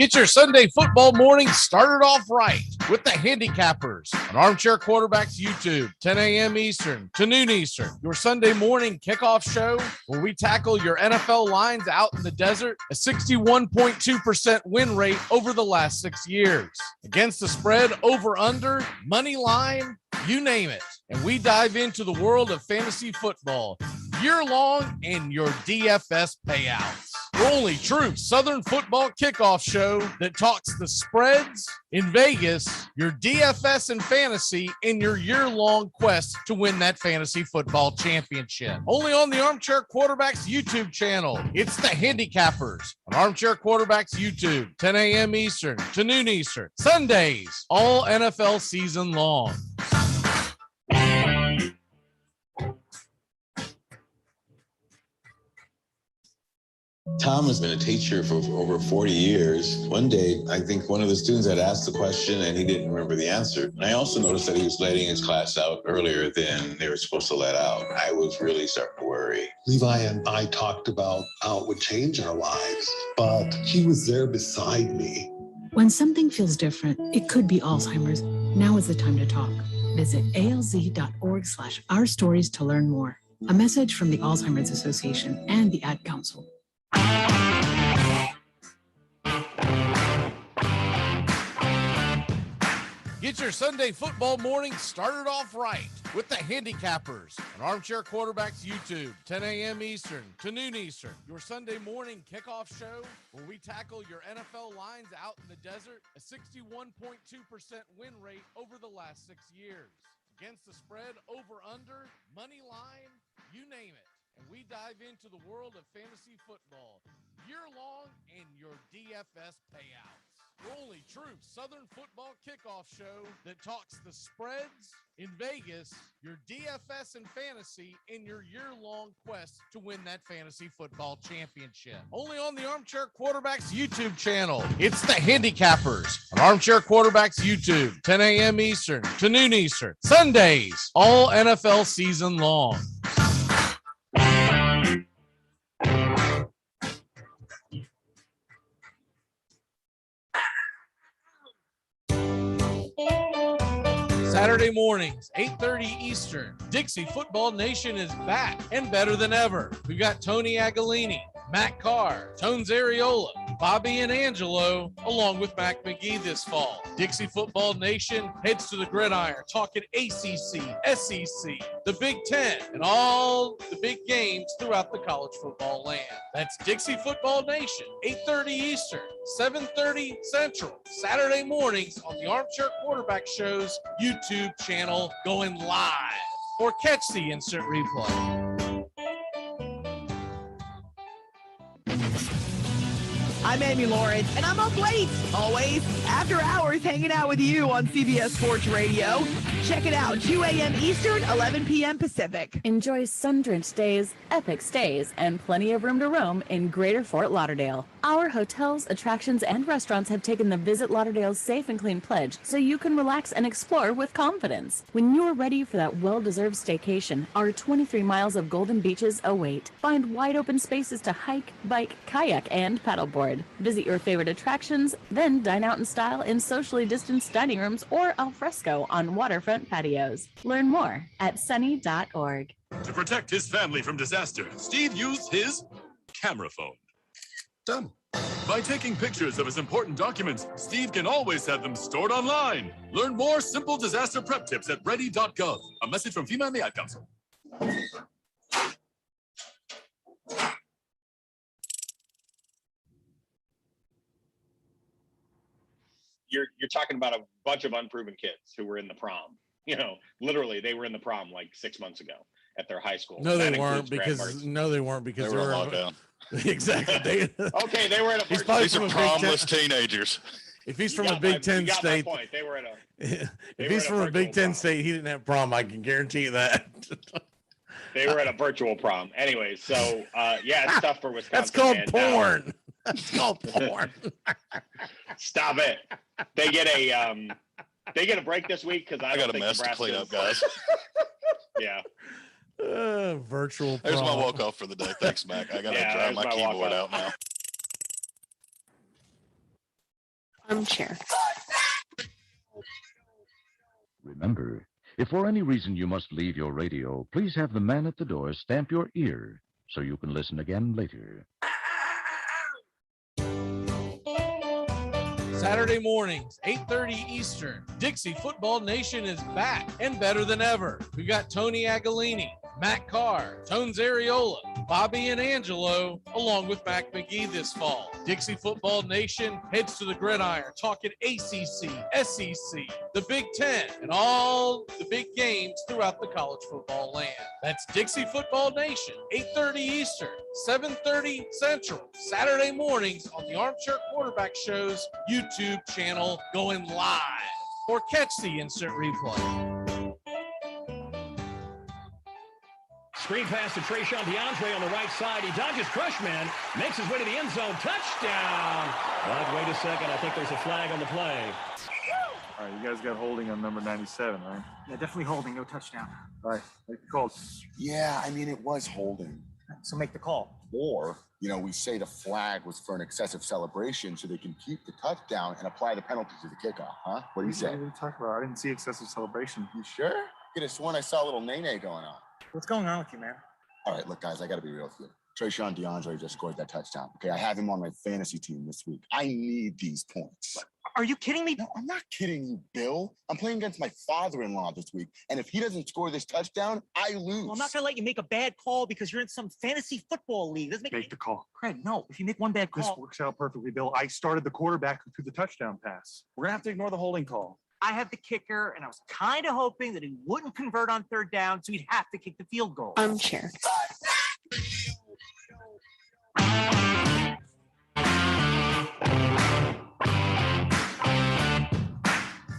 Get your Sunday football morning started off right with the Handicappers on Armchair Quarterbacks YouTube, 10 a.m. Eastern to noon Eastern. Your Sunday morning kickoff show where we tackle your NFL lines out in the desert, a 61.2% win rate over the last 6 years. Against the spread, over, under, money line, you name it. And we dive into the world of fantasy football year long and your DFS payouts. Your only true Southern football kickoff show that talks the spreads in Vegas, your DFS and fantasy, in your year-long quest to win that fantasy football championship. Only on the Armchair Quarterbacks YouTube channel. It's the Handicappers on Armchair Quarterbacks YouTube, 10 a.m. Eastern to noon Eastern. Sundays, all NFL season long. Tom has been a teacher for over 40 years. One day, I think one of the students had asked the question and he didn't remember the answer. And I also noticed that he was letting his class out earlier than they were supposed to let out. I was really starting to worry. Levi and I talked about how it would change our lives, but he was there beside me. When something feels different, it could be Alzheimer's. Now is the time to talk. Visit alz.org/ourstories to learn more. A message from the Alzheimer's Association and the Ad Council. Get your Sunday football morning started off right with the Handicappers on Armchair Quarterbacks YouTube, 10 a.m. Eastern to noon Eastern. Your Sunday morning kickoff show where we tackle your NFL lines out in the desert, a 61.2% win rate over the last 6 years. Against the spread, over, under, money line, you name it. And we dive into the world of fantasy football year long and your DFS payouts. Your only true Southern football kickoff show that talks the spreads in Vegas, your DFS and fantasy, in your year-long quest to win that fantasy football championship. Only on the Armchair Quarterbacks YouTube channel. It's the Handicappers on Armchair Quarterbacks YouTube, 10 a.m. Eastern to noon Eastern. Sundays, all NFL season long. Saturday mornings, 8:30 Eastern. Dixie Football Nation is back and better than ever. We've got Tony Agolini, Matt Carr, Tones Ariola, Bobby and Angelo, along with Mac McGee this fall. Dixie Football Nation heads to the gridiron, talking ACC, SEC, the Big Ten, and all the big games throughout the college football land. That's Dixie Football Nation, 8:30 Eastern, 7:30 Central, Saturday mornings on the Armchair Quarterback Show's YouTube channel, going live, or catch the instant replay. I'm Amy Lawrence, and I'm up late, always, after hours, hanging out with you on CBS Sports Radio. Check it out, 2 a.m. Eastern, 11 p.m. Pacific. Enjoy sun-drenched days, epic stays, and plenty of room to roam in Greater Fort Lauderdale. Our hotels, attractions, and restaurants have taken the Visit Lauderdale's Safe and Clean pledge, so you can relax and explore with confidence. When you're ready for that well-deserved staycation, our 23 miles of golden beaches await. Find wide-open spaces to hike, bike, kayak, and paddleboard. Visit your favorite attractions, then dine out in style in socially distanced dining rooms or al fresco on waterfront patios. Learn more at sunny.org. To protect his family from disaster, Steve used his camera phone. Done. By taking pictures of his important documents, Steve can always have them stored online. Learn more simple disaster prep tips at ready.gov. A message from FEMA and the Ad Council. You're talking about a bunch of unproven kids who were in the prom. You know, literally, they were in the prom like 6 months ago at their high school. No, they weren't because they were on lockdown. Exactly. Okay, they were at a. These are promless teenagers. If he's from a Big Ten state, they were at a. If he's from a Big Ten state, he didn't have prom. I can guarantee you that. They were at a virtual prom. Anyway, so yeah, it's tough for Wisconsin. That's called porn. That's called porn. Stop it. They get a break this week because I got a mess to clean up, guys. Yeah. Virtual. There's my walk off for the day. Thanks, Mac. I gotta dry my keyboard out now. Armchair. Remember, if for any reason you must leave your radio, please have the man at the door stamp your ear so you can listen again later. Saturday mornings, 8:30 Eastern. Dixie Football Nation is back and better than ever. We've got Tony Agolini, Matt Carr, Tones Ariola, Bobby and Angelo, along with Mac McGee this fall. Dixie Football Nation heads to the gridiron, talking ACC, SEC, the Big Ten, and all the big games throughout the college football land. That's Dixie Football Nation, 8:30 Eastern, 7:30 Central, Saturday mornings on the Armchair Quarterback Show's YouTube channel, going live. Or catch the instant replay. Screen pass to Trayshawn DeAndre on the right side. He dodges Crushman, makes his way to the end zone. Touchdown! But wait a second. I think there's a flag on the play. All right, you guys got holding on number 97, right? Yeah, definitely holding. No touchdown. All right, make the call. Yeah, I mean, it was holding. So make the call. Or, we say the flag was for an excessive celebration so they can keep the touchdown and apply the penalty to the kickoff, huh? What do you say? What are you talking about? I didn't see excessive celebration. You sure? Could have sworn I saw a little nay-nay going on. What's going on with you, man? All right, look, guys, I got to be real with you. Trayshawn DeAndre just scored that touchdown. Okay, I have him on my fantasy team this week. I need these points. Are you kidding me? No, I'm not kidding you, Bill. I'm playing against my father-in-law this week, and if he doesn't score this touchdown, I lose. Well, I'm not going to let you make a bad call because you're in some fantasy football league. Make the call. Craig, no. If you make one bad call... This works out perfectly, Bill. I started the quarterback who threw the touchdown pass. We're going to have to ignore the holding call. I have the kicker, and I was kind of hoping that he wouldn't convert on third down, so he'd have to kick the field goal. Armchair.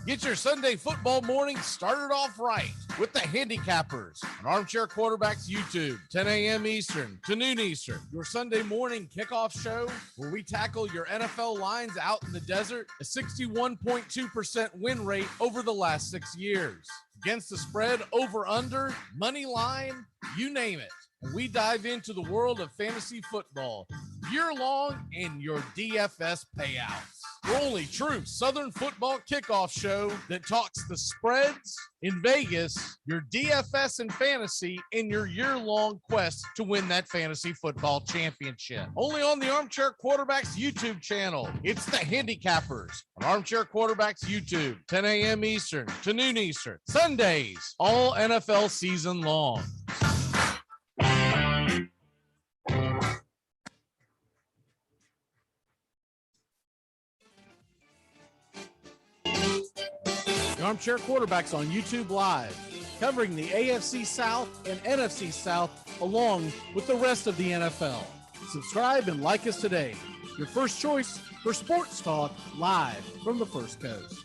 Get your Sunday football morning started off right with the Handicappers on Armchair Quarterbacks YouTube, 10 a.m. Eastern to noon Eastern. Your Sunday morning kickoff show where we tackle your NFL lines out in the desert, a 61.2% win rate over the last 6 years. Against the spread, over, under, money line, you name it. And we dive into the world of fantasy football year-long in your DFS payouts. We're only true Southern football kickoff show that talks the spreads in Vegas, your DFS and fantasy in your year-long quest to win that fantasy football championship. Only on the Armchair Quarterbacks YouTube channel. It's the Handicappers on Armchair Quarterbacks YouTube, 10 a.m. Eastern to noon Eastern. Sundays, all NFL season long. The Armchair Quarterbacks on YouTube Live, covering the AFC South and NFC South along with the rest of the NFL. Subscribe and like us today. Your first choice for sports talk live from the First Coast.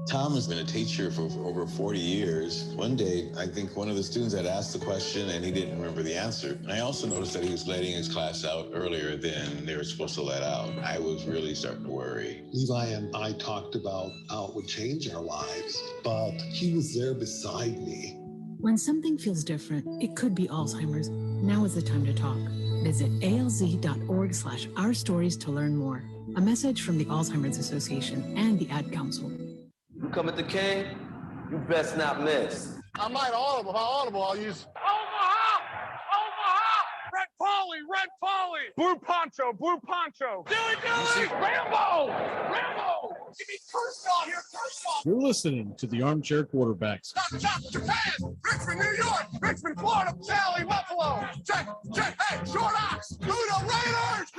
Tom has been a teacher for over 40 years. One day, I think one of the students had asked the question and he didn't remember the answer. And I also noticed that he was letting his class out earlier than they were supposed to let out. I was really starting to worry. Levi and I talked about how it would change our lives, but he was there beside me. When something feels different, it could be Alzheimer's. Now is the time to talk. Visit alz.org/ourstories to learn more. A message from the Alzheimer's Association and the Ad Council. You come at the king, you best not miss. I might audible. If I audible, I'll use Omaha! Red Polly! Red Polly! Blue Poncho! Blue Poncho! Dilly! Rambo! Rambo! Give me Kershaw here, Kershaw! You're listening to the Armchair Quarterbacks. Chop, Japan! Richmond, New York! Richmond, Florida! Cali, Buffalo! Check! Hey, Short Ox! Luda Raiders!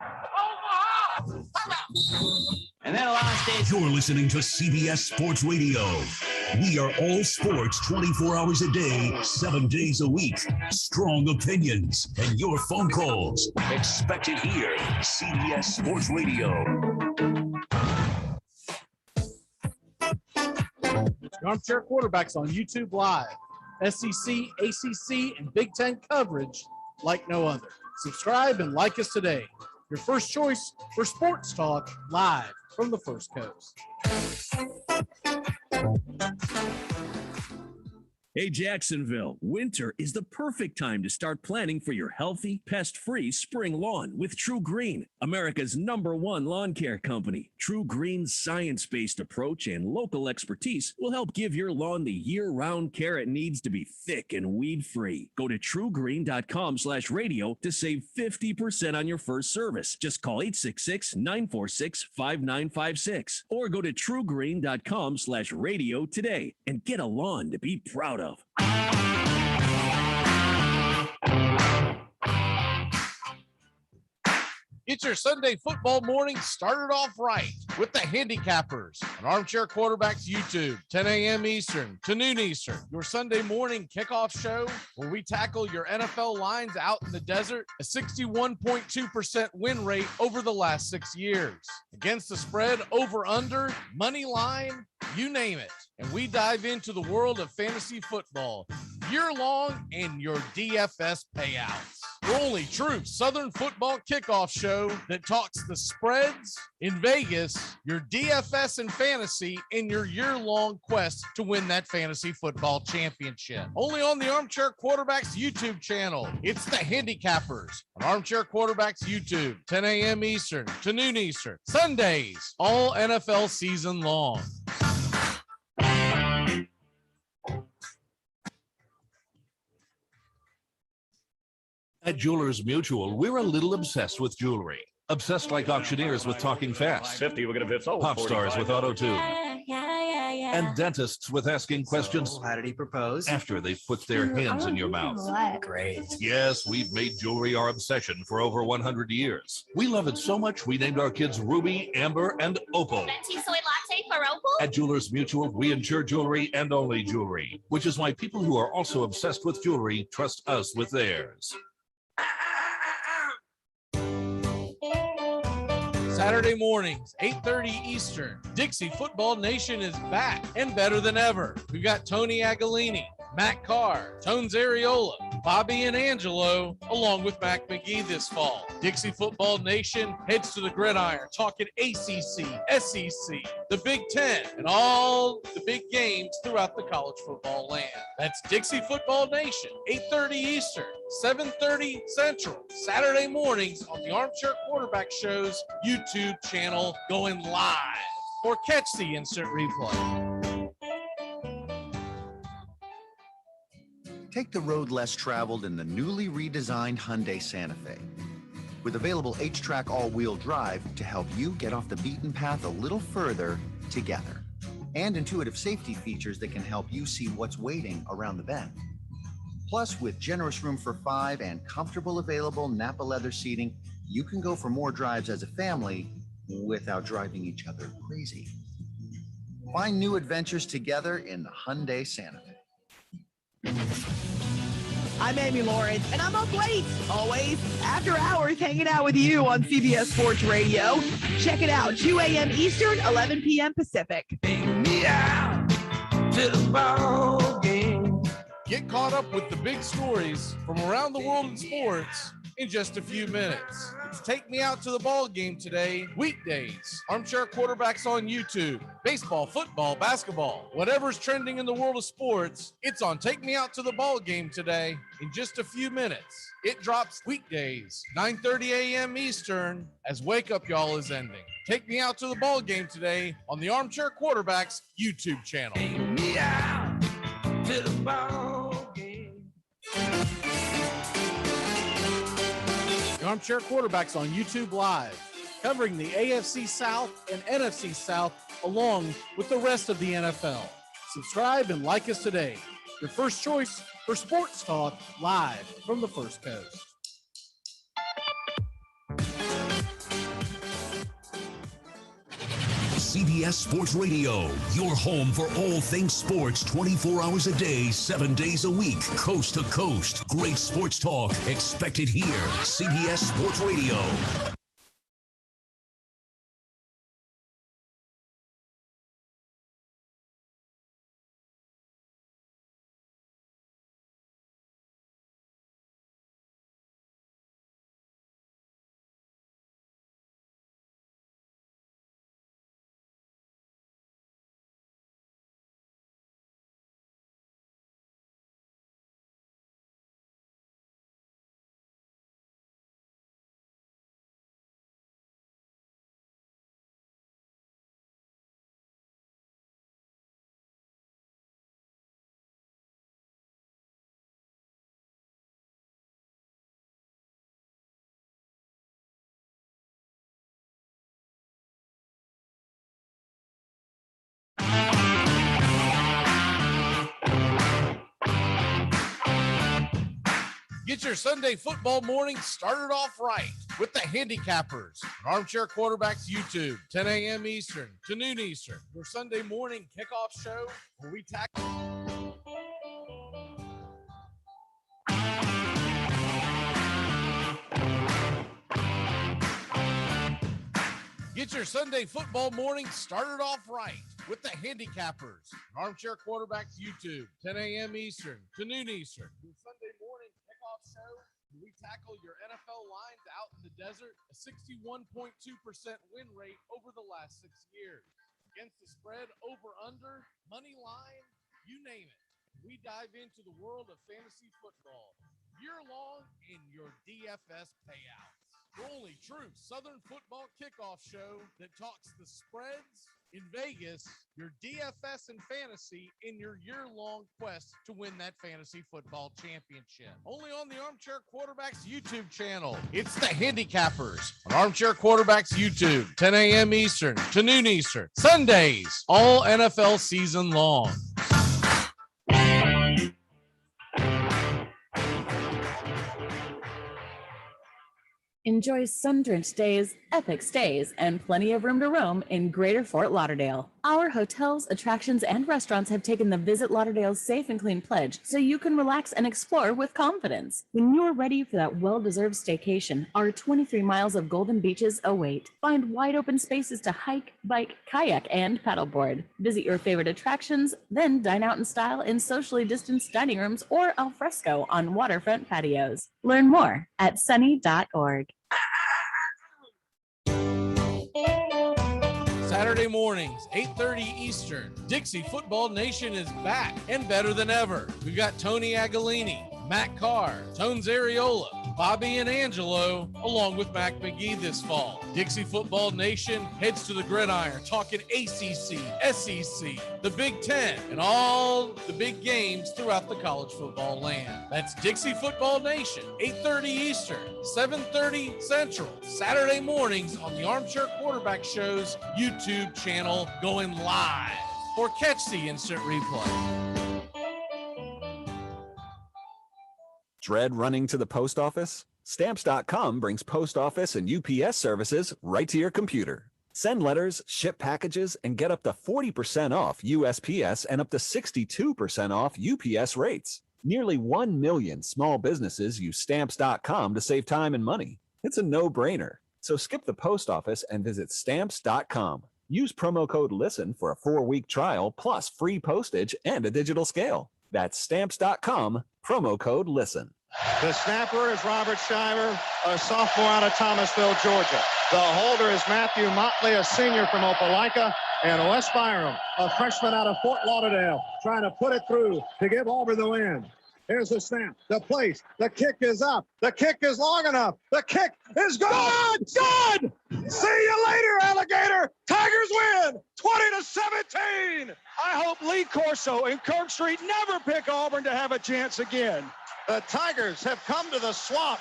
Omaha! I'm out! And then last day. You're listening to CBS Sports Radio. We are all sports 24 hours a day, 7 days a week. Strong opinions and your phone calls. Expected here. CBS Sports Radio. Armchair Quarterbacks on YouTube Live. SEC, ACC, and Big Ten coverage like no other. Subscribe and like us today. Your first choice for sports talk live from the First Coast. Hey, Jacksonville, winter is the perfect time to start planning for your healthy, pest-free spring lawn with True Green, America's #1 lawn care company. True Green's science-based approach and local expertise will help give your lawn the year-round care it needs to be thick and weed-free. Go to truegreen.com/radio to save 50% on your first service. Just call 866-946-5956 or go to truegreen.com/radio today and get a lawn to be proud of. Get your Sunday football morning started off right with the Handicappers on Armchair Quarterbacks YouTube, 10 a.m. Eastern to noon Eastern. Your Sunday morning kickoff show where we tackle your NFL lines out in the desert, a 61.2% win rate over the last 6 years. Against the spread, over, under, money line, you name it. And we dive into the world of fantasy football year long and your DFS payouts. The only true Southern football kickoff show that talks the spreads in Vegas, your DFS and fantasy, and your year-long quest to win that fantasy football championship. Only on the Armchair Quarterbacks YouTube channel. It's the Handicappers on Armchair Quarterbacks YouTube, 10 a.m. Eastern to noon Eastern. Sundays, all NFL season long. At Jewelers Mutual, we're a little obsessed with jewelry. Obsessed like auctioneers with talking fast. 50, we're going to fit sold. Pop stars with auto-tune. Yeah. And dentists with asking questions. So, how did he propose? After they've put their hands in your mouth. Great. Yes, we've made jewelry our obsession for over 100 years. We love it so much, we named our kids Ruby, Amber, and Opal. Venti soy latte for Opal? At Jewelers Mutual, we insure jewelry and only jewelry, which is why people who are also obsessed with jewelry trust us with theirs. Saturday mornings, 8:30 Eastern. Dixie Football Nation is back and better than ever. We've got Tony Agolini, Matt Carr, Tones Areola, Bobby and Angelo, along with Mac McGee this fall. Dixie Football Nation heads to the gridiron, talking ACC, SEC, the Big Ten, and all the big games throughout the college football land. That's Dixie Football Nation, 8:30 Eastern, 7:30 Central, Saturday mornings on the Armchair Quarterback Show's YouTube channel, going live, or catch the instant replay. Take the road less traveled in the newly redesigned Hyundai Santa Fe. With available H-Track all-wheel drive to help you get off the beaten path a little further together. And intuitive safety features that can help you see what's waiting around the bend. Plus, with generous room for 5 and comfortable available Napa leather seating, you can go for more drives as a family without driving each other crazy. Find new adventures together in the Hyundai Santa Fe. I'm Amy Lawrence, and I'm up late, always, after hours, hanging out with you on CBS Sports Radio. Check it out, 2 a.m. Eastern, 11 p.m. Pacific. Me out to the ball game. Get caught up with the big stories from around the world in sports in just a few minutes. It's Take Me Out to the Ball Game today, weekdays. Armchair Quarterbacks on YouTube. Baseball, football, basketball, whatever's trending in the world of sports, it's on Take Me Out to the Ball Game today in just a few minutes. It drops weekdays, 9:30 a.m. Eastern, as Wake Up Y'all is ending. Take Me Out to the Ball Game today on the Armchair Quarterbacks YouTube channel. Take me out to the ball game. The Armchair Quarterbacks on YouTube Live, covering the AFC South and NFC South along with the rest of the NFL. Subscribe and like us today. Your first choice for sports talk live from the First Coast. CBS Sports Radio, your home for all things sports 24 hours a day, 7 days a week, coast to coast. Great sports talk expected here. CBS Sports Radio. Get your Sunday football morning started off right with the Handicappers on Armchair Quarterbacks YouTube, 10 a.m. Eastern to noon Eastern. Your Sunday morning kickoff show where we tackle. Get your Sunday football morning started off right with the Handicappers on Armchair Quarterbacks YouTube, 10 a.m. Eastern to noon Eastern. Your Sunday morning kickoff show where we tackle your NFL lines out in the desert, a 61.2% win rate over the last 6 years. Against the spread, over, under, money line, you name it. We dive into the world of fantasy football year-long in your DFS payouts. The only true Southern football kickoff show that talks the spreads in Vegas, your DFS and fantasy in your year-long quest to win that fantasy football championship. Only on the Armchair Quarterbacks YouTube channel. It's the Handicappers on Armchair Quarterbacks YouTube, 10 a.m. Eastern to noon Eastern. Sundays, all NFL season long. Enjoy sun-drenched days, epic stays, and plenty of room to roam in Greater Fort Lauderdale. Our hotels, attractions, and restaurants have taken the Visit Lauderdale's Safe and Clean pledge so you can relax and explore with confidence. When you're ready for that well-deserved staycation, our 23 miles of golden beaches await. Find wide-open spaces to hike, bike, kayak, and paddleboard. Visit your favorite attractions, then dine out in style in socially distanced dining rooms or al fresco on waterfront patios. Learn more at sunny.org. Saturday mornings, 8:30 Eastern. Dixie Football Nation is back and better than ever. We've got Tony Agolini, Matt Carr, Tones Ariola, Bobby and Angelo, along with Mac McGee this fall. Dixie Football Nation heads to the gridiron, talking ACC, SEC, the Big Ten, and all the big games throughout the college football land. That's Dixie Football Nation, 8:30 Eastern, 7:30 Central, Saturday mornings on the Armchair Quarterback Show's YouTube channel, going live. Or catch the instant replay. Dread running to the post office? Stamps.com brings post office and UPS services right to your computer. Send letters, ship packages, and get up to 40% off USPS and up to 62% off UPS rates. Nearly 1 million small businesses use Stamps.com to save time and money. It's a no-brainer. So skip the post office and visit Stamps.com. Use promo code LISTEN for a 4-week trial plus free postage and a digital scale. That's Stamps.com, promo code LISTEN. The snapper is Robert Shiver, a sophomore out of Thomasville, Georgia. The holder is Matthew Motley, a senior from Opelika, and Wes Byram, a freshman out of Fort Lauderdale, trying to put it through to give Auburn the win. Here's the snap, the place, the kick is up, the kick is long enough, the kick is good! Good! See you later, Alligator! Tigers win, 20-17! I hope Lee Corso and Kirk Street never pick Auburn to have a chance again. The Tigers have come to the swamp,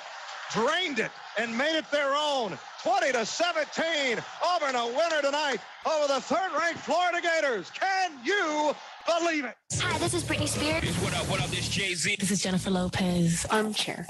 drained it, and made it their own. 20-17, Auburn a winner tonight over the third-ranked Florida Gators. Can you believe it? Hi, this is Britney Spears. What up, this Jay-Z. This is Jennifer Lopez. Armchair.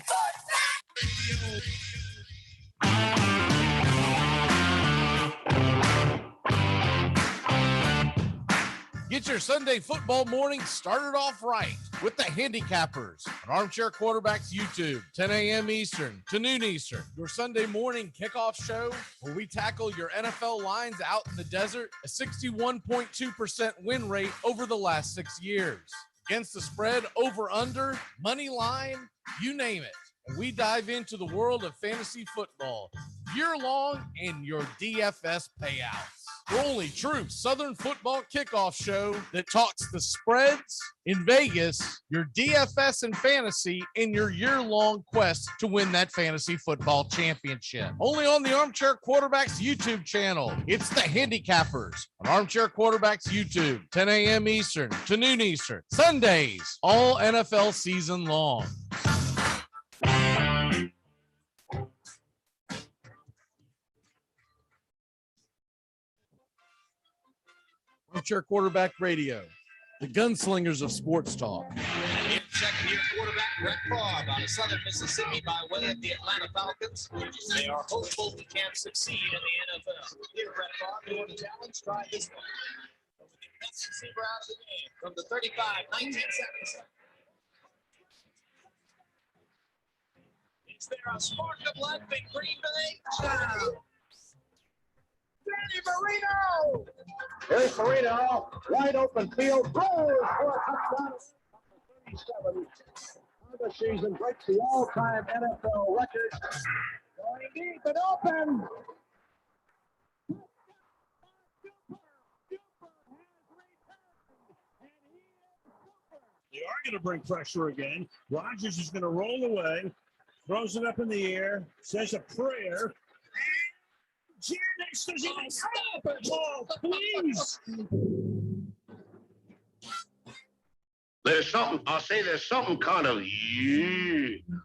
Get your Sunday football morning started off right with the Handicappers on Armchair Quarterbacks YouTube, 10 a.m. Eastern to noon Eastern. Your Sunday morning kickoff show where we tackle your NFL lines out in the desert, a 61.2% win rate over the last 6 years. Against the spread, over, under, money line, you name it. And we dive into the world of fantasy football year-long in your DFS payouts. The only true Southern football kickoff show that talks the spreads in Vegas, your DFS and fantasy in your year-long quest to win that fantasy football championship. Only on the Armchair Quarterbacks YouTube channel. It's the Handicappers on Armchair Quarterbacks YouTube, 10 a.m. Eastern to noon Eastern. Sundays, all NFL season long. Armchair Quarterback Radio, the gunslingers of sports talk. Second-year quarterback Brett Favre out of Southern Mississippi by way of the Atlanta Falcons. They are hopeful he can succeed in the NFL. Here, Brett Favre doing the challenge. Try this one. With the best receiver out of the game from the 35, 1977. Is there a spark of life in Green Bay? Danny Marino! Here's Marino, wide open field, throws for a touchdown. 37 of the season, breaks the all-time NFL record. Going deep and open. They are going to bring pressure again. Rodgers is going to roll away, throws it up in the air, says a prayer. Janice, does he stop it? Oh, please. There's something kind of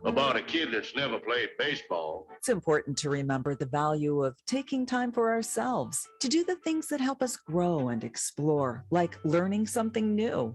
about a kid that's never played baseball. It's important to remember the value of taking time for ourselves to do the things that help us grow and explore, like learning something new.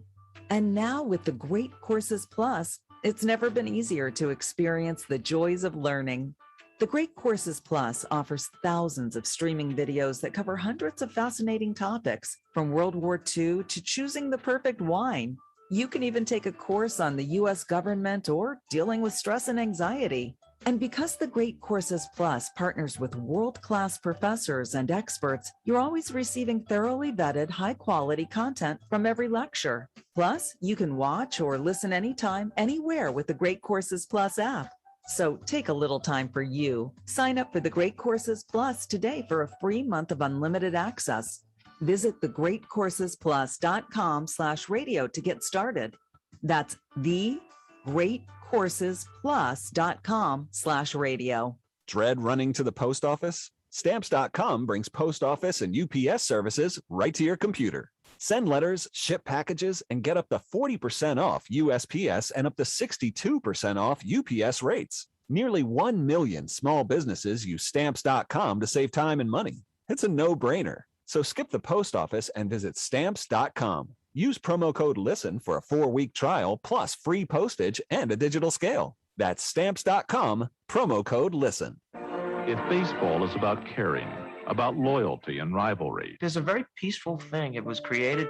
And now with the Great Courses Plus, it's never been easier to experience the joys of learning. The Great Courses Plus offers thousands of streaming videos that cover hundreds of fascinating topics, from World War II to choosing the perfect wine. You can even take a course on the U.S. government or dealing with stress and anxiety. And because the Great Courses Plus partners with world-class professors and experts, you're always receiving thoroughly vetted, high-quality content from every lecture. Plus, you can watch or listen anytime, anywhere with the Great Courses Plus app. So take a little time for you. Sign up for the Great Courses Plus today for a free month of unlimited access. Visit thegreatcoursesplus.com/radio to get started. That's thegreatcoursesplus.com/radio. Dread running to the post office? Stamps.com brings post office and UPS services right to your computer. Send letters, ship packages, and get up to 40% off USPS and up to 62% off UPS rates. Nearly 1 million small businesses use Stamps.com to save time and money. It's a no-brainer. So skip the post office and visit Stamps.com. Use promo code LISTEN for a 4-week trial plus free postage and a digital scale. That's Stamps.com, promo code LISTEN. If baseball is about caring, about loyalty and rivalry. There's a very peaceful thing. It was created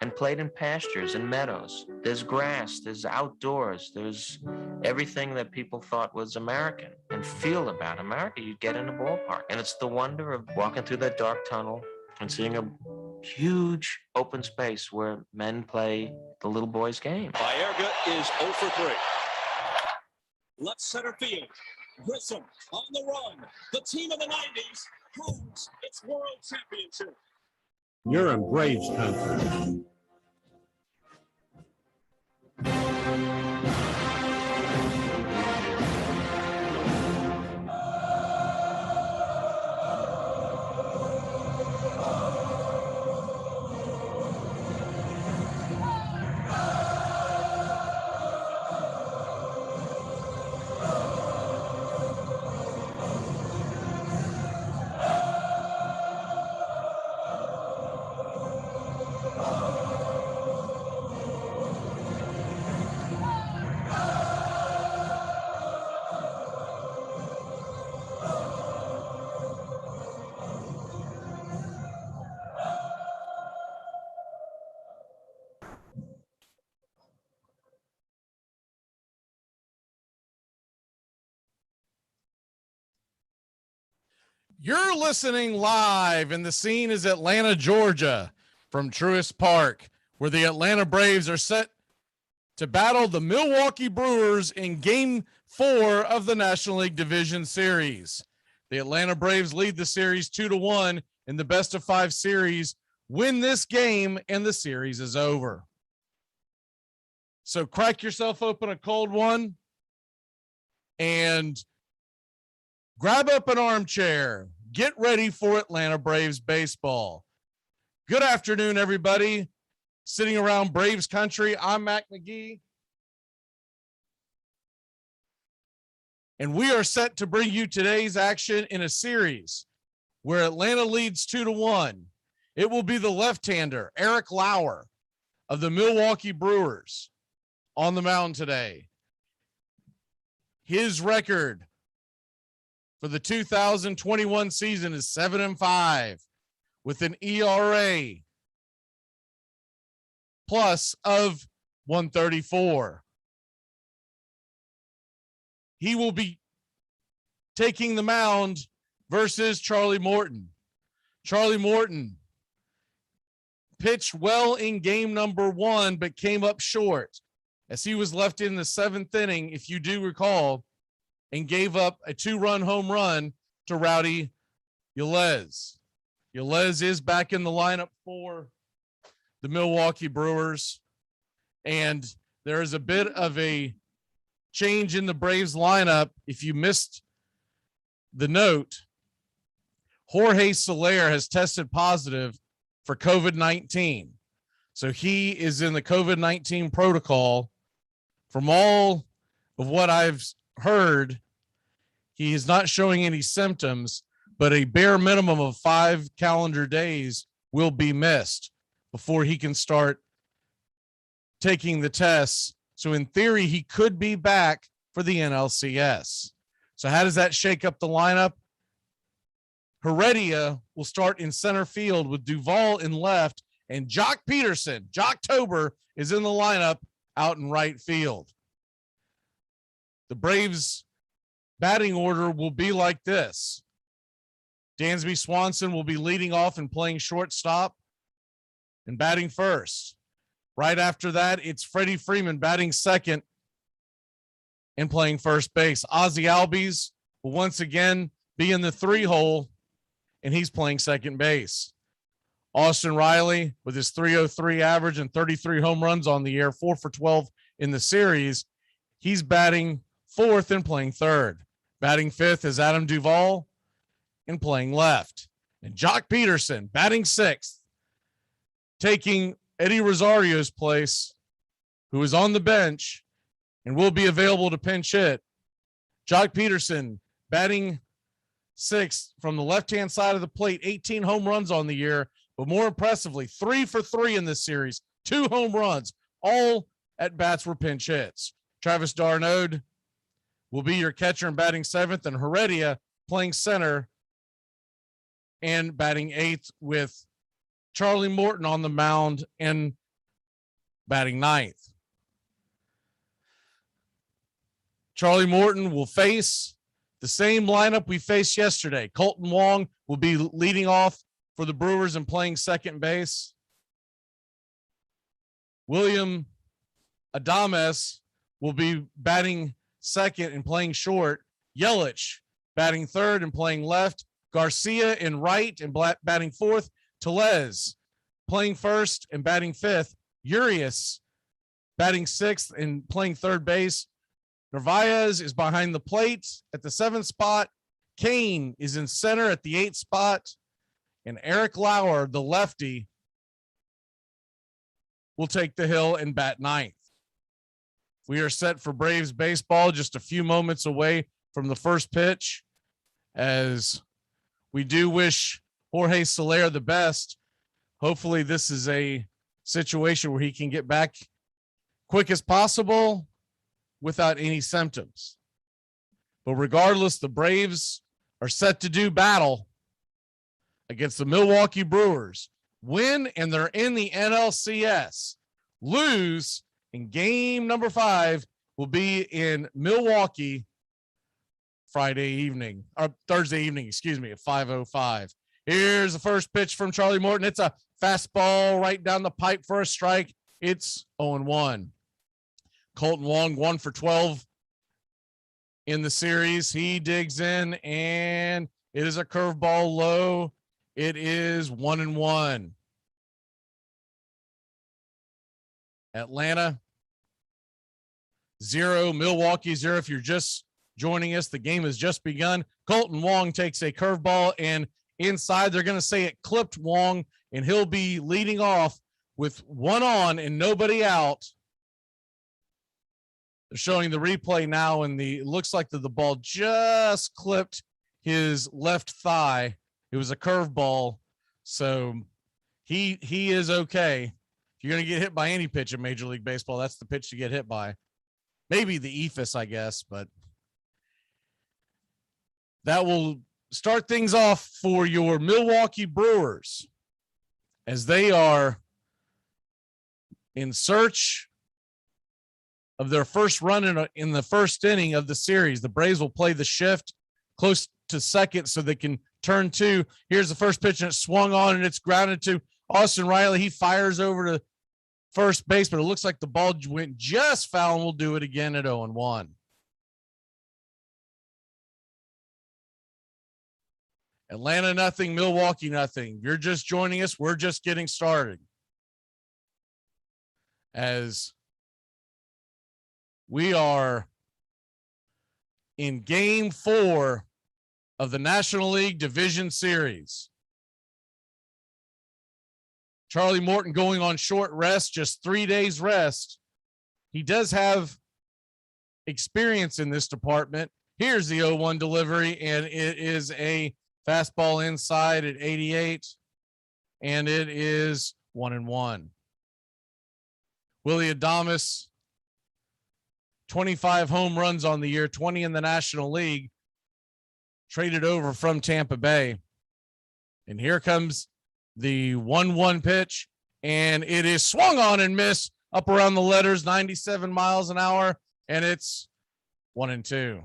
and played in pastures and meadows. There's grass, there's outdoors, there's everything that people thought was American and feel about America. You get in a ballpark, and it's the wonder of walking through that dark tunnel and seeing a huge open space where men play the little boy's game. Baerga is 0 for 3. Left center field. Grissom on the run. The team of the 90s holds its world championship. You're in Braves country. You're listening live, and the scene is Atlanta, Georgia, from Truist Park, where the Atlanta Braves are set to battle the Milwaukee Brewers in Game 4 of the National League Division Series. The Atlanta Braves lead the series 2-1 in the best-of-5 series, win this game, and the series is over. So crack yourself open a cold one and grab up an armchair. Get ready for Atlanta Braves baseball. Good afternoon, everybody. Sitting around Braves country, I'm Mac McGee. And we are set to bring you today's action in a series where Atlanta leads 2-1. It will be the left-hander, Eric Lauer, of the Milwaukee Brewers, on the mound today. His record for the 2021 season is 7-5 with an ERA plus of 134. He will be taking the mound versus Charlie Morton. Charlie Morton pitched well in game number 1, but came up short as he was left in the 7th inning, if you do recall, and gave up a 2-run home run to Rowdy Yelez. Yelez is back in the lineup for the Milwaukee Brewers, and there is a bit of a change in the Braves lineup. If you missed the note, Jorge Soler has tested positive for COVID-19. So he is in the COVID-19 protocol. From all of what I've heard, he is not showing any symptoms, but a bare minimum of 5 calendar days will be missed before he can start taking the tests. So in theory, he could be back for the NLCS. So how does that shake up the lineup? Heredia will start in center field with Duvall in left, and Jock Peterson, Jocktober, is in the lineup out in right field. The Braves batting order will be like this. Dansby Swanson will be leading off and playing shortstop and batting first. Right after that, it's Freddie Freeman batting second and playing first base. Ozzie Albies will once again be in the 3-hole, and he's playing second base. Austin Riley, with his .303 average and 33 home runs on the year, 4 for 12 in the series, he's batting fourth and playing third. Batting fifth is Adam Duvall and playing left. And Jock Peterson batting sixth, taking Eddie Rosario's place, who is on the bench and will be available to pinch hit. Jock Peterson batting sixth from the left-hand side of the plate, 18 home runs on the year, but more impressively, 3 for 3 in this series, 2 home runs, all at bats were pinch hits. Travis d'Arnaud will be your catcher and batting seventh, and Heredia playing center and batting eighth, with Charlie Morton on the mound and batting ninth. Charlie Morton will face the same lineup we faced yesterday. Colton Wong will be leading off for the Brewers and playing second base. William Adames will be batting second and playing short. Yelich batting third and playing left. Garcia in right and batting fourth. Tellez playing first and batting fifth. Urias batting sixth and playing third base. Narvaez is behind the plate at the 7th spot. Kane is in center at the 8th spot. And Eric Lauer, the lefty, will take the hill and bat ninth. We are set for Braves baseball, just a few moments away from the first pitch, as we do wish Jorge Soler the best. Hopefully this is a situation where he can get back quick as possible without any symptoms. But regardless, the Braves are set to do battle against the Milwaukee Brewers. Win, and they're in the NLCS. Lose, and game number 5 will be in Milwaukee Thursday evening, at 5:05. Here's the first pitch from Charlie Morton. It's a fastball right down the pipe for a strike. It's 0-1. Colton Wong 1 for 12 in the series. He digs in, and it is a curveball low. It is 1-1. Atlanta 0, Milwaukee 0. If you're just joining us, the game has just begun. Colton Wong takes a curveball, and inside they're going to say it clipped Wong, and he'll be leading off with 1 on and nobody out. They're showing the replay now, and it looks like the ball just clipped his left thigh. It was a curveball, so he is okay. If you're going to get hit by any pitch in Major League Baseball, that's the pitch to get hit by. Maybe the ephus, I guess, but that will start things off for your Milwaukee Brewers as they are in search of their first run in the first inning of the series. The Braves will play the shift close to second so they can turn two. Here's the first pitch, and it swung on, and it's grounded to Austin Riley. He fires over to first base, but it looks like the ball went just foul, and we'll do it again at 0-1. Atlanta nothing, Milwaukee nothing. You're just joining us. We're just getting started. As we are in game 4 of the National League Division Series. Charlie Morton going on short rest, just 3 days rest. He does have experience in this department. Here's the 0-1 delivery, and it is a fastball inside at 88, and it is 1-1. Willie Adames, 25 home runs on the year, 20 in the National League, traded over from Tampa Bay. And here comes the 1-1 pitch, and it is swung on and missed up around the letters, 97 miles an hour, and it's 1-2.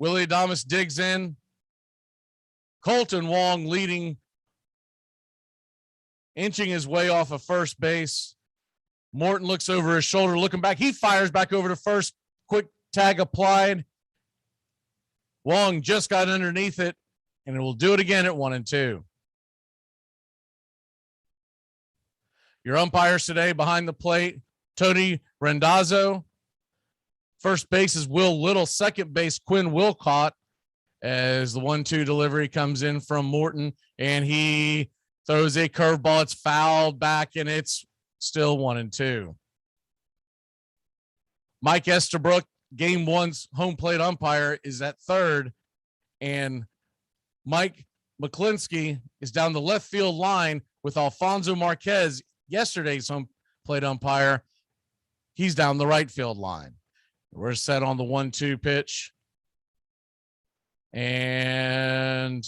Willie Adames digs in. Colton Wong leading, inching his way off of first base. Morton looks over his shoulder, looking back. He fires back over to first. Quick tag applied. Wong just got underneath it, and it will do it again at 1-2. Your umpires today behind the plate, Tony Randazzo. First base is Will Little. Second base, Quinn Wilcott, as the 1-2 delivery comes in from Morton, and he throws a curveball. It's fouled back, and it's still 1-2. Mike Estabrook, game 1's home plate umpire, is at third, and Mike McClinsky is down the left field line with Alfonso Marquez, yesterday's home plate umpire. He's down the right field line. We're set on the 1-2 pitch. And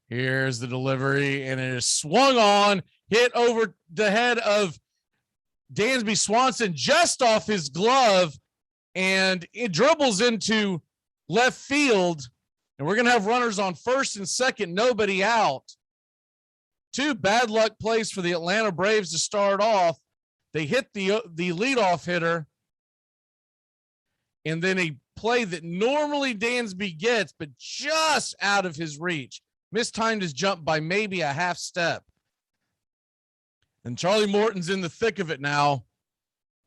here's the delivery, and it is swung on, hit over the head of Dansby Swanson just off his glove, and it dribbles into left field. And we're going to have runners on first and second, nobody out. 2 bad luck plays for the Atlanta Braves to start off. They hit the leadoff hitter, and then a play that normally Dansby gets, but just out of his reach. Mistimed his jump by maybe a half step. And Charlie Morton's in the thick of it now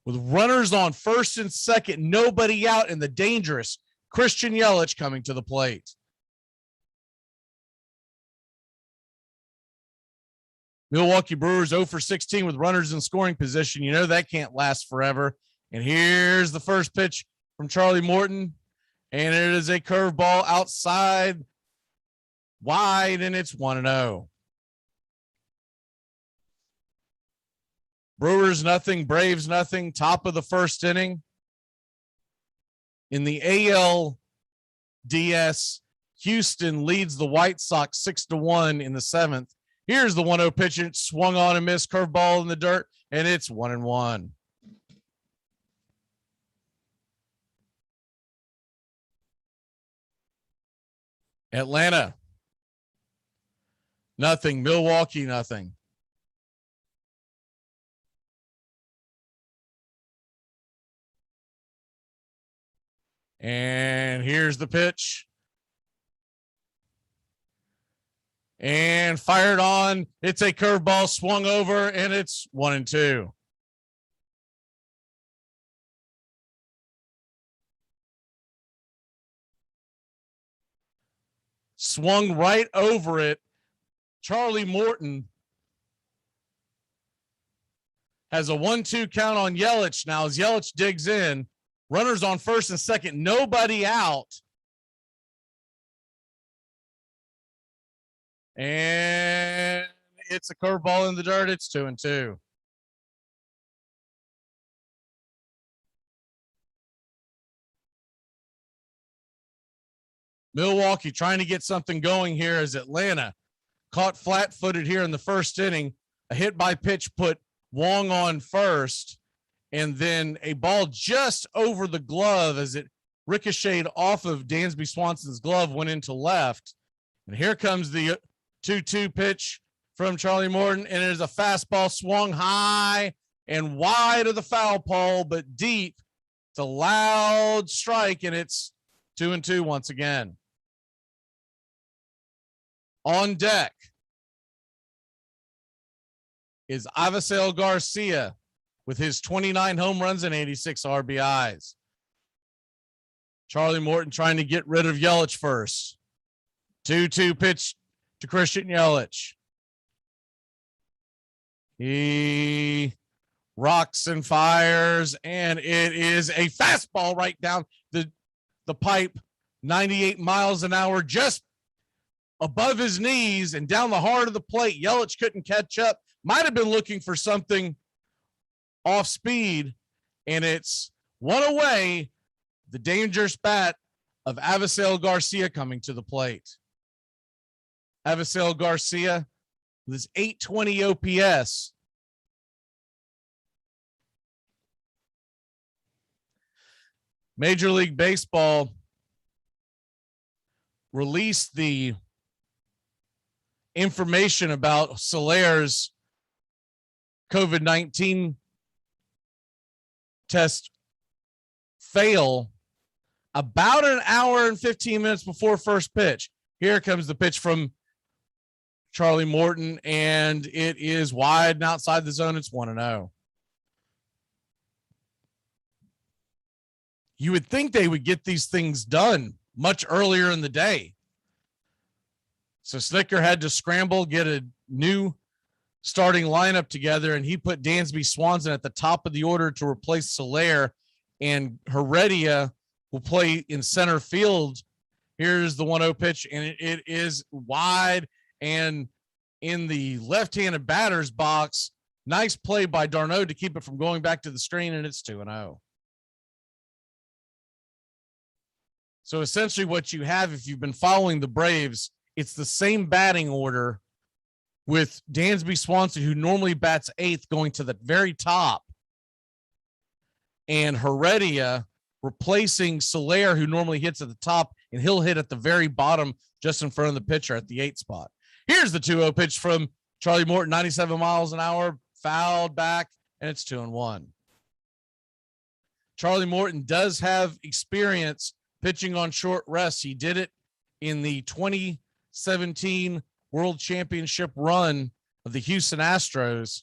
with runners on first and second, nobody out, and the dangerous Christian Yelich coming to the plate. Milwaukee Brewers 0 for 16 with runners in scoring position. You know that can't last forever. And here's the first pitch from Charlie Morton, and it is a curveball outside wide, and it's 1-0. Brewers nothing, Braves nothing, top of the first inning. In the ALDS, Houston leads the White Sox 6-1 in the 7th. Here's the 1-0 pitch. It swung on and missed, curveball in the dirt, and it's 1-1. Atlanta nothing, Milwaukee nothing. And here's the pitch. And fired on. It's a curveball, swung over, and it's 1-2. Swung right over it. Charlie Morton has a 1-2 count on Yelich now as Yelich digs in. Runners on first and second, nobody out. And it's a curveball in the dirt. It's 2-2. Milwaukee trying to get something going here as Atlanta caught flat-footed here in the first inning. A hit by pitch put Wong on first, and then a ball just over the glove as it ricocheted off of Dansby Swanson's glove, went into left. And here comes the 2-2 pitch from Charlie Morton, and it is a fastball swung high and wide of the foul pole, but deep. It's a loud strike, and it's 2-2 once again. On deck is Avisail Garcia with his 29 home runs and 86 RBIs. Charlie Morton trying to get rid of Yelich first. 2-2 pitch to Christian Yelich. He rocks and fires, and it is a fastball right down the pipe, 98 miles an hour, just above his knees and down the heart of the plate. Yelich couldn't catch up. Might have been looking for something off speed, and it's one away. The dangerous bat of Avisail Garcia coming to the plate. Avisail Garcia with his 820 OPS. Major League Baseball released the information about Solaire's COVID-19 test fail about an hour and 15 minutes before first pitch. Here comes the pitch from Charlie Morton, and it is wide and outside the zone. It's 1-0. You would think they would get these things done much earlier in the day. So Snicker had to scramble, get a new starting lineup together, and he put Dansby Swanson at the top of the order to replace Soler, and Heredia will play in center field. Here's the 1-0 pitch, and it is wide and in the left-handed batter's box. Nice play by Darno to keep it from going back to the screen, and it's 2-0. So essentially what you have, if you've been following the Braves, it's the same batting order with Dansby Swanson, who normally bats eighth, going to the very top, and Heredia replacing Soler, who normally hits at the top, and he'll hit at the very bottom just in front of the pitcher at the 8 spot. Here's the 2-0 pitch from Charlie Morton, 97 miles an hour, fouled back, and it's 2-1. Charlie Morton does have experience pitching on short rests. He did it in the 2017 World Championship run of the Houston Astros.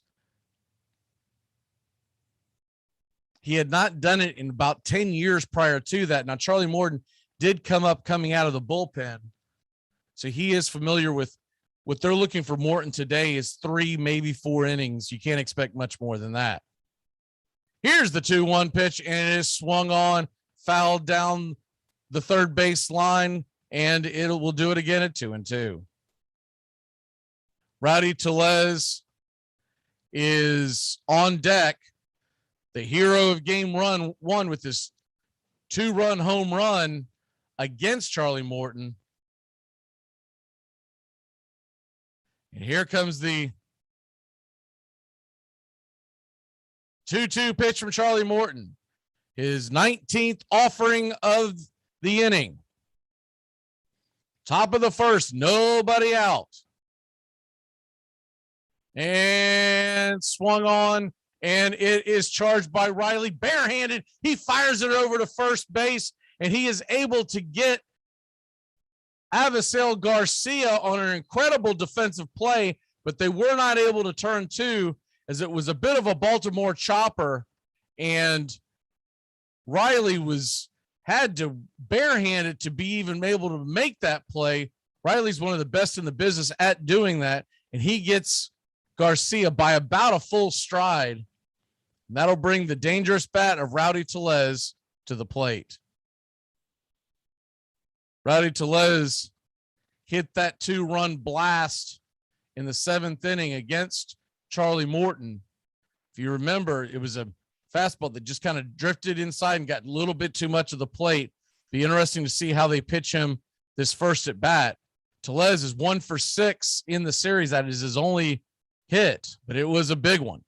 He had not done it in about 10 years prior to that. Now, Charlie Morton did coming out of the bullpen, so he is familiar with what they're looking for. Morton today is 3, maybe 4 innings. You can't expect much more than that. Here's the 2-1 pitch, and it is swung on, fouled down the third base line, and it will do it again at 2-2. Rowdy Tellez is on deck, the hero of game one with this 2-run home run against Charlie Morton. And here comes the 2-2 pitch from Charlie Morton, his 19th offering of the inning. Top of the first, nobody out. And swung on, and it is charged by Riley barehanded. He fires it over to first base, and he is able to get Avisail Garcia on an incredible defensive play, but they were not able to turn 2 as it was a bit of a Baltimore chopper, and Riley had to barehand it to be even able to make that play. Riley's one of the best in the business at doing that, and he gets Garcia by about a full stride. And that'll bring the dangerous bat of Rowdy Tellez to the plate. Rowdy Tellez hit that 2-run blast in the 7th inning against Charlie Morton. If you remember, it was a fastball that just kind of drifted inside and got a little bit too much of the plate. Be interesting to see how they pitch him this first at bat. Tellez is 1 for 6 in the series. That is his only hit, but it was a big one.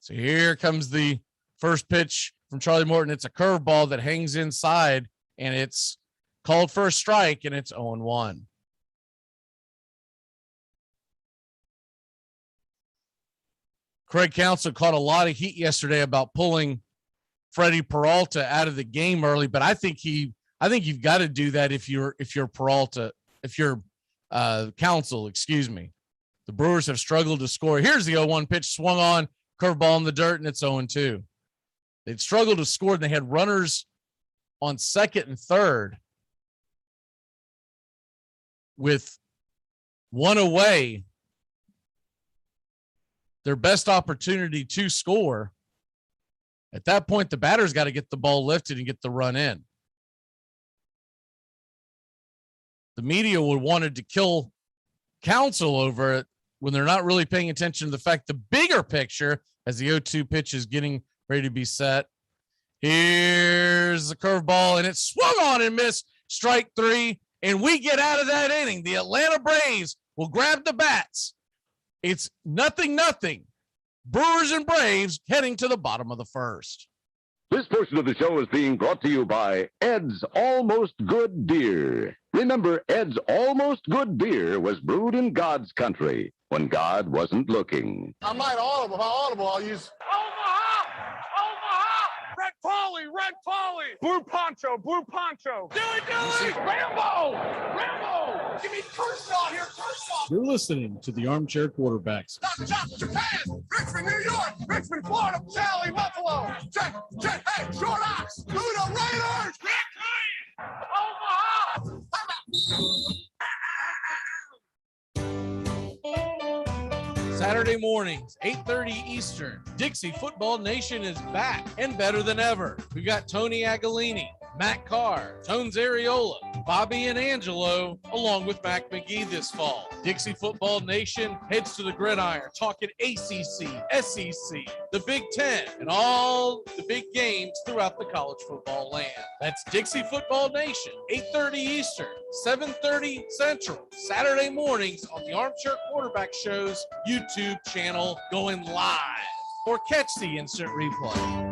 So here comes the first pitch from Charlie Morton. It's a curveball that hangs inside, and it's called for a strike, and it's 0-1. Craig Counsell caught a lot of heat yesterday about pulling Freddie Peralta out of the game early, but I think you've got to do that if you're Peralta, if you're Counsell, excuse me. The Brewers have struggled to score. Here's the 0-1 pitch, swung on, curveball in the dirt, and it's 0-2. They'd struggled to score, and they had runners on second and third with one away. Their best opportunity to score. At that point, the batter's got to get the ball lifted and get the run in. The media would wanted to kill Counsell over it when they're not really paying attention to the fact the bigger picture as the 0-2 pitch is getting ready to be set. Here's the curveball, and it swung on and missed. Strike 3, and we get out of that inning. The Atlanta Braves will grab the bats. It's 0-0. Brewers and Braves heading to the bottom of the first. This portion of the show is being brought to you by Ed's Almost Good Beer. Remember, Ed's Almost Good Beer was brewed in God's country when God wasn't looking. I might audible. If I audible, I'll use Omaha! Red Polly! Blue Poncho! Dilly! Rambo! Give me Kershaw here, Kershaw! You're listening to the Armchair Quarterbacks. Chop, Japan! Richmond, New York! Richmond, Florida! Cali, Buffalo! Check! Hey, Short Ox! Ludo Raiders! Omaha! Saturday mornings, 8:30 Eastern. Dixie Football Nation is back and better than ever. We got Tony Agolini, Matt Carr, Tones Areola, Bobby and Angelo, along with Mac McGee this fall. Dixie Football Nation heads to the gridiron, talking ACC, SEC, the Big Ten, and all the big games throughout the college football land. That's Dixie Football Nation, 8:30 Eastern, 7:30 Central, Saturday mornings on the Armchair Quarterback Show's YouTube channel, going live, or catch the instant replay.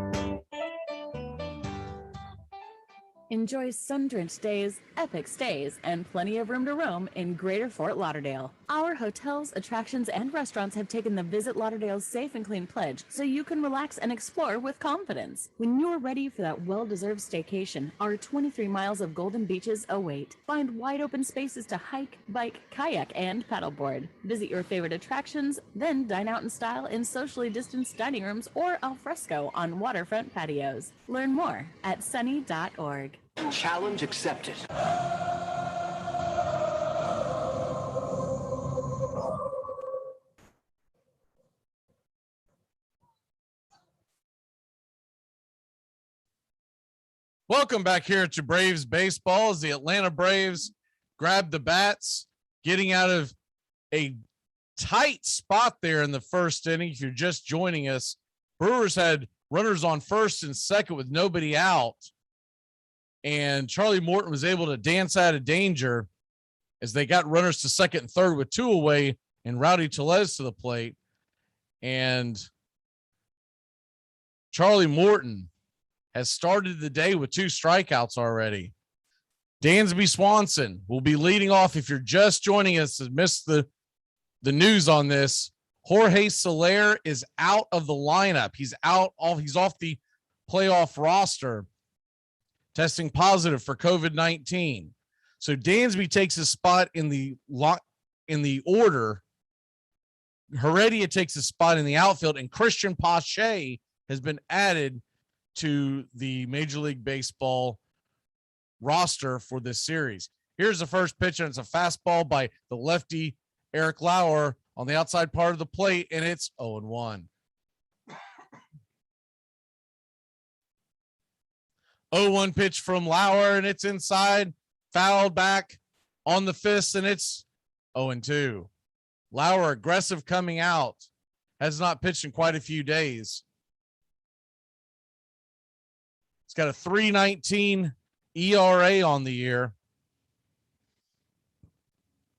Enjoy sun-drenched days, epic stays, and plenty of room to roam in Greater Fort Lauderdale. Our hotels, attractions, and restaurants have taken the Visit Lauderdale's Safe and Clean pledge, so you can relax and explore with confidence. When you're ready for that well-deserved staycation, our 23 miles of golden beaches await. Find wide-open spaces to hike, bike, kayak, and paddleboard. Visit your favorite attractions, then dine out in style in socially distanced dining rooms or al fresco on waterfront patios. Learn more at sunny.org. Challenge accepted. Welcome back here to Braves Baseball as the Atlanta Braves grab the bats, getting out of a tight spot there in the first inning. If you're just joining us, Brewers had runners on first and second with nobody out, and Charlie Morton was able to dance out of danger as they got runners to second and third with 2 away and Rowdy Tellez to the plate. And Charlie Morton has started the day with 2 strikeouts already. Dansby Swanson will be leading off. If you're just joining us and missed the news on this, Jorge Soler is out of the lineup. He's off the playoff roster, testing positive for COVID-19. So Dansby takes his spot in the order. Heredia takes his spot in the outfield, and Christian Pache has been added to the Major League Baseball roster for this series. Here's the first pitch, and it's a fastball by the lefty Eric Lauer on the outside part of the plate, and it's 0-1. 0-1 pitch from Lauer, and it's inside, fouled back on the fist, and it's 0-2. Lauer aggressive coming out. Has not pitched in quite a few days. He's got a 3.19 ERA on the year.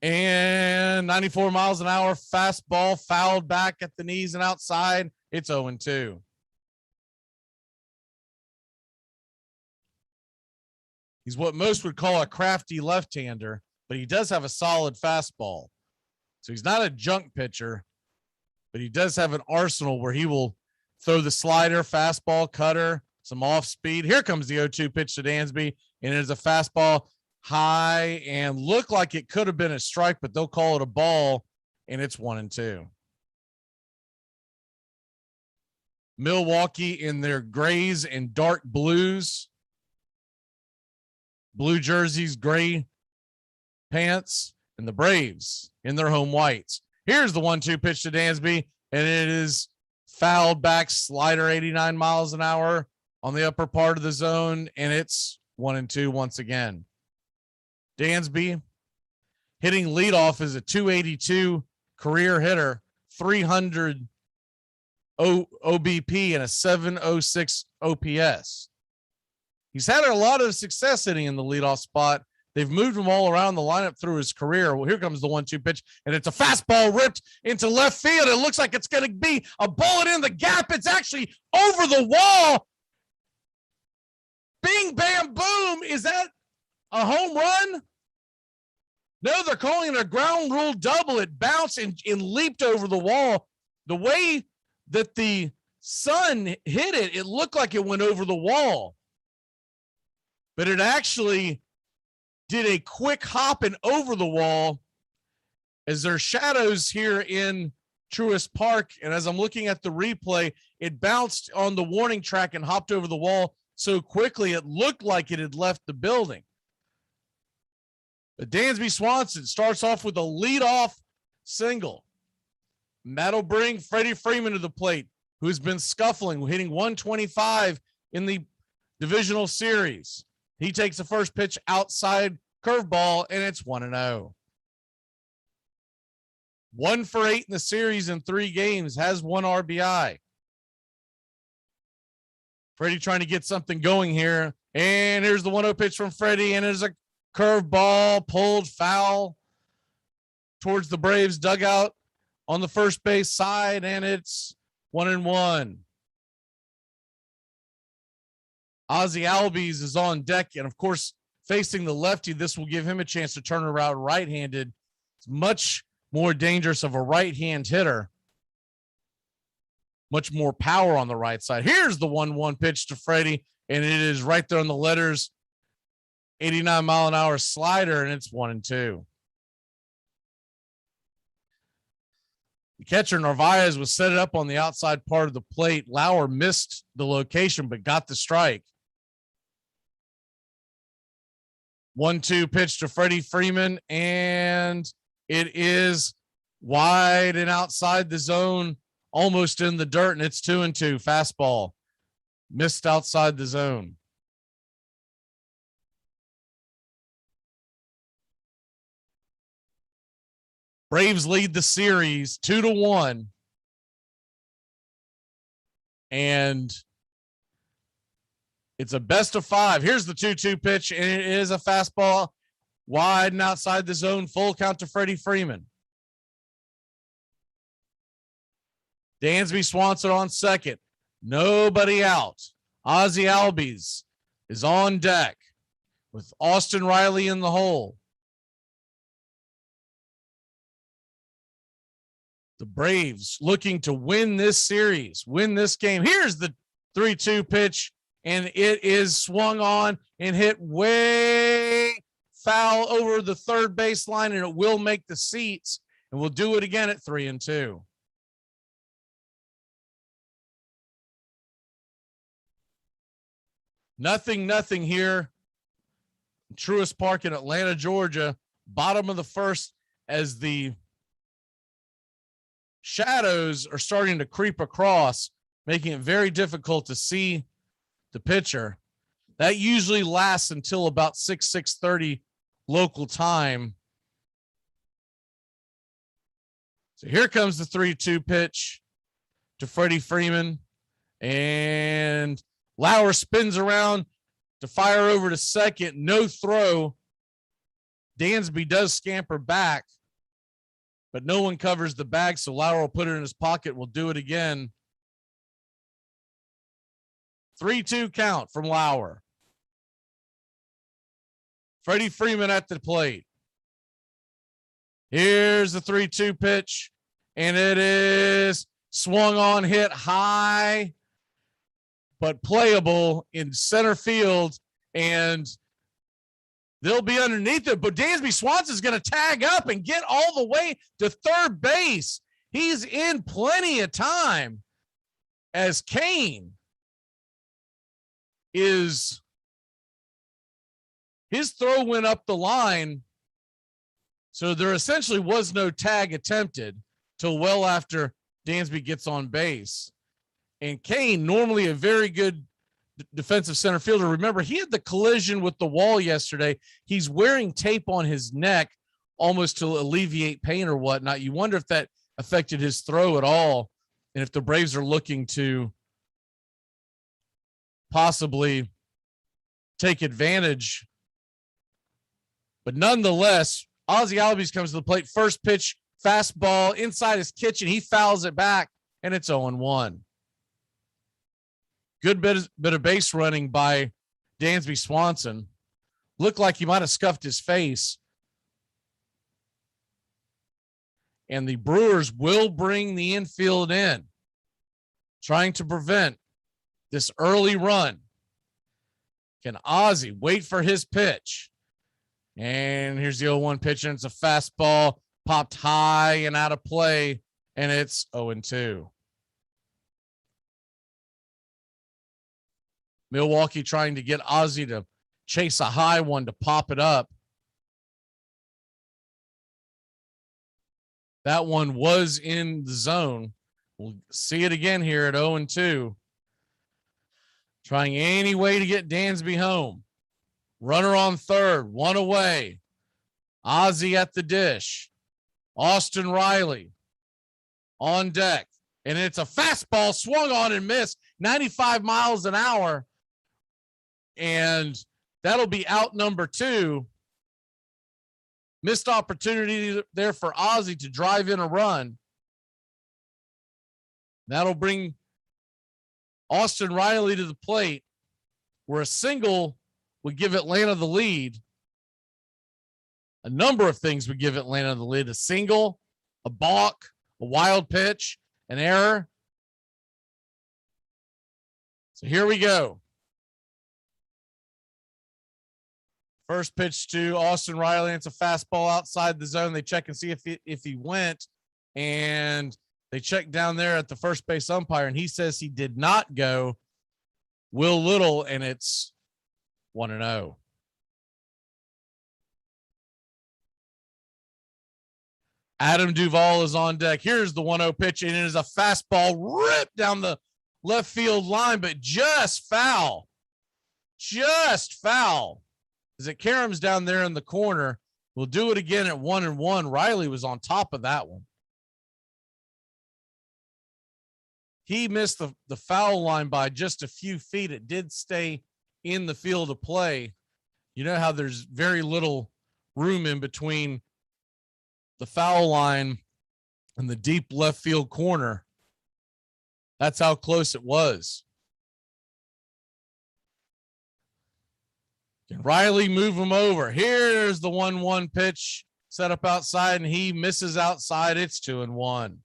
And 94 miles an hour fastball fouled back at the knees and outside. It's 0-2. He's what most would call a crafty left-hander, but he does have a solid fastball. So he's not a junk pitcher, but he does have an arsenal where he will throw the slider, fastball, cutter, some off speed. Here comes the 0-2 pitch to Dansby, and it is a fastball high and look like it could have been a strike, but they'll call it a ball, and it's 1-2. Milwaukee in their grays and dark blues. Blue jerseys, gray pants, and the Braves in their home whites. Here's the 1-2 pitch to Dansby, and it is fouled back, slider 89 miles an hour on the upper part of the zone, and it's 1-2 once again. Dansby hitting leadoff is a 282 career hitter, 300 OBP, and a 706 OPS. He's had a lot of success hitting in the leadoff spot. They've moved him all around the lineup through his career. Well, here comes the 1-2 pitch, and it's a fastball ripped into left field. It looks like it's going to be a bullet in the gap. It's actually over the wall. Bing, bam, boom. Is that a home run? No, they're calling it a ground rule double. It bounced and leaped over the wall. The way that the sun hit it, it looked like it went over the wall. But it actually did a quick hop and over the wall as there's shadows here in Truist Park. And as I'm looking at the replay, it bounced on the warning track and hopped over the wall so quickly it looked like it had left the building. But Dansby Swanson starts off with a leadoff single. And that'll bring Freddie Freeman to the plate, who's been scuffling, hitting 125 in the divisional series. He takes the first pitch outside curveball, and it's 1-0. 1 for 8 in the series in 3 games, has 1 RBI. Freddie trying to get something going here. And here's the 1-0 pitch from Freddie, and it's a curveball pulled foul towards the Braves dugout on the first base side, and it's 1-1. Ozzie Albies is on deck, and of course, facing the lefty, this will give him a chance to turn around right-handed. It's much more dangerous of a right-hand hitter. Much more power on the right side. Here's the 1-1 pitch to Freddie, and it is right there on the letters. 89 mile an hour slider, and it's 1-2. The catcher Narvaez was set it up on the outside part of the plate. Lauer missed the location, but got the strike. 1-2 pitch to Freddie Freeman, and it is wide and outside the zone, almost in the dirt, and it's 2-2. Fastball missed outside the zone. Braves lead the series 2-1. And it's a best of 5. Here's the 2-2 pitch, and it is a fastball wide and outside the zone. Full count to Freddie Freeman. Dansby Swanson on second. Nobody out. Ozzie Albies is on deck with Austin Riley in the hole. The Braves looking to win this series, win this game. Here's the 3-2 pitch, and it is swung on and hit way foul over the third baseline, and it will make the seats, and we'll do it again at 3-2. Nothing here. Truist Park in Atlanta, Georgia, bottom of the first, as the shadows are starting to creep across, making it very difficult to see the pitcher. That usually lasts until about 6:30 local time. So here comes the 3-2 pitch to Freddie Freeman. And Lauer spins around to fire over to second. No throw. Dansby does scamper back, but no one covers the bag, so Lauer will put it in his pocket. We'll do it again. 3-2 count from Lauer. Freddie Freeman at the plate. Here's the 3-2 pitch, and it is swung on, hit high, but playable in center field, and they'll be underneath it. But Dansby Swanson's going to tag up and get all the way to third base. He's in plenty of time as Kane is, his throw went up the line. So there essentially was no tag attempted till well after Dansby gets on base. And Kane, normally a very good defensive center fielder. Remember, he had the collision with the wall yesterday. He's wearing tape on his neck almost to alleviate pain or whatnot. You wonder if that affected his throw at all, and if the Braves are looking to possibly take advantage. But nonetheless, Ozzie Albies comes to the plate. First pitch, fastball inside his kitchen. He fouls it back, and it's 0-1. Good bit of base running by Dansby Swanson. Looked like he might have scuffed his face. And the Brewers will bring the infield in, trying to prevent this early run. Can Ozzie wait for his pitch? And here's the 0-1 pitch, and it's a fastball popped high and out of play, and it's 0-2. Milwaukee trying to get Ozzie to chase a high one to pop it up. That one was in the zone. We'll see it again here at 0-2. Trying any way to get Dansby home. Runner on third, one away. Ozzie at the dish. Austin Riley on deck. And it's a fastball swung on and missed, 95 miles an hour. And that'll be out number 2. Missed opportunity there for Ozzie to drive in a run. That'll bring Austin Riley to the plate, where a single would give Atlanta the lead. A number of things would give Atlanta the lead. A single, a balk, a wild pitch, an error. So here we go. First pitch to Austin Riley. It's a fastball outside the zone. They check and see if he went, and they check down there at the first base umpire, and he says he did not go. Will Little, and it's 1-0. Adam Duvall is on deck. Here's the 1-0 pitch, and it is a fastball ripped down the left field line, but just foul. Just foul. As it caroms down there in the corner. We'll do it again at 1-1. Riley was on top of that one. He missed the foul line by just a few feet. It did stay in the field of play. You know how there's very little room in between the foul line and the deep left field corner. That's how close it was. Can Riley move him over? Here's the 1-1 pitch set up outside, and he misses outside. It's 2-1.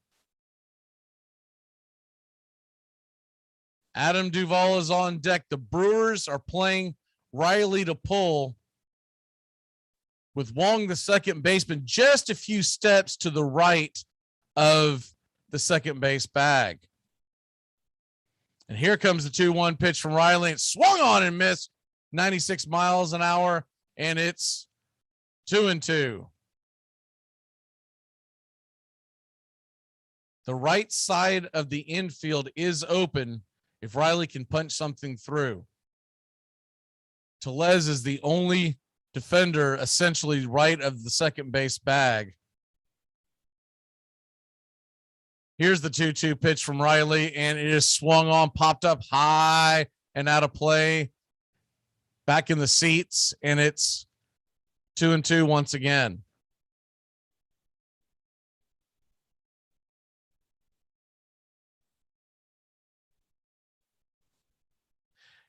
Adam Duvall is on deck. The Brewers are playing Riley to pull, with Wong, the second baseman, just a few steps to the right of the second base bag. And here comes the 2-1 pitch from Riley. It swung on and missed, 96 miles an hour, and it's 2-2. The right side of the infield is open if Riley can punch something through. Tellez is the only defender essentially right of the second base bag. Here's the 2-2 pitch from Riley, and it is swung on, popped up high and out of play. Back in the seats, and it's 2-2 once again.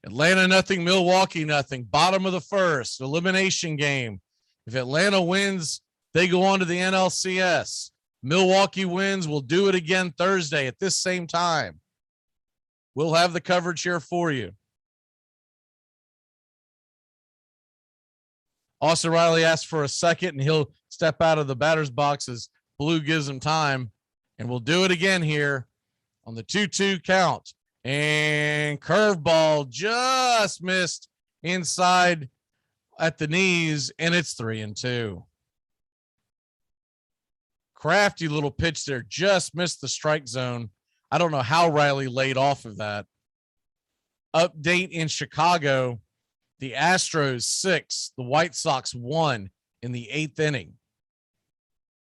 Atlanta nothing, Milwaukee nothing. Bottom of the first, elimination game. If Atlanta wins, they go on to the NLCS. Milwaukee wins, we'll do it again Thursday at this same time. We'll have the coverage here for you. Austin Riley asks for a second, and he'll step out of the batter's box as Blue gives him time. And we'll do it again here on the 2-2 count. And curveball just missed inside at the knees, and it's 3-2. Crafty little pitch there, just missed the strike zone. I don't know how Riley laid off of that. Update in Chicago, the Astros 6, the White Sox 1 in the 8th inning.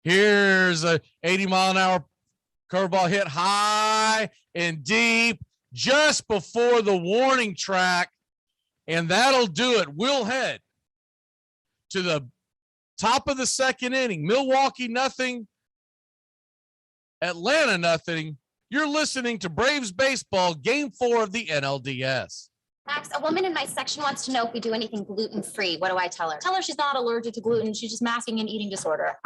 Here's a 80-mile-an-hour curveball hit high and deep just before the warning track, and that'll do it. We'll head to the top of the second inning. Milwaukee nothing, Atlanta nothing. You're listening to Braves Baseball, Game 4 of the NLDS. Max, a woman in my section wants to know if we do anything gluten-free. What do I tell her? Tell her she's not allergic to gluten. She's just masking an eating disorder.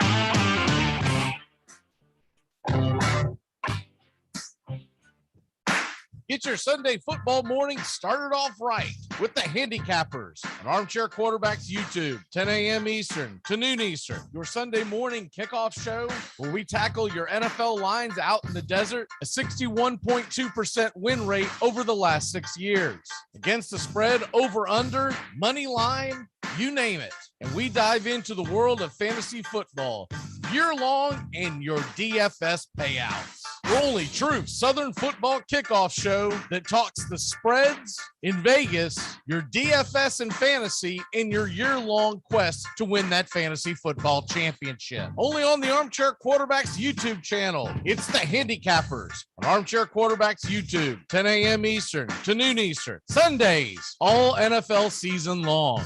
Get your Sunday football morning started off right with the Handicappers on Armchair Quarterbacks YouTube, 10 a.m. Eastern to noon Eastern. Your Sunday morning kickoff show where we tackle your NFL lines out in the desert, a 61.2% win rate over the last 6 years. Against the spread, over, under, money line, you name it. And we dive into the world of fantasy football year long and your DFS payouts. Your only true Southern football kickoff show that talks the spreads in Vegas, your DFS and fantasy, and your year-long quest to win that fantasy football championship. Only on the Armchair Quarterbacks YouTube channel. It's the Handicappers on Armchair Quarterbacks YouTube, 10 a.m. Eastern to noon Eastern. Sundays, all NFL season long.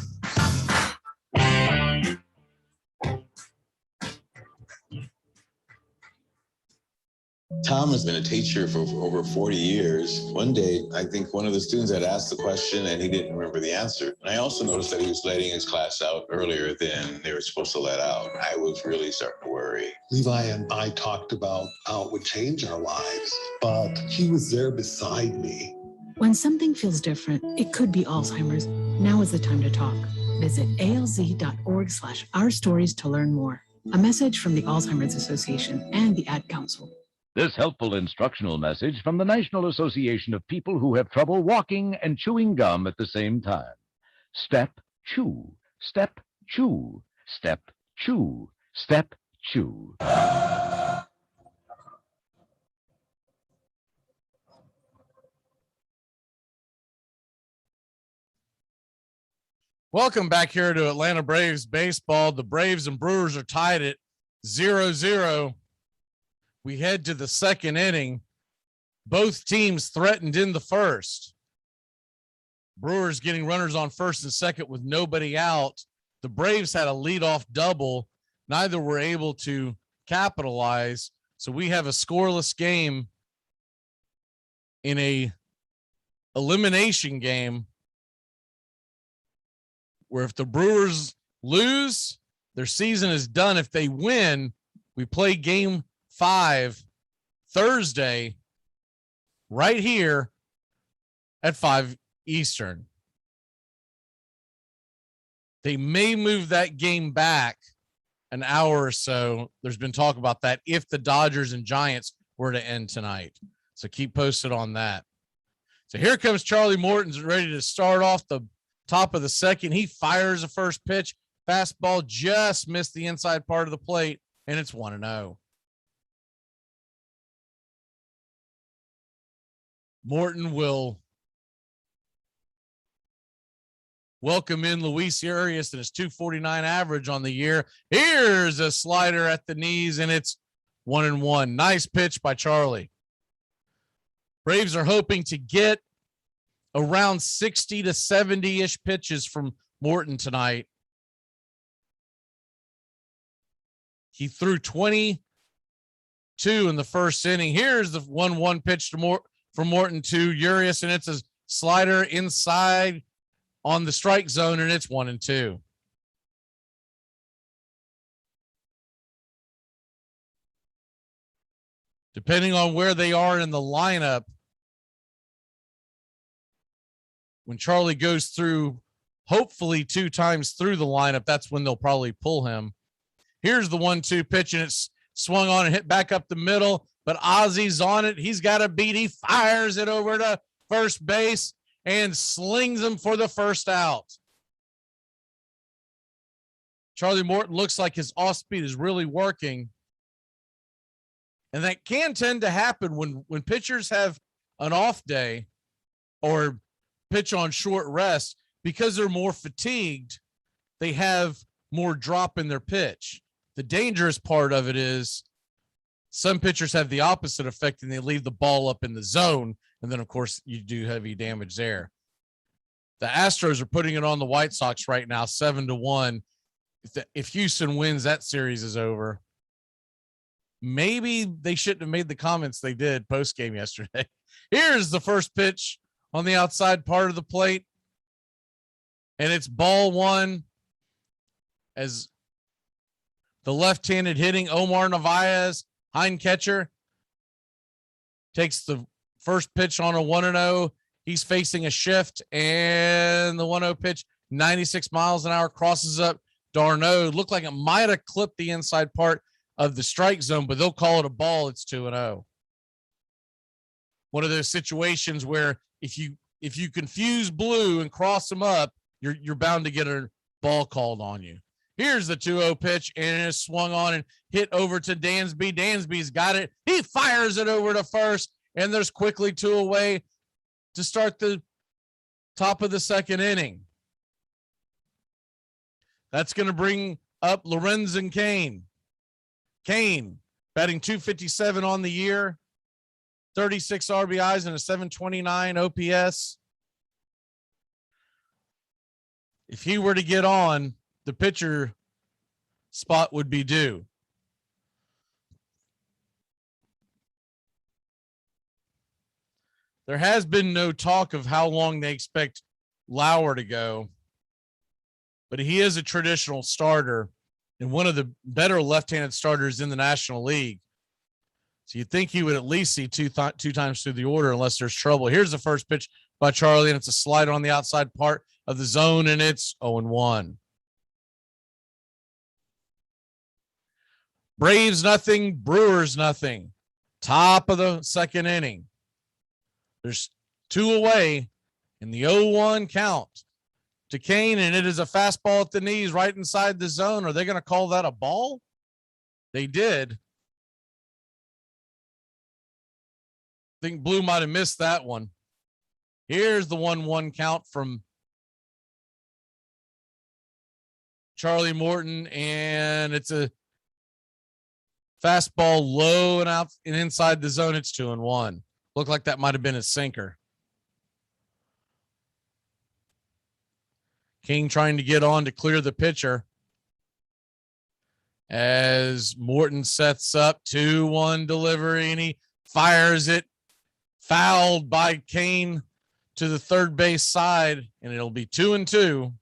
Tom has been a teacher for over 40 years. One day, I think one of the students had asked the question and he didn't remember the answer. And I also noticed that he was letting his class out earlier than they were supposed to let out. I was really starting to worry. Levi and I talked about how it would change our lives, but he was there beside me. When something feels different, it could be Alzheimer's. Now is the time to talk. Visit alz.org/ourstories to learn more. A message from the Alzheimer's Association and the Ad Council. This helpful instructional message from the National Association of People Who Have Trouble Walking and Chewing Gum at the same time. Step, chew, step, chew, step, chew, step, chew. Welcome back here to Atlanta Braves baseball. The Braves and Brewers are tied at 0-0. We head to the second inning. Both teams threatened in the first. Brewers getting runners on first and second with nobody out. The Braves had a leadoff double. Neither were able to capitalize. So we have a scoreless game in a elimination game where if the Brewers lose, their season is done. If they win, we play game 5 Thursday right here at 5 Eastern. They may move that game back an hour or so. There's been talk about that if the Dodgers and Giants were to end tonight. So keep posted on that. So here comes Charlie Morton's ready to start off the top of the second. He fires a first pitch. Fastball just missed the inside part of the plate, and it's 1-0. Morton will welcome in Luis Urias and his 249 average on the year. Here's a slider at the knees, and it's 1-1. Nice pitch by Charlie. Braves are hoping to get around 60 to 70-ish pitches from Morton tonight. He threw 22 in the first inning. Here's the 1-1 pitch from Morton to Urias, and it's a slider inside on the strike zone, and it's 1-2. Depending on where they are in the lineup, when Charlie goes through, hopefully 2 times through the lineup, that's when they'll probably pull him. Here's the 1-2 pitch, and it's swung on and hit back up the middle, but Ozzy's on it. He's got a beat. He fires it over to first base and slings him for the first out. Charlie Morton looks like his off speed is really working. And that can tend to happen when pitchers have an off day or pitch on short rest, because they're more fatigued. They have more drop in their pitch. The dangerous part of it is some pitchers have the opposite effect, and they leave the ball up in the zone. And then, of course, you do heavy damage there. The Astros are putting it on the White Sox right now, 7-1. If Houston wins, that series is over. Maybe they shouldn't have made the comments they did post-game yesterday. Here's the first pitch on the outside part of the plate, and it's ball 1 as the left-handed hitting Omar Narvaez, hind catcher, takes the first pitch on a 1-0. He's facing a shift, and the 1-0 pitch, 96 miles an hour, crosses up d'Arnaud. Looked like it might have clipped the inside part of the strike zone, but they'll call it a ball. It's 2-0. One of those situations where if you confuse blue and cross them up, you're bound to get a ball called on you. Here's the 2-0 pitch, and it's swung on and hit over to Dansby. Dansby's got it. He fires it over to first, and there's quickly 2 away to start the top of the second inning. That's going to bring up Lorenzen Cain. Cain batting .257 on the year, 36 RBIs and a .729 OPS. If he were to get on, the pitcher spot would be due. There has been no talk of how long they expect Lauer to go, but he is a traditional starter and one of the better left-handed starters in the National League. So you'd think he would at least see two times through the order unless there's trouble. Here's the first pitch by Charlie, and it's a slider on the outside part of the zone, and it's 0-1. Braves nothing, Brewers nothing. Top of the second inning. There's 2 away in the 0-1 count to Cain, and it is a fastball at the knees right inside the zone. Are they going to call that a ball? They did. I think Blue might have missed that one. Here's the 1-1 count from Charlie Morton, and it's a fastball low and out and inside the zone. It's 2-1. Looked like that might have been a sinker. King trying to get on to clear the pitcher as Morton sets up 2-1 delivery, and he fires it, fouled by Cain to the third base side, and it'll be 2-2.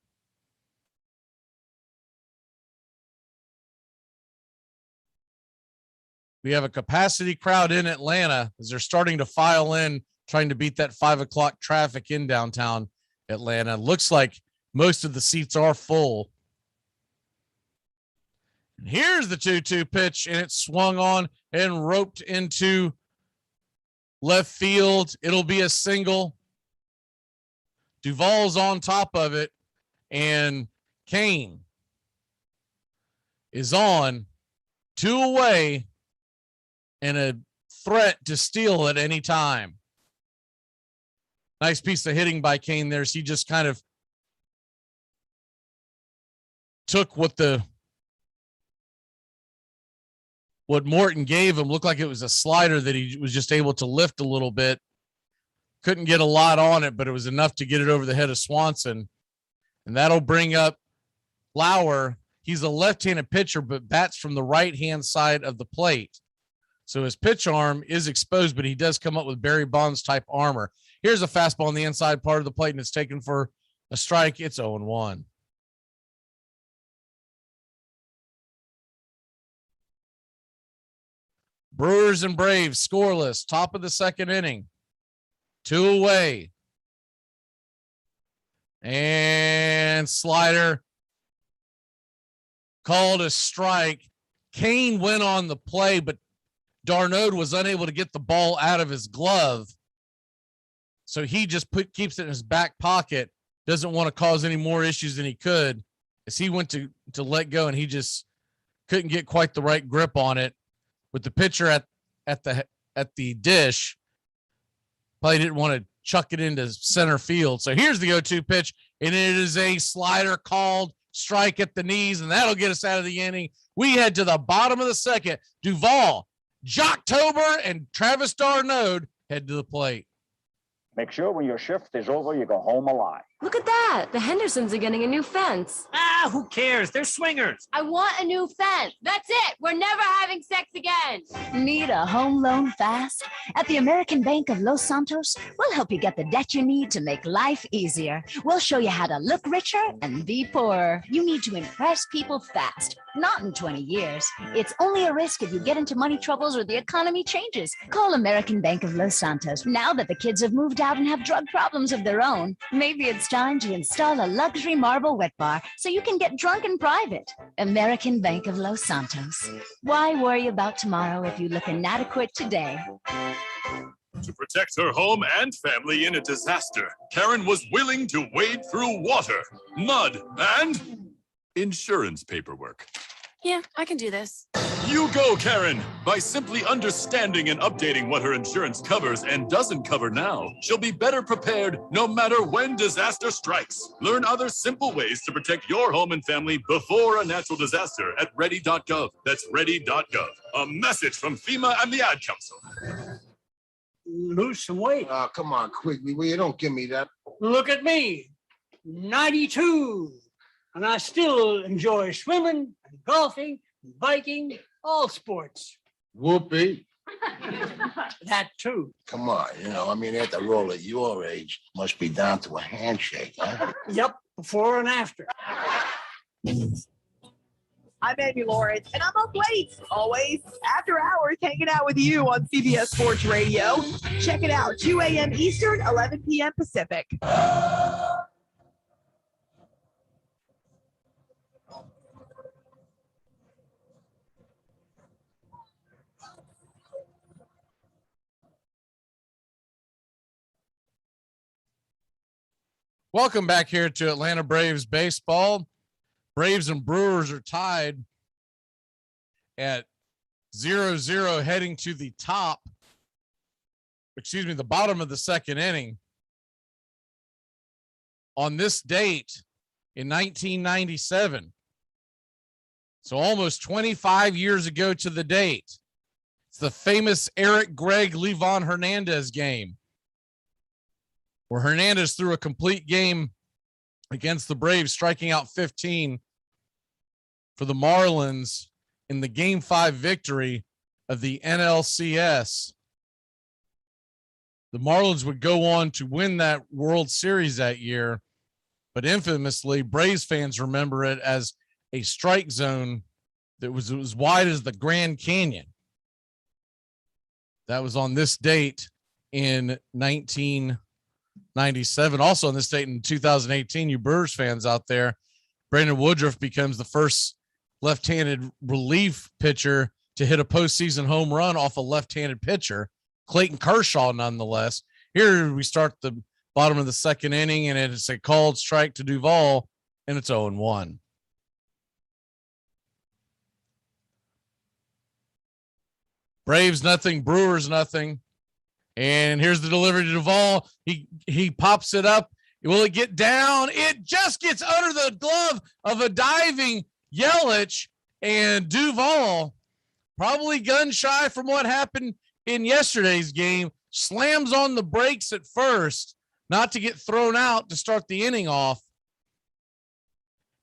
We have a capacity crowd in Atlanta as they're starting to file in, trying to beat that 5 o'clock traffic in downtown Atlanta. Looks like most of the seats are full. And here's the 2-2 pitch, and it's swung on and roped into left field. It'll be a single. Duvall's on top of it, and Cain is on, 2 away, and a threat to steal at any time. Nice piece of hitting by Cain there. So he just kind of took what Morton gave him. Looked like it was a slider that he was just able to lift a little bit. Couldn't get a lot on it, but it was enough to get it over the head of Swanson. And that'll bring up Lauer. He's a left-handed pitcher, but bats from the right-hand side of the plate. So his pitch arm is exposed, but he does come up with Barry Bonds type armor. Here's a fastball on the inside part of the plate, and it's taken for a strike. It's 0-1. Brewers and Braves scoreless, top of the second inning. 2 away. And slider called a strike. Kane went on the play, but Darnaud was unable to get the ball out of his glove. So he just keeps it in his back pocket. Doesn't want to cause any more issues than he could, as he went to let go, and he just couldn't get quite the right grip on it. With the pitcher at the dish, probably didn't want to chuck it into center field. So here's the 0-2 pitch, and it is a slider called strike at the knees, and that'll get us out of the inning. We head to the bottom of the second. Duvall, Jocktober, and Travis Darnaud head to the plate. Make sure when your shift is over, you go home alive. Look at that. The Hendersons are getting a new fence. Ah, who cares? They're swingers. I want a new fence. That's it. We're never having sex again. Need a home loan fast? At the American Bank of Los Santos, we'll help you get the debt you need to make life easier. We'll show you how to look richer and be poorer. You need to impress people fast, not in 20 years. It's only a risk if you get into money troubles or the economy changes. Call American Bank of Los Santos. Now that the kids have moved out and have drug problems of their own, maybe it's time to install a luxury marble wet bar so you can get drunk in private. American Bank of Los Santos. Why worry about tomorrow if you look inadequate today? To protect her home and family in a disaster, Karen was willing to wade through water, mud, and insurance paperwork. Yeah, I can do this. You go, Karen! By simply understanding and updating what her insurance covers and doesn't cover now, she'll be better prepared no matter when disaster strikes. Learn other simple ways to protect your home and family before a natural disaster at ready.gov. That's ready.gov. A message from FEMA and the Ad Council. Lose some weight. Oh, come on, quickly, will you? Don't give me that. Look at me, 92, and I still enjoy swimming and golfing, and biking, all sports. Whoopee. That too. Come on, at the roll at your age, must be down to a handshake, huh? Yep, before and after. I'm Amy Lawrence, and I'm up late, always, after hours, hanging out with you on CBS Sports Radio. Check it out, 2 a.m. Eastern, 11 p.m. Pacific. Welcome back here to Atlanta Braves baseball. Braves and Brewers are tied at 0-0 heading to the bottom of the second inning. On this date in 1997, so almost 25 years ago to the date, it's the famous Eric Gregg Levon Hernandez game, where Hernandez threw a complete game against the Braves, striking out 15 for the Marlins in the Game 5 victory of the NLCS. The Marlins would go on to win that World Series that year, but infamously, Braves fans remember it as a strike zone that was as wide as the Grand Canyon. That was on this date in 1997. Also on this date in 2018, you Brewers fans out there, Brandon Woodruff becomes the first left-handed relief pitcher to hit a postseason home run off a left-handed pitcher. Clayton Kershaw, nonetheless. Here we start the bottom of the second inning, and it's a called strike to Duvall, and it's 0-1. Braves nothing, Brewers nothing. And here's the delivery to Duvall. He pops it up, Will it get down? It just gets under the glove of a diving Yelich, and Duvall, probably gun shy from what happened in yesterday's game, slams on the brakes at first, not to get thrown out to start the inning off.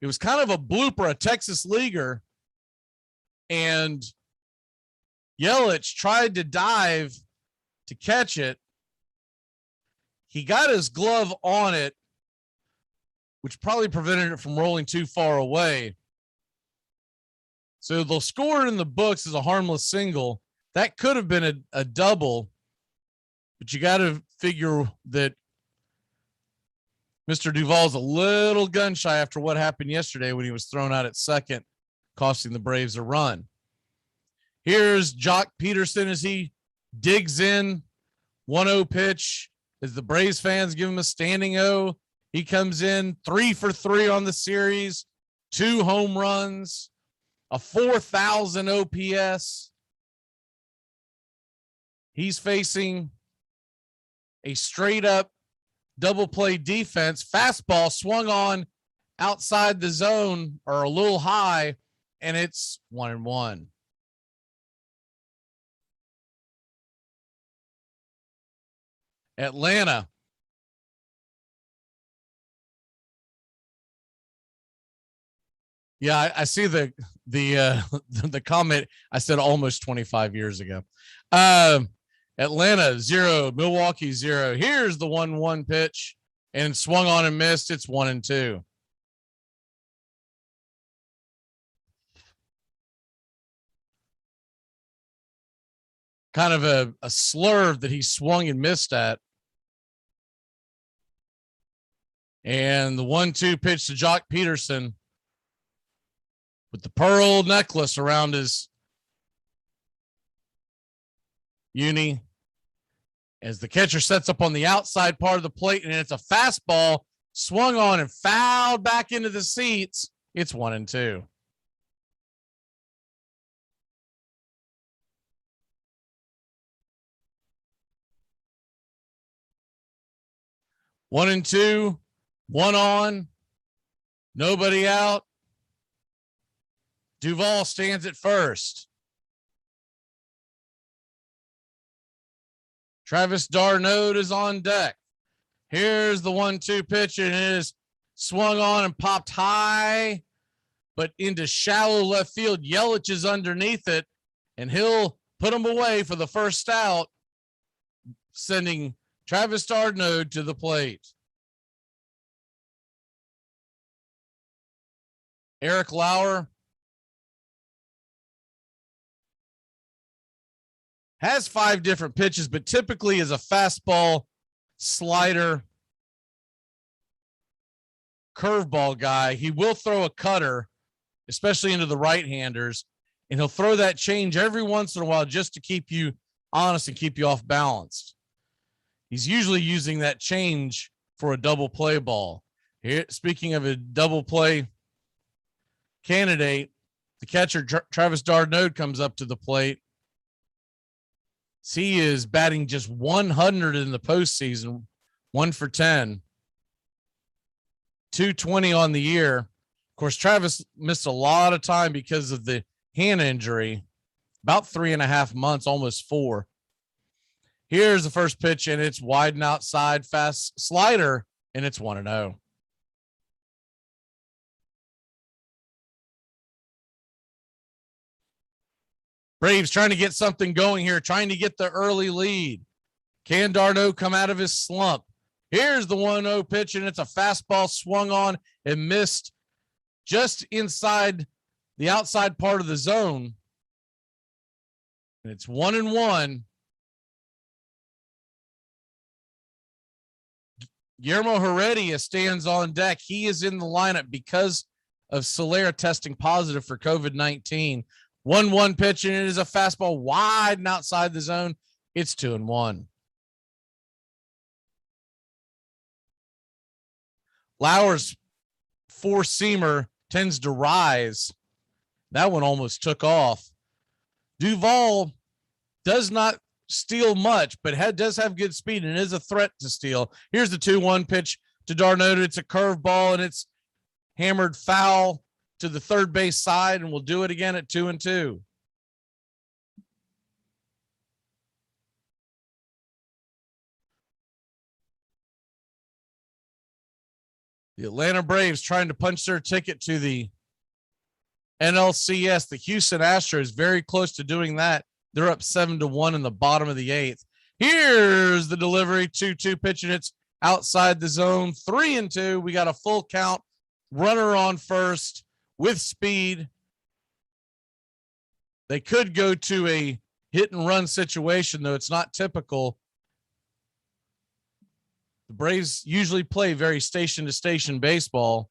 It was kind of a blooper, a Texas leaguer, and Yelich tried to dive to catch it. He got his glove on it, which probably prevented it from rolling too far away. So they'll score it in the books as a harmless single. That could have been a double, but you got to figure that Mr. Duvall's a little gun shy after what happened yesterday when he was thrown out at second, costing the Braves a run. Here's Jock Peterson as he digs in. 1-0 pitch as the Braves fans give him a standing O. He comes in 3 for 3 on the series, 2 home runs, a 4,000 OPS. He's facing a straight up double play defense. Fastball swung on outside the zone or a little high, and it's 1-1. Atlanta. Yeah, I see the comment. I said almost 25 years ago. Atlanta 0, Milwaukee 0. Here's the 1-1 pitch, and swung on and missed. It's 1-2. Kind of a slurve that he swung and missed at. And the 1-2 pitch to Jock Peterson with the pearl necklace around his uni as the catcher sets up on the outside part of the plate, and it's a fastball swung on and fouled back into the seats. It's 1-2. One and two, one on, nobody out. Duvall stands at first. Travis d'Arnaud is on deck. Here's the 1-2 pitch, and it is swung on and popped high, but into shallow left field. Yelich is underneath it, and he'll put him away for the first out, sending Travis d'Arnaud to the plate. Eric Lauer has 5 different pitches, but typically is a fastball, slider, curveball guy. He will throw a cutter, especially into the right-handers, and he'll throw that change every once in a while just to keep you honest and keep you off balance. He's usually using that change for a double play ball. Here, speaking of a double play candidate, the catcher Travis d'Arnaud comes up to the plate. He is batting just 100 in the postseason, 1 for 10, 220 on the year. Of course, Travis missed a lot of time because of the hand injury, about 3.5 months, almost 4. Here's the first pitch, and it's wide and outside, fast slider, and it's 1-0. Braves trying to get something going here, trying to get the early lead. Can d'Arnaud come out of his slump? Here's the 1-0 pitch, and it's a fastball swung on and missed just inside the outside part of the zone. And it's 1-1. Guillermo Heredia stands on deck. He is in the lineup because of Soler testing positive for COVID-19. 1-1 pitch, and it is a fastball wide and outside the zone. It's 2-1. Lauer's 4-seamer tends to rise. That one almost took off. Duvall does not steal much, but does have good speed and is a threat to steal. Here's the 2-1 pitch to Darno. It's a curveball, and it's hammered foul to the third base side, and we'll do it again at 2-2. The Atlanta Braves trying to punch their ticket to the NLCS. The Houston Astros very close to doing that. They're up 7-1 in the bottom of the 8th. Here's the delivery, 2-2 pitch, and it's outside the zone. 3-2. We got a full count. Runner on first with speed. They could go to a hit and run situation, though it's not typical. The Braves usually play very station to station baseball.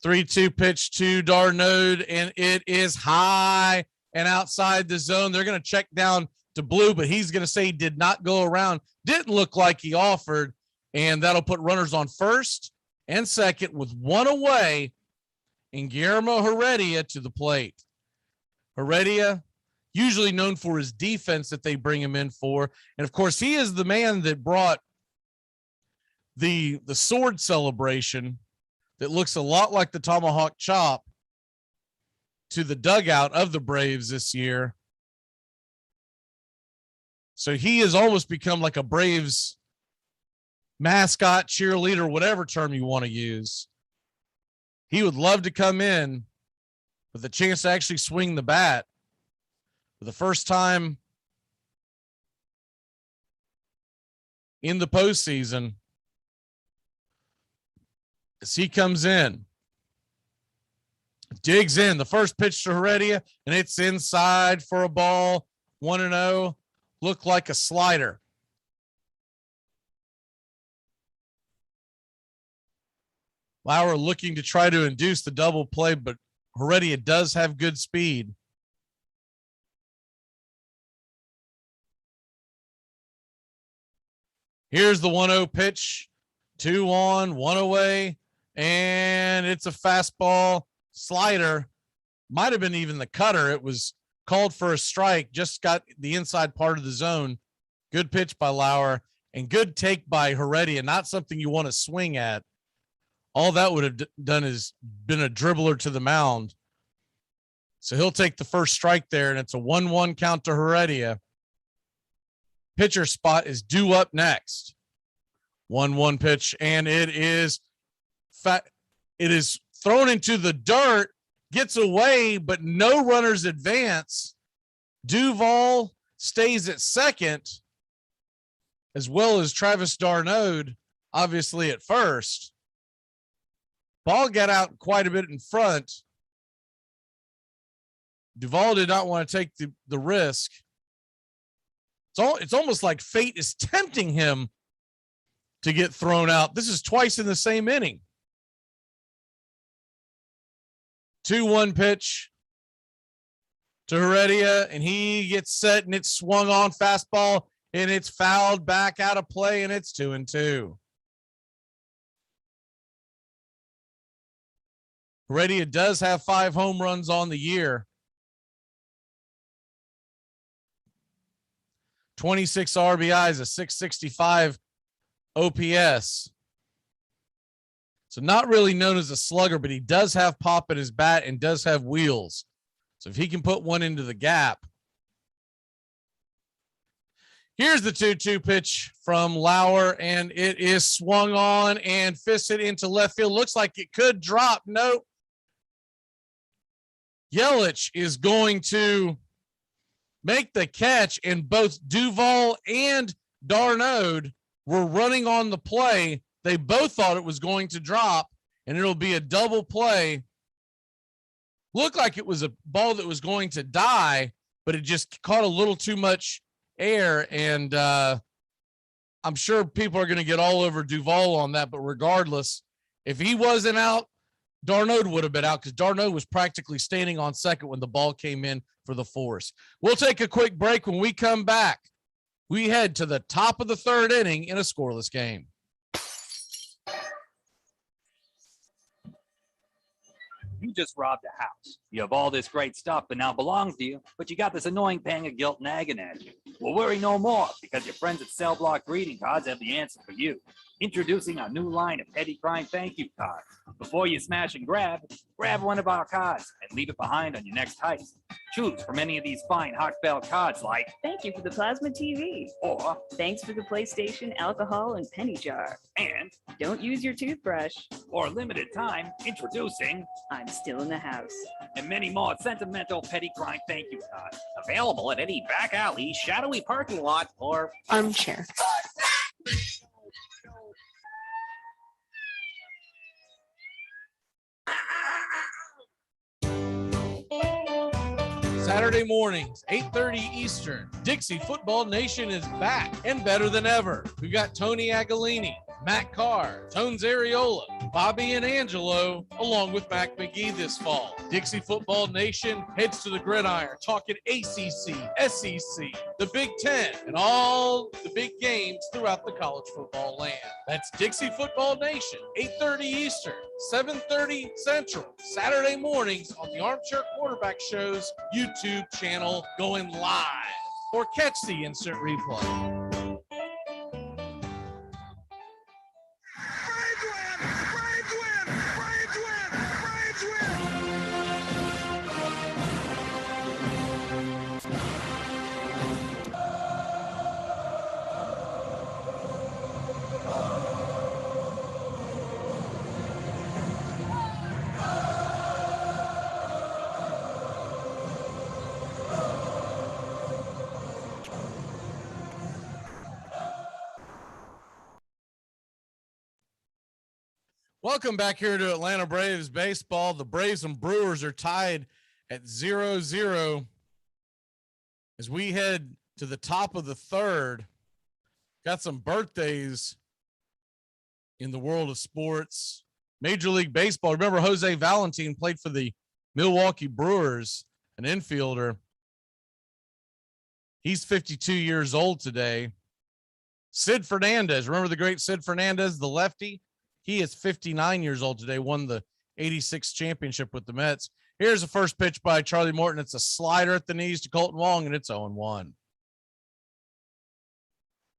3-2 pitch to Darno, and it is high and outside the zone. They're going to check down to Blue, but he's going to say he did not go around. Didn't look like he offered, and that'll put runners on first and second with one away, and Guillermo Heredia to the plate. Heredia, usually known for his defense that they bring him in for. And of course, he is the man that brought the sword celebration that looks a lot like the tomahawk chop to the dugout of the Braves this year. So he has almost become like a Braves mascot, cheerleader, whatever term you want to use. He would love to come in with a chance to actually swing the bat for the first time in the postseason. As he comes in, digs in, the first pitch to Heredia, and it's inside for a ball. 1-0, looked like a slider. Lauer looking to try to induce the double play, but Heredia does have good speed. Here's the 1-0 pitch. 2 on, 1 away, and it's a fastball slider. Might have been even the cutter. It was called for a strike, just got the inside part of the zone. Good pitch by Lauer and good take by Heredia. Not something you want to swing at. All that would have done is been a dribbler to the mound. So he'll take the first strike there, and it's a 1-1 count to Heredia. Pitcher spot is due up next. 1-1 pitch, and it is thrown into the dirt, gets away, but no runners advance. Duvall stays at second, as well as Travis Darno, obviously at first. Ball got out quite a bit in front. Duvall did not want to take the risk. It's almost like fate is tempting him to get thrown out. This is twice in the same inning. 2-1 pitch to Heredia, and he gets set, and it's swung on fastball, and it's fouled back out of play, and it's 2-2. Heredia does have 5 home runs on the year. 26 RBIs, a 665 OPS. So not really known as a slugger, but he does have pop in his bat and does have wheels. So if he can put one into the gap. Here's the 2-2 pitch from Lauer, and it is swung on and fisted into left field. Looks like it could drop. Nope. Yelich is going to make the catch, and both Duvall and Darno were running on the play. They both thought it was going to drop, and it'll be a double play. Looked like it was a ball that was going to die, but it just caught a little too much air, and I'm sure people are going to get all over Duvall on that, but regardless, if he wasn't out, Darno would have been out, because Darno was practically standing on second when the ball came in for the force. We'll take a quick break. When we come back, we head to the top of the third inning in a scoreless game. You just robbed a house. You have all this great stuff that now belongs to you, but you got this annoying pang of guilt nagging at you. Well, worry no more, because your friends at Cell Block Greeting Cards have the answer for you. Introducing our new line of petty crime thank you cards. Before you smash and grab one of our cards and leave it behind on your next heist. Choose from any of these fine heartfelt cards like thank you for the plasma TV, or thanks for the PlayStation, alcohol, and penny jar, and don't use your toothbrush, or limited time introducing I'm still in the house, and many more sentimental petty crime thank you cards. Available at any back alley, shadowy parking lot, or armchair. Saturday mornings, 8:30 Eastern. Dixie Football Nation is back and better than ever. We got Tony Agolini, Matt Carr, Tones Ariola, Bobby and Angelo, along with Mac McGee this fall. Dixie Football Nation heads to the gridiron, talking ACC, SEC, the Big Ten, and all the big games throughout the college football land. That's Dixie Football Nation, 8:30 Eastern, 7:30 Central, Saturday mornings on the Armchair Quarterback Show's YouTube channel, going live, or catch the instant replay. Welcome back here to Atlanta Braves baseball. The Braves and Brewers are tied at 0-0 as we head to the top of the third. Got some birthdays in the world of sports. Major League Baseball. Remember, Jose Valentin played for the Milwaukee Brewers, an infielder. He's 52 years old today. Sid Fernandez. Remember the great Sid Fernandez, the lefty? He is 59 years old today, won the 86 championship with the Mets. Here's the first pitch by Charlie Morton. It's a slider at the knees to Colton Wong, and it's 0-1.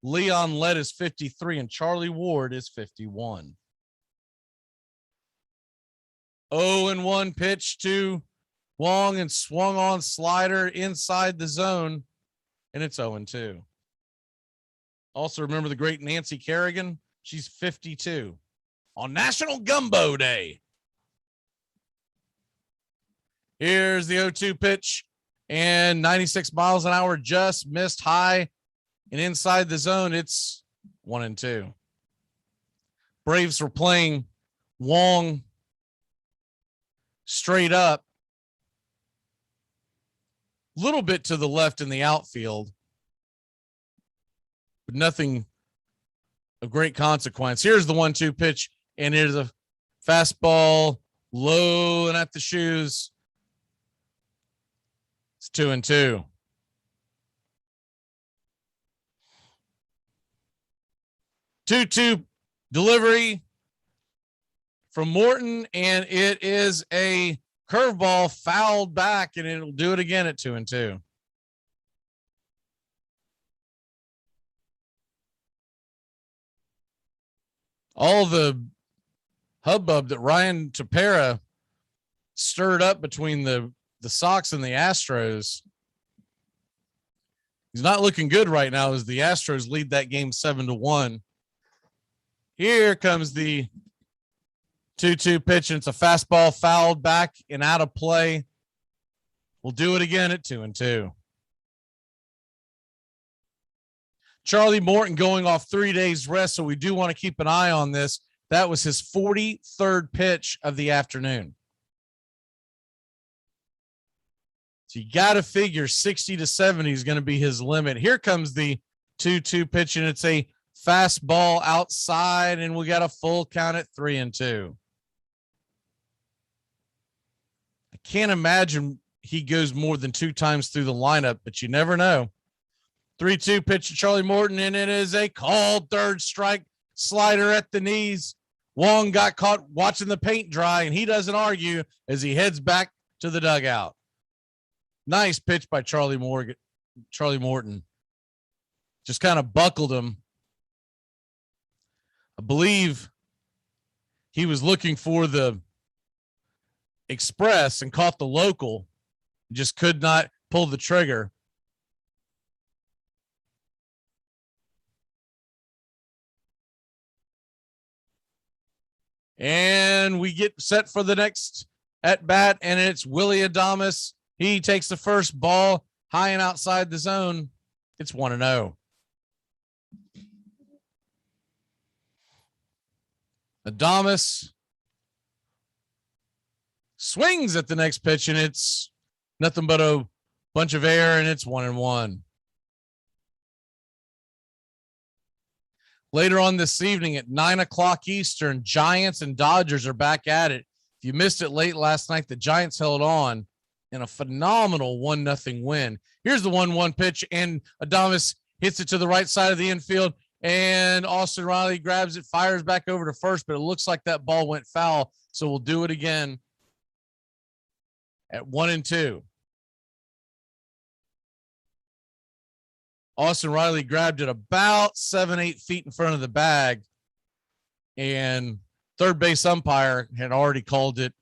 Leon Lett is 53, and Charlie Ward is 51. 0-1 pitch to Wong, and swung on slider inside the zone, and it's 0-2. Also, remember the great Nancy Kerrigan? She's 52. On National Gumbo Day. Here's the 0-2 pitch, and 96 miles an hour, just missed high and inside the zone. It's 1-2. Braves were playing Wong straight up, a little bit to the left in the outfield, but nothing of great consequence. Here's the 1-2 pitch. And it is a fastball low and at the shoes. It's 2-2. Two delivery from Morton, and it is a curveball fouled back, and it'll do it again at 2-2. All the hubbub that Ryan Tepera stirred up between the Sox and the Astros. He's not looking good right now as the Astros lead that game 7-1. Here comes the 2-2 pitch, and it's a fastball fouled back and out of play. We'll do it again at 2-2. Charlie Morton going off 3 days rest, so we do want to keep an eye on this. That was his 43rd pitch of the afternoon. So you got to figure 60 to 70 is going to be his limit. Here comes the 2-2 pitch, and it's a fastball outside, and we got a full count at 3-2. I can't imagine he goes more than 2 times through the lineup, but you never know. 3-2 pitch to Charlie Morton, and it is a called third strike. Slider at the knees. Wong got caught watching the paint dry, and he doesn't argue as he heads back to the dugout. Nice pitch by Charlie Morton. Just kind of buckled him. I believe he was looking for the express and caught the local, just could not pull the trigger. And we get set for the next at bat, and it's Willie Adames. He takes the first ball high and outside the zone. It's 1-0. Adames swings at the next pitch, and it's nothing but a bunch of air, and it's 1-1. Later on this evening at 9:00 Eastern, Giants and Dodgers are back at it. If you missed it late last night, the Giants held on in a phenomenal 1-0 win. Here's the 1-1 pitch, and Adames hits it to the right side of the infield, and Austin Riley grabs it, fires back over to first, but it looks like that ball went foul, so we'll do it again at 1-2. Austin Riley grabbed it about 7-8 feet in front of the bag, and third base umpire had already called it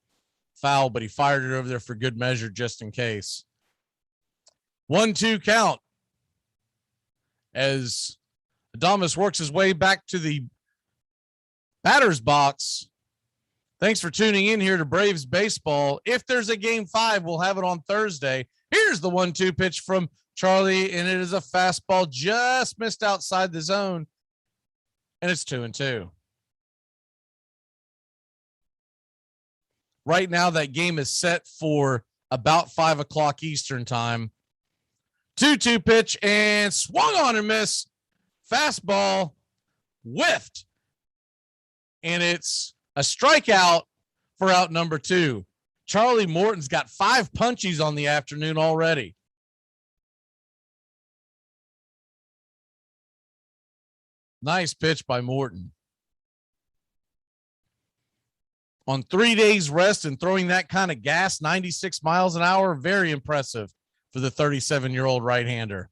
foul, but he fired it over there for good measure just in case. 1-2 count as Adames works his way back to the batter's box. Thanks for tuning in here to Braves Baseball. If there's a game 5, we'll have it on Thursday. Here's the 1-2 pitch from Charlie, and it is a fastball just missed outside the zone, and it's 2-2. Right now, that game is set for about 5:00 Eastern time. 2-2 pitch, and swung on and missed. Fastball whiffed, and it's a strikeout for out number 2. Charlie Morton's got 5 punchies on the afternoon already. Nice pitch by Morton. On 3 days rest and throwing that kind of gas, 96 miles an hour, very impressive for the 37-year-old right-hander.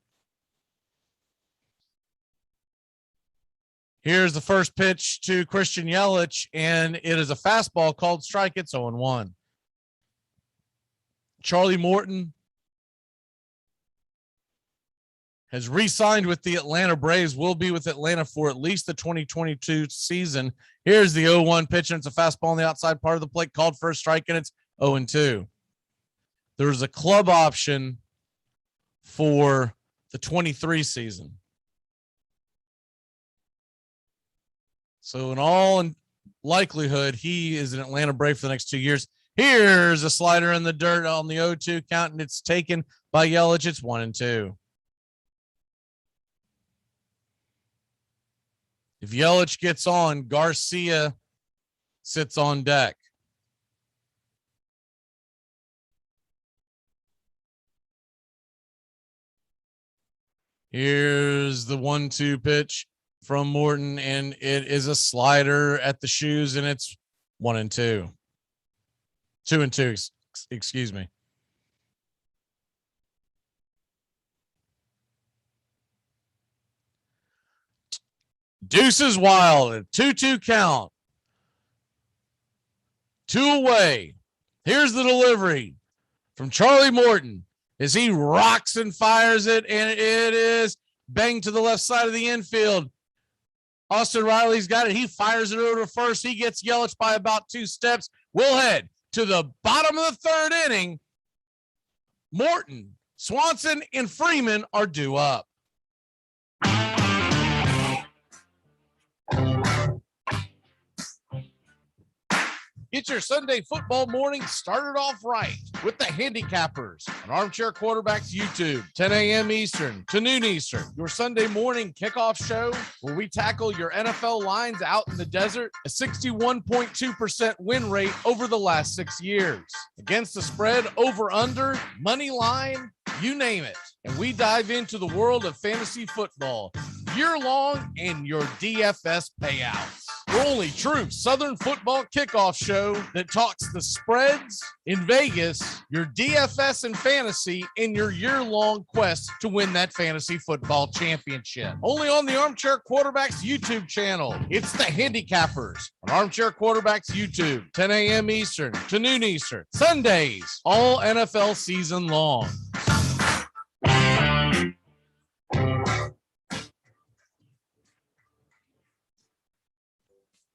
Here's the first pitch to Christian Yelich, and it is a fastball called strike. It's 0-1. Charlie Morton has re-signed with the Atlanta Braves, will be with Atlanta for at least the 2022 season. Here's the 0-1 pitch, and it's a fastball on the outside part of the plate called for a strike, and it's 0-2. There's a club option for the 23 season. So in all likelihood, he is an Atlanta Brave for the next 2 years. Here's a slider in the dirt on the 0-2 count, and it's taken by Yelich. It's 1-2. If Yelich gets on, Garcia sits on deck. Here's the 1-2 pitch from Morton, and it is a slider at the shoes, and it's 1-2. 2-2, excuse me. Deuces wild, a 2-2 count. 2 away. Here's the delivery from Charlie Morton as he rocks and fires it, and it is banged to the left side of the infield. Austin Riley's got it. He fires it over to first. He gets Yelich by about 2 steps. We'll head to the bottom of the 3rd inning. Morton, Swanson, and Freeman are due up. Get your Sunday football morning started off right with the Handicappers on Armchair Quarterbacks YouTube, 10 a.m. Eastern to noon Eastern. Your Sunday morning kickoff show where we tackle your NFL lines out in the desert, a 61.2% win rate over the last 6 years. Against the spread, over, under, money line, you name it. And we dive into the world of fantasy football year long and your DFS payouts. Your only true Southern football kickoff show that talks the spreads in Vegas, your DFS and fantasy, and your year-long quest to win that fantasy football championship. Only on the Armchair Quarterbacks YouTube channel. It's the Handicappers on Armchair Quarterbacks YouTube, 10 a.m. Eastern to noon Eastern, Sundays, all NFL season long.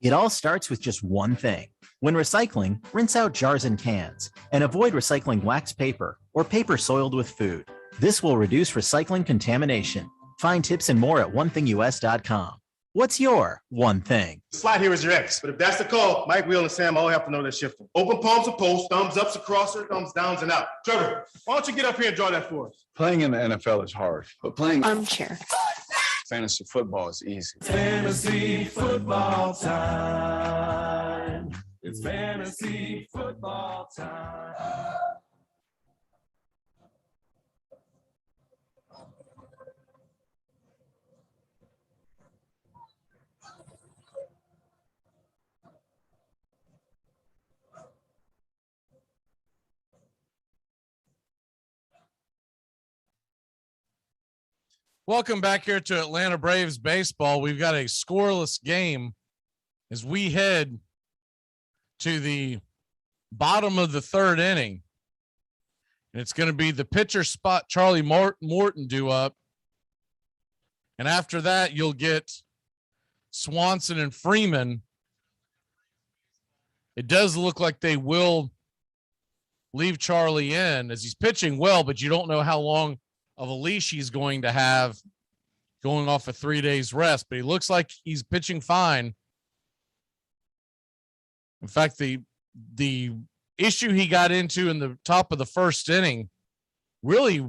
It all starts with just one thing. When recycling, rinse out jars and cans, and avoid recycling wax paper or paper soiled with food. This will reduce recycling contamination. Find tips and more at onethingus.com. What's your one thing? Slide here is your ex, but if that's the call, Mike, Will, and Sam all have to know they're shifting. Open palms are post, thumbs up's a crosser, thumbs downs and out. Trevor, why don't you get up here and draw that for us? Playing in the NFL is hard, but playing Armchair fantasy football is easy. Fantasy football time. It's fantasy football time. Welcome back here to Atlanta Braves baseball. We've got a scoreless game as we head to the bottom of the third inning. And it's going to be the pitcher spot, Charlie Morton due up. And after that, you'll get Swanson and Freeman. It does look like they will leave Charlie in as he's pitching well, but you don't know how long of a leash he's going to have going off of 3 days rest, but he looks like he's pitching fine. In fact, the issue he got into in the top of the first inning really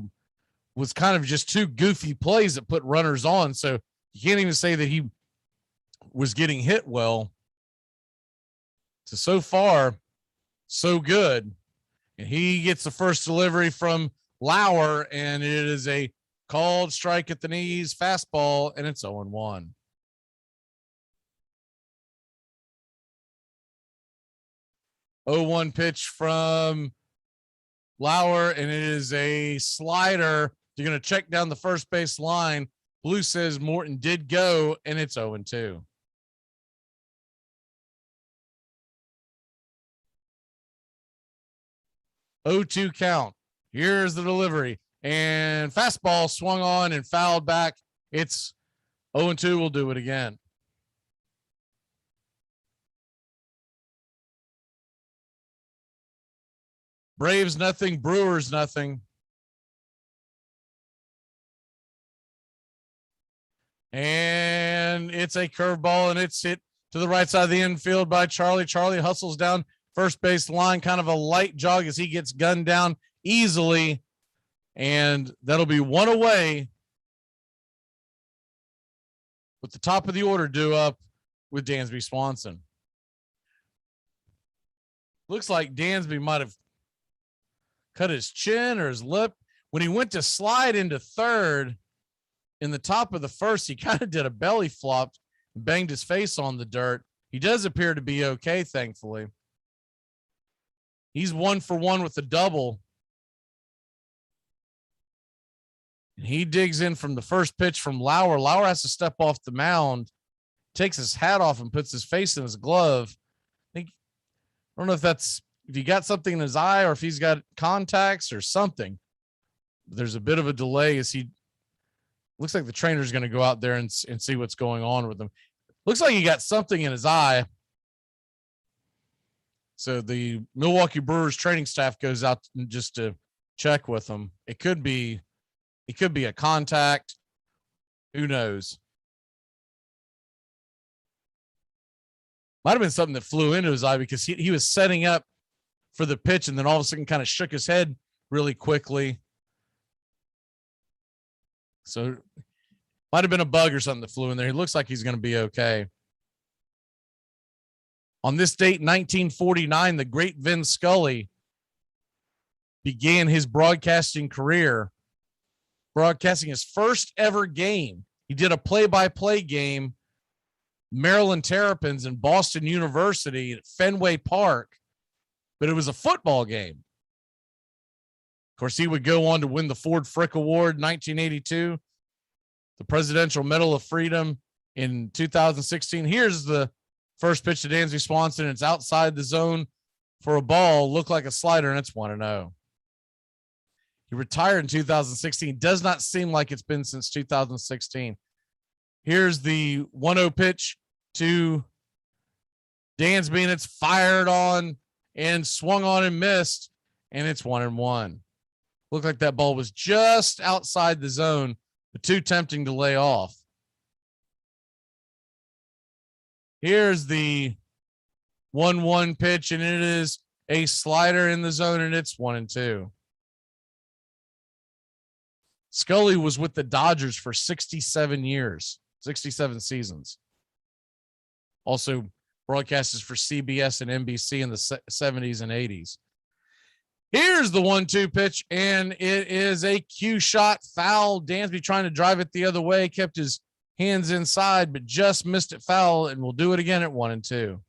was kind of just two goofy plays that put runners on. So you can't even say that he was getting hit well. So far, so good. And he gets the first delivery from Lauer, and it is a called strike at the knees, fastball, and it's 0-1. Pitch from Lauer, and it is a slider. You're going to check down the first base line. Blue says Morton did go, and it's 0-2. Count. Here's the delivery, and fastball swung on and fouled back. It's 0-2. We'll do it again. Braves nothing, Brewers nothing. And it's a curveball, and it's hit to the right side of the infield by Charlie. Charlie hustles down first base line, kind of a light jog as he gets gunned down easily, and that'll be one away with the top of the order due up with Dansby Swanson. Looks like Dansby might have cut his chin or his lip. When he went to slide into third in the top of the first, he kind of did a belly flop and banged his face on the dirt. He does appear to be okay, thankfully. He's 1 for 1 with the double. He digs in from the first pitch from Lauer. Lauer has to step off the mound, takes his hat off and puts his face in his glove. I don't know if he got something in his eye or if he's got contacts or something. There's a bit of a delay as he looks like the trainer's going to go out there and see what's going on with him. Looks like he got something in his eye. So the Milwaukee Brewers training staff goes out just to check with him. It could be a contact. Who knows? Might have been something that flew into his eye because he was setting up for the pitch and then all of a sudden kind of shook his head really quickly. So might have been a bug or something that flew in there. He looks like he's going to be okay. On this date, 1949, the great Vin Scully began his broadcasting career, broadcasting his first ever game. He did a play-by-play game Maryland Terrapins and Boston University at Fenway Park, but it was a football game. Of course, he would go on to win the Ford Frick Award in 1982, the Presidential Medal of Freedom in 2016. Here's the first pitch to Dansby Swanson. It's outside the zone for a ball, looked like a slider, and it's 1-0. He retired in 2016. Does not seem like it's been since 2016. Here's the 1-0 pitch to Dansby, and it's fired on and swung on and missed, and it's 1-1. Looked like that ball was just outside the zone, but too tempting to lay off. Here's the 1-1 pitch, and it is a slider in the zone, and it's 1-2. Scully was with the Dodgers for 67 years, 67 seasons. Also broadcasts for CBS and NBC in the 70s and 80s. Here's the 1-2 pitch, and it is a cue shot foul. Dansby trying to drive it the other way, kept his hands inside, but just missed it foul, and will do it again at 1-2.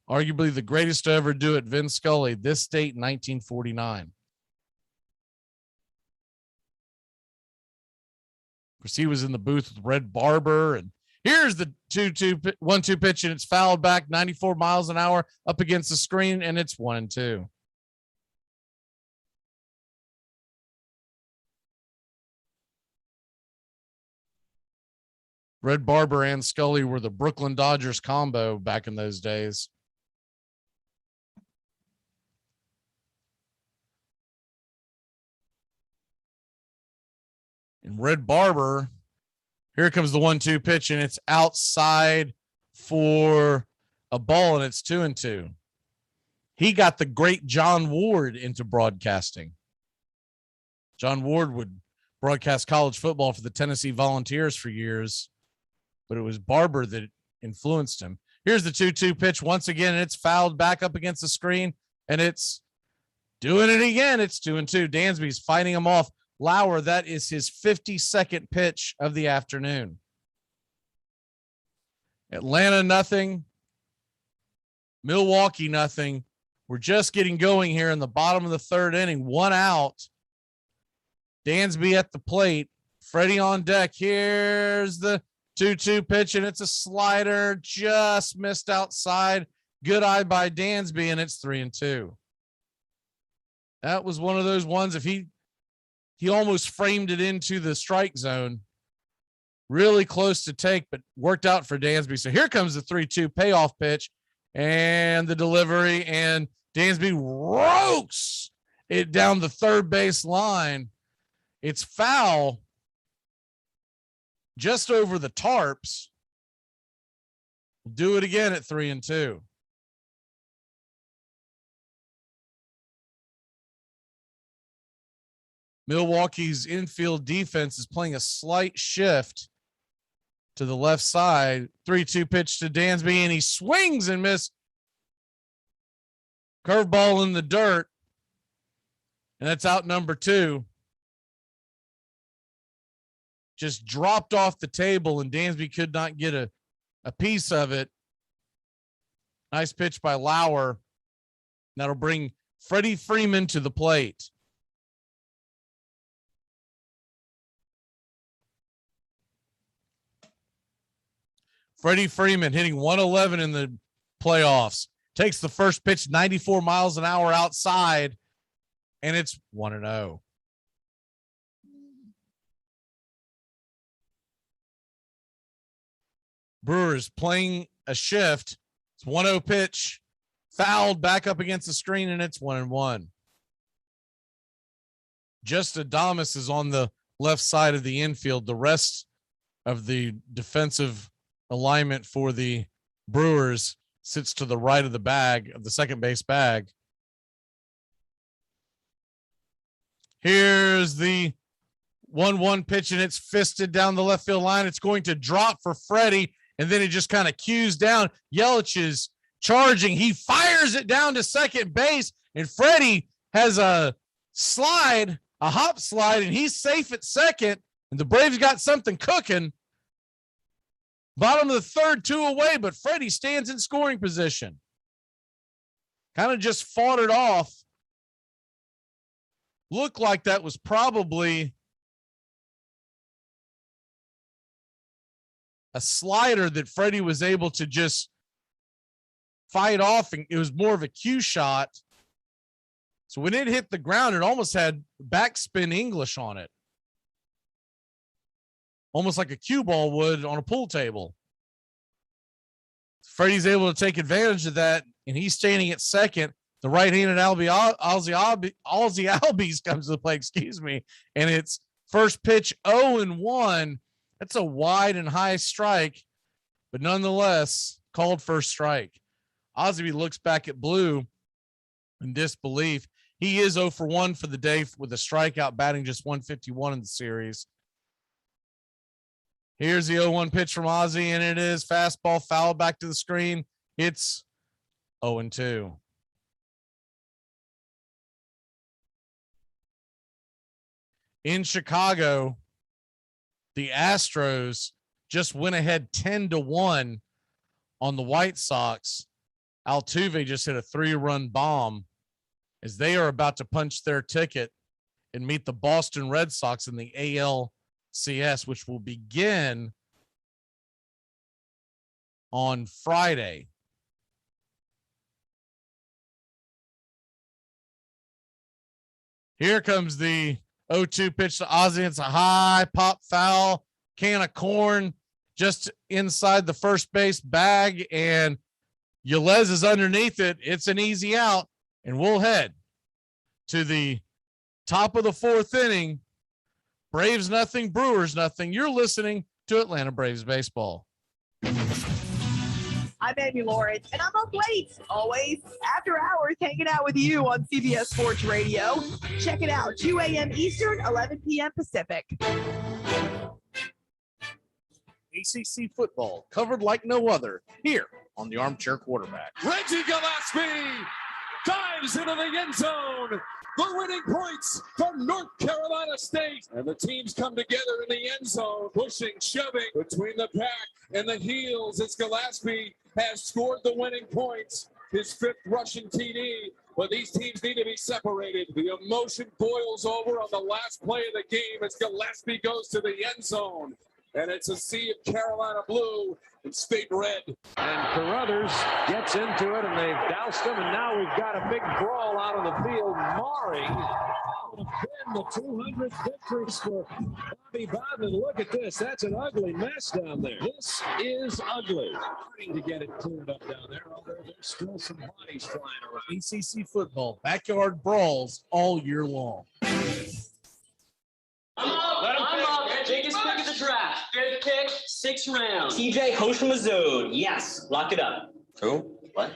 Arguably the greatest to ever do it, Vin Scully, this date in 1949. Of course, he was in the booth with Red Barber, and here's the 1-2 pitch, and it's fouled back 94 miles an hour up against the screen, and it's 1-2. Red Barber and Scully were the Brooklyn Dodgers combo back in those days. And Red Barber, here comes the 1-2 pitch, and it's outside for a ball, and it's 2-2. He got the great John Ward into broadcasting. John Ward would broadcast college football for the Tennessee Volunteers for years, but it was Barber that influenced him. Here's the 2-2 pitch once again, and it's fouled back up against the screen, and it's doing it again. It's 2-2. Dansby's fighting him off. Lauer, that is his 52nd pitch of the afternoon. Atlanta, nothing. Milwaukee, nothing. We're just getting going here in the bottom of the third inning. 1 out. Dansby at the plate. Freddie on deck. Here's the 2-2 pitch, and it's a slider. Just missed outside. Good eye by Dansby, and it's 3-2. That was one of those ones, if he almost framed it into the strike zone. Really close to take, but worked out for Dansby. So here comes the 3-2 payoff pitch and the delivery, and Dansby ropes it down the third base line. It's foul just over the tarps. We'll do it again at 3-2. Milwaukee's infield defense is playing a slight shift to the left side. 3-2 pitch to Dansby, and he swings and misses. Curveball in the dirt, and that's out number 2. Just dropped off the table, and Dansby could not get a piece of it. Nice pitch by Lauer. That'll bring Freddie Freeman to the plate. Freddie Freeman hitting 111 in the playoffs. Takes the first pitch 94 miles an hour outside, and it's 1-0. Brewers playing a shift. It's 1-0 pitch, fouled back up against the screen, and it's 1-1. Just Adames is on the left side of the infield. The rest of the defensive alignment for the Brewers sits to the right of the bag, of the second base bag. Here's the 1-1 pitch, and it's fisted down the left field line. It's going to drop for Freddie, and then it just kind of cues down. Yelich is charging. He fires it down to second base, and Freddie has a slide, a hop slide, and he's safe at second, and the Braves got something cooking. Bottom of the third, 2 away, but Freddie stands in scoring position. Kind of just fought it off. Looked like that was probably a slider that Freddie was able to just fight off, and it was more of a cue shot. So when it hit the ground, it almost had backspin English on it. Almost like a cue ball would on a pool table. Freddie's able to take advantage of that, and he's standing at second. The right-handed Aussie Albies comes to the play, and it's first pitch 0-1. That's a wide and high strike, but nonetheless called first strike. Osby looks back at Blue in disbelief. He is 0 for 1 for the day with a strikeout, batting just 151 in the series. Here's the 0-1 pitch from Ozzy, and it is fastball foul back to the screen. It's 0-2. In Chicago, the Astros just went ahead 10-1 on the White Sox. Altuve just hit a 3-run bomb as they are about to punch their ticket and meet the Boston Red Sox in the ALCS, which will begin on Friday. Here comes the 0-2 pitch to Ozzy. It's a high pop foul, can of corn just inside the first base bag, and Yelez is underneath it. It's an easy out, and we'll head to the top of the fourth inning. Braves nothing, Brewers nothing. You're listening to Atlanta Braves baseball. I'm Amy Lawrence, and I'm up late, always after hours, hanging out with you on CBS Sports Radio. Check it out, 2 a.m. Eastern, 11 p.m. Pacific. ACC football covered like no other here on the Armchair Quarterback. Reggie Gillespie dives into the end zone. The winning points from North Carolina State. And the teams come together in the end zone, pushing, shoving between the pack and the heels as Gillespie has scored the winning points, his 5th rushing TD. But these teams need to be separated. The emotion boils over on the last play of the game as Gillespie goes to the end zone. And it's a sea of Carolina blue and state red. And Carruthers gets into it, and they've doused him, and now we've got a big brawl out of the field, marring the 200th victory for Bobby Bowden. Look at this. That's an ugly mess down there. This is ugly. Trying to get it cleared up down there, although there's still some bodies flying around. ACC football, backyard brawls all year long. I'm up. Biggest pick of the draft. 5th pick, 6th round. TJ Hoshimazode. Yes. Lock it up. Who? What?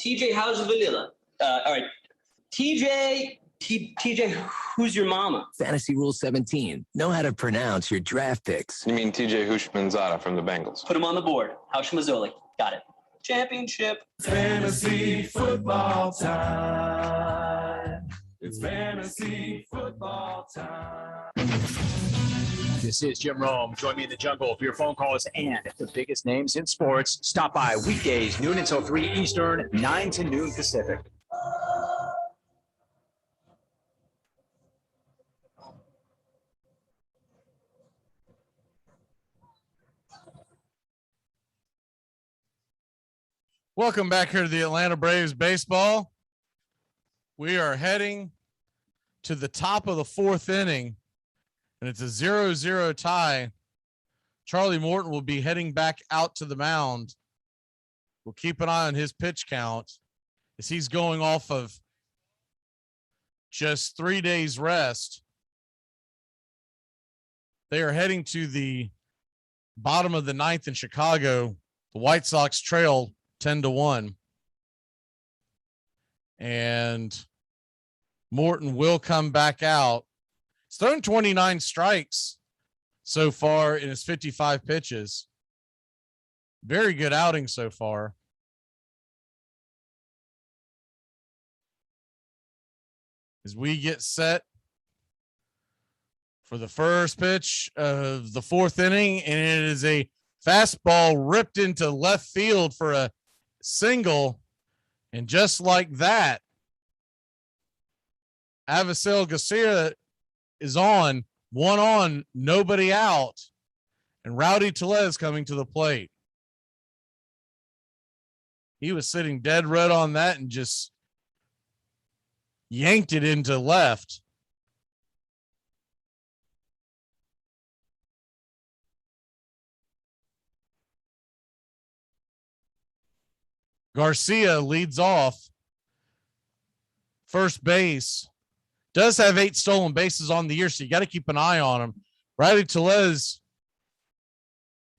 TJ, how's the vanilla? All right. TJ, who's your mama? Fantasy Rule 17. Know how to pronounce your draft picks. You mean TJ Houshmandzadeh from the Bengals? Put him on the board. Hoshimazole. Got it. Championship. Fantasy football time. It's fantasy football time. This is Jim Rome. Join me in the jungle for your phone calls and the biggest names in sports. Stop by weekdays, noon until 3 Eastern, 9 to noon Pacific. Welcome back here to the Atlanta Braves baseball. We are heading to the top of the 4th inning, and it's a 0-0 tie. Charlie Morton will be heading back out to the mound. We'll keep an eye on his pitch count as he's going off of just 3 days rest. They are heading to the bottom of the 9th in Chicago. The White Sox trail 10-1. And Morton will come back out. He's thrown 29 strikes so far in his 55 pitches. Very good outing so far. As we get set for the first pitch of the 4th inning, and it is a Fastball ripped into left field for a single. And just like that, Avisail Garcia is on, one on, nobody out. And Rowdy Tellez coming to the plate. He was sitting dead red on that and just yanked it into left. Garcia leads off. First base. Does have 8 stolen bases on the year, so you got to keep an eye on him. Rowdy Tellez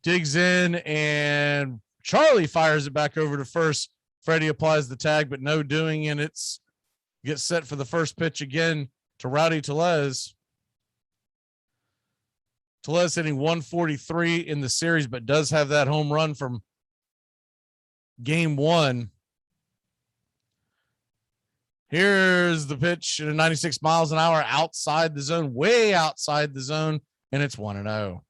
digs in, and Charlie fires it back over to first. Freddie applies the tag, but no doing, and it's gets set for the first pitch again to Rowdy Tellez. Tellez hitting 143 in the series, but does have that home run from game 1. Here's the pitch at 96 miles an hour outside the zone, way outside the zone, and it's 1-0.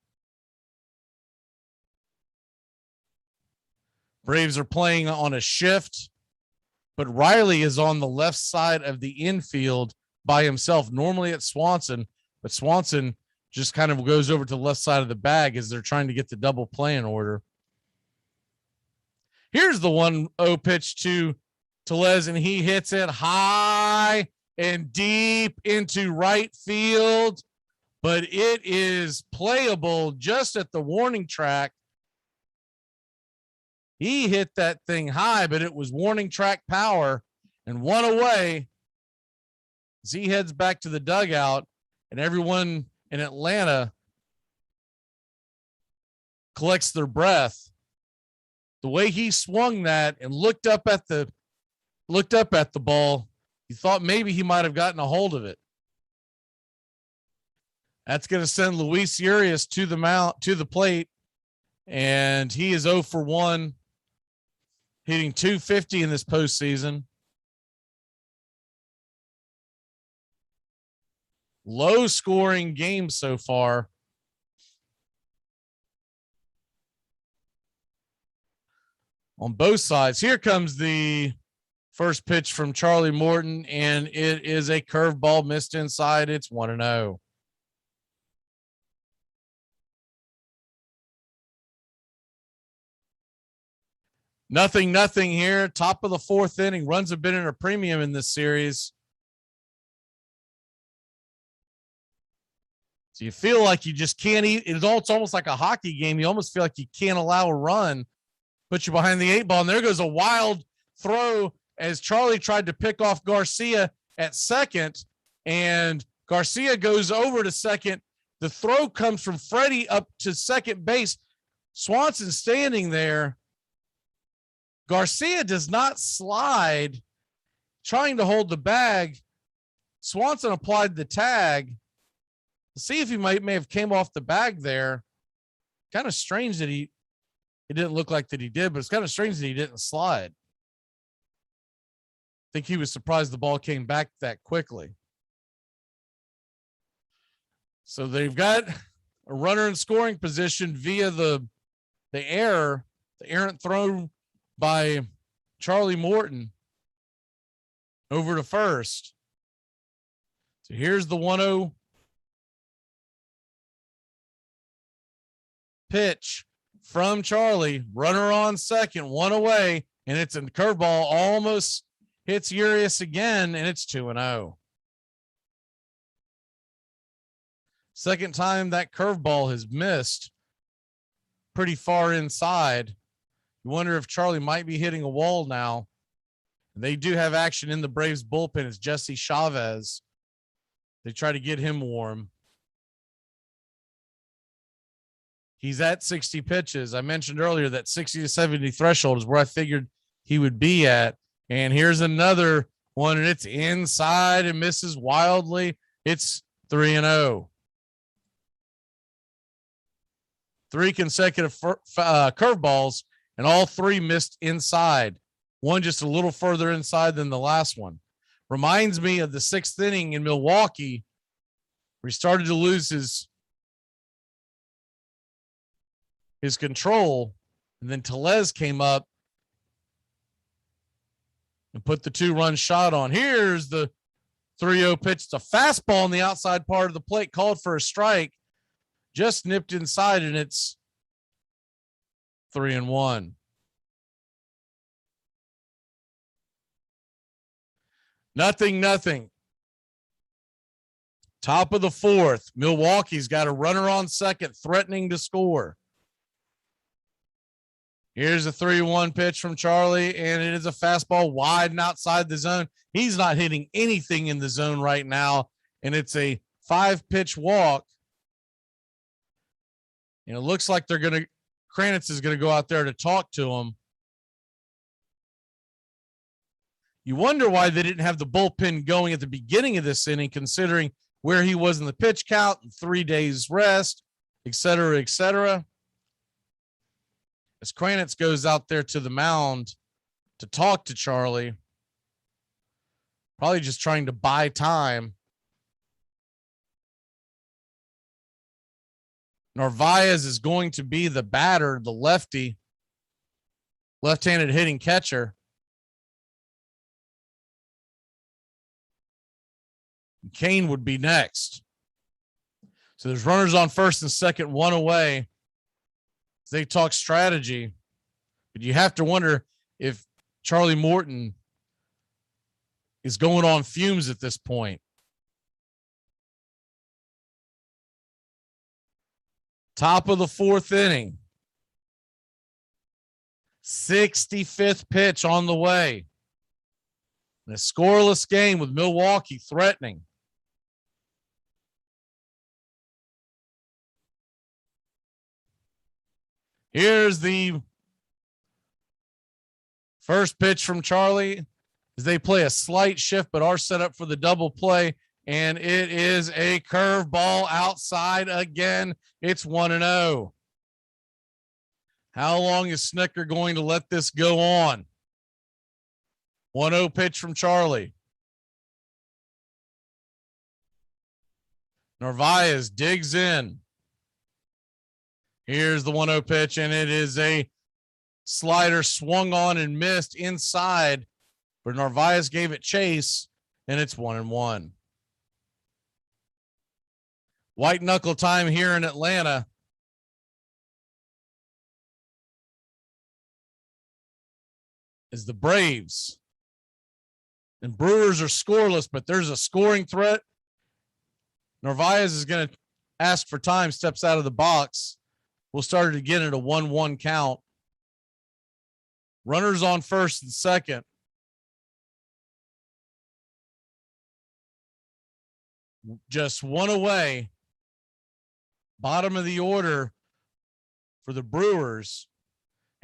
Braves are playing on a shift, but Riley is on the left side of the infield by himself. Normally it's Swanson, but Swanson just kind of goes over to the left side of the bag as they're trying to get the double play in order. Here's the 1-0 pitch to Tellez, and he hits it high and deep into right field, but it is playable just at the warning track. He hit that thing high, but it was warning track power, and 1 away as he heads back to the dugout, and everyone in Atlanta collects their breath. The way he swung that and looked up at the ball, you thought maybe he might have gotten a hold of it. That's going to send Luis Urias to the plate, and he is 0 for 1, hitting .250 in this postseason. Low scoring game so far. On both sides. Here comes the first pitch from Charlie Morton, and it is a curveball missed inside. It's 1-0. Nothing here. Top of the 4th inning. Runs have been in a premium in this series. So you feel like you just can't eat. It's almost like a hockey game. You almost feel like you can't allow a run. Put you behind the 8 ball. And there goes a wild throw as Charlie tried to pick off Garcia at second. And Garcia goes over to second. The throw comes from Freddie up to second base. Swanson standing there. Garcia does not slide, trying to hold the bag. Swanson applied the tag. Let's see if he may have came off the bag there. Kind of strange that it didn't look like that he did, but it's kind of strange that he didn't slide. I think he was surprised the ball came back that quickly. So they've got a runner in scoring position via the errant throw by Charlie Morton over to first. So here's the 1-0 pitch from Charlie. Runner on second, 1 away, and it's a curveball. Almost hits Urias again, and it's 2-0. Second time that curveball has missed pretty far inside. You wonder if Charlie might be hitting a wall now. They do have action in the Braves bullpen. It's Jesse Chavez. They try to get him warm. He's at 60 pitches. I mentioned earlier that 60 to 70 threshold is where I figured he would be at. And here's another one, and it's inside and misses wildly. It's 3-0. 3 consecutive curveballs, and all 3 missed inside. One just a little further inside than the last one. Reminds me of the 6th inning in Milwaukee, where he started to lose his his control. And then Tellez came up and put the 2-run shot on. Here's the 3-0 pitch. It's a fastball on the outside part of the plate, called for a strike. Just nipped inside, and it's 3-1. Nothing. Top of the fourth. Milwaukee's got a runner on second, threatening to score. Here's a 3-1 pitch from Charlie, and it is a fastball wide and outside the zone. He's not hitting anything in the zone right now, and it's a 5-pitch walk. And it looks like Kranitz is going to go out there to talk to him. You wonder why they didn't have the bullpen going at the beginning of this inning, considering where he was in the pitch count, 3 days rest, et cetera, et cetera. As Kranitz goes out there to the mound to talk to Charlie, probably just trying to buy time. Narvaez is going to be the batter, the lefty, left-handed hitting catcher. Kane would be next. So there's runners on first and second, 1 away. They talk strategy, but you have to wonder if Charlie Morton is going on fumes at this point. Top of the fourth inning. 65th pitch on the way. And a scoreless game with Milwaukee threatening. Here's the first pitch from Charlie as they play a slight shift, but are set up for the double play. And it is a curveball outside again. It's 1-0. How long is Snicker going to let this go on? 1-0 pitch from Charlie. Narvaez digs in. Here's the 1-0 pitch, and it is a slider swung on and missed inside, but Narvaez gave it chase, and it's 1-1. White knuckle time here in Atlanta. Is the Braves and Brewers are scoreless, but there's a scoring threat. Narvaez is going to ask for time, steps out of the box. We'll start it again at a 1-1 count. Runners on first and second. Just 1 away. Bottom of the order for the Brewers.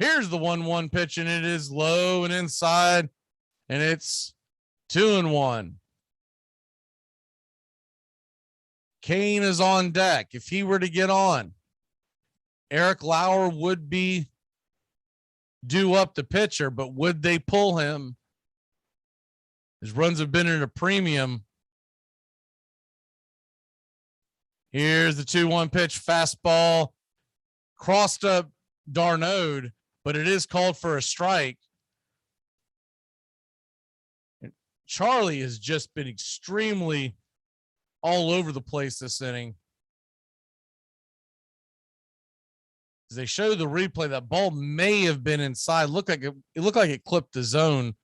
Here's the 1-1 pitch, and it is low and inside, and it's 2-1. Kane is on deck. If he were to get on, Eric Lauer would be due up the pitcher, but would they pull him? His runs have been at a premium. Here's the 2-1 pitch, fastball, crossed up Darnode, but it is called for a strike. And Charlie has just been extremely all over the place this inning. As they show the replay, that ball may have been inside. It looked like it clipped the zone.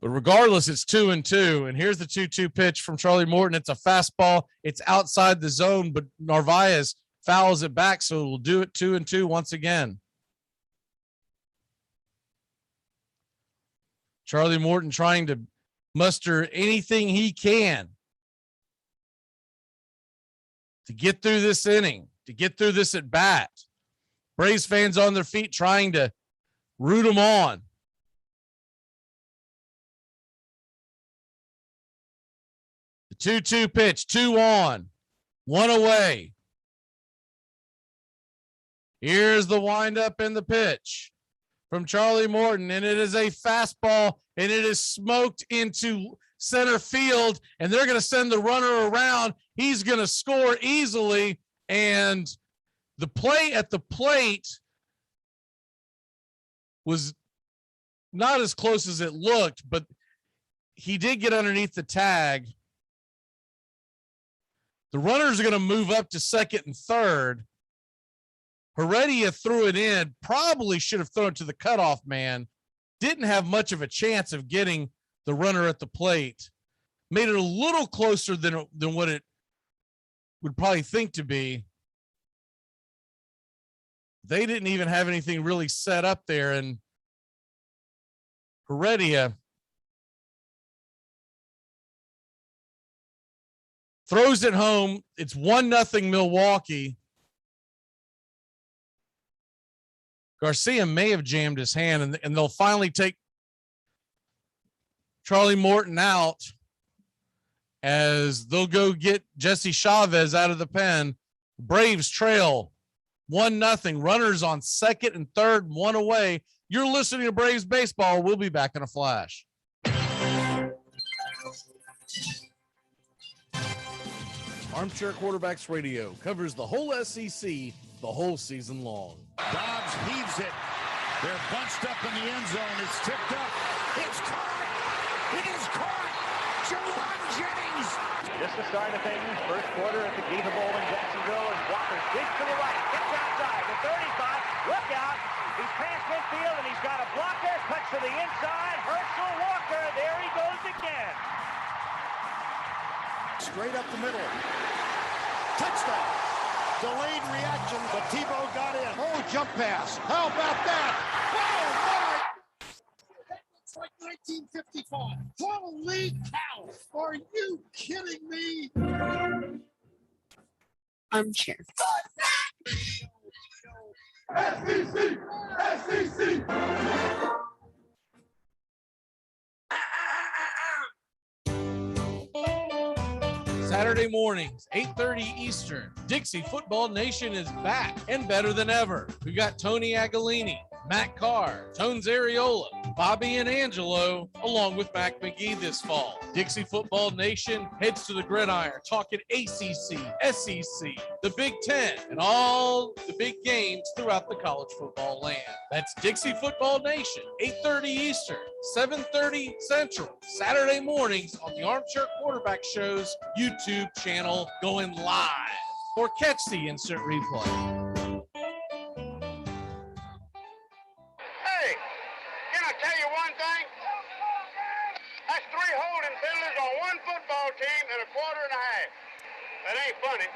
But regardless, it's 2-2. And here's the 2-2 pitch from Charlie Morton. It's a fastball. It's outside the zone, but Narvaez fouls it back, so we'll do it 2-2 once again. Charlie Morton trying to muster anything he can to get through this inning, to get through this at bat. Braves fans on their feet trying to root them on. The 2-2 pitch, 2 on, 1 away. Here's the windup and the pitch from Charlie Morton, and it is a fastball, and it is smoked into center field, and they're going to send the runner around. He's going to score easily, and The play at the plate was not as close as it looked, but he did get underneath the tag. The runners are going to move up to second and third. Heredia threw it in, probably should have thrown it to the cutoff man. Didn't have much of a chance of getting the runner at the plate. Made it a little closer than what it would probably think to be. They didn't even have anything really set up there, and Heredia throws it home. It's 1-0 Milwaukee. Garcia may have jammed his hand, and they'll finally take Charlie Morton out as they'll go get Jesse Chavez out of the pen. Braves trail 1-0. Runners on second and third, one away. You're listening to Braves Baseball. We'll be back in a flash. Armchair Quarterbacks Radio covers the whole SEC the whole season long. Dobbs heaves it. They're bunched up in the end zone. It's tipped up. It's caught. It is caught. Jawan Jennings. Just the start of things. First quarter at the Gator Bowl in Jacksonville. And Walker digs to the right. Gets outside. The 35. Look out. He's past midfield and he's got a blocker. Cuts to the inside. Herschel Walker. There he goes again. Straight up the middle. Touchdown. Delayed reaction, but Tebow got in. Oh, jump pass. How about that? Oh, my! That looks like 1955. Holy cow. Are you kidding me? Armchair. SEC! SEC! Saturday mornings, 8:30 Eastern. Dixie Football Nation is back and better than ever. We got Tony Agolini, Matt Carr, Tones Areola, Bobby and Angelo, along with Mac McGee this fall. Dixie Football Nation heads to the gridiron, talking ACC, SEC, the Big Ten, and all the big games throughout the college football land. That's Dixie Football Nation, 8:30 Eastern, 7:30 Central, Saturday mornings on the Armchair Quarterback Show's YouTube channel, going live, or catch the instant replay. Tell you one thing, that's 3 holding penalties on one football team in a quarter and a half. That ain't funny.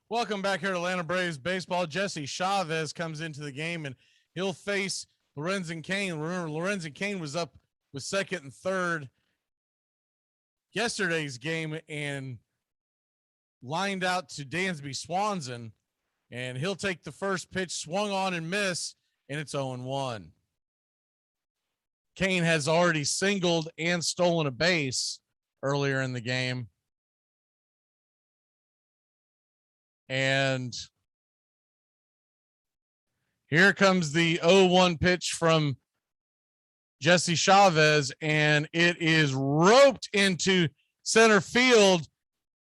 Welcome back here to Atlanta Braves baseball. Jesse Chavez comes into the game and he'll face Lorenzen Cain. Remember, Lorenzen Cain was up with second and third yesterday's game and lined out to Dansby Swanson, and he'll take the first pitch, swung on and miss, and it's 0-1. Cain has already singled and stolen a base earlier in the game. And here comes the 0-1 pitch from Jesse Chavez, and it is roped into center field.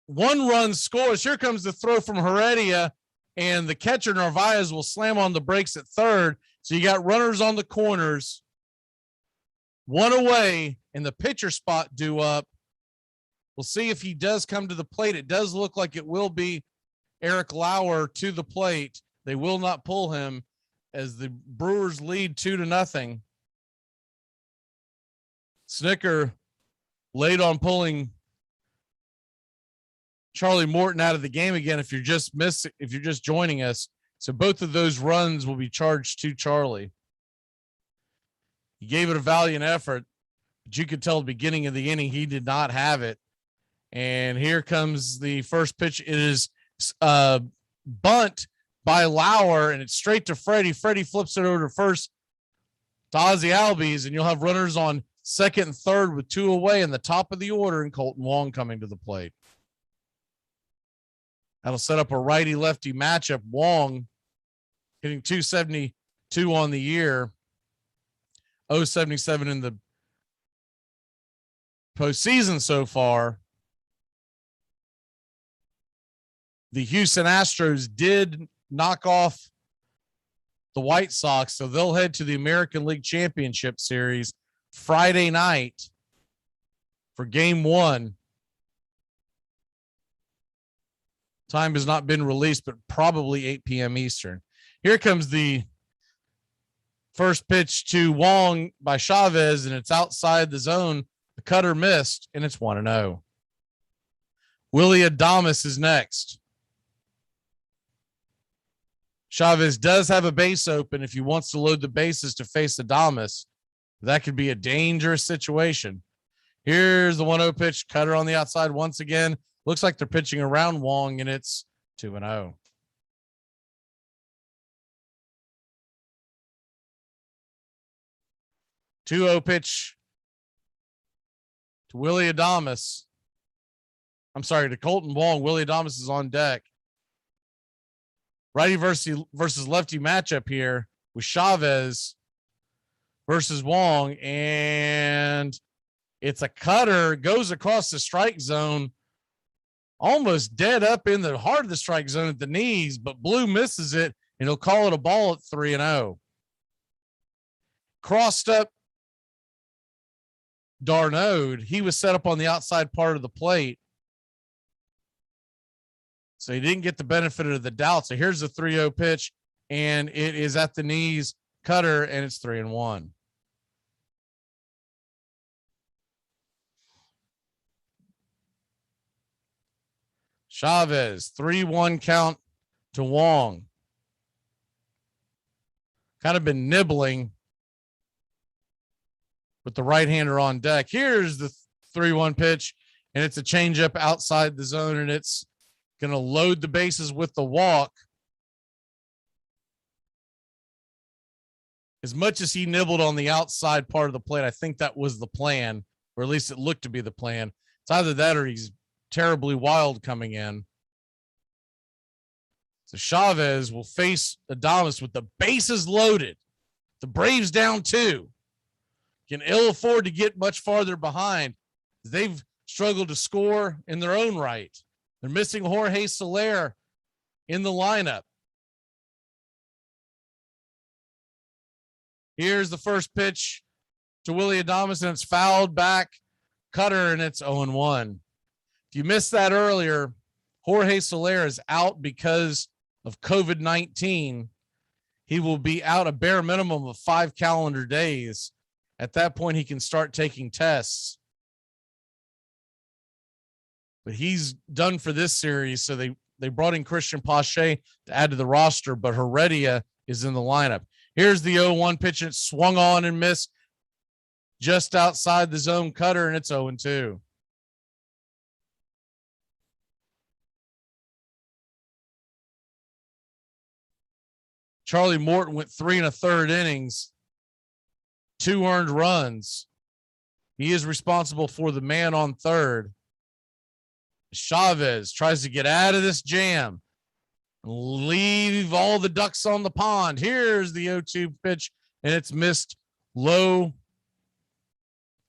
1 run scores. Here comes the throw from Heredia, and the catcher Narvaez will slam on the brakes at third. So you got runners on the corners, 1 away, and the pitcher spot due up. We'll see if he does come to the plate. It does look like it will be Eric Lauer to the plate. They will not pull him as the Brewers lead 2-0. Snicker late on pulling Charlie Morton out of the game again. If you're just joining us, so both of those runs will be charged to Charlie. He gave it a valiant effort, but you could tell at the beginning of the inning he did not have it. And here comes the first pitch. It is bunt by Lauer, and it's straight to Freddie. Freddie flips it over to first to Ozzie Albies, and you'll have runners on second and third with 2 away in the top of the order, and Colton Wong coming to the plate. That'll set up a righty-lefty matchup. Wong hitting 270 2 on the year, 0.77 in the postseason so far. The Houston Astros did knock off the White Sox, so they'll head to the American League Championship Series Friday night for game 1. Time has not been released, but probably 8 p.m. Eastern. Here comes the first pitch to Wong by Chavez, and it's outside the zone. The cutter missed, and it's 1-0. Willie Adames is next. Chavez does have a base open if he wants to load the bases to face Adames. That could be a dangerous situation. Here's the 1-0 pitch, cutter on the outside once again. Looks like they're pitching around Wong, and it's 2-0. Two-0 pitch to Willie Adames. I'm sorry, to Colton Wong. Willie Adames is on deck. Righty versus lefty matchup here with Chavez versus Wong, and it's a cutter, goes across the strike zone, almost dead up in the heart of the strike zone at the knees, but Blue misses it, and he'll call it a ball at 3-0. Crossed up Darnode. He was set up on the outside part of the plate, so he didn't get the benefit of the doubt. So here's the 3-0 pitch, and it is at the knees, cutter, and it's 3-1. Chavez, 3-1 count to Wong. Kind of been nibbling with the right-hander on deck. Here's the 3-1 pitch, and it's a changeup outside the zone, and it's going to load the bases with the walk. As much as he nibbled on the outside part of the plate, I think that was the plan, or at least it looked to be the plan. It's either that or he's terribly wild coming in. So Chavez will face Adames with the bases loaded. The Braves down 2. Can ill afford to get much farther behind. They've struggled to score in their own right. They're missing Jorge Soler in the lineup. Here's the first pitch to Willie Adames, and it's fouled back, cutter, and it's 0-1. If you missed that earlier, Jorge Soler is out because of COVID-19. He will be out a bare minimum of 5 calendar days. At that point, he can start taking tests. But he's done for this series, so they brought in Christian Pache to add to the roster, but Heredia is in the lineup. Here's the 0-1 pitch, and it's swung on and missed just outside the zone, cutter, and it's 0-2. Charlie Morton went 3 1/3 innings, 2 earned runs. He is responsible for the man on third. Chavez tries to get out of this jam, leave all the ducks on the pond. Here's the 0-2 pitch, and it's missed low.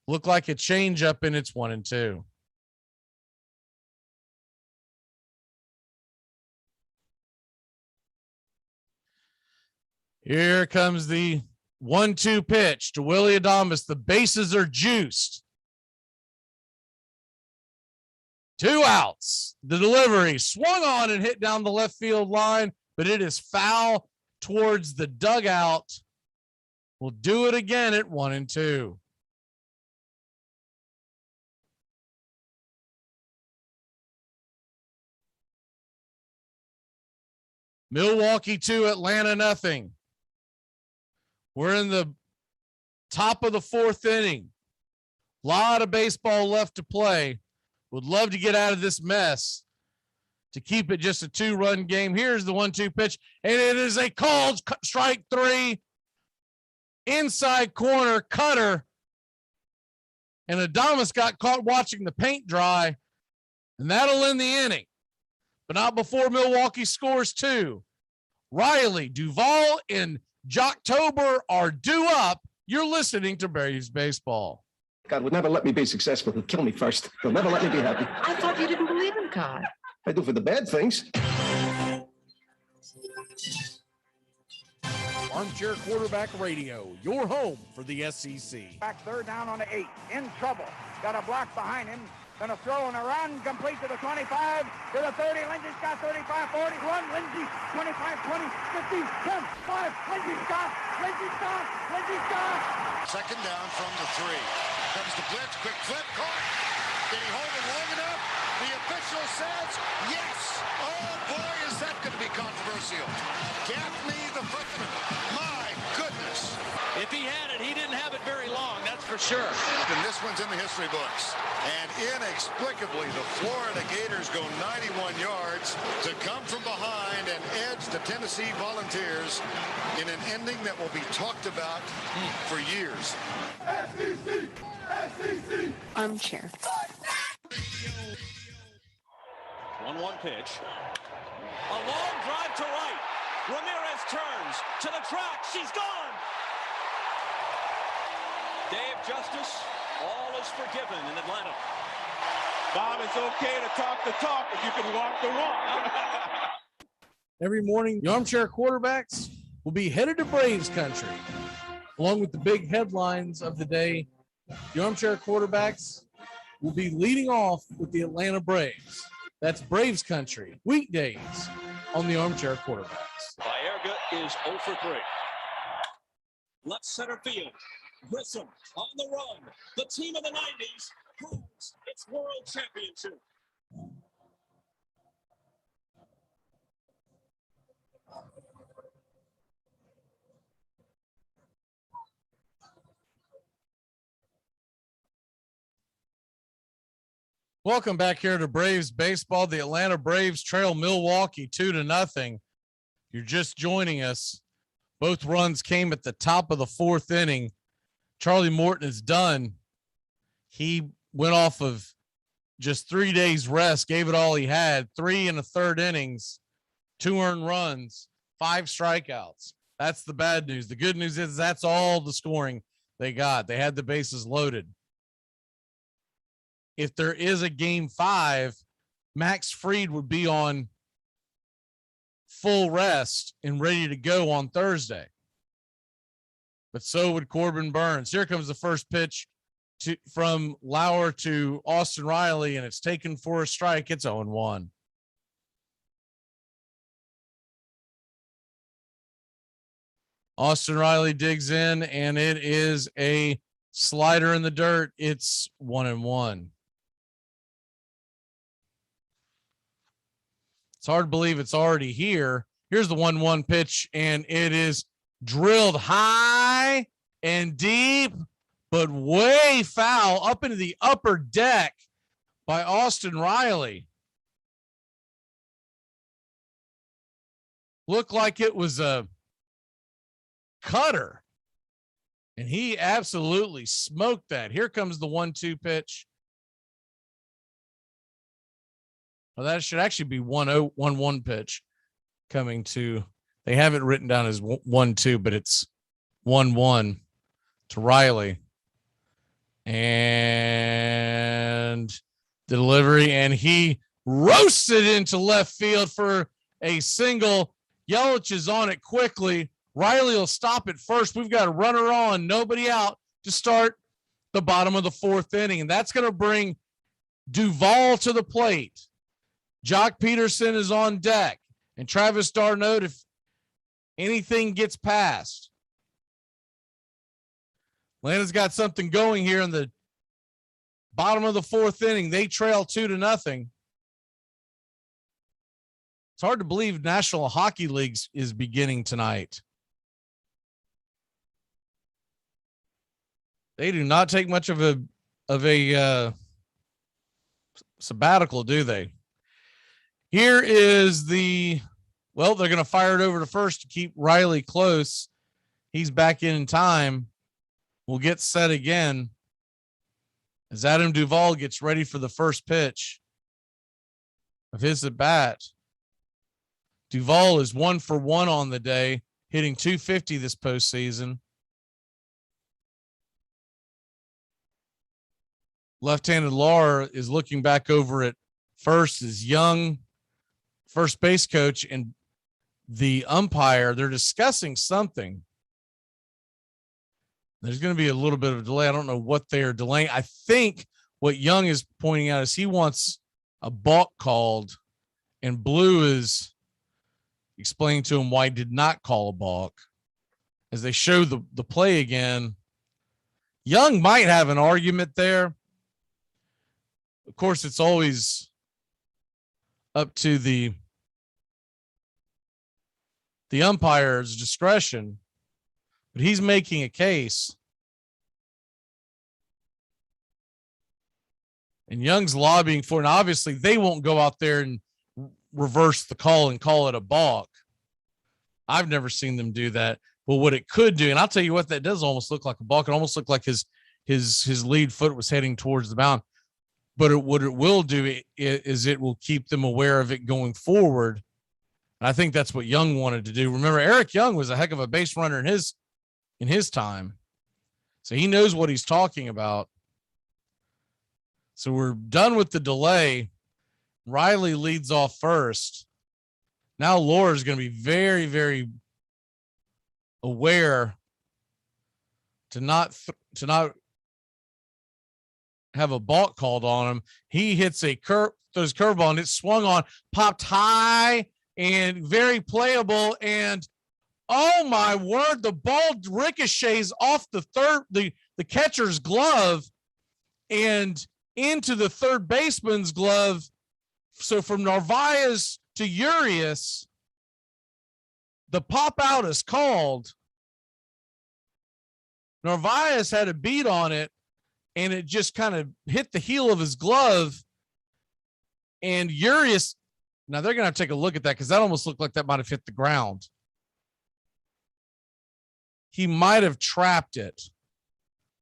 Looked like a changeup, and it's 1-2. Here comes the 1-2 pitch to Willie Adames. The bases are juiced. 2 outs. The delivery swung on and hit down the left field line, but it is foul towards the dugout. We'll do it again at 1-2. Milwaukee 2, Atlanta nothing. We're in the top of the 4th inning. A lot of baseball left to play. Would love to get out of this mess to keep it just a 2-run game. Here's the 1-2 pitch, and it is a called strike 3. Inside corner, cutter. And Adames got caught watching the paint dry, and that'll end the inning. But not before Milwaukee scores 2. Riley, Duvall, and Jocktober are due up. You're listening to Braves Baseball. God would never let me be successful. He'll kill me first. He'll never let me be happy. I thought you didn't believe in God. I do for the bad things. Armchair Quarterback Radio, your home for the SEC. Back third down on the 8. In trouble. Got a block behind him. Going to throw and a run. Complete to the 25, to the 30. Lindsey's got 35, 41. Lindsey, 25, 20, 15, 10, 5. Lindsey's got. Lindsey's got. Lindsey's got. Second down from the 3. Comes the blitz. Quick flip. Caught. Did he hold it long enough? The official says yes. Oh, boy, is that going to be controversial. Gaffney, the freshman. My goodness. If he had it, he didn't have it very long, that's for sure. And this one's in the history books. And inexplicably, the Florida Gators go 91 yards to come from behind and edge the Tennessee Volunteers in an ending that will be talked about for years. SEC! SEC! Armchair. 1-1 pitch. A long drive to right. Ramirez turns to the track. She's gone. Day of justice. All is forgiven in Atlanta. Bob, it's okay to talk the talk if you can walk the walk. Every morning, the Armchair Quarterbacks will be headed to Braves country. Along with the big headlines of the day, the Armchair Quarterbacks will be leading off with the Atlanta Braves. That's Braves country, weekdays on the Armchair Quarterbacks. Baerga is 0 for 3. Left center field. Grissom on the run. The team of the 90s proves its world championship. Welcome back here to Braves Baseball. The Atlanta Braves trail Milwaukee 2-0. You're just joining us. Both runs came at the top of the 4th inning. Charlie Morton is done. He went off of just 3 days rest, gave it all he had. 3 1/3 innings, 2 earned runs, 5 strikeouts. That's the bad news. The good news is that's all the scoring they got. They had the bases loaded. If there is a game 5, Max Fried would be on full rest and ready to go on Thursday. But so would Corbin Burns. Here comes the first pitch from Lauer to Austin Riley, and it's taken for a strike. It's 0-1. Austin Riley digs in, and it is a slider in the dirt. It's 1-1. It's hard to believe it's already here. Here's the 1-1 pitch, and it is drilled high and deep, but way foul up into the upper deck by Austin Riley. Looked like it was a cutter, and he absolutely smoked that. Here comes the 1-2 pitch. Well, that should actually be 1-1 pitch coming to. They have it written down as 1-2, but it's 1-1 to Riley. And the delivery, and he roasted into left field for a single. Yelich is on it quickly. Riley will stop at first. We've got a runner on, nobody out to start the bottom of the 4th inning. And that's going to bring Duvall to the plate. Jock Peterson is on deck, and Travis Darnold, if anything gets past. Atlanta's got something going here in the bottom of the 4th inning. They trail 2-0. It's hard to believe National Hockey League is beginning tonight. They do not take much of a sabbatical, do they? Here is they're going to fire it over to first to keep Riley close. He's back in time. We'll get set again as Adam Duvall gets ready for the first pitch of his at bat. Duvall is 1 for 1 on the day. hitting .250 this postseason. Left-handed Laura is looking back over at first as Young, first base coach, and the umpire. They're discussing something. There's going to be a little bit of a delay. I don't know what they're delaying. I think what Young is pointing out is he wants a balk called, and Blue is explaining to him why he did not call a balk. As they show the play again, Young might have an argument there. Of course, it's always up to the umpire's discretion, but he's making a case. And Young's lobbying for it. And obviously, they won't go out there and reverse the call and call it a balk. I've never seen them do that. But what it could do, and I'll tell you what, that does almost look like a balk. It almost looked like his lead foot was heading towards the mound. But what it will do is it will keep them aware of it going forward. And I think that's what Young wanted to do. Remember, Eric Young was a heck of a base runner in his time. So he knows what he's talking about. So we're done with the delay. Riley leads off first. Now Laura's going to be very, very aware to not have a balk called on him. He hits a throws curveball, and it swung on, popped high and very playable. And oh my word, the ball ricochets off the catcher's glove and into the third baseman's glove. So from Narvaez to Urias, the pop out is called. Narvaez had a beat on it, and it just kind of hit the heel of his glove. And Urias, now they're going to have to take a look at that because that almost looked like that might have hit the ground. He might have trapped it.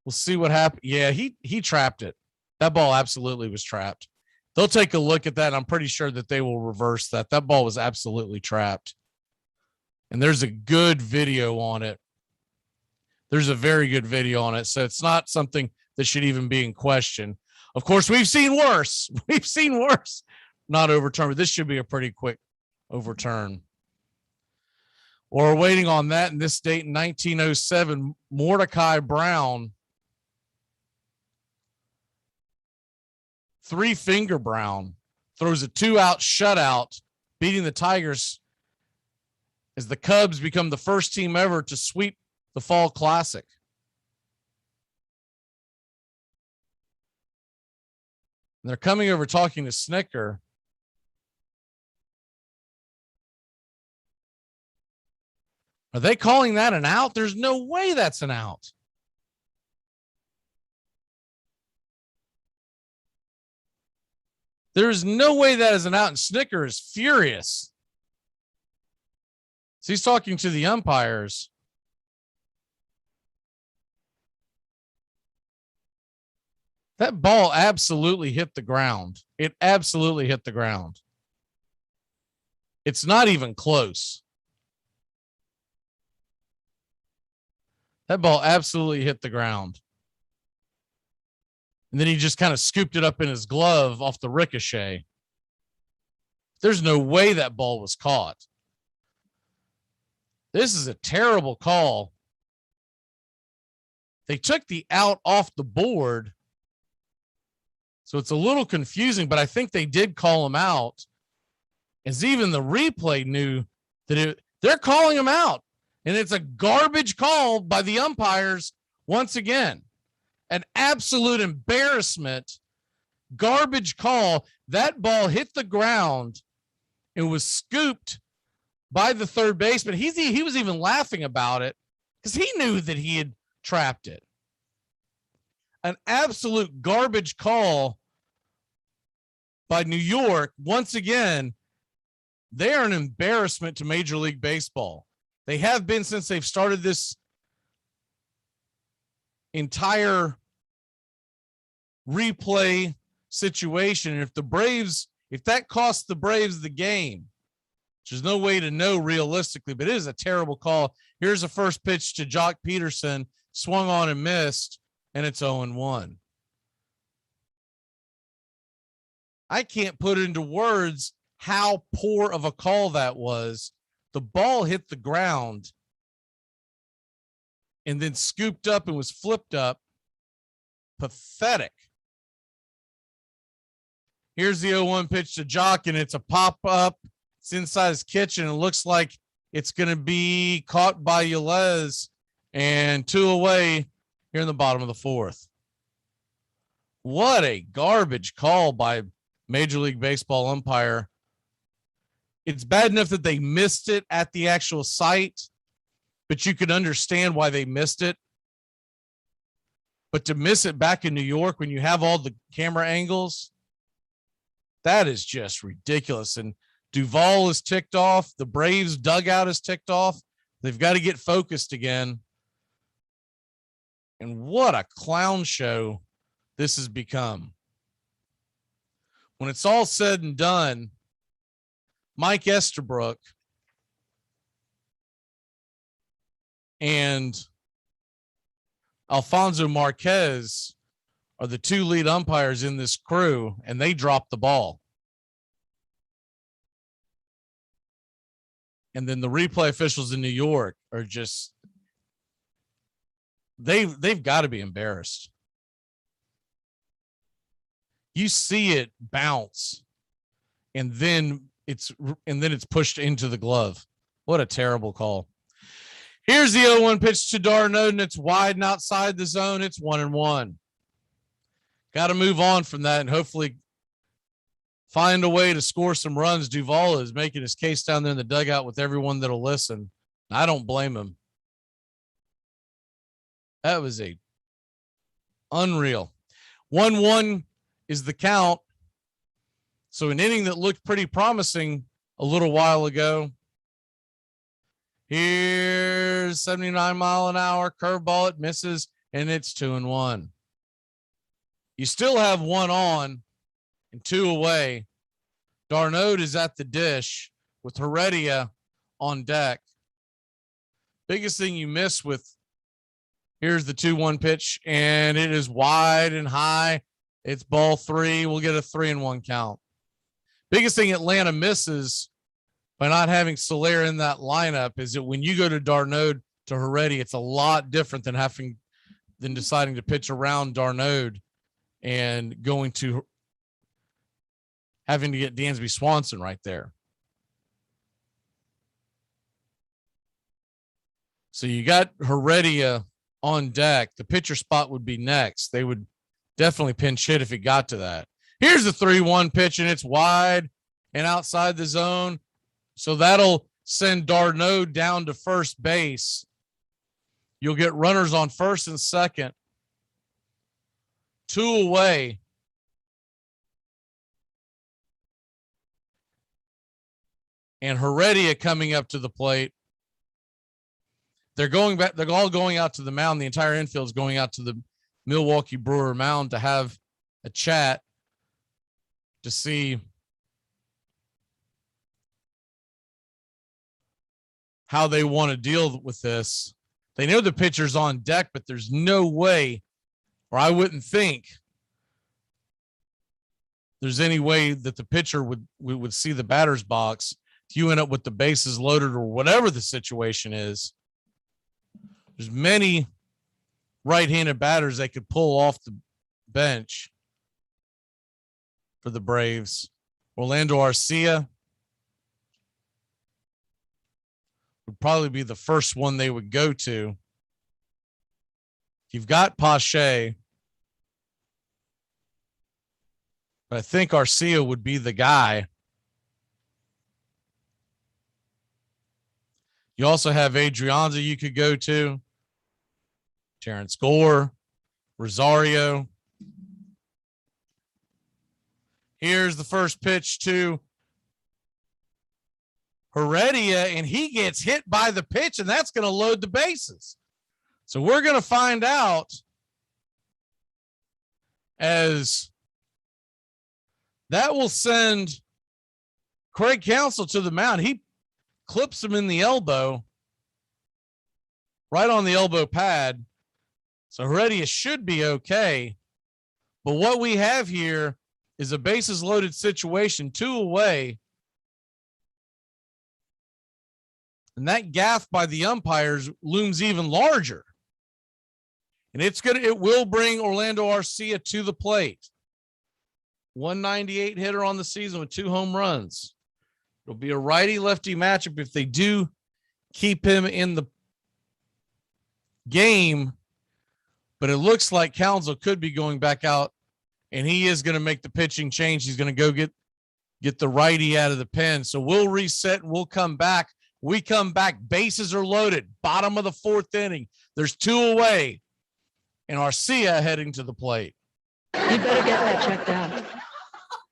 We'll see what happened. Yeah, he trapped it. That ball absolutely was trapped. They'll take a look at that, and I'm pretty sure that they will reverse that. That ball was absolutely trapped. And there's a good video on it. There's a very good video on it. So it's not something that should even be in question. Of course, we've seen worse. We've seen worse. Not overturned, but this should be a pretty quick overturn. We're waiting on that. In this date in 1907, Mordecai Brown, three-finger Brown, throws a 2-out shutout, beating the Tigers as the Cubs become the first team ever to sweep the Fall Classic. And they're coming over talking to Snicker. Are they calling that an out? There's no way that's an out. There's no way that is an out, and Snicker is furious. So he's talking to the umpires. That ball absolutely hit the ground. It absolutely hit the ground. It's not even close. That ball absolutely hit the ground. And then he just kind of scooped it up in his glove off the ricochet. There's no way that ball was caught. This is a terrible call. They took the out off the board, so it's a little confusing, but I think they did call him out, as even the replay knew that they're calling him out. And it's a garbage call by the umpires once again. An absolute embarrassment. Garbage call. That ball hit the ground. It was scooped by the third baseman. He was even laughing about it because he knew that he had trapped it. An absolute garbage call by New York. Once again, they are an embarrassment to Major League Baseball. They have been since they've started this entire replay situation. And if that costs the Braves the game, There's no way to know realistically, but it is a terrible call. Here's the first pitch to Jock Peterson, swung on and missed, and it's 0-1. I can't put into words how poor of a call that was. The ball hit the ground and then scooped up and was flipped up. Pathetic. Here's the 0-1 pitch to Jock, and it's a pop-up. It's inside his kitchen. It looks like it's going to be caught by Yelez, and 2 away here in the bottom of the 4th. What a garbage call by Major League Baseball umpire. It's bad enough that they missed it at the actual site, but you could understand why they missed it. But to miss it back in New York when you have all the camera angles, that is just ridiculous. And Duvall is ticked off. The Braves dugout is ticked off. They've got to get focused again. And what a clown show this has become. When it's all said and done, Mike Estabrook and Alfonso Marquez are the 2 lead umpires in this crew, and they dropped the ball. And then the replay officials in New York are just, they've got to be embarrassed. You see it bounce, and then it's pushed into the glove. What a terrible call. Here's the 0-1 pitch to d'Arnaud, and it's wide and outside the zone. It's 1-1. Got to move on from that and hopefully find a way to score some runs. Duvall is making his case down there in the dugout with everyone that'll listen. I don't blame him. That was a unreal. 1-1 is the count. So an inning that looked pretty promising a little while ago. Here's 79-mile-an-hour curveball. It misses, and it's 2-1. You still have 1 on and 2 away. d'Arnaud is at the dish with Heredia on deck. Biggest thing you miss with, here's the 2-1 pitch, and it is wide and high. It's ball 3. We'll get a 3-1 count. Biggest thing Atlanta misses by not having Soler in that lineup is that when you go to d'Arnaud to Heredia, it's a lot different than deciding to pitch around d'Arnaud and going to having to get Dansby Swanson right there. So you got Heredia on deck. The pitcher spot would be next. They would definitely pinch hit if it got to that. Here's the 3-1 pitch, and it's wide and outside the zone. So that'll send d'Arnaud down to first base. You'll get runners on first and second. 2 away. And Heredia coming up to the plate. They're going back. They're all going out to the mound. The entire infield is going out to the Milwaukee Brewer mound to have a chat to see how they want to deal with this. They know the pitcher's on deck, but there's no way, or I wouldn't think there's any way that the pitcher would see the batter's box. If you end up with the bases loaded or whatever the situation is, there's many right-handed batters they could pull off the bench for the Braves. Orlando Arcia would probably be the first one they would go to. You've got Pache, but I think Arcia would be the guy. You also have Adrianza you could go to, Terrence Gore, Rosario. Here's the first pitch to Heredia, and he gets hit by the pitch, and that's going to load the bases. So we're going to find out as that will send Craig Counsell to the mound. He clips him in the elbow, right on the elbow pad. So Heredia should be okay. But what we have here is a bases loaded situation, 2 away. And that gaff by the umpires looms even larger. And it will bring Orlando Arcia to the plate. 198 hitter on the season with 2 home runs. It'll be a righty-lefty matchup if they do keep him in the game. But it looks like Counsell could be going back out, and he is going to make the pitching change. He's going to go get the righty out of the pen. So we'll reset and we'll come back. We come back, bases are loaded, bottom of the 4th inning. There's 2 away, and Arcia heading to the plate. You better get that checked out.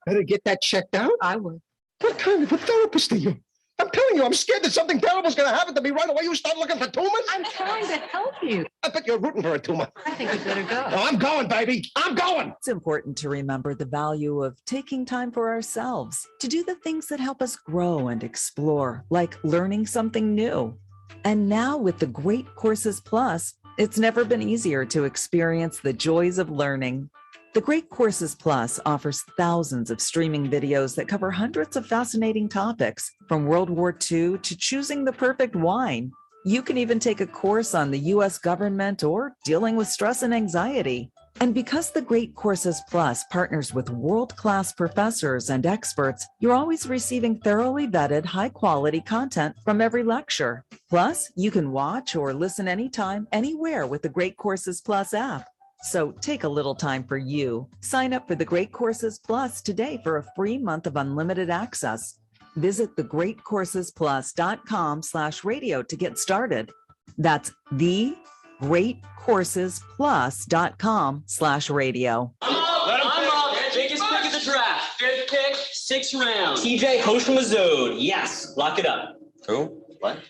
Better get that checked out? I would. What kind of a therapist are you? I'm telling you, I'm scared that something terrible is going to happen to me right away. You start looking for tumors? I'm trying to help you. I bet you're rooting for a tumor. I think you better go. Oh, I'm going, baby. I'm going. It's important to remember the value of taking time for ourselves to do the things that help us grow and explore, like learning something new. And now with the Great Courses Plus, it's never been easier to experience the joys of learning. The Great Courses Plus offers thousands of streaming videos that cover hundreds of fascinating topics, from World War II to choosing the perfect wine. You can even take a course on the U.S. government or dealing with stress and anxiety. And because the Great Courses Plus partners with world-class professors and experts, you're always receiving thoroughly vetted, high-quality content from every lecture. Plus, you can watch or listen anytime, anywhere with the Great Courses Plus app. So take a little time for you. Sign up for the Great Courses Plus today for a free month of unlimited access. Visit thegreatcoursesplus.com/radio to get started. That's thegreatcoursesplus.com/radio. I'm up. Biggest pick of the draft. 5th pick, 6th round. TJ Hoshimazode. Yes, lock it up. Who? What?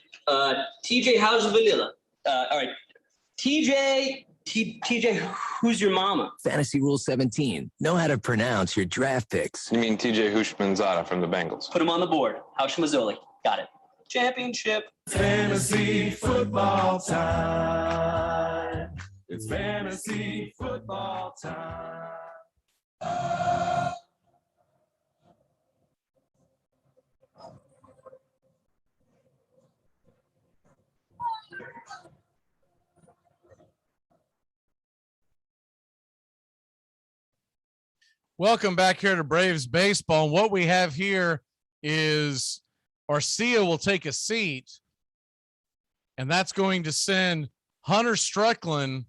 TJ, how's vanilla? All right. TJ, who's your mama? Fantasy Rule 17. Know how to pronounce your draft picks. You mean TJ Hushmanzada from the Bengals? Put him on the board. Hoshimazole. Got it. Championship. Fantasy football time. It's fantasy football time. Welcome back here to Braves Baseball. And what we have here is Arcia will take a seat, and that's going to send Hunter Strickland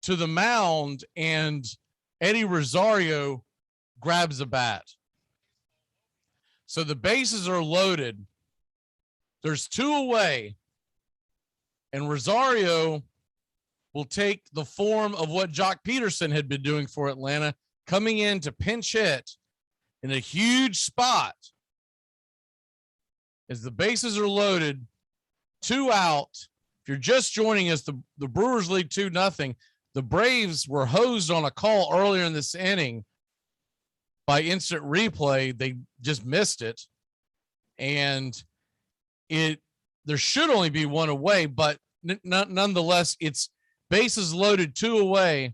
to the mound, and Eddie Rosario grabs a bat. So the bases are loaded. There's 2 away, and Rosario will take the form of what Jock Peterson had been doing for Atlanta, coming in to pinch hit in a huge spot. As the bases are loaded, 2 out. If you're just joining us, the Brewers lead 2-0. The Braves were hosed on a call earlier in this inning by instant replay. They just missed it. And there should only be 1 away, but nonetheless, it's bases loaded, 2 away.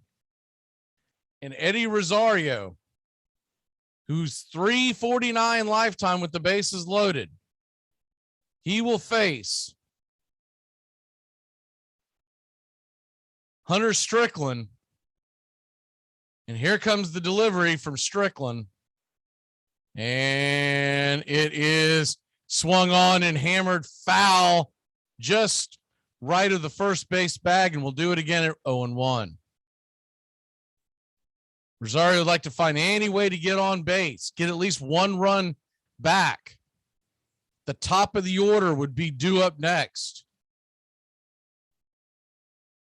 And Eddie Rosario, who's 349 lifetime with the bases loaded, he will face Hunter Strickland. And here comes the delivery from Strickland. And it is swung on and hammered foul just right of the first base bag, and we'll do it again at 0-1. Rosario would like to find any way to get on base, get at least 1 run back. The top of the order would be due up next.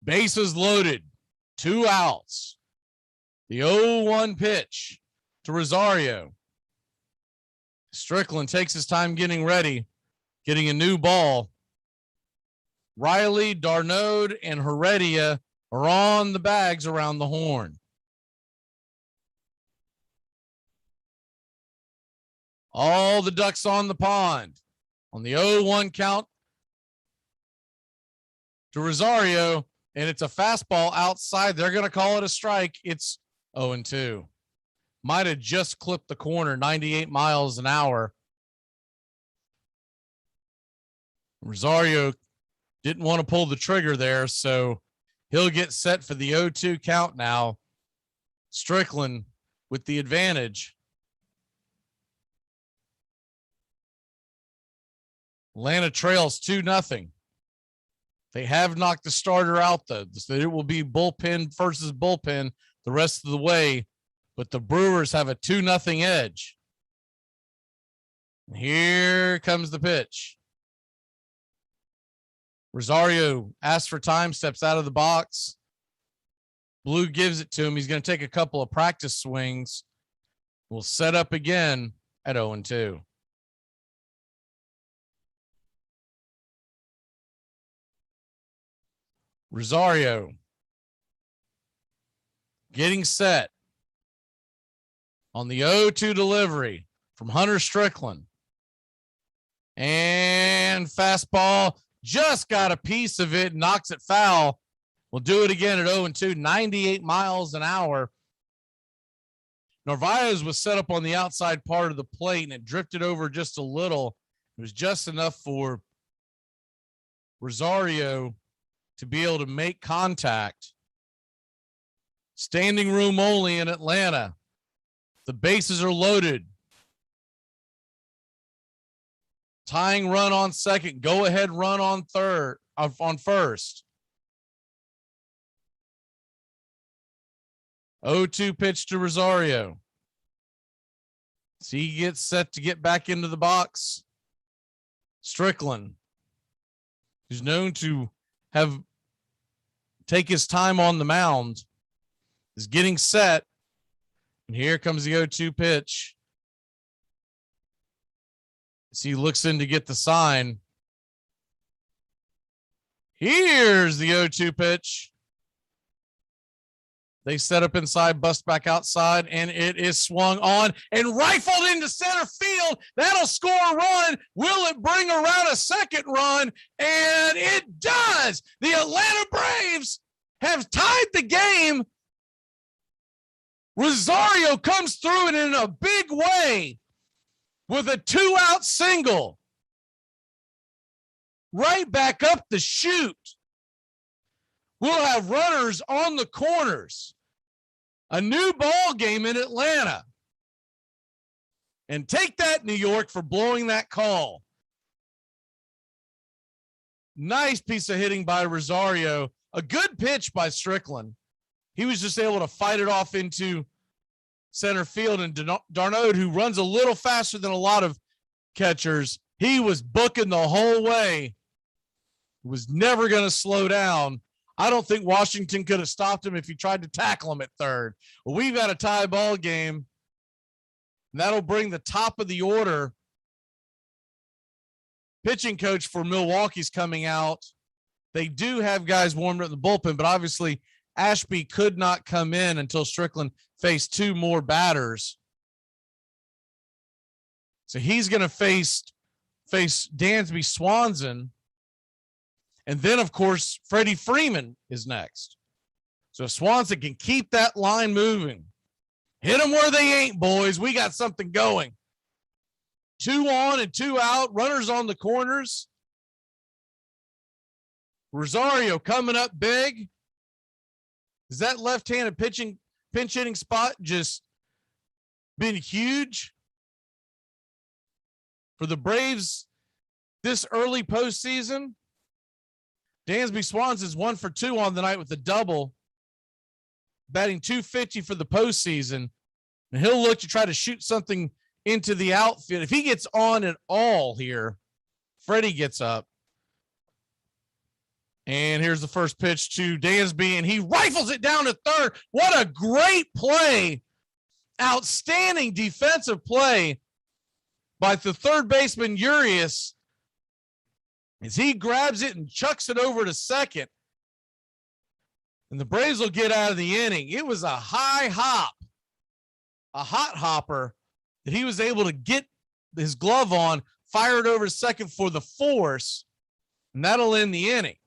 Bases loaded, 2 outs. The 0-1 pitch to Rosario. Strickland takes his time getting ready, getting a new ball. Riley, Darnode, and Heredia are on the bags around the horn. All the ducks on the pond. On the 0-1 count to Rosario, and it's a fastball outside. They're going to call it a strike. It's 0-2. Might have just clipped the corner, 98 miles an hour. Rosario didn't want to pull the trigger there, so he'll get set for the 0-2 count now. Strickland with the advantage. Atlanta trails 2-0. They have knocked the starter out, though, so it will be bullpen versus bullpen the rest of the way, but the Brewers have a 2-0 edge. Here comes the pitch. Rosario asks for time, steps out of the box. Blue gives it to him. He's going to take a couple of practice swings. We'll set up again at 0-2. Rosario getting set on the 0-2 delivery from Hunter Strickland. And fastball just got a piece of it, knocks it foul. We'll do it again at 0-2, 98 miles an hour. Narvaez was set up on the outside part of the plate, and it drifted over just a little. It was just enough for Rosario to be able to make contact. Standing room only in Atlanta. The bases are loaded. Tying run on second. Go ahead run on third, on first. 0-2 pitch to Rosario. So he gets set to get back into the box. Strickland, who's known to take his time on the mound, is getting set. And here comes the 0-2 pitch. As he looks in to get the sign. Here's the 0-2 pitch. They set up inside, bust back outside, and it is swung on and rifled into center field. That'll score a run. Will it bring around a second run? And it does. The Atlanta Braves have tied the game. Rosario comes through it in a big way with a 2-out single. Right back up the chute. We'll have runners on the corners. A new ball game in Atlanta. And take that, New York, for blowing that call. Nice piece of hitting by Rosario. A good pitch by Strickland. He was just able to fight it off into center field. And Darnaud, who runs a little faster than a lot of catchers, he was booking the whole way. Was never going to slow down. I don't think Washington could have stopped him if he tried to tackle him at third. Well, we've got a tie ball game. And that'll bring the top of the order. Pitching coach for Milwaukee's coming out. They do have guys warmed up in the bullpen, but obviously Ashby could not come in until Strickland faced two more batters. So he's going to face Dansby Swanson. And then, of course, Freddie Freeman is next. So Swanson can keep that line moving. Hit them where they ain't, boys. We got something going. 2 on and 2 out. Runners on the corners. Rosario coming up big. Is that left-handed pinch hitting spot just been huge for the Braves this early postseason? Dansby Swans is 1 for 2 on the night with a double, batting .250 for the postseason. And he'll look to try to shoot something into the outfield. If he gets on at all here, Freddie gets up. And here's the first pitch to Dansby, and he rifles it down to third. What a great play. Outstanding defensive play by the third baseman, Urias, as he grabs it and chucks it over to second. And the Braves will get out of the inning. It was a high hop, a hot hopper that he was able to get his glove on, fired over to second for the force, and that'll end the inning.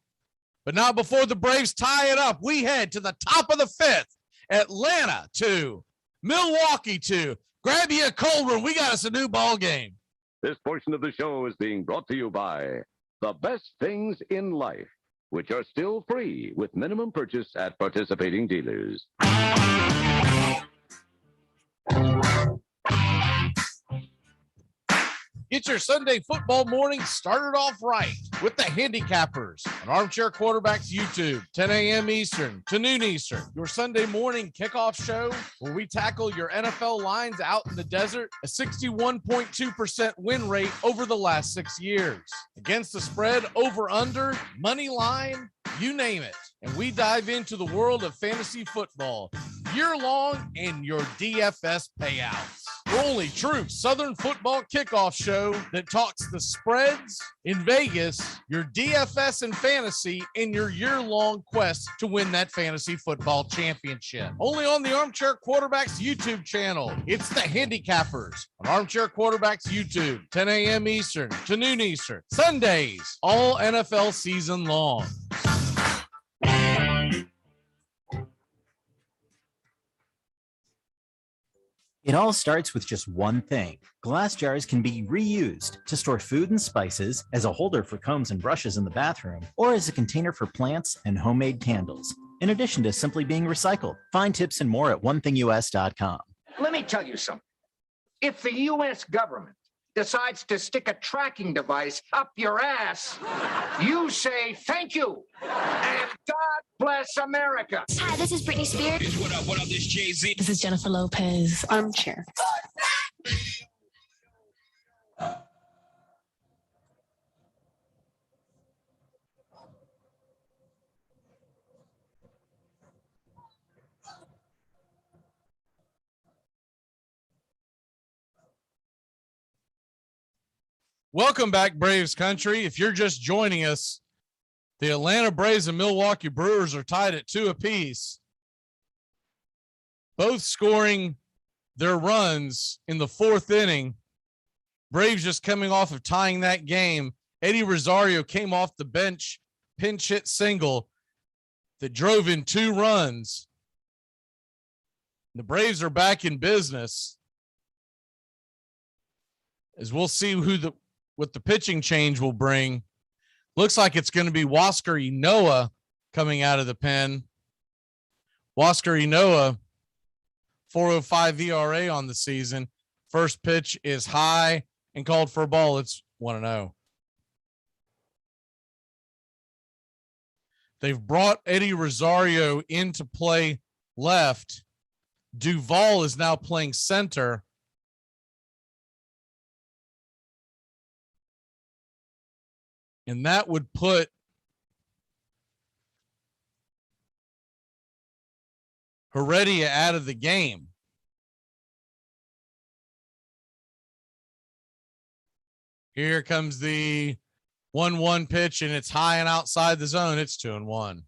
But not before the Braves tie it up. We head to the top of the fifth. Atlanta 2, Milwaukee 2. Grab you a cold one. We got us a new ball game. This portion of the show is being brought to you by the best things in life, which are still free with minimum purchase at participating dealers. Get your Sunday football morning started off right with the Handicappers on Armchair Quarterbacks YouTube, 10 a.m. Eastern to noon Eastern. Your Sunday morning kickoff show where we tackle your NFL lines out in the desert, a 61.2% win rate over the last 6 years. Against the spread, over, under, money line, you name it. And we dive into the world of fantasy football year-long and your DFS payouts. The only true Southern football kickoff show that talks the spreads in Vegas, your DFS and fantasy, in your year-long quest to win that fantasy football championship. Only on the Armchair Quarterbacks YouTube channel. It's the Handicappers on Armchair Quarterbacks YouTube, 10 a.m. Eastern to noon Eastern. Sundays, all NFL season long. It all starts with just one thing. Glass jars can be reused to store food and spices, as a holder for combs and brushes in the bathroom, or as a container for plants and homemade candles, in addition to simply being recycled. Find tips and more at onethingus.com. Let me tell you something. If the U.S. government decides to stick a tracking device up your ass, you say thank you and God bless America. Hi, this is Britney Spears. What up, this Jay-Z. This is Jennifer Lopez. Armchair. Welcome back, Braves country. If you're just joining us, the Atlanta Braves and Milwaukee Brewers are tied at 2 apiece, both scoring their runs in the 4th inning. Braves just coming off of tying that game. Eddie Rosario came off the bench, pinch hit single that drove in 2 runs. The Braves are back in business, as we'll see what the pitching change will bring. Looks like it's going to be Huascar Ynoa coming out of the pen. Huascar Ynoa, 4.05 ERA on the season. First pitch is high and called for a ball. It's 1-0. They've brought Eddie Rosario into play left. Duvall is now playing center. And that would put Heredia out of the game. Here comes the 1-1 pitch, and it's high and outside the zone. It's 2-1.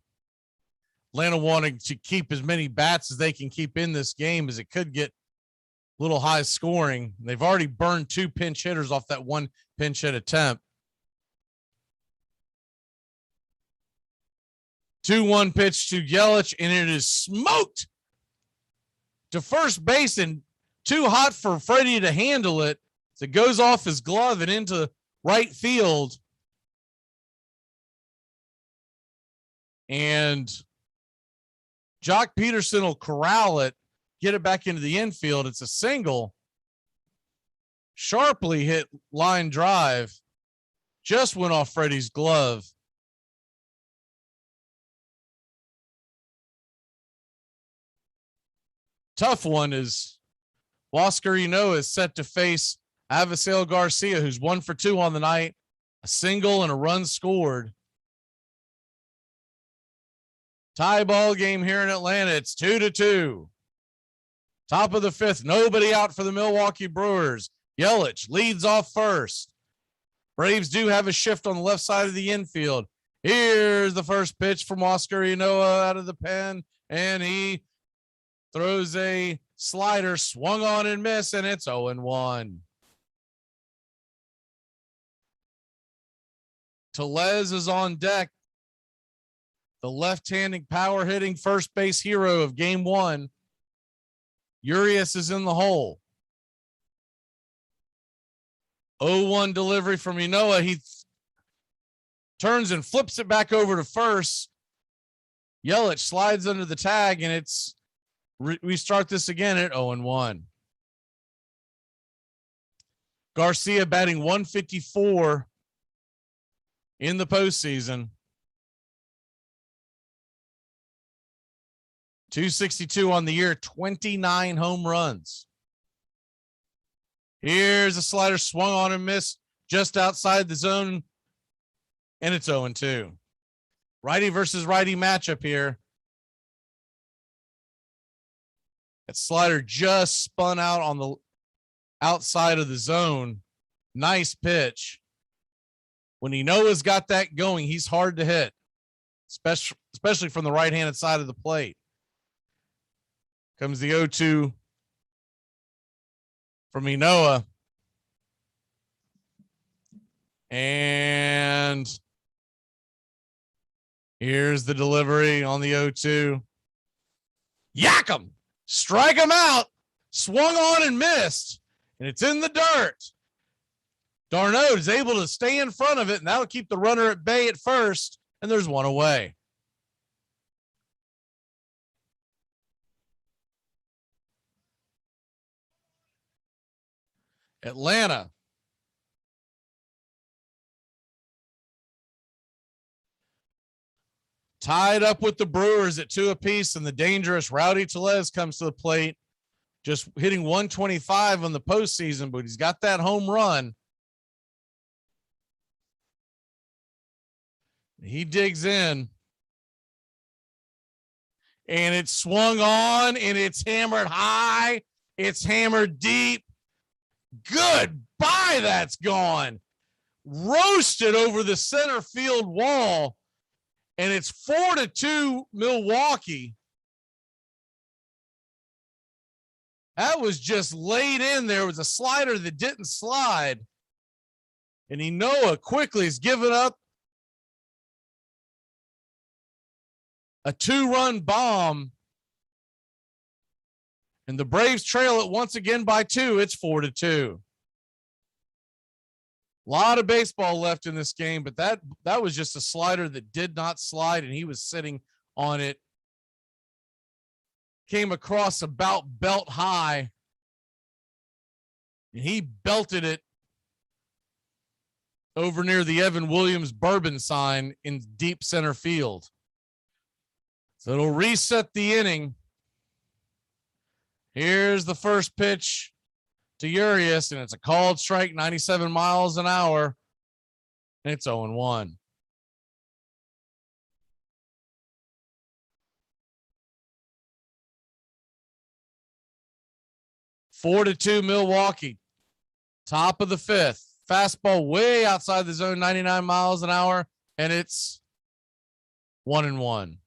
Atlanta wanting to keep as many bats as they can keep in this game, as it could get a little high scoring. They've already burned 2 pinch hitters off that 1 pinch hit attempt. 2-1 pitch to Yelich, and it is smoked to first base and too hot for Freddie to handle it. So it goes off his glove and into right field. And Jock Peterson will corral it, get it back into the infield. It's a single. Sharply hit line drive. Just went off Freddie's glove. Tough one is Huascar Ynoa is set to face Avisail Garcia, who's 1 for 2 on the night, a single and a run scored. Tie ball game here in Atlanta. It's 2-2. Top of the 5th. Nobody out for the Milwaukee Brewers. Yelich leads off first. Braves do have a shift on the left side of the infield. Here's the first pitch from Huascar Ynoa out of the pen, and he throws a slider, swung on and missed, and it's 0-1. Tellez is on deck. The left-handed power hitting first base hero of game one. Urias is in the hole. 0-1 delivery from Ynoa. He turns and flips it back over to first. Yelich slides under the tag, and it's we start this again at 0-1. Garcia batting 154 in the postseason. 262 on the year, 29 home runs. Here's a slider swung on and missed just outside the zone, and it's 0-2. Righty versus righty matchup here. That slider just spun out on the outside of the zone. Nice pitch. When Ynoa's got that going, he's hard to hit, especially from the right-handed side of the plate. Comes the 0-2 from Ynoa. And here's the delivery on the 0-2. Yak him! Strike him out! Swung on and missed. And it's in the dirt. Darno is able to stay in front of it, and that'll keep the runner at bay at first. And there's one away. Atlanta tied up with the Brewers at 2 apiece, and the dangerous Rowdy Tellez comes to the plate, just hitting 125 on the postseason, but he's got that home run. He digs in, and it's swung on, and it's hammered high. It's hammered deep. Goodbye, that's gone. Roasted over the center field wall, and it's 4-2 Milwaukee. That was just laid in there. It was a slider that didn't slide. And Ynoa quickly has given up a 2-run bomb. And the Braves trail it once again by 2. It's 4-2. A lot of baseball left in this game, but that was just a slider that did not slide, and he was sitting on it. Came across about belt high, and he belted it over near the Evan Williams bourbon sign in deep center field. So it'll reset the inning. Here's the first pitch to Urias, and it's a called strike, 97 miles an hour, and it's 0-1. Four to 2 Milwaukee. Top of the fifth. Fastball way outside the zone, 99 miles an hour, and it's 1-1.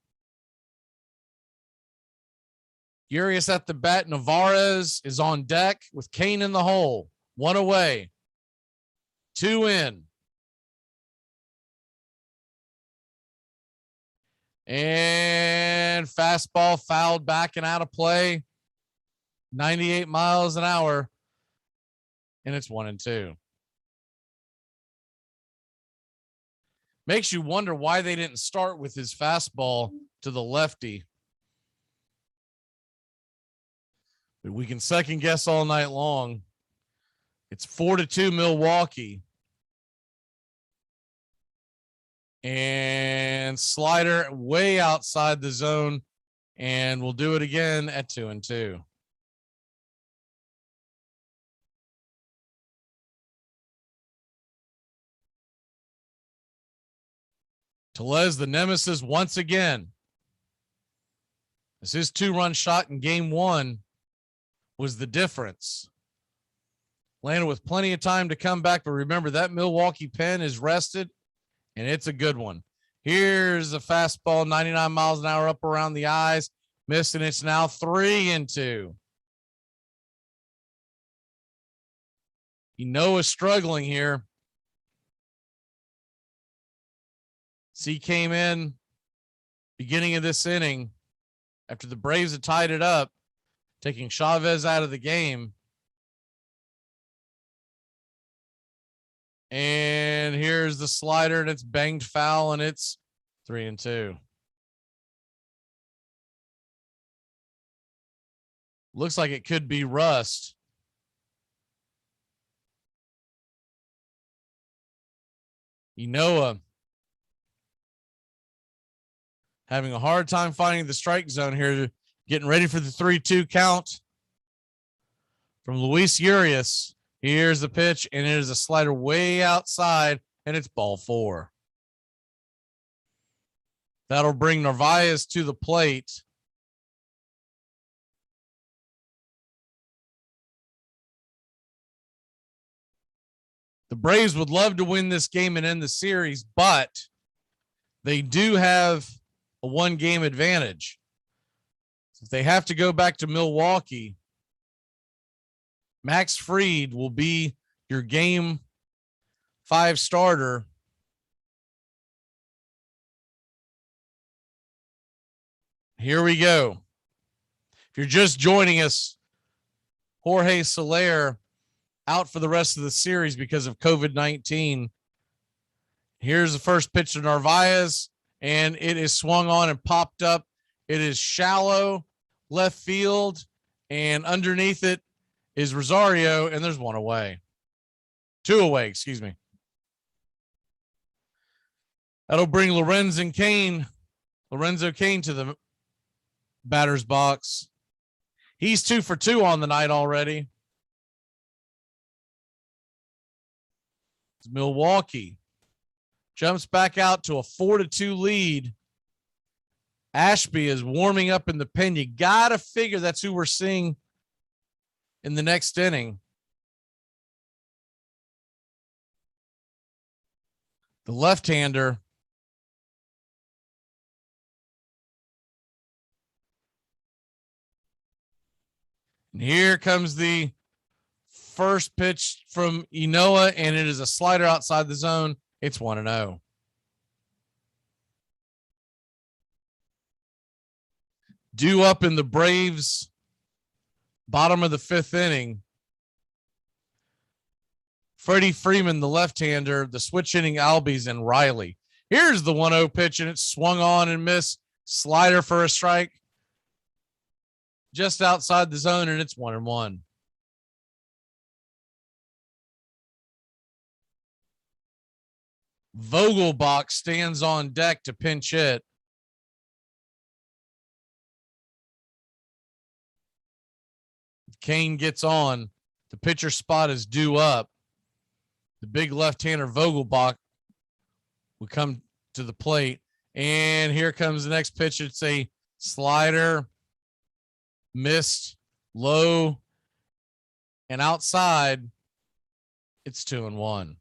Urias at the bat. Navarez is on deck with Kane in the hole. 1 away. 2 in. And fastball fouled back and out of play. 98 miles an hour. And it's 1-2. Makes you wonder why they didn't start with his fastball to the lefty. But we can second guess all night long. It's 4-2 Milwaukee. And slider way outside the zone. And we'll do it again at 2-2. Tellez, the nemesis, once again. This is 2-run shot in game one was the difference. Atlanta with plenty of time to come back, but remember that Milwaukee pen is rested, and it's a good one. Here's a fastball, 99 miles an hour up around the eyes. Missed, and it's now 3-2. Ynoa is struggling here. C came in beginning of this inning after the Braves had tied it up, taking Chavez out of the game. And here's the slider, and it's banged foul, and it's 3-2. Looks like it could be rust. Enoa having a hard time finding the strike zone here, getting ready for the 3-2 count from Luis Urias. Here's the pitch, and it is a slider way outside, and it's ball 4. That'll bring Narvaez to the plate. The Braves would love to win this game and end the series, but they do have a 1-game advantage. If they have to go back to Milwaukee, Max Fried will be your game 5 starter. Here we go. If you're just joining us, Jorge Soler out for the rest of the series because of COVID-19. Here's the first pitch to Narvaez, and it is swung on and popped up. It is shallow left field, and underneath it is Rosario, and there's 1 away. 2 away, excuse me. That'll bring Lorenzo Cain to the batter's box. He's 2 for 2 on the night already. Milwaukee jumps back out to a 4-2 lead. Ashby is warming up in the pen. You got to figure that's who we're seeing in the next inning. The left-hander. And here comes the first pitch from Enoa, and it is a slider outside the zone. It's 1-0. Due up in the Braves' bottom of the 5th inning, Freddie Freeman, the left-hander, the switch hitting Albies, and Riley. Here's the 1-0 pitch, and it's swung on and missed. Slider for a strike just outside the zone, and it's 1-1. Vogelbach stands on deck to pinch hit. Kane gets on. The pitcher spot is due up. The big left-hander Vogelbach will come to the plate. And here comes the next pitch. It's a slider, missed, low, and outside. It's 2-1.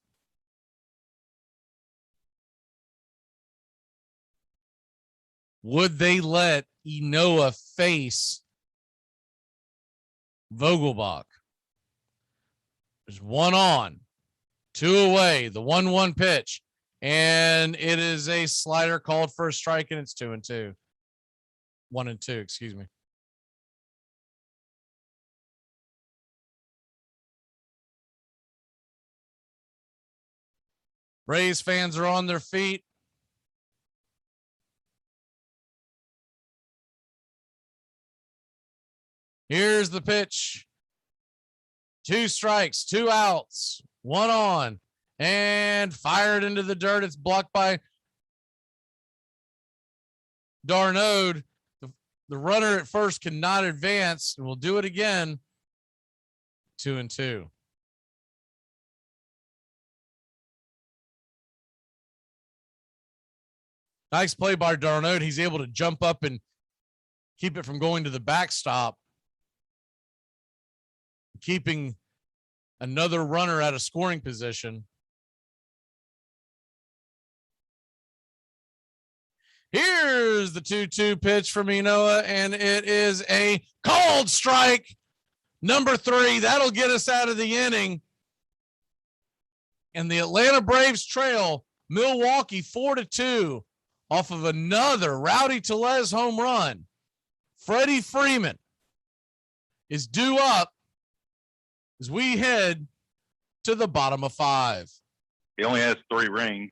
Would they let Enoa face Vogelbach? There's 1 on, 2 away, the 1-1 pitch, and it is a slider called for a strike, and it's 2-2. 1-2, excuse me. Braves fans are on their feet. Here's the pitch. 2 strikes, 2 outs, 1 on, and fired into the dirt. It's blocked by Darnode. The runner at first cannot advance, and we'll do it again. 2-2. Nice play by Darnode. He's able to jump up and keep it from going to the backstop, keeping another runner at a scoring position. Here's the 2-2 pitch from Enoa, and it is a called strike. Number 3. That'll get us out of the inning. And the Atlanta Braves trail Milwaukee 4-2 off of another Rowdy Tellez home run. Freddie Freeman is due up as we head to the bottom of 5. He only has 3 rings.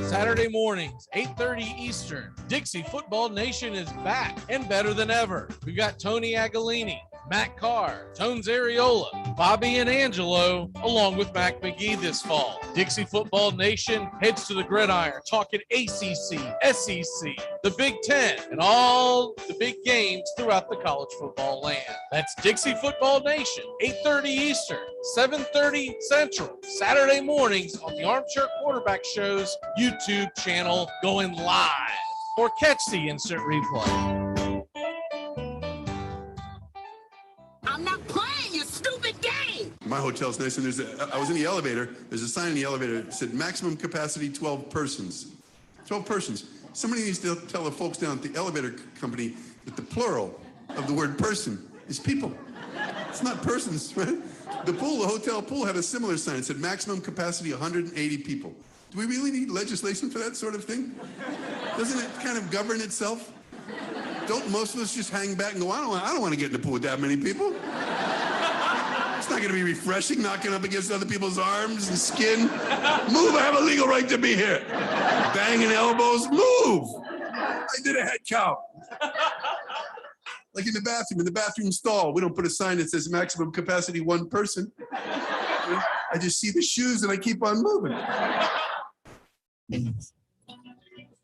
Saturday mornings, 8:30 Eastern. Dixie Football Nation is back and better than ever. We've got Tony Agolini, Matt Carr, Tones Areola, Bobby and Angelo, along with Mac McGee this fall. Dixie Football Nation heads to the gridiron, talking ACC, SEC, the Big Ten, and all the big games throughout the college football land. That's Dixie Football Nation, 8:30 Eastern, 7:30 Central, Saturday mornings on the Armchair Quarterback Show's YouTube channel, going live. Or catch the instant replay. I'm not playing your stupid game. My hotel's nice, and I was in the elevator. There's a sign in the elevator that said maximum capacity 12 persons. 12 persons. Somebody needs to tell the folks down at the elevator company that the plural of the word person is people. It's not persons, right? The hotel pool had a similar sign. It said maximum capacity 180 people. Do we really need legislation for that sort of thing? Doesn't it kind of govern itself? Don't most of us just hang back and go, I don't want to get in the pool with that many people. It's not going to be refreshing, knocking up against other people's arms and skin. Move, I have a legal right to be here. Banging elbows, move. I did a head count. Like in the bathroom stall, we don't put a sign that says maximum capacity 1 person. I just see the shoes and I keep on moving.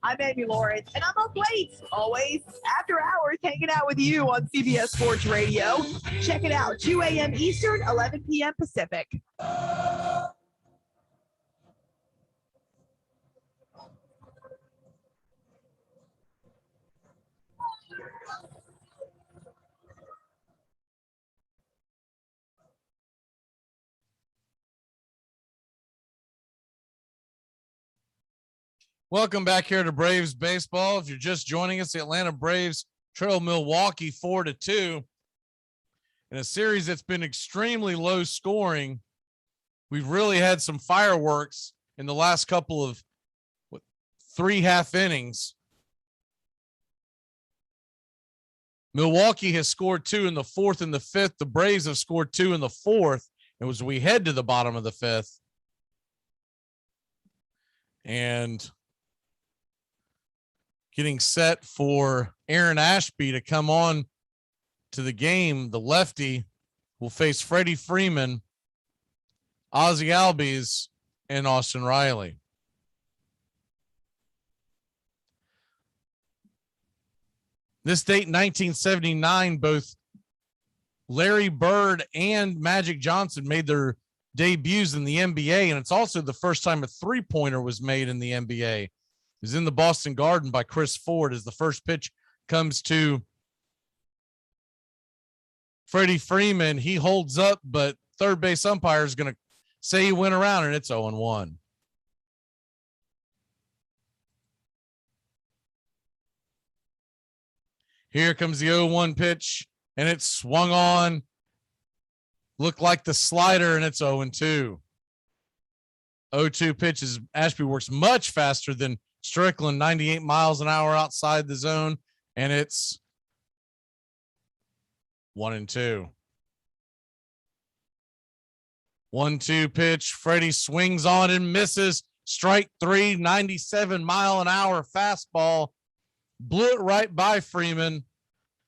I'm Amy Lawrence, and I'm up late, always, after hours, hanging out with you on CBS Sports Radio. Check it out, 2 a.m. Eastern, 11 p.m. Pacific. Welcome back here to Braves baseball. If you're just joining us, the Atlanta Braves trail Milwaukee 4-2 in a series that's been extremely low scoring. We've really had some fireworks in the last couple of 3 half innings. Milwaukee has scored 2 in the 4th and the 5th. The Braves have scored 2 in the 4th. And as we head to the bottom of the 5th, and getting set for Aaron Ashby to come on to the game, the lefty will face Freddie Freeman, Ozzie Albies, and Austin Riley. This date in 1979, both Larry Bird and Magic Johnson made their debuts in the NBA, and it's also the first time a three-pointer was made in the NBA. It was in the Boston Garden by Chris Ford as the first pitch comes to Freddie Freeman. He holds up, but third base umpire is going to say he went around, and it's 0-1. Here comes the 0-1 pitch, and it's swung on. Looked like the slider, and it's 0-2. 0-2 pitches. Ashby works much faster than Strickland, 98 miles an hour outside the zone, and it's 1-2. 1-2 pitch. Freddie swings on and misses. Strike 3, 97 mile an hour fastball. Blew it right by Freeman.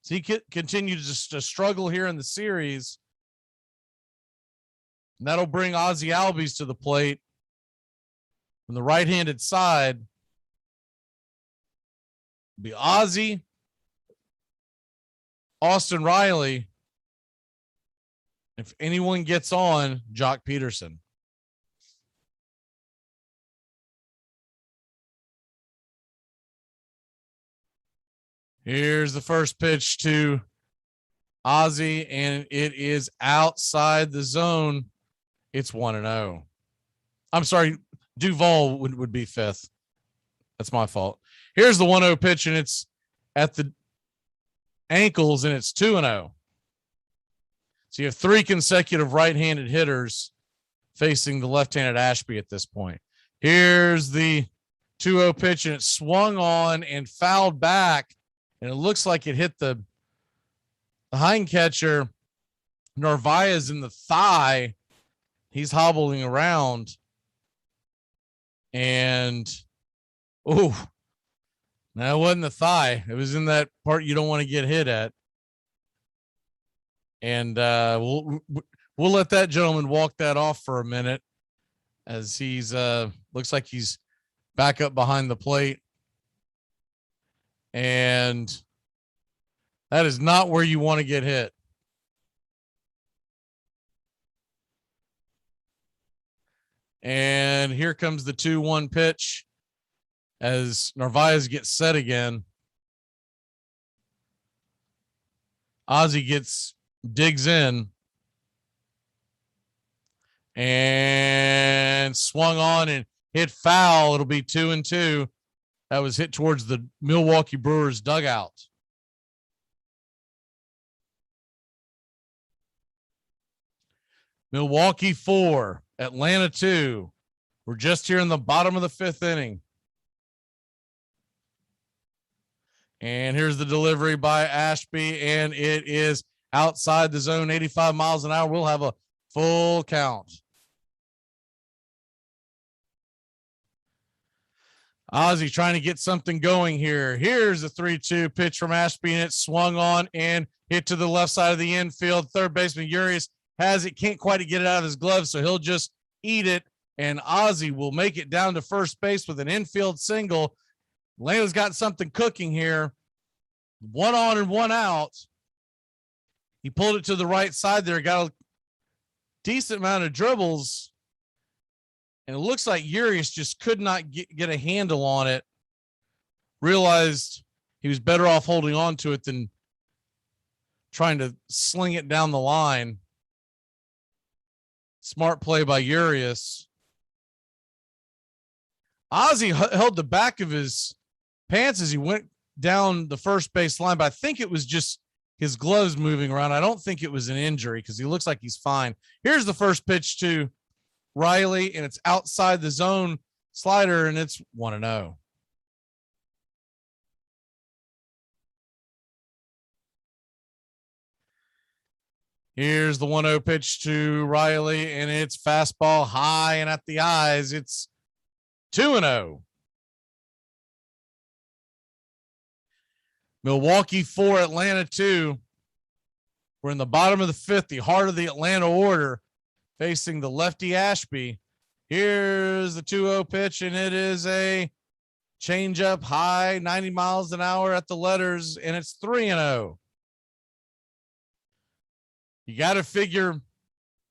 So he continues to struggle here in the series. And that'll bring Ozzie Albies to the plate from the right-handed side. It'll be Ozzie, Austin Riley. If anyone gets on, Jock Peterson. Here's the first pitch to Ozzie, and it is outside the zone. It's 1-0. I'm sorry, Duvall would be 5th. That's my fault. Here's the 1-0 pitch, and it's at the ankles, and it's 2-0. So you have 3 consecutive right-handed hitters facing the left-handed Ashby at this point. Here's the 2-0 pitch, and it swung on and fouled back, and it looks like it hit the hind catcher Narvaez in the thigh. He's hobbling around, and no, it wasn't the thigh. It was in that part you don't want to get hit at. And we'll let that gentleman walk that off for a minute, as he's looks like he's back up behind the plate. And that is not where you want to get hit. And here comes the 2-1 pitch as Narvaez gets set again. Ozzie digs in and swung on and hit foul. It'll be 2-2. That was hit towards the Milwaukee Brewers dugout. Milwaukee 4, Atlanta 2. We're just here in the bottom of the 5th inning. And here's the delivery by Ashby, and it is outside the zone, 85 miles an hour. We'll have a full count. Ozzie trying to get something going here. Here's the 3-2 pitch from Ashby, and it swung on and hit to the left side of the infield. Third baseman Urias has it, can't quite get it out of his glove, so he'll just eat it, and Ozzie will make it down to first base with an infield single. Atlanta's got something cooking here. 1 on and 1 out. He pulled it to the right side there, got a decent amount of dribbles, and it looks like Urias just could not get a handle on it. Realized he was better off holding on to it than trying to sling it down the line. Smart play by Urias. Ozzie held the back of his pants as he went down the first base line, but I think it was just his gloves moving around. I don't think it was an injury because he looks like he's fine. Here's the first pitch to Riley, and it's outside the zone slider, and it's 1-0. Here's the 1-0 pitch to Riley, and it's fastball high and at the eyes. It's 2-0. Milwaukee 4, Atlanta 2. We're in the bottom of the 5th, the heart of the Atlanta order, facing the lefty Ashby. Here's the 2-0 pitch, and it is a changeup high, 90 miles an hour at the letters, and it's 3-0. You got to figure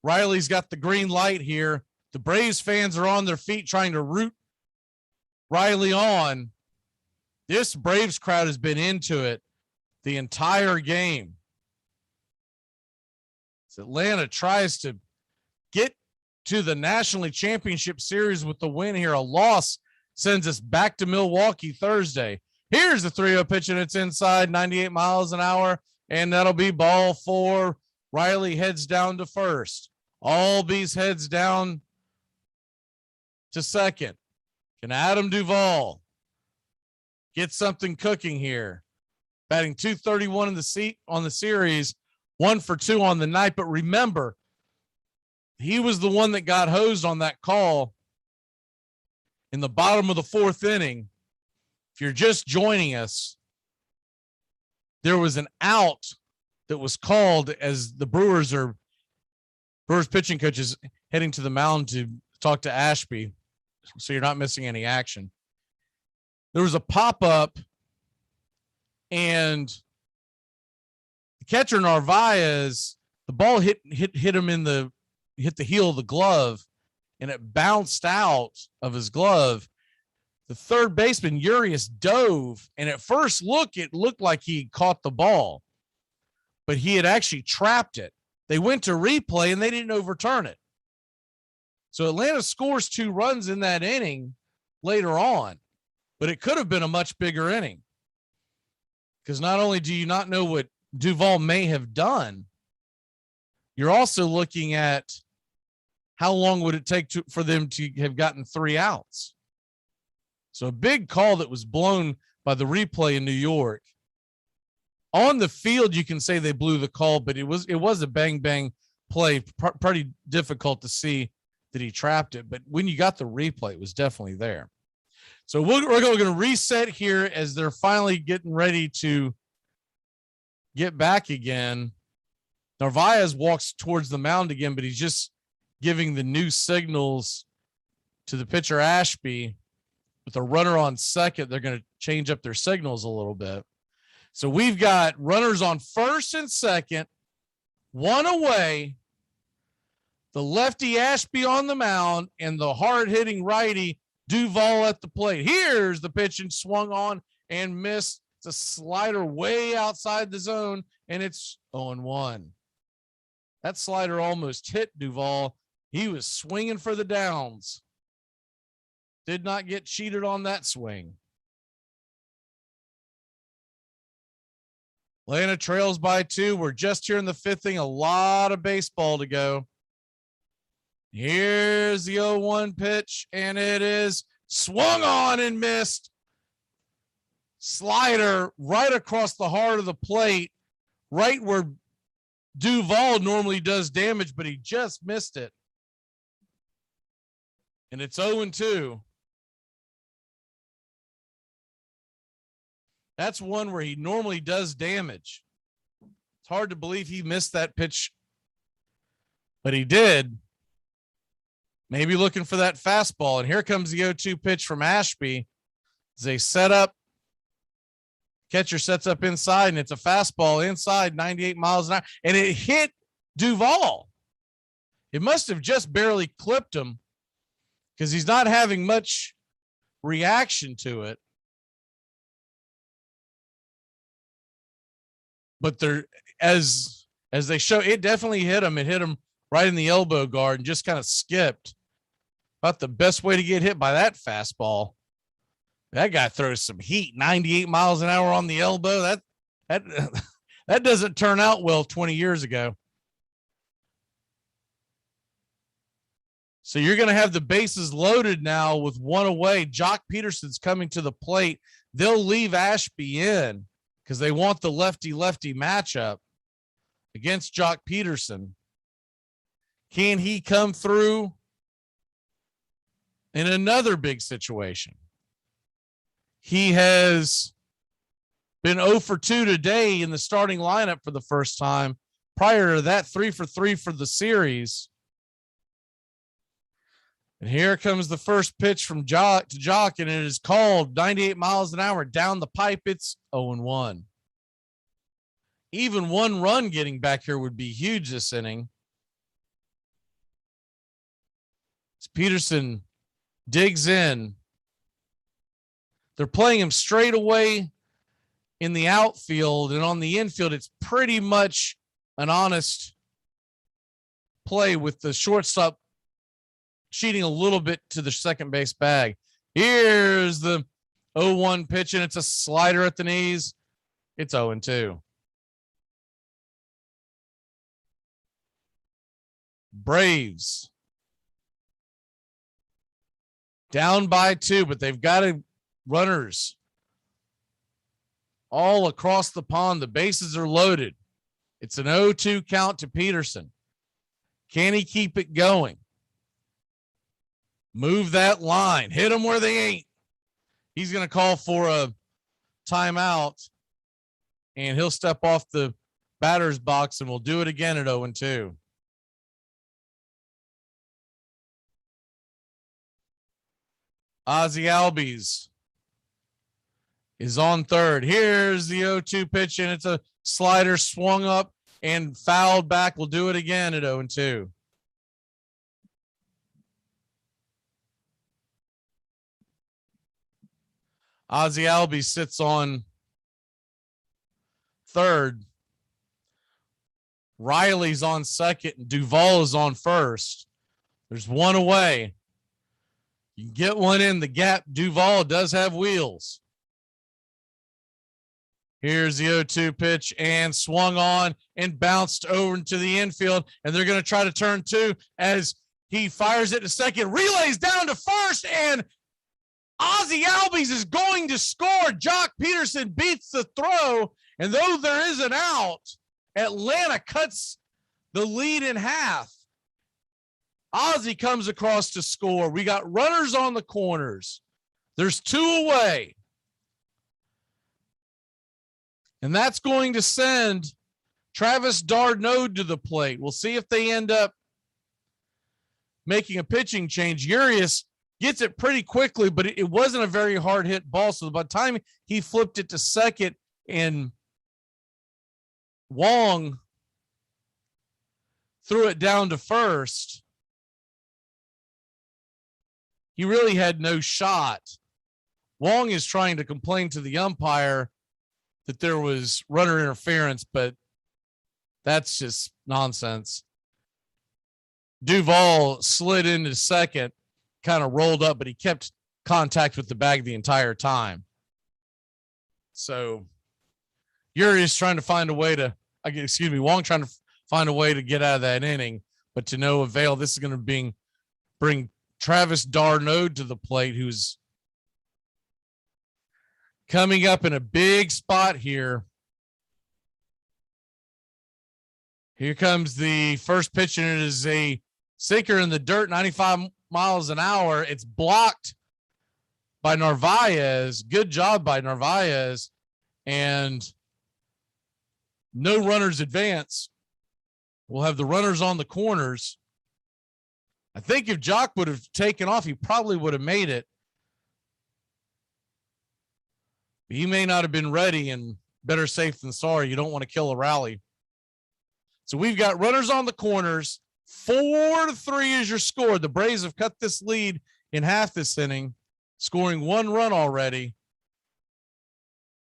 Riley's got the green light here. The Braves fans are on their feet trying to root Riley on. This Braves crowd has been into it the entire game. So Atlanta tries to get to the National League Championship Series with the win here. A loss sends us back to Milwaukee Thursday. Here's the 3-0 pitch, and it's inside, 98 miles an hour, and that'll be ball 4. Riley heads down to first. Albies heads down to second. Can Adam Duvall get something cooking here? Batting .231 in the seat on the series, 1 for 2 on the night. But remember, he was the one that got hosed on that call in the bottom of the 4th inning. If you're just joining us, there was an out that was called as the Brewers pitching coaches heading to the mound to talk to Ashby, so you're not missing any action. There was a pop-up, and the catcher Narvaez, the ball hit him hit the heel of the glove, and it bounced out of his glove. The third baseman Urias dove, and at first look, it looked like he caught the ball, but he had actually trapped it. They went to replay, and they didn't overturn it. So Atlanta scores 2 runs in that inning later on, but it could have been a much bigger inning, because not only do you not know what Duvall may have done, you're also looking at how long would it take for them to have gotten 3 outs? So a big call that was blown by the replay in New York. On the field, you can say they blew the call, but it was a bang play. Pretty difficult to see that he trapped it, but when you got the replay, it was definitely there. So we're going to reset here as they're finally getting ready to get back again. Narvaez walks towards the mound again, but he's just giving the new signals to the pitcher Ashby. With a runner on second, they're going to change up their signals a little bit. So we've got runners on first and second, 1 away, the lefty Ashby on the mound, and the hard-hitting righty Duvall at the plate. Here's the pitch and swung on and missed. It's a slider way outside the zone, and it's 0-1. That slider almost hit Duvall. He was swinging for the downs. Did not get cheated on that swing. Atlanta trails by 2. We're just here in the 5th inning. A lot of baseball to go. Here's the 0-1 pitch, and it is swung on and missed. Slider right across the heart of the plate, right where Duvall normally does damage, but he just missed it. And it's 0-2. That's one where he normally does damage. It's hard to believe he missed that pitch, but he did. Maybe looking for that fastball. And here comes the 0-2 pitch from Ashby. As they set up, catcher sets up inside, and it's a fastball inside, 98 miles an hour. And it hit Duvall. It must have just barely clipped him because he's not having much reaction to it. But they're as they show, it definitely hit him. It hit him right in the elbow guard and just kind of skipped. About the best way to get hit by that fastball. That guy throws some heat, 98 miles an hour on the elbow. That doesn't turn out well 20 years ago. So you're going to have the bases loaded now with 1 away. Jock Peterson's coming to the plate. They'll leave Ashby in because they want the lefty-lefty matchup against Jock Peterson. Can he come through in another big situation? He has been 0 for 2 today in the starting lineup for the first time. Prior to that, 3 for 3 for the series. And here comes the first pitch from Jock to Jock, and it is called 98 miles an hour down the pipe. It's 0-1. Even 1 run getting back here would be huge this inning. As Peterson digs in. They're playing him straight away in the outfield, and on the infield, it's pretty much an honest play with the shortstop cheating a little bit to the second base bag. Here's the 0-1 pitch, and it's a slider at the knees. It's 0-2. Braves down by 2, but they've got runners all across the pond. The bases are loaded. It's an 0-2 count to Peterson. Can he keep it going? Move that line. Hit them where they ain't. He's going to call for a timeout, and he'll step off the batter's box, and we'll do it again at 0-2. Ozzie Albies is on third. Here's the 0-2 pitch, and it's a slider swung up and fouled back. We'll do it again at 0-2. Ozzie Albies sits on third. Riley's on second, and Duvall is on first. There's 1 away. You can get one in the gap. Duvall does have wheels. Here's the 0-2 pitch, and swung on and bounced over into the infield, and they're going to try to turn 2 as He fires it to second, relays down to first, and Ozzie Albies is going to score. Jock Peterson beats the throw, and though there is an out, Atlanta cuts the lead in half. Ozzie comes across to score. We got runners on the corners. There's 2 away. And that's going to send Travis Darnode to the plate. We'll see if they end up making a pitching change. Urias gets it pretty quickly, but it wasn't a very hard hit ball. So by the time he flipped it to second and Wong threw it down to first, he really had no shot. Wong is trying to complain to the umpire that there was runner interference, but that's just nonsense. Duvall slid into second, kind of rolled up, but he kept contact with the bag the entire time. So Urias trying to find a way to, Wong trying to find a way to get out of that inning, but to no avail. This is going to bring Travis Darnode to the plate, who's coming up in a big spot here. Here comes the first pitch, and it is a sinker in the dirt, 95 miles an hour. It's blocked by Narvaez. Good job by Narvaez. And no runners advance. We'll have the runners on the corners. I think if Jock would have taken off, he probably would have made it. But he may not have been ready, and better safe than sorry. You don't want to kill a rally. So we've got runners on the corners. 4-3 is your score. The Braves have cut this lead in half this inning, scoring 1 run already.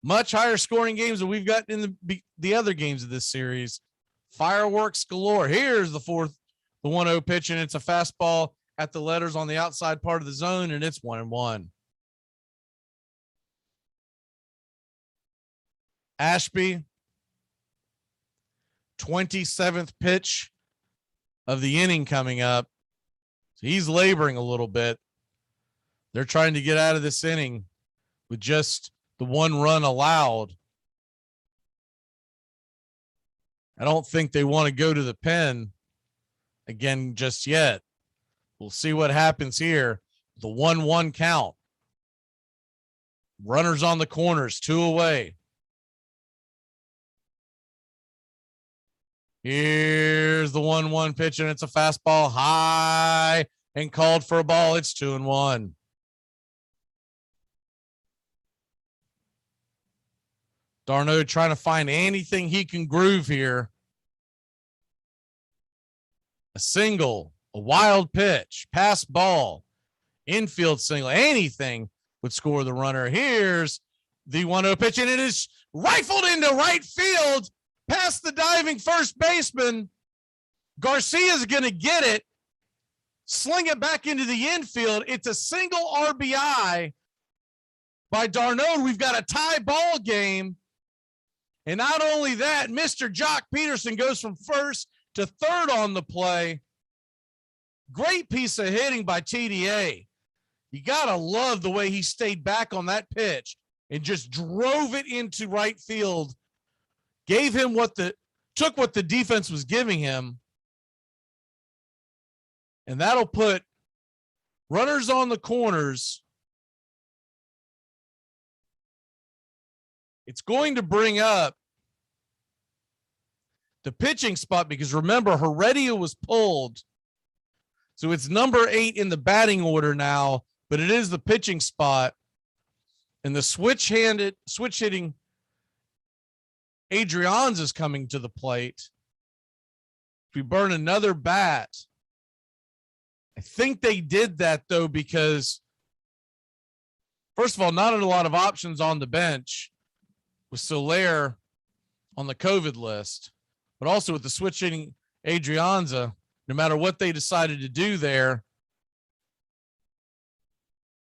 Much higher scoring games than we've got in the other games of this series. Fireworks galore. Here's the 1-0 pitch, and it's a fastball at the letters on the outside part of the zone, and it's 1-1. Ashby, 27th pitch of the inning coming up. So he's laboring a little bit. They're trying to get out of this inning with just the 1 run allowed. I don't think they want to go to the pen again just yet. We'll see what happens here. The 1-1 count. Runners on the corners, 2 away. Here's the 1-1 pitch, and it's a fastball high and called for a ball. It's 2-1. Darnode trying to find anything he can groove here. A single, a wild pitch, pass ball, infield single, anything would score the runner. Here's the 1-0 pitch, and it is rifled into right field past the diving first baseman. Garcia's going to get it, sling it back into the infield. It's a single RBI by Darnode. We've got a tie ball game. And not only that, Mr. Jock Peterson goes from first to third on the play. Great piece of hitting by TDA. You got to love the way he stayed back on that pitch and just drove it into right field. Gave him took what the defense was giving him. And that'll put runners on the corners. It's going to bring up the pitching spot because remember, Heredia was pulled. So it's number 8 in the batting order now, but it is the pitching spot. And the switch hitting Adrian's is coming to the plate. If we burn another bat, I think they did that though, because first of all, not a lot of options on the bench with Soler on the COVID list, but also with the switch hitting Adrianza, no matter what they decided to do there,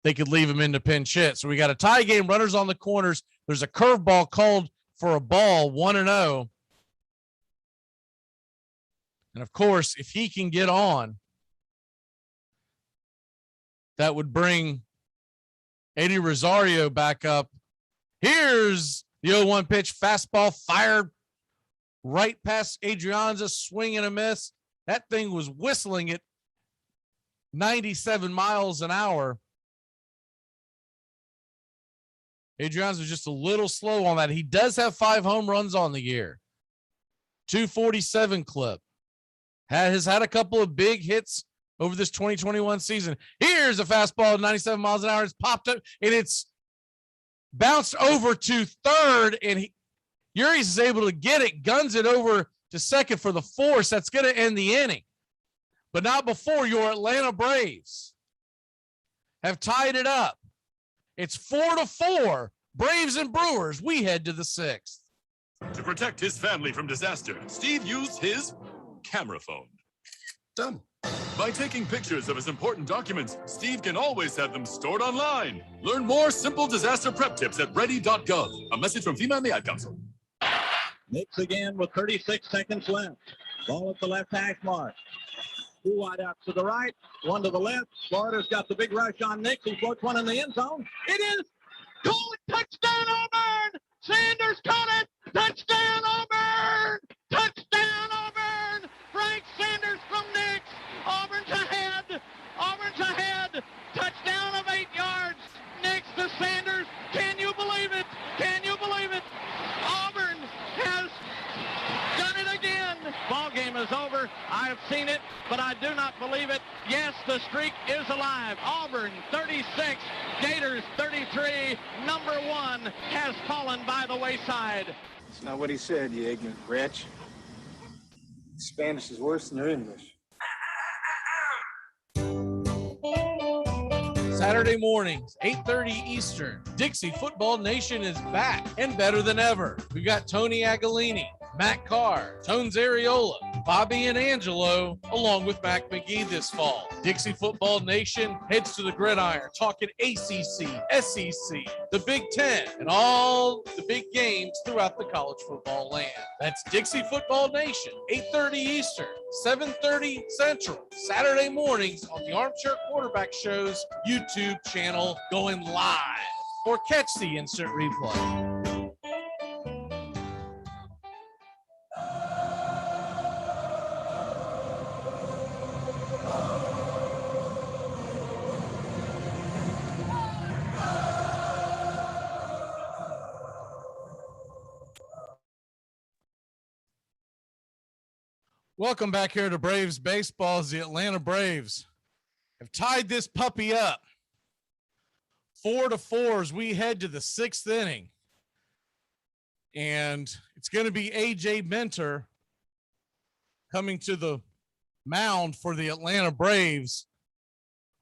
they could leave him in the pinch hit. So we got a tie game, runners on the corners. There's a curveball called for a ball, 1-0. And of course, if he can get on, that would bring Eddie Rosario back up. Here's the 0-1 pitch, fastball fired right past Adrianza, swing and a miss. That thing was whistling at 97 miles an hour. Adrianza was just a little slow on that. He does have 5 home runs on the year. 247 clip. Has had a couple of big hits over this 2021 season. Here's a fastball at 97 miles an hour. It's popped up and it's bounced over to third, and Urias is able to get it, guns it over to second for the force. That's going to end the inning. But not before your Atlanta Braves have tied it up. It's 4-4. Braves and Brewers. We head to the 6th. To protect his family from disaster, Steve used his camera phone. Done. By taking pictures of his important documents, Steve can always have them stored online. Learn more simple disaster prep tips at ready.gov. A message from FEMA and the Ad Council. Nix again with 36 seconds left. Ball at the left hash mark. 2 wide out to the right, 1 to the left. Florida's got the big rush on Nix. He floats one in the end zone. It is called touchdown Auburn. Sanders caught it. Touchdown Auburn. Touchdown Auburn. Frank Sanders from Nix. Auburn's ahead. Auburn's ahead. Touchdown of 8 yards. Nix to Sanders. Can you believe it? Can you believe it? Auburn has done it again. Ball game is over. I have seen it, but I do not believe it. Yes, the streak is alive. Auburn 36, Gators 33. Number 1 has fallen by the wayside. It's not what he said, you ignorant wretch. Spanish is worse than your English. Saturday mornings, 8:30 Eastern. Dixie Football Nation is back and better than ever. We got Tony Agalini, Matt Carr, Tones Areola, Bobby and Angelo, along with Mac McGee this fall. Dixie Football Nation heads to the gridiron, talking ACC, SEC, the Big Ten, and all the big games throughout the college football land. That's Dixie Football Nation, 8:30 Eastern, 7:30 Central, Saturday mornings on the Armchair Quarterback Show's YouTube channel, going live, or catch the instant replay. Welcome back here to Braves Baseball. As the Atlanta Braves have tied this puppy up 4-4 as we head to the 6th inning. And it's going to be A.J. Minter coming to the mound for the Atlanta Braves.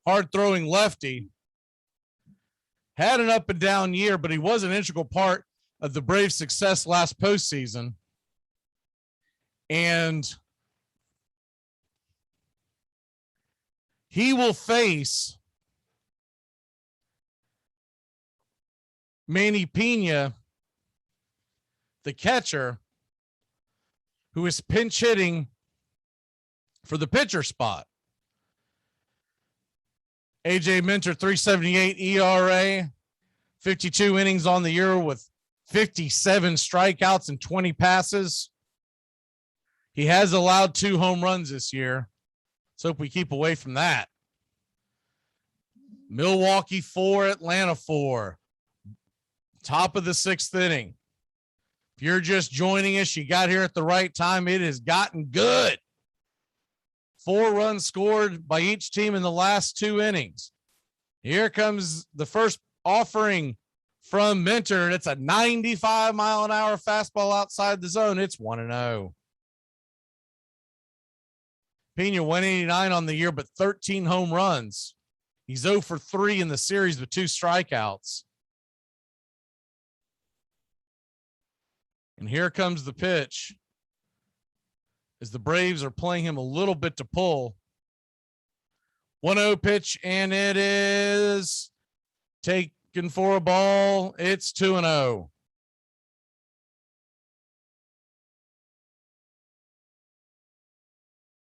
Hard-throwing lefty. Had an up and down year, but he was an integral part of the Braves' success last postseason. And he will face Manny Pena, the catcher, who is pinch hitting for the pitcher spot. AJ Minter, 3.78 ERA, 52 innings on the year with 57 strikeouts and 20 passes. He has allowed 2 home runs this year. Let's hope we keep away from that. Milwaukee 4, Atlanta 4. Top of the 6th inning. If you're just joining us, you got here at the right time. It has gotten good. 4 runs scored by each team in the last 2 innings. Here comes the first offering from Minter, and it's a 95-mile-an-hour fastball outside the zone. It's 1-0. Pena 189 on the year, but 13 home runs. He's 0 for 3 in the series with 2 strikeouts. And here comes the pitch as the Braves are playing him a little bit to pull. 1-0 pitch, and it is taken for a ball. It's 2-0.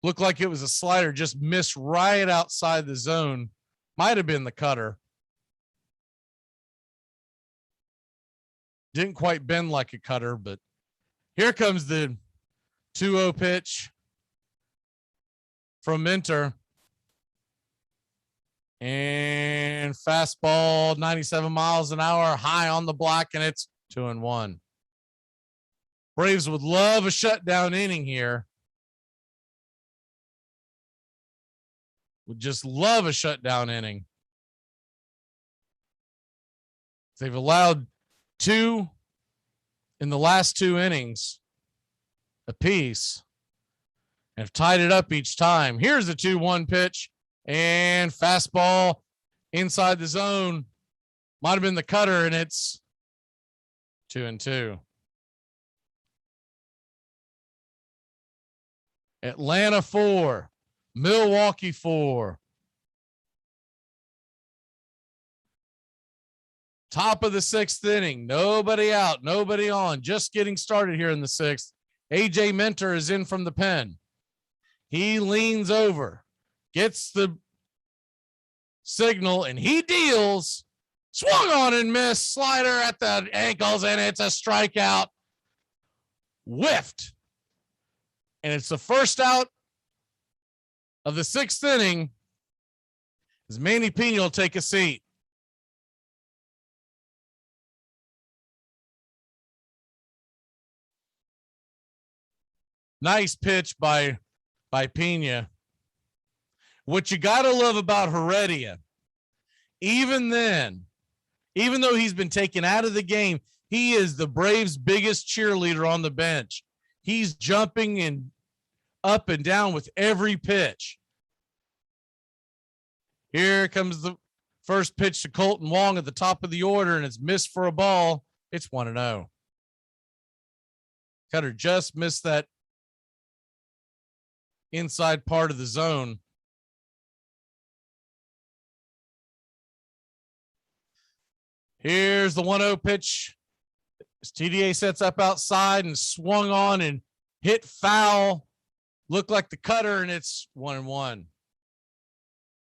Looked like it was a slider, just missed right outside the zone Might have been the cutter. Didn't quite bend like a cutter, but here comes the 2-0 pitch from Minter. And fastball, 97 miles an hour, high on the block, and it's 2-1. Braves would love a shutdown inning here. Would just love a shutdown inning. They've allowed 2 in the last 2 innings apiece and have tied it up each time. Here's the 2-1 pitch and fastball inside the zone. Might have been the cutter, and it's 2-2. Atlanta 4, Milwaukee 4. Top of the 6th inning. Nobody out, nobody on. Just getting started here in the 6th. AJ Minter is in from the pen. He leans over, gets the signal, and he deals. Swung on and missed. Slider at the ankles, and it's a strikeout. Whiffed. And it's the first out of the 6th inning as Manny Pena will take a seat. Nice pitch by Pena. What you got to love about Heredia, even then, even though he's been taken out of the game, he is the Braves' biggest cheerleader on the bench. He's jumping and up and down with every pitch. Here comes the first pitch to Colton Wong at the top of the order, and it's missed for a ball. It's 1-0. Cutter just missed that inside part of the zone. Here's the 1-0 pitch. As TDA sets up outside and swung on and hit foul. Looked like the cutter, and it's 1-1.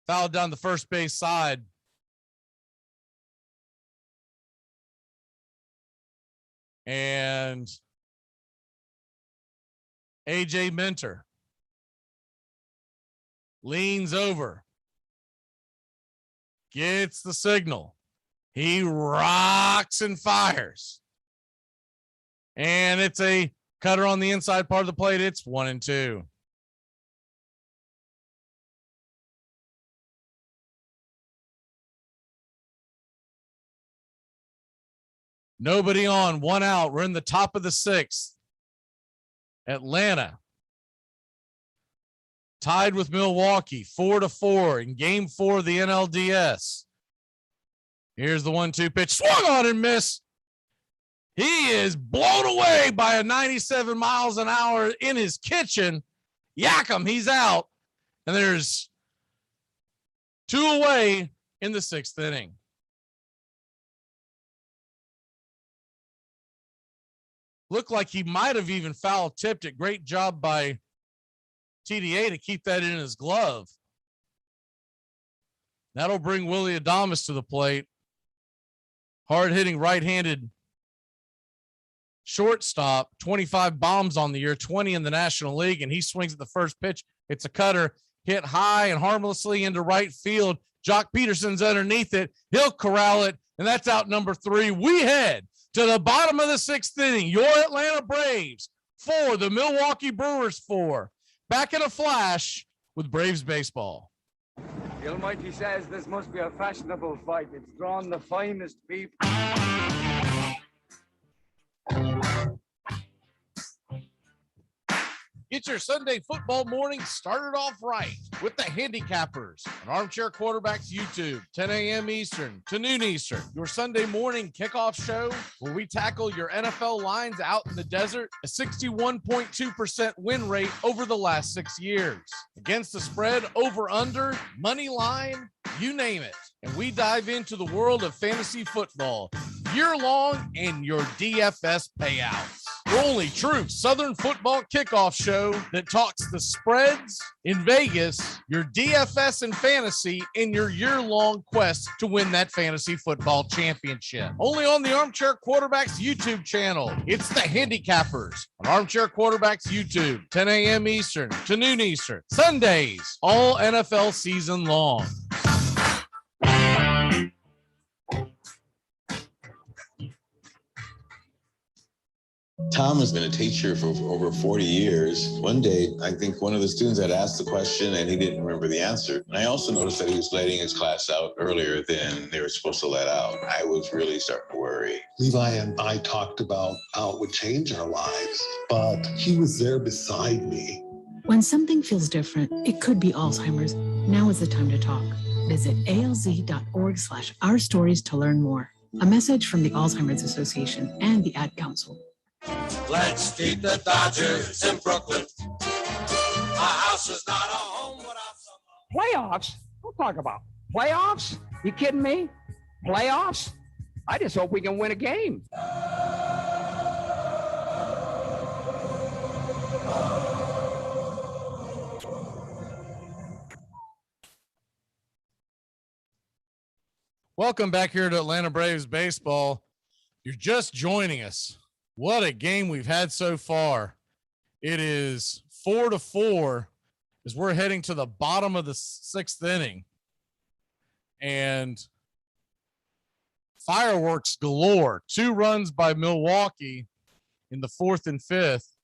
Foul down the first base side. And AJ Minter leans over, gets the signal. He rocks and fires. And it's a cutter on the inside part of the plate. It's 1-2. Nobody on, 1 out. We're in the top of the 6th. Atlanta tied with Milwaukee 4-4 in game 4 of the NLDS. Here's the 1-2 pitch. Swung on and missed. He is blown away by a 97 miles an hour in his kitchen. Yak him, he's out. And there's 2 away in the 6th inning. Looked like he might have even foul tipped it. Great job by TDA to keep that in his glove. That'll bring Willie Adames to the plate. Hard-hitting right-handed shortstop, 25 bombs on the year, 20 in the National League, and he swings at the first pitch. It's a cutter hit high and harmlessly into right field. Jock Peterson's underneath it. He'll corral it, and that's out number 3. We head to the bottom of the 6th inning. Your Atlanta Braves 4, the Milwaukee Brewers 4. Back in a flash with Braves baseball. The Almighty says this must be a fashionable fight. It's drawn the finest people. Get your Sunday football morning started off right with the Handicappers on Armchair Quarterbacks YouTube, 10 a.m. Eastern to noon Eastern. Your Sunday morning kickoff show where we tackle your NFL lines out in the desert, a 61.2% win rate over the last 6 years. Against the spread, over, under, money line, you name it. And we dive into the world of fantasy football year long and your DFS payouts. the only true Southern football kickoff show that talks the spreads in Vegas, your DFS and fantasy, in your year-long quest to win that fantasy football championship. Only on the Armchair Quarterbacks YouTube channel. It's the Handicappers on Armchair Quarterbacks YouTube, 10 a.m. Eastern to noon Eastern, Sundays, all NFL season long. Tom has been a teacher for over 40 years. One day, I think one of the students had asked the question and he didn't remember the answer. And I also noticed that he was letting his class out earlier than they were supposed to let out. I was really starting to worry. Levi and I talked about how it would change our lives, but he was there beside me. When something feels different, it could be Alzheimer's. Now is the time to talk. Visit alz.org/ourstories to learn more. A message from the Alzheimer's Association and the Ad Council. Let's keep the Dodgers in Brooklyn. My house is not a home without some. Playoffs? Don't talk about playoffs. You kidding me? Playoffs? I just hope we can win a game. Welcome back here to Atlanta Braves baseball. You're just joining us. What a game we've had so far. It is 4-4 as we're heading to the bottom of the sixth inning. And fireworks galore. 2 runs by Milwaukee in the 4th and 5th.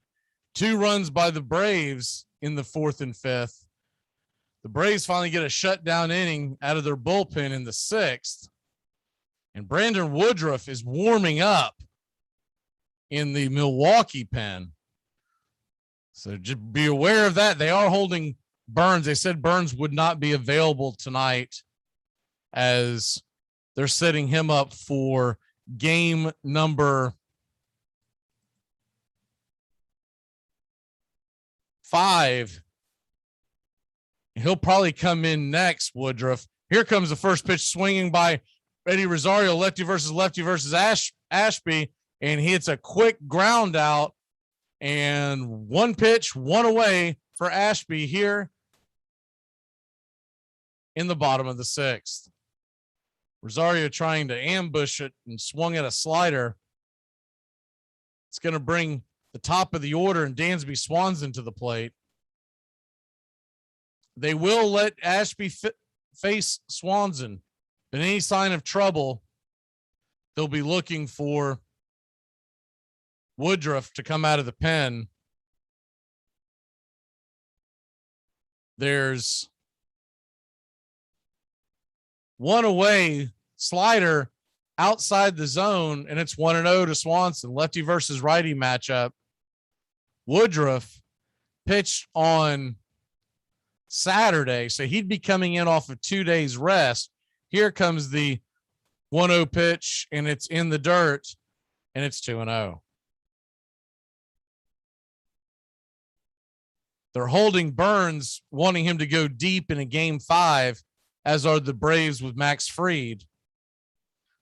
2 runs by the Braves in the 4th and 5th. The Braves finally get a shutdown inning out of their bullpen in the 6th. And Brandon Woodruff is warming up in the Milwaukee pen. So just be aware of that. They are holding Burns. They said Burns would not be available tonight as they're setting him up for game number 5. He'll probably come in next, Woodruff. Here comes the first pitch swinging by Eddie Rosario, lefty versus Ashby, and he hits a quick ground out, and 1 pitch, 1 away for Ashby here in the bottom of the 6th. Rosario trying to ambush it and swung at a slider. It's going to bring the top of the order and Dansby Swanson to the plate. They will let Ashby face Swanson. But any sign of trouble, they'll be looking for Woodruff to come out of the pen. There's 1 away, slider outside the zone, and it's 1-0 to Swanson. Lefty versus righty matchup. Woodruff pitched on Saturday, so he'd be coming in off of 2 days rest. Here comes the 1-0 pitch, and it's in the dirt, and it's 2-0. They're holding Burns, wanting him to go deep in a game 5, as are the Braves with Max Fried.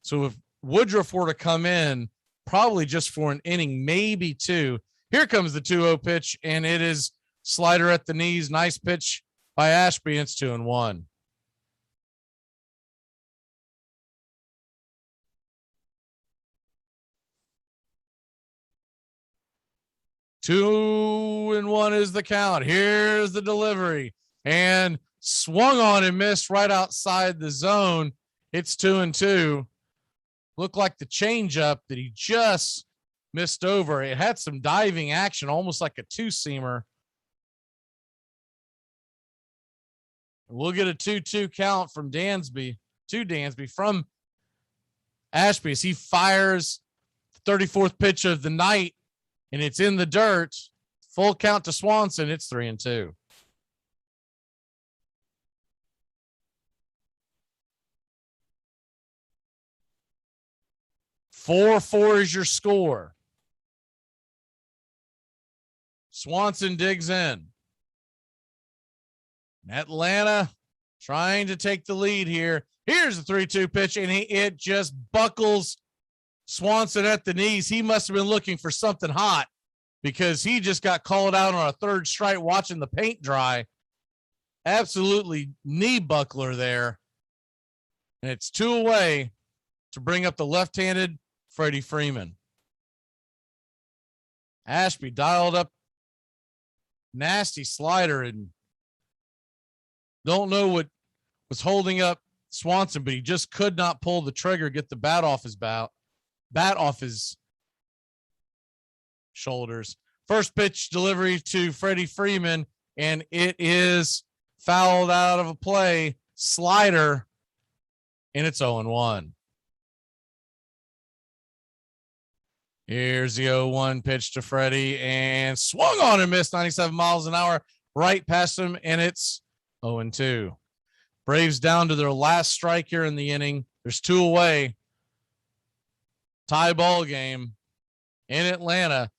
So if Woodruff were to come in, probably just for an inning, maybe 2. Here comes the 2-0 pitch, and it is slider at the knees. Nice pitch by Ashby. It's 2-1. Two and 1 is the count. Here's the delivery, and swung on and missed right outside the zone. It's 2-2. Looked like the changeup that he just missed over. It had some diving action, almost like a 2-seamer. We'll get a 2-2 count from Dansby from Ashby as he fires the 34th pitch of the night, and it's in the dirt. Full count to Swanson. It's 3-2. Four is your score. Swanson digs in. Atlanta trying to take the lead here. Here's the 3-2 pitch, and it just buckles Swanson at the knees. He must have been looking for something hot because he just got called out on a third strike watching the paint dry. Absolutely knee buckler there. And it's 2 away to bring up the left-handed Freddie Freeman. Ashby dialed up nasty slider and don't know what was holding up Swanson, but he just could not pull the trigger, get the bat off his shoulders. First pitch delivery to Freddie Freeman, and it is fouled out of a play. Slider, and it's 0-1. Here's the 0-1 pitch to Freddie, and swung on and missed 97 miles an hour right past him, and it's 0-2. Braves down to their last strike here in the inning. There's 2 away. Tie ball game in Atlanta.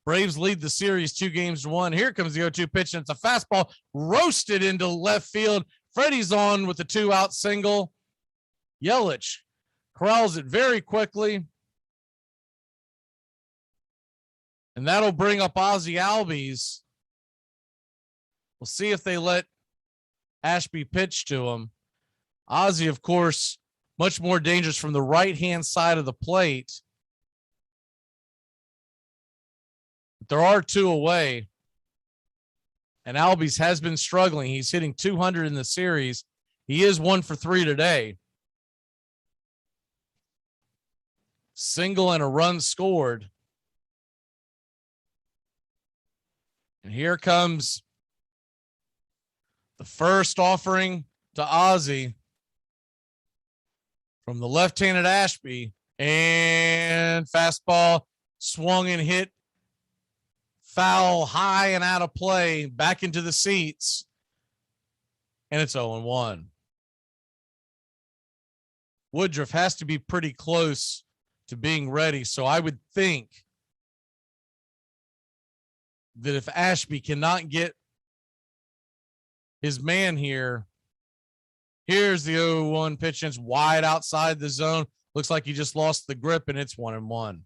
Braves lead the series 2-1. Here comes the 0-2 pitch, and it's a fastball roasted into left field. Freddie's on with the 2-out single. Yelich corrals it very quickly. And that'll bring up Ozzie Albies. We'll see if they let Ashby pitch to him. Ozzie, of course, much more dangerous from the right-hand side of the plate. But there are 2 away. And Albies has been struggling. He's hitting 200 in the series. He is 1 for 3 today. Single and a run scored. And here comes the first offering to Ozzie from the left-handed Ashby, and fastball swung and hit foul high and out of play back into the seats, and it's 0-1. Woodruff has to be pretty close to being ready, so I would think that if Ashby cannot get his man here, here's the 0-1 pitch, and it's wide outside the zone. Looks like he just lost the grip, and it's 1-1.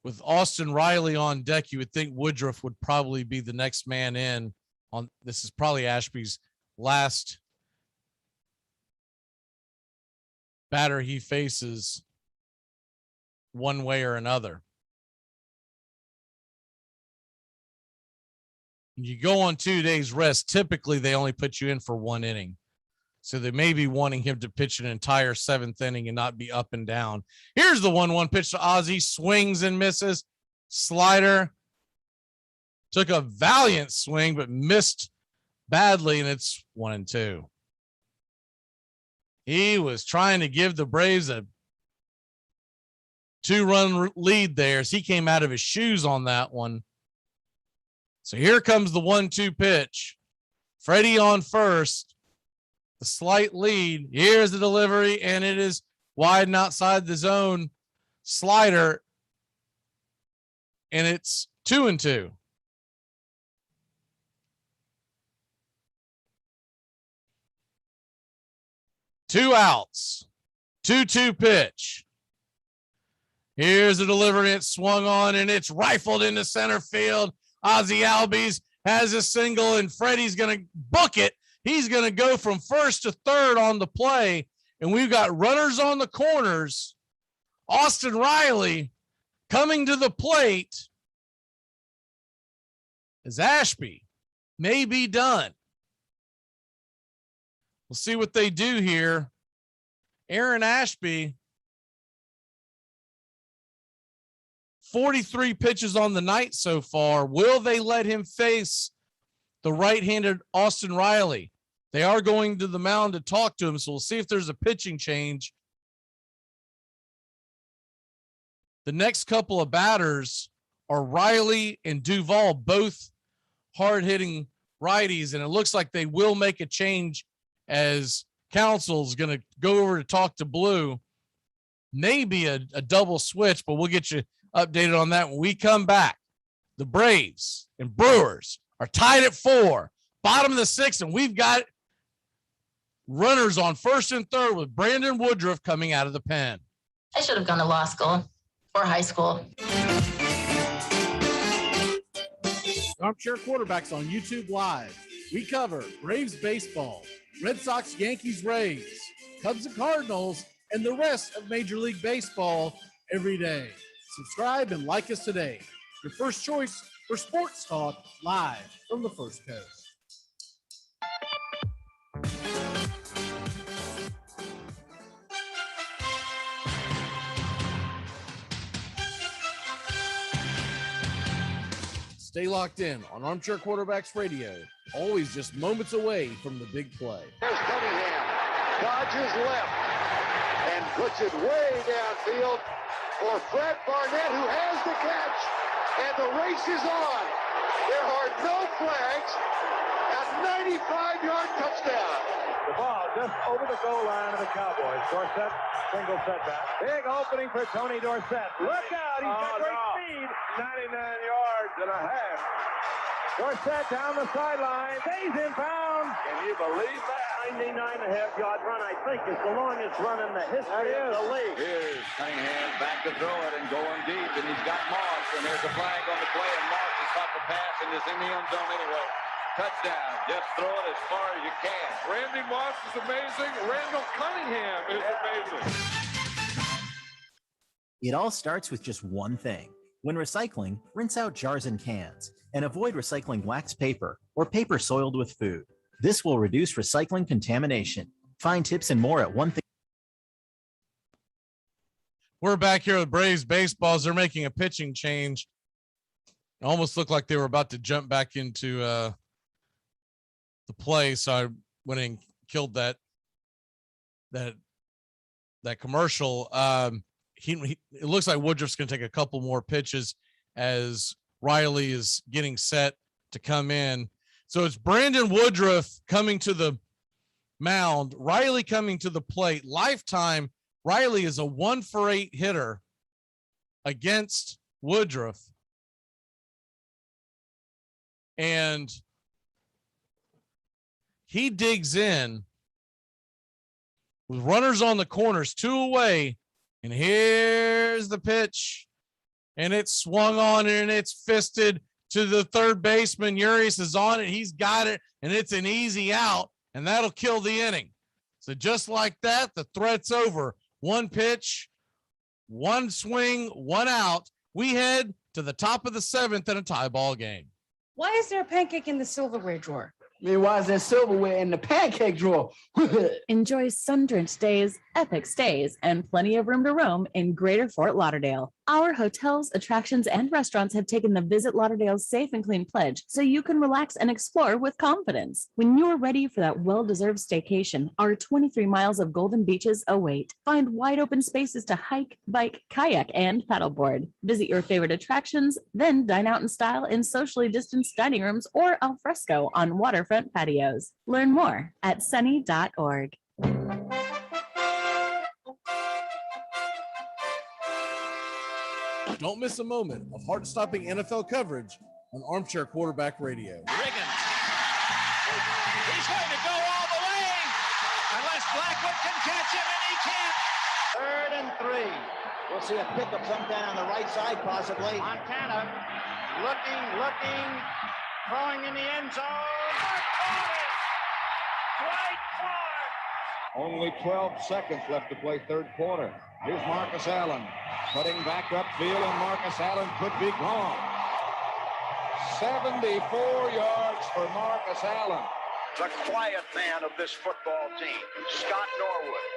With Austin Riley on deck, you would think Woodruff would probably be the next man in. On this is probably Ashby's last batter he faces one way or another. You go on 2 days rest. Typically, they only put you in for 1 inning. So they may be wanting him to pitch an entire 7th inning and not be up and down. Here's the 1-1 pitch to Ozzie. Swings and misses. Slider. Took a valiant swing, but missed badly, and it's 1-2. He was trying to give the Braves a 2-run lead there as he came out of his shoes on that one. So here comes the 1-2 pitch. Freddie on first. The slight lead. Here's the delivery, and it is wide and outside the zone. Slider, and it's 2-2. Two outs. 2-2 pitch. Here's the delivery. It's swung on, and it's rifled into center field. Ozzie Albies has a single, and Freddie's going to book it. He's going to go from first to third on the play, and we've got runners on the corners. Austin Riley coming to the plate as Ashby may be done. We'll see what they do here. Aaron Ashby, 43 pitches on the night so far. Will they let him face the right-handed Austin Riley? They are going to the mound to talk to him, so we'll see if there's a pitching change. The next couple of batters are Riley and Duvall, both hard-hitting righties, and it looks like they will make a change as Council's going to go over to talk to Blue. Maybe a double switch, but we'll get you updated on that when we come back. The Braves and Brewers are tied at 4, bottom of the 6th, and we've got runners on first and third with Brandon Woodruff coming out of the pen. I should have gone to law school or high school. Armchair Quarterbacks on YouTube Live. We cover Braves baseball, Red Sox, Yankees, Rays, Cubs and Cardinals, and the rest of Major League Baseball every day. Subscribe and like us today. Your first choice for sports talk live from the First Coast. Stay locked in on Armchair Quarterbacks Radio, always just moments away from the big play. There's Cunningham, dodges left, and puts it way downfield for Fred Barnett, who has the catch, and the race is on. There are no flags, a 95-yard touchdown. The ball just over the goal line of the Cowboys. Dorsett, single setback. Big opening for Tony Dorsett. Look out, he's got great speed. 99 yards and a half. Dorsett down the sideline. Stays in bounds. Can you believe that? 99.5-yard run, I think, is the longest run in the history of the league. Here's Cunningham back to throw it and going deep, and he's got Moss, and there's a flag on the play, and Moss has caught the pass and is in the end zone anyway. Touchdown. Just throw it as far as you can. Randy Moss is amazing. Randall Cunningham is amazing. It all starts with just one thing. When recycling, rinse out jars and cans, and avoid recycling wax paper or paper soiled with food. This will reduce recycling contamination. Find tips and more at one thing. We're back here with Braves baseballs. They're making a pitching change. It almost looked like they were about to jump back into the play, so I went and killed that commercial. It looks like Woodruff's going to take a couple more pitches as Riley is getting set to come in. So it's Brandon Woodruff coming to the mound, Riley coming to the plate. Lifetime, Riley is a 1-for-8 hitter against Woodruff. And he digs in with runners on the corners, 2 away. And here's the pitch. And it's swung on and it's fisted to the third baseman. Urias is on it. He's got it. And it's an easy out. And that'll kill the inning. So just like that, the threat's over. 1 pitch, 1 swing, 1 out. We head to the top of the 7th in a tie ball game. Why is there a pancake in the silverware drawer? I mean, why is there silverware in the pancake drawer? Enjoy sun-drenched days, epic stays, and plenty of room to roam in Greater Fort Lauderdale. Our hotels, attractions, and restaurants have taken the Visit Lauderdale's Safe and Clean pledge, so you can relax and explore with confidence. When you're ready for that well-deserved staycation, our 23 miles of golden beaches await. Find wide-open spaces to hike, bike, kayak, and paddleboard. Visit your favorite attractions, then dine out in style in socially distanced dining rooms or al fresco on waterfront patios. Learn more at sunny.org. Don't miss a moment of heart-stopping NFL coverage on Armchair Quarterback Radio. Riggins. He's going to go all the way unless Blackwood can catch him, and he can't. 3rd and 3. We'll see a pickup sometime on the right side, possibly. Montana looking, throwing in the end zone. Right far. Only 12 seconds left to play 3rd quarter. Here's Marcus Allen cutting back upfield, and Marcus Allen could be gone. 74 yards for Marcus Allen. The quiet man of this football team, Scott Norwood.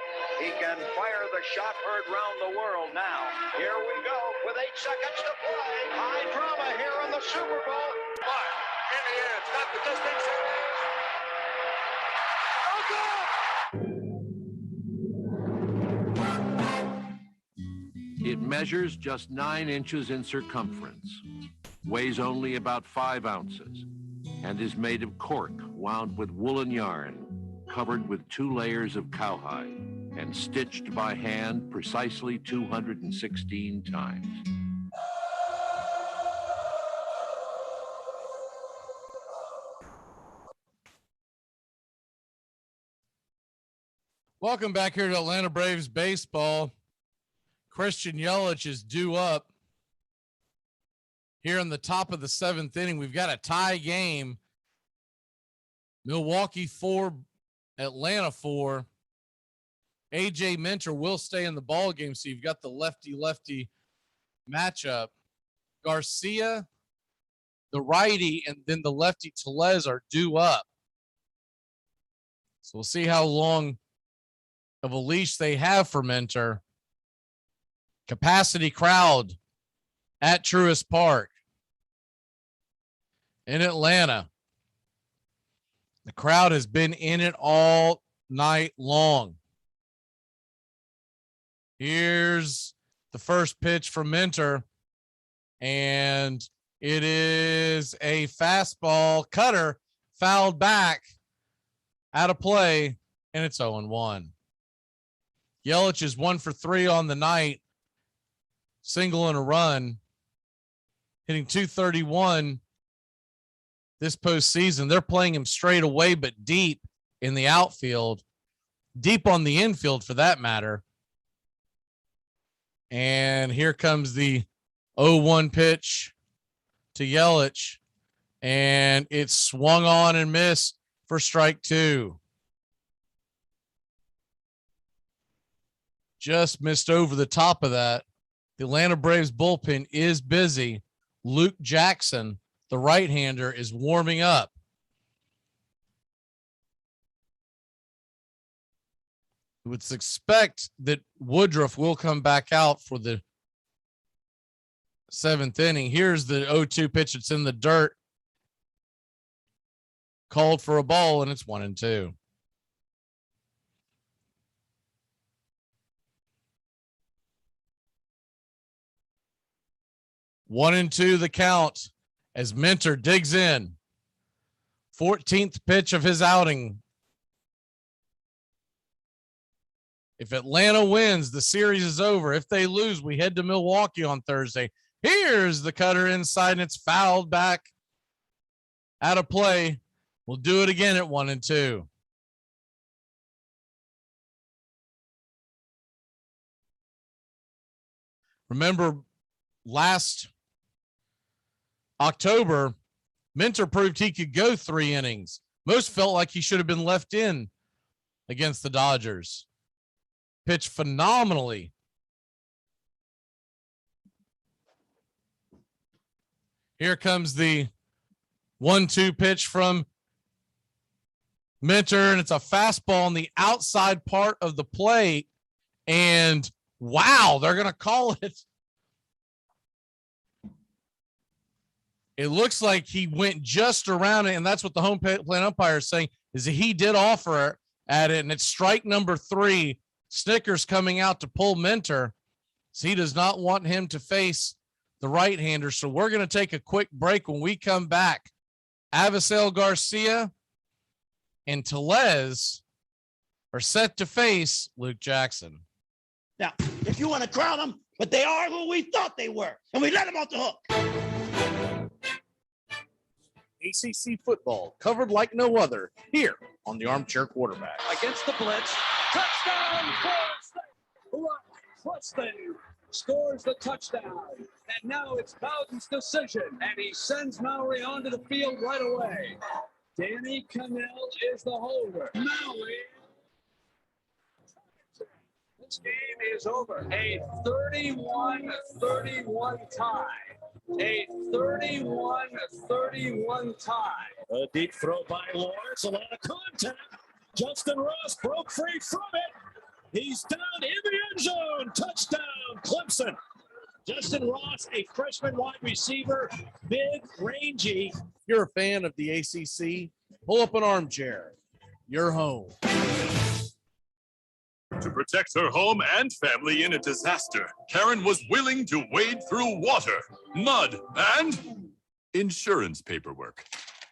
He can fire the shot heard round the world now. Here we go with 8 seconds to play. High drama here in the Super Bowl. But in the air, it's got the distance. It measures just 9 inches in circumference, weighs only about 5 ounces, and is made of cork wound with woolen yarn, covered with 2 layers of cowhide, and stitched by hand precisely 216 times. Welcome back here to Atlanta Braves baseball. Christian Yelich is due up. Here in the top of the 7th inning, we've got a tie game. Milwaukee 4, Atlanta 4. AJ Minter will stay in the ball game, so you've got the lefty-lefty matchup. Garcia, the righty, and then the lefty Tellez are due up. So we'll see how long of a leash they have for Minter. Capacity crowd at Truist Park in Atlanta. The crowd has been in it all night long. Here's the first pitch from Minter, and it is a fastball cutter fouled back out of play, and it's 0-1. Yelich is 1 for 3 on the night, single and a run, hitting .231 this postseason. They're playing him straight away, but deep in the outfield, deep on the infield for that matter. And here comes the 0-1 pitch to Yelich, and it's swung on and missed for strike 2. Just missed over the top of that. The Atlanta Braves bullpen is busy. Luke Jackson, the right-hander, is warming up. You would expect that Woodruff will come back out for the 7th inning. Here's the 0-2 pitch. It's in the dirt. Called for a ball, and it's 1-2. One and two the count as Minter digs in. 14th pitch of his outing. If Atlanta wins, the series is over. If they lose, we head to Milwaukee on Thursday. Here's the cutter inside, and it's fouled back out of play. We'll do it again at 1-2. Remember, last October, Minter proved he could go 3 innings. Most felt like he should have been left in against the Dodgers. Pitched phenomenally. Here comes the 1-2 pitch from Minter, and it's a fastball on the outside part of the plate. And wow, they're going to call it. It looks like he went just around it, and that's what the home plate umpire is saying, is that he did offer at it, and it's strike number 3. Snickers coming out to pull Minter. So he does not want him to face the right-hander. So we're going to take a quick break. When we come back, Avisail Garcia and Tellez are set to face Luke Jackson. Now, if you want to crown them, but they are who we thought they were, and we let them off the hook. ACC football covered like no other here on the Armchair Quarterback. Against the blitz, touchdown, Forte scores the touchdown, and now it's Bowden's decision, and he sends Mowry onto the field right away. Danny Cannell is the holder. Mowry. This game is over. A 31-31 tie. A 31-31 tie. A deep throw by Lawrence, a lot of contact. Justin Ross broke free from it. He's down in the end zone. Touchdown, Clemson. Justin Ross, a freshman wide receiver, big, rangy. If you're a fan of the ACC, pull up an armchair. You're home. To protect her home and family in a disaster, Karen was willing to wade through water, mud, and insurance paperwork.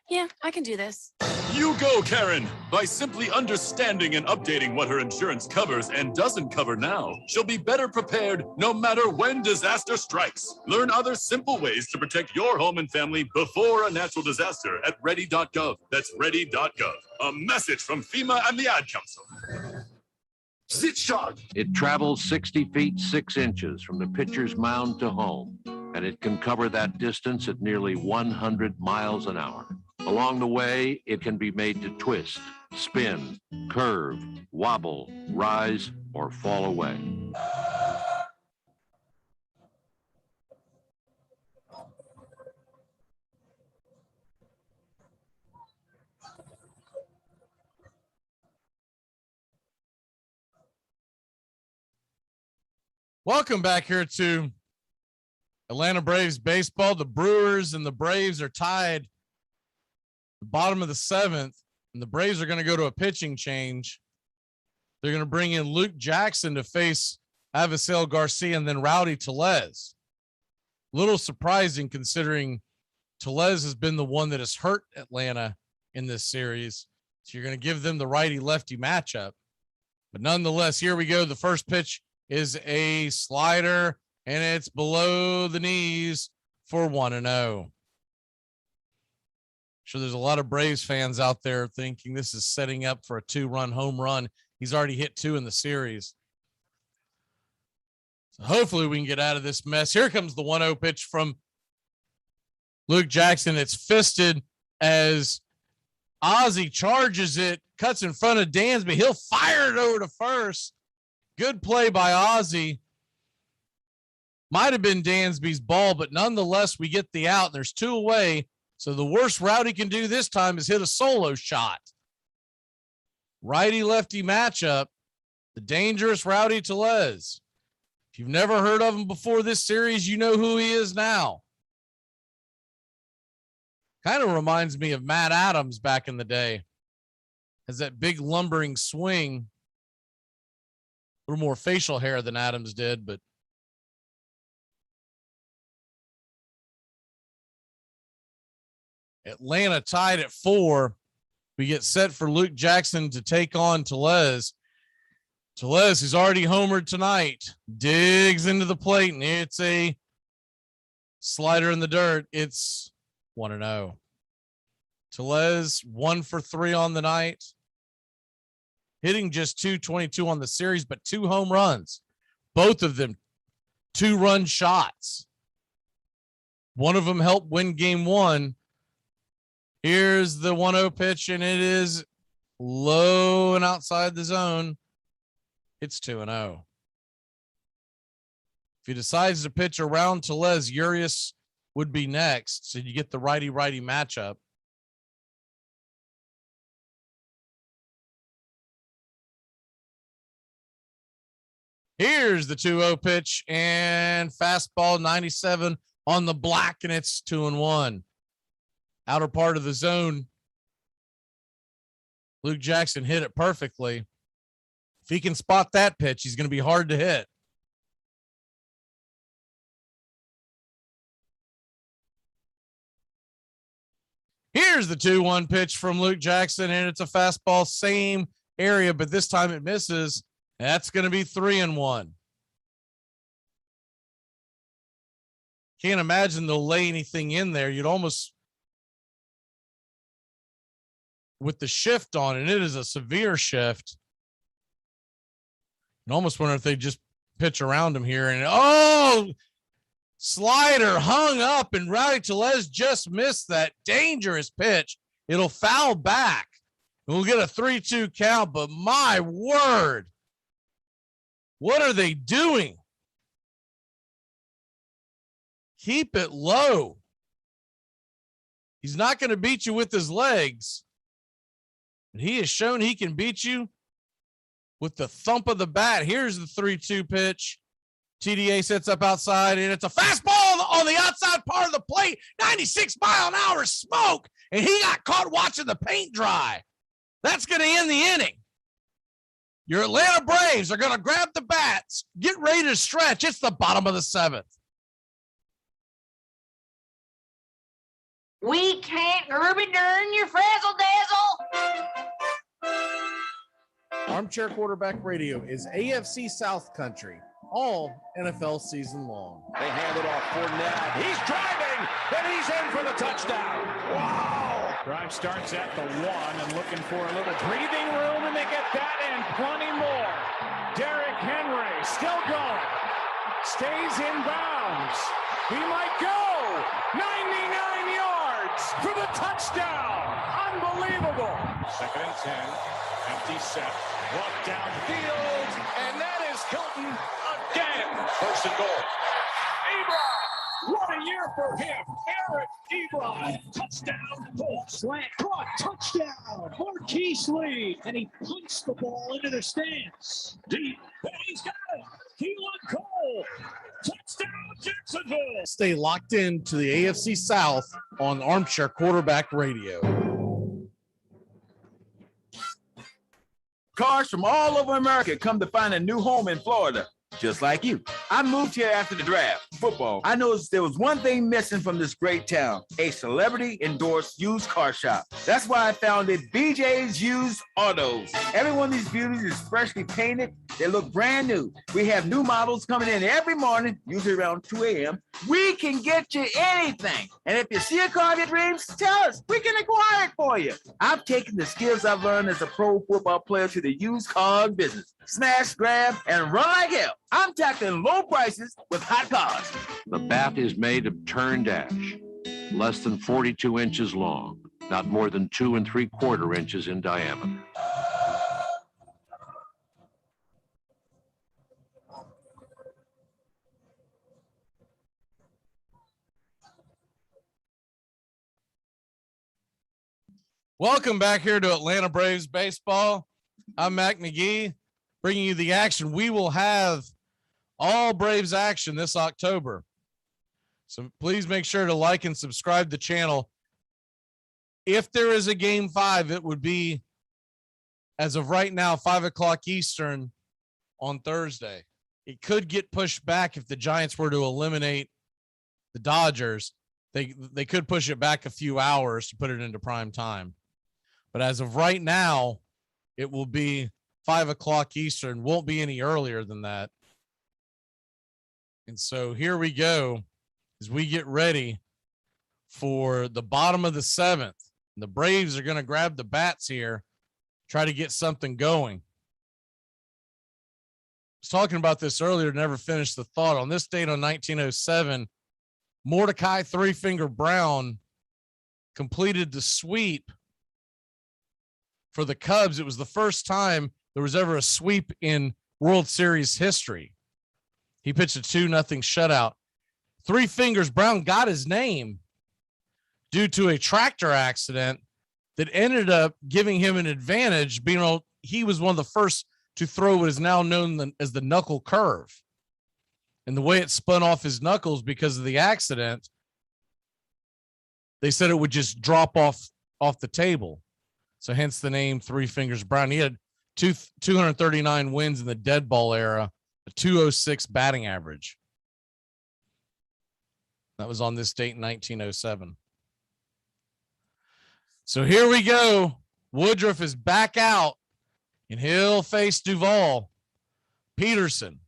Yeah, I can do this. You go, Karen! By simply understanding and updating what her insurance covers and doesn't cover now, she'll be better prepared no matter when disaster strikes. Learn other simple ways to protect your home and family before a natural disaster at ready.gov. That's ready.gov. A message from FEMA and the Ad Council. Sit shot. It travels 60 feet 6 inches from the pitcher's mound to home and it can cover that distance at nearly 100 miles an hour. Along the way, it can be made to twist, spin, curve, wobble, rise, or fall away. Welcome back here to Atlanta Braves baseball. The Brewers and the Braves are tied at the bottom of the 7th, and the Braves are going to go to a pitching change. They're going to bring in Luke Jackson to face Avisail Garcia and then Rowdy Tellez. Little surprising considering Tellez has been the one that has hurt Atlanta in this series. So you're going to give them the righty-lefty matchup. But nonetheless, here we go. The first pitch is a slider, and it's below the knees for 1-0. Sure, there's a lot of Braves fans out there thinking this is setting up for a 2-run home run. He's already hit 2 in the series. So hopefully we can get out of this mess. Here comes the 1-0 pitch from Luke Jackson. It's fisted as Ozzie charges it, cuts in front of Dansby. He'll fire it over to first. Good play by Ozzie. Might have been Dansby's ball, but nonetheless, we get the out. There's 2 away. So the worst Rowdy can do this time is hit a solo shot. Righty-lefty matchup. The dangerous Rowdy Tellez. If you've never heard of him before this series, you know who he is now. Kind of reminds me of Matt Adams back in the day. Has that big lumbering swing. A little more facial hair than Adams did, but Atlanta tied at 4. We get set for Luke Jackson to take on Tellez. Tellez, who's already homered tonight, digs into the plate, and it's a slider in the dirt. It's 1-0. Tellez 1 for 3 on the night. Hitting just .222 on the series, but 2 home runs. Both of them 2-run shots. One of them helped win game 1. Here's the 1-0 pitch, and it is low and outside the zone. It's 2-0. If he decides to pitch around Tellez, Urias would be next, so you get the righty-righty matchup. Here's the 2-0 pitch and fastball 97 on the black, and it's 2-1. Outer part of the zone. Luke Jackson hit it perfectly. If he can spot that pitch, he's going to be hard to hit. Here's the 2-1 pitch from Luke Jackson, and it's a fastball, same area, but this time it misses. That's going to be 3-1. Can't imagine they'll lay anything in there. You'd almost, with the shift on, and it is a severe shift, you almost wonder if they just pitch around him here. And slider hung up, and Rowdy Tellez just missed that dangerous pitch. It'll foul back. We'll get a 3-2 count, but my word, what are they doing? Keep it low. He's not going to beat you with his legs. And he has shown he can beat you with the thump of the bat. Here's the 3-2 pitch. TDA sets up outside, and it's a fastball on the outside part of the plate. 96-mile-an-hour smoke, and he got caught watching the paint dry. That's going to end the inning. Your Atlanta Braves are going to grab the bats, get ready to stretch. It's the bottom of the 7th. We can't Ruby Dern your frazzle dazzle. Armchair Quarterback Radio is AFC South Country, all NFL season long. They hand it off for Ned. He's driving, and he's in for the touchdown. Wow. Drive starts at the 1 and looking for a little breathing room, and they get that and plenty more. Derrick Henry still going. Stays in bounds. He might go 99 yards for the touchdown. Unbelievable. 2nd and 10, empty set, walk downfield, and that is Hilton again. 1st and goal. Ebron, what a year for him. Eric Ebron, touchdown, goal, slant, caught, touchdown. Marquise Lee, and he punched the ball into the stands. Deep, and he's got it. Keelan Cole. Touchdown, Jacksonville. Stay locked in to the AFC South on Armchair Quarterback Radio. Cars from all over America come to find a new home in Florida, just like you. I moved here after the draft, football. I noticed there was one thing missing from this great town, a celebrity-endorsed used car shop. That's why I founded BJ's Used Autos. Every one of these beauties is freshly painted. They look brand new. We have new models coming in every morning, usually around 2 a.m. We can get you anything. And if you see a car of your dreams, tell us. We can acquire it for you. I've taken the skills I've learned as a pro football player to the used car business. Smash, grab, and run like hell. I'm tackling low prices with hot cars. The bat is made of turned ash, less than 42 inches long, not more than 2 3/4 inches in diameter. Welcome back here to Atlanta Braves baseball. I'm Mac McGee, bringing you the action. We will have all Braves action this October. So please make sure to like and subscribe to the channel. If there is a game 5, it would be, as of right now, 5 o'clock Eastern on Thursday. It could get pushed back if the Giants were to eliminate the Dodgers. They could push it back a few hours to put it into prime time. But as of right now, it will be 5 o'clock Eastern. Won't be any earlier than that. And so here we go as we get ready for the bottom of the 7th. The Braves are going to grab the bats here, try to get something going. I was talking about this earlier, never finished the thought. On this date on 1907, Mordecai Three Finger Brown completed the sweep for the Cubs. It was the first time there was ever a sweep in World Series history. He pitched a 2-0 shutout. Three Fingers Brown got his name due to a tractor accident that ended up giving him an advantage, being he was one of the first to throw what is now known as the knuckle curve. And the way it spun off his knuckles because of the accident, they said it would just drop off the table. So hence the name Three Fingers Brown. He had 239 wins in the dead ball era, a 206 batting average. That was on this date in 1907. So here we go. Woodruff is back out, and he'll face Duvall, Peterson,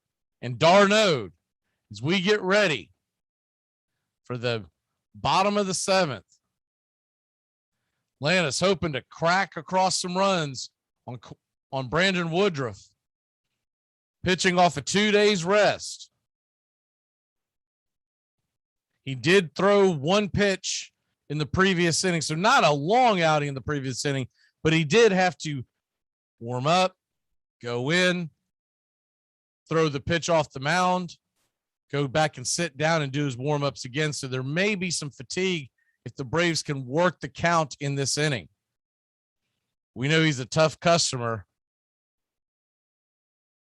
and Darnode as we get ready for the bottom of the 7th. Atlanta's hoping to crack across some runs on Brandon Woodruff, pitching off a 2 days rest. He did throw one pitch in the previous inning, so not a long outing in the previous inning, but he did have to warm up, go in, throw the pitch off the mound, go back and sit down and do his warm-ups again. So there may be some fatigue if the Braves can work the count in this inning. We know he's a tough customer.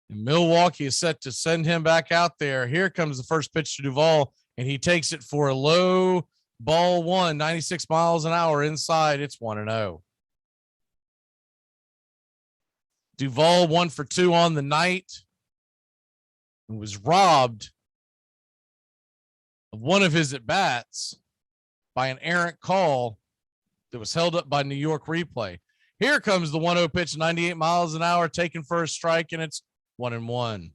And Milwaukee is set to send him back out there. Here comes the first pitch to Duvall, and he takes it for a low ball 1, 96 miles an hour inside. It's 1-0. Duvall 1 for 2 on the night and was robbed of one of his at-bats by an errant call that was held up by New York replay. Here comes the 1-0 pitch, 98 miles an hour, taken for a strike, and it's 1-1.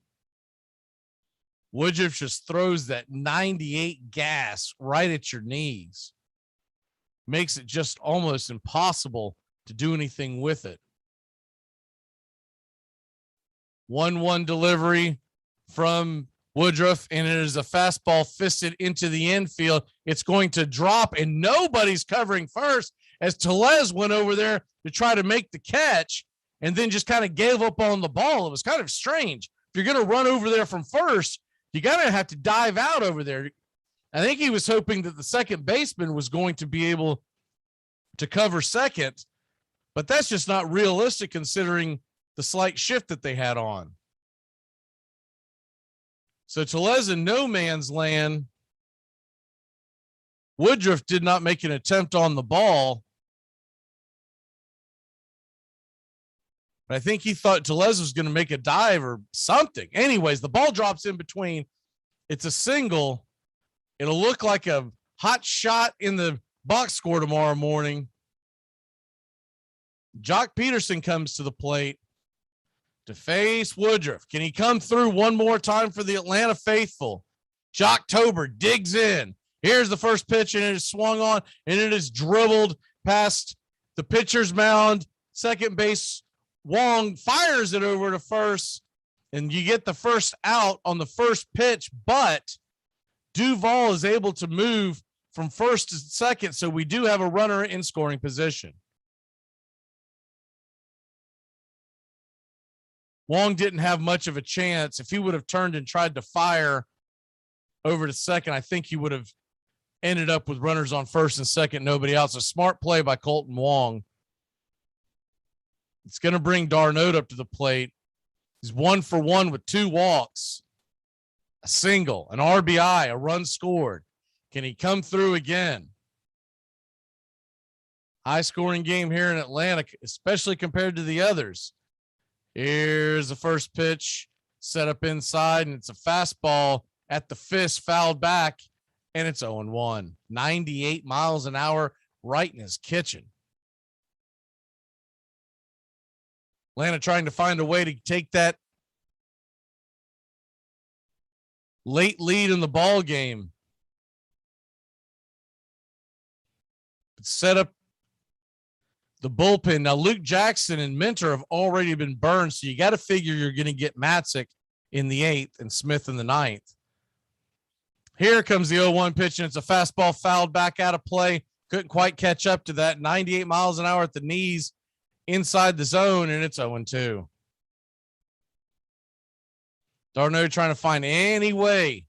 Woodruff just throws that 98 gas right at your knees. Makes it just almost impossible to do anything with it. 1-1 delivery from Woodruff, and it is a fastball fisted into the infield. It's going to drop, and nobody's covering first as Tellez went over there to try to make the catch and then just kind of gave up on the ball. It was kind of strange. If you're going to run over there from first, you got to have to dive out over there. I think he was hoping that the second baseman was going to be able to cover second, but that's just not realistic considering the slight shift that they had on. So Tellez in no man's land. Woodruff did not make an attempt on the ball. But I think he thought Tellez was going to make a dive or something. Anyways, the ball drops in between. It's a single. It'll look like a hot shot in the box score tomorrow morning. Jock Peterson comes to the plate to face Woodruff. Can he come through one more time for the Atlanta faithful? Jocktober digs in. Here's the first pitch, and it is swung on, and it is dribbled past the pitcher's mound. Second base, Wong fires it over to first, and you get the first out on the first pitch, but Duvall is able to move from first to second, so we do have a runner in scoring position. Wong didn't have much of a chance. If he would have turned and tried to fire over to second, I think he would have ended up with runners on first and second, nobody else. A smart play by Colton Wong. It's going to bring Darnold up to the plate. He's 1 for 1 with 2 walks, a single, an RBI, a run scored. Can he come through again? High scoring game here in Atlanta, especially compared to the others. Here's the first pitch set up inside, and it's a fastball at the fist, fouled back, and it's 0-1. 98 miles an hour right in his kitchen. Atlanta trying to find a way to take that late lead in the ball game. Set up the bullpen. Now, Luke Jackson and Minter have already been burned, so you got to figure you're going to get Matzik in the 8th and Smith in the 9th. Here comes the 0-1 pitch, and it's a fastball fouled back out of play. Couldn't quite catch up to that. 98 miles an hour at the knees inside the zone, and it's 0-2. Darno trying to find any way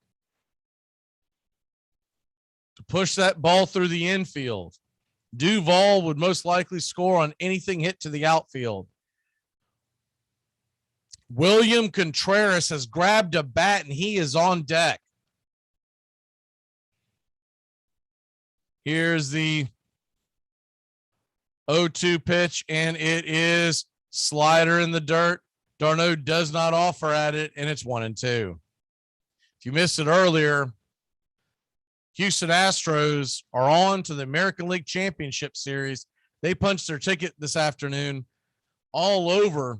to push that ball through the infield. Duvall would most likely score on anything hit to the outfield. William Contreras has grabbed a bat, and he is on deck. Here's the 0-2 pitch, and it is slider in the dirt. Darno does not offer at it, and it's 1-2. If you missed it earlier, Houston Astros are on to the American League Championship Series. They punched their ticket this afternoon all over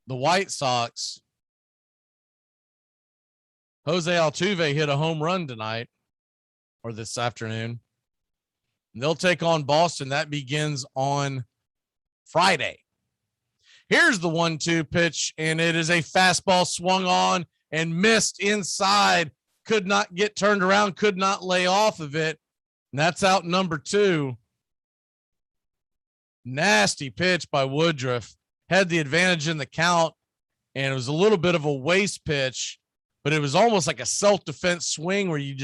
the White Sox. Jose Altuve hit a home run tonight or this afternoon. And they'll take on Boston. That begins on Friday. Here's the 1-2 pitch, and it is a fastball swung on and missed inside. Could not get turned around, could not lay off of it. And that's out number 2. Nasty pitch by Woodruff. Had the advantage in the count, and it was a little bit of a waste pitch, but it was almost like a self-defense swing where you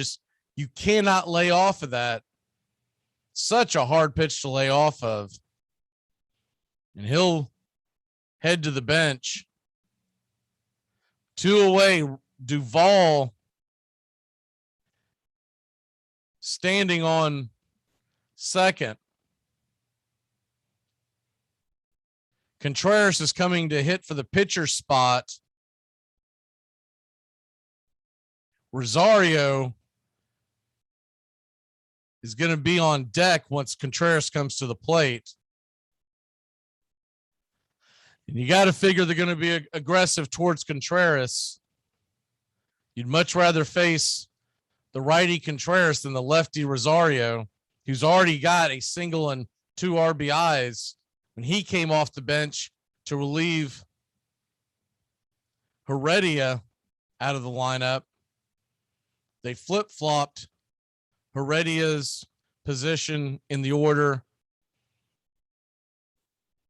cannot lay off of that. Such a hard pitch to lay off of. And he'll head to the bench. 2 away, Duvall standing on second. Contreras is coming to hit for the pitcher spot. Rosario is going to be on deck once Contreras comes to the plate. And you got to figure they're going to be aggressive towards Contreras. You'd much rather face the righty Contreras than the lefty Rosario, who's already got a single and 2 RBIs when he came off the bench to relieve Heredia out of the lineup. They flip-flopped Heredia's position in the order.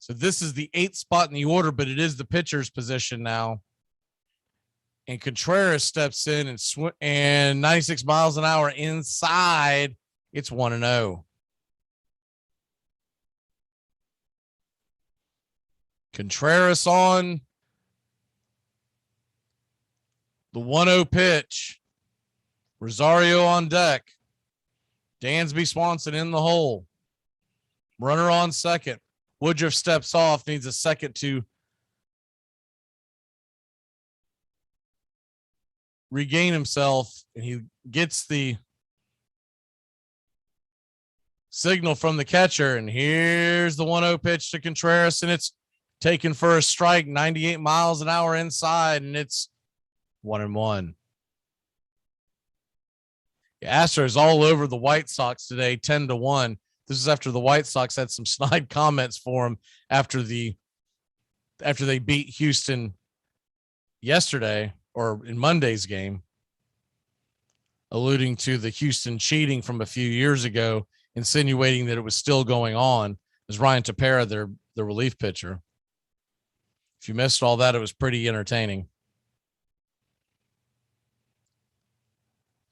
So this is the 8th spot in the order, but it is the pitcher's position now. And Contreras steps in and 96 miles an hour inside. It's 1-0. Contreras on the 1-0 pitch. Rosario on deck. Dansby Swanson in the hole. Runner on second. Woodruff steps off, needs a second to regain himself, and he gets the signal from the catcher, and here's the 1-0 pitch to Contreras, and it's taken for a strike, 98 miles an hour inside, and it's 1-1. The Astros all over the White Sox today, 10-1. This is after the White Sox had some snide comments for him after they beat Houston yesterday or in Monday's game, alluding to the Houston cheating from a few years ago, insinuating that it was still going on. As Ryan Tepera, their relief pitcher. If you missed all that, it was pretty entertaining.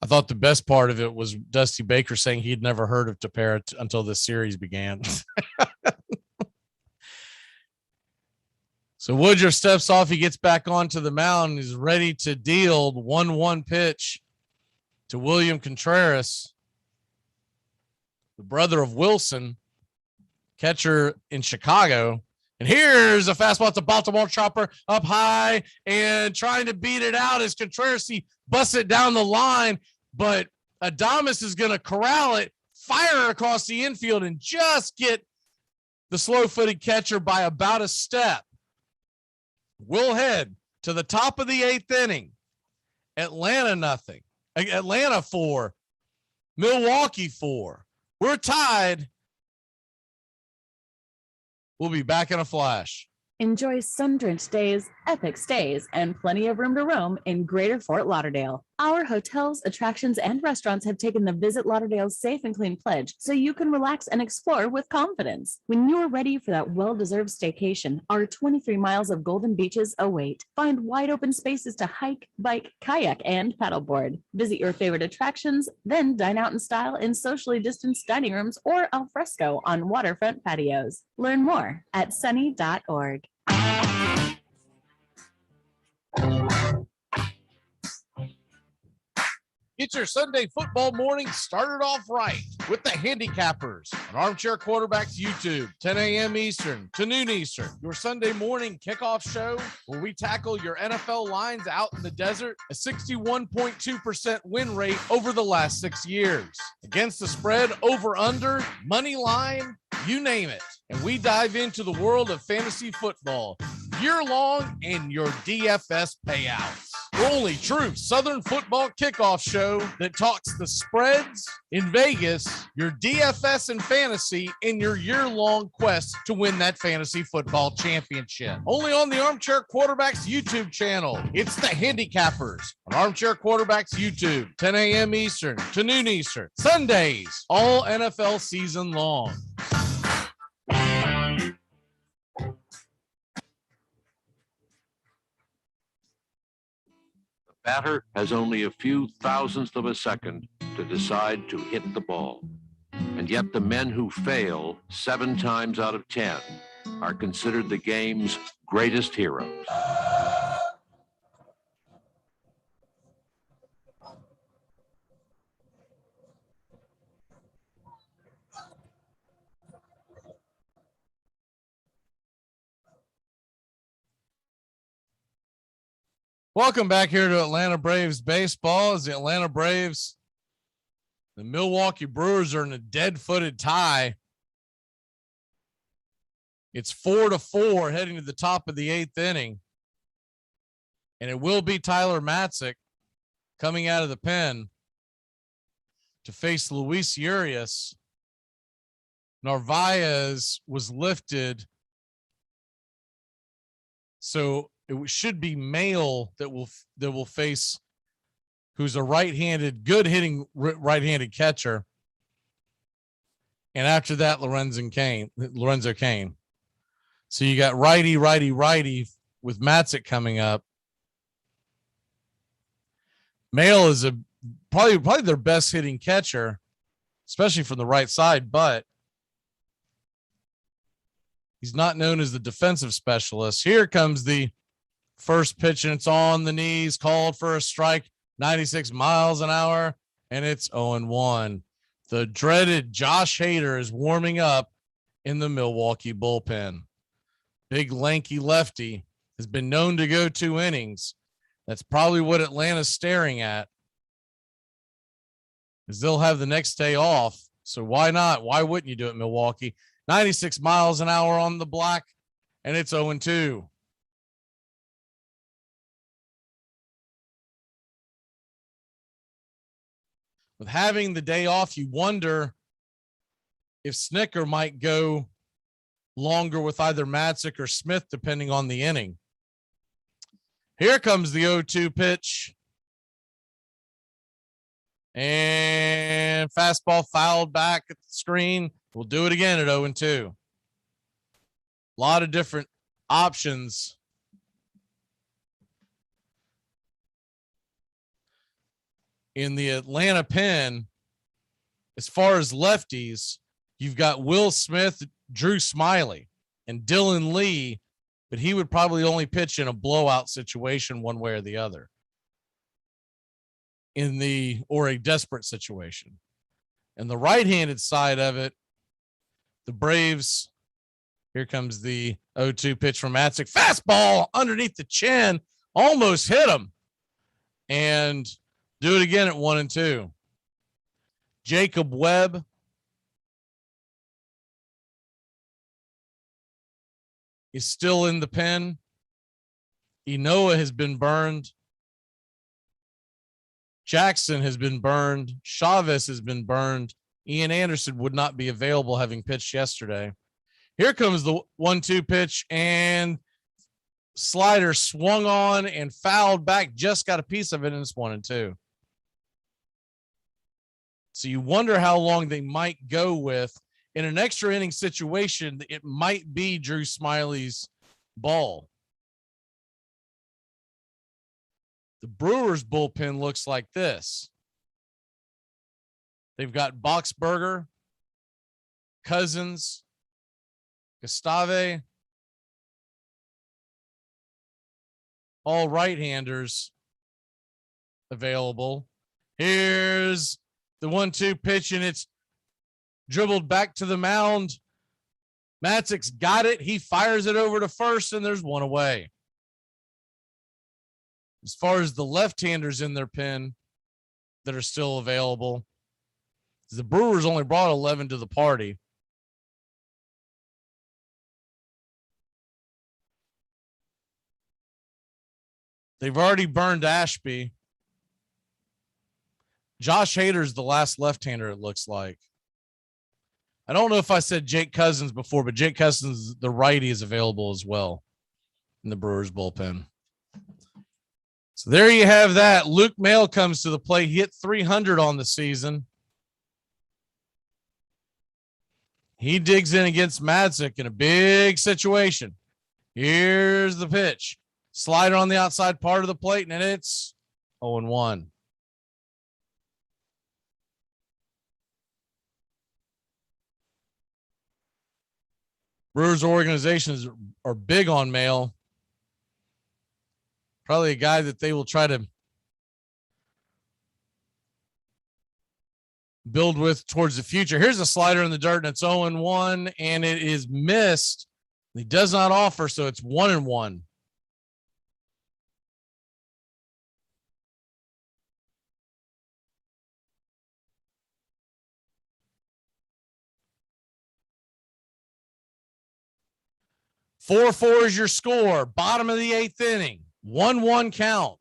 I thought the best part of it was Dusty Baker saying he'd never heard of Tepera until this series began. So Woodruff steps off. He gets back onto the mound. He's ready to deal. 1-1 pitch to William Contreras, the brother of Wilson, catcher in Chicago. And here's a fastball at the Baltimore chopper up high and trying to beat it out as Contreras busts it down the line, but Adames is going to corral it, fire it across the infield, and just get the slow-footed catcher by about a step. We'll head to the top of the 8th inning. Atlanta 4, Milwaukee 4. We're tied. We'll be back in a flash. Enjoy sun-drenched days, epic stays, and plenty of room to roam in Greater Fort Lauderdale. Our hotels, attractions, and restaurants have taken the Visit Lauderdale's Safe and Clean pledge, so you can relax and explore with confidence. When you're ready for that well-deserved staycation, our 23 miles of golden beaches await. Find wide-open spaces to hike, bike, kayak, and paddleboard. Visit your favorite attractions, then dine out in style in socially distanced dining rooms or al fresco on waterfront patios. Learn more at sunny.org. Get your Sunday football morning started off right with the Handicappers on Armchair Quarterbacks YouTube, 10 a.m. Eastern to noon Eastern. Your Sunday morning kickoff show where we tackle your NFL lines out in the desert, a 61.2% win rate over the last 6 years. Against the spread, over, under, money line, you name it. And we dive into the world of fantasy football year-long and your DFS payouts. The only true Southern football kickoff show that talks the spreads in Vegas, your DFS and fantasy in your year-long quest to win that fantasy football championship. Only on the Armchair Quarterbacks YouTube channel. It's the Handicappers on Armchair Quarterbacks YouTube, 10 a.m. Eastern to noon Eastern. Sundays, all NFL season long. Batter has only a few thousandths of a second to decide to hit the ball. And yet the men who fail 7 times out of 10 are considered the game's greatest heroes. Welcome back here to Atlanta Braves baseball. As the Atlanta Braves, the Milwaukee Brewers are in a dead-footed tie. It's 4-4 heading to the top of the 8th inning. And it will be Tyler Matzik coming out of the pen to face Luis Urias. Narvaez was lifted. So it should be Mail that will face, who's a right-handed, good hitting right-handed catcher. And after that, Lorenzo Cain. So you got righty with Matzik coming up. Mail is probably their best hitting catcher, especially from the right side, but he's not known as the defensive specialist. Here comes the first pitch, and it's on the knees, called for a strike, 96 miles an hour, and it's 0-1. The dreaded Josh Hader is warming up in the Milwaukee bullpen. Big, lanky lefty has been known to go 2 innings. That's probably what Atlanta's staring at, is they'll have the next day off. So why not? Why wouldn't you do it, Milwaukee? 96 miles an hour on the block, and it's 0-2. With having the day off, you wonder if Snicker might go longer with either Matzik or Smith, depending on the inning. Here comes the 0-2 pitch. And fastball fouled back at the screen. We'll do it again at 0-2. A lot of different options. In the Atlanta pen, as far as lefties, you've got Will Smith, Drew Smiley, and Dylan Lee, but he would probably only pitch in a blowout situation one way or the other. Or a desperate situation. And the right-handed side of it, the Braves, here comes the 0-2 pitch from Matzik. Fastball underneath the chin, almost hit him. And do it again at 1-2. Jacob Webb is still in the pen. Enoa has been burned. Jackson has been burned. Chavez has been burned. Ian Anderson would not be available, having pitched yesterday. Here comes the 1-2 pitch, and slider swung on and fouled back. Just got a piece of it, and it's 1-2. So you wonder how long they might go with. In an extra inning situation, it might be Drew Smiley's ball. The Brewers bullpen looks like this. They've got Boxberger, Cousins, Gustave, all right-handers available. Here's the 1-2 pitch, and it's dribbled back to the mound. Matzik's got it. He fires it over to first, and there's one away. As far as the left-handers in their pen that are still available, the Brewers only brought 11 to the party. They've already burned Ashby. Josh Hader's the last left-hander, it looks like. I don't know if I said Jake Cousins before, but Jake Cousins, the righty, is available as well in the Brewers bullpen. So there you have that. Luke Mail comes to the plate. He hit 300 on the season. He digs in against Matzik in a big situation. Here's the pitch. Slider on the outside part of the plate, and it's 0-1. Brewers organizations are big on Mail. Probably a guy that they will try to build with towards the future. Here's a slider in the dirt, and it's 0-1, and it is missed. He does not offer, so it's 1-1. Four is your score. Bottom of the 8th inning. 1-1 count.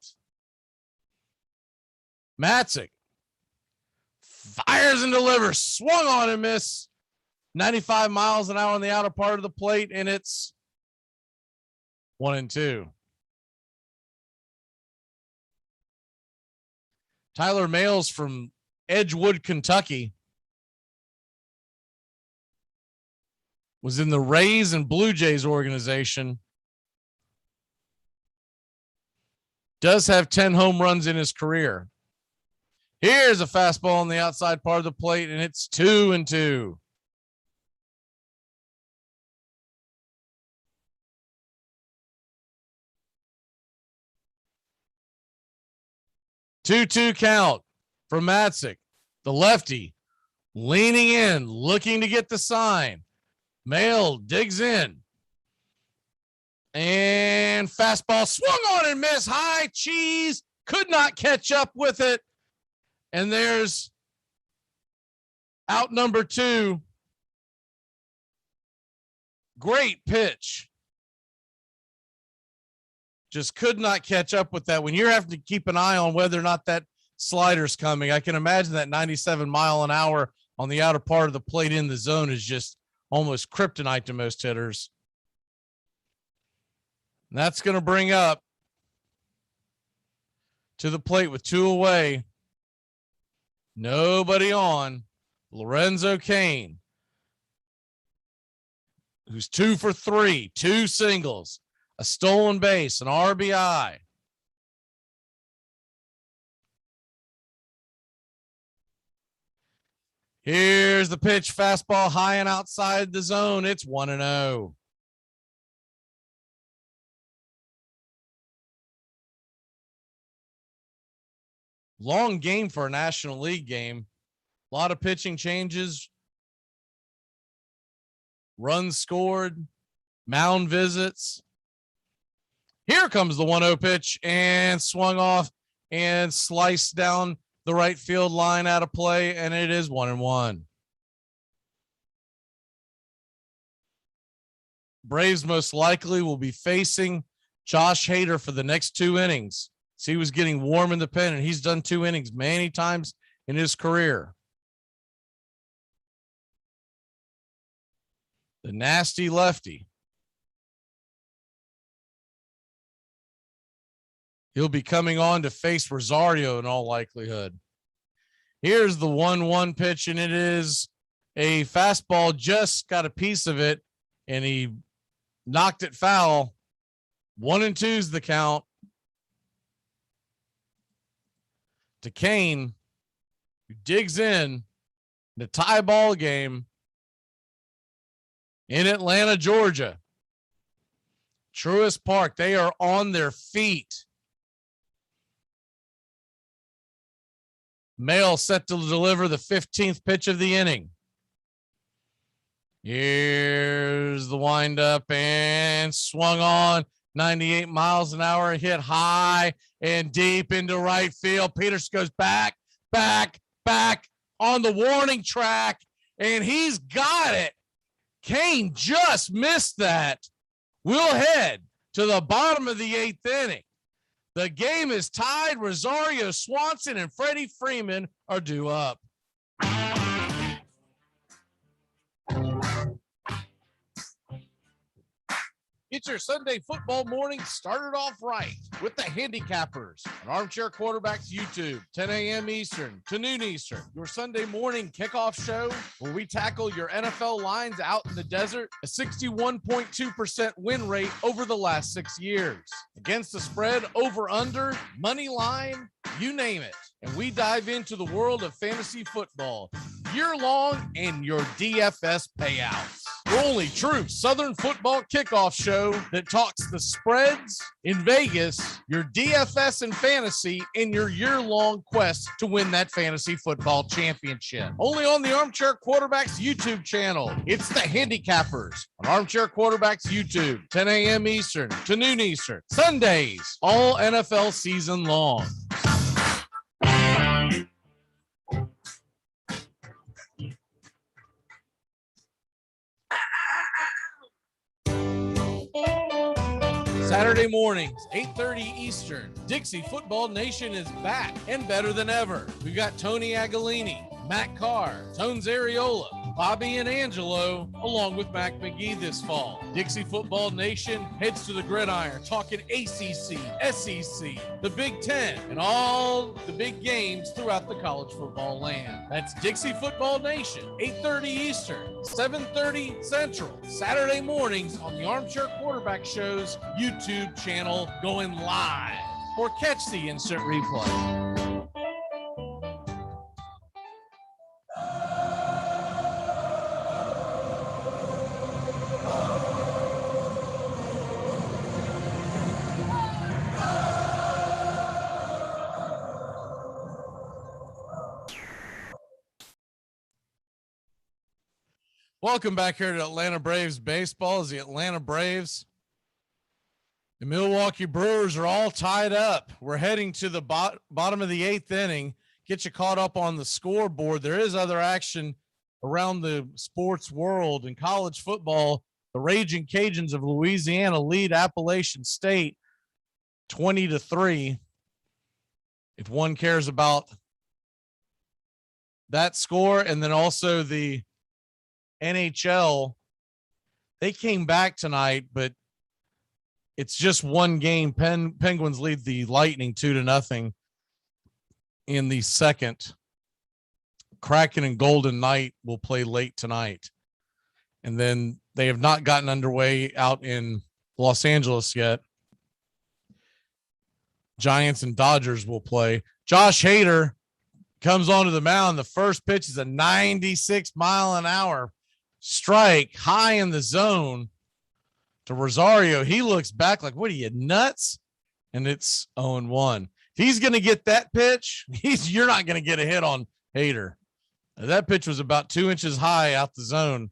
Matzik fires and delivers. Swung on and miss. 95 miles an hour on the outer part of the plate, and it's 1-2. Tyler Mayles from Edgewood, Kentucky, was in the Rays and Blue Jays organization. Does have 10 home runs in his career. Here's a fastball on the outside part of the plate, and it's 2-2. Two count for Matzik, the lefty, leaning in, looking to get the sign. Mail digs in. And fastball swung on and missed. High cheese, could not catch up with it. And there's out number 2. Great pitch. Just could not catch up with that. When you're having to keep an eye on whether or not that slider's coming, I can imagine that 97 mile an hour on the outer part of the plate in the zone is just almost kryptonite to most hitters. And that's going to bring up to the plate with 2 away. Nobody on. Lorenzo Cain, who's 2 for 3, 2 singles, a stolen base, an RBI. Here's the pitch, fastball high and outside the zone. It's 1-0. Long game for a National League game. A lot of pitching changes. Runs scored. Mound visits. Here comes the 1-0 pitch and swung off and sliced down the right field line out of play, and it is 1-1. Braves most likely will be facing Josh Hader for the next 2 innings. So he was getting warm in the pen, and he's done 2 innings many times in his career. The nasty lefty. He'll be coming on to face Rosario in all likelihood. Here's the 1-1 pitch, and it is a fastball, just got a piece of it, and he knocked it foul. 1-2's the count to Cain, who digs in the tie ball game in Atlanta, Georgia. Truist Park, they are on their feet. Mail set to deliver the 15th pitch of the inning. Here's the windup and swung on. 98 miles an hour, hit high and deep into right field. Peters goes back on the warning track, and he's got it. Cain just missed that. We'll head to the bottom of the 8th inning. The game is tied. Rosario Swanson and Freddie Freeman are due up. Get your Sunday football morning started off right with the Handicappers on Armchair Quarterbacks YouTube, 10 a.m. Eastern to noon Eastern. Your Sunday morning kickoff show where we tackle your NFL lines out in the desert, a 61.2% win rate over the last 6 years. Against the spread, over, under, money line, you name it. And we dive into the world of fantasy football year long and your DFS payouts. Your only true Southern football kickoff show that talks the spreads in Vegas, your DFS and fantasy, and your year-long quest to win that fantasy football championship. Only on the Armchair Quarterbacks YouTube channel. It's the Handicappers on Armchair Quarterbacks YouTube, 10 a.m. Eastern to noon Eastern. Sundays, all NFL season long. Saturday mornings, 8:30 Eastern. Dixie Football Nation is back and better than ever. We've got Tony Agolini, Matt Carr, Tones Ariola, Bobby and Angelo, along with Mac McGee this fall. Dixie Football Nation heads to the gridiron, talking ACC, SEC, the Big Ten, and all the big games throughout the college football land. That's Dixie Football Nation, 8:30 Eastern, 7:30 Central, Saturday mornings on the Armchair Quarterback Show's YouTube channel, going live. Or catch the instant replay. Welcome back here to Atlanta Braves baseball. As the Atlanta Braves and Milwaukee Brewers are all tied up. We're heading to the bottom of the 8th inning. Get you caught up on the scoreboard. There is other action around the sports world. In college football, the Raging Cajuns of Louisiana lead Appalachian State 20-3. If one cares about that score, and then also the NHL, they came back tonight, but it's just one game. Penguins lead the Lightning 2-0 in the second. Kraken and Golden Knight will play late tonight. And then they have not gotten underway out in Los Angeles yet. Giants and Dodgers will play. Josh Hader comes onto the mound. The first pitch is a 96-mile-an-hour strike high in the zone to Rosario. He looks back like, what are you, nuts? And it's 0-1. If he's going to get that pitch, you're not going to get a hit on Hader. That pitch was about 2 inches high out the zone,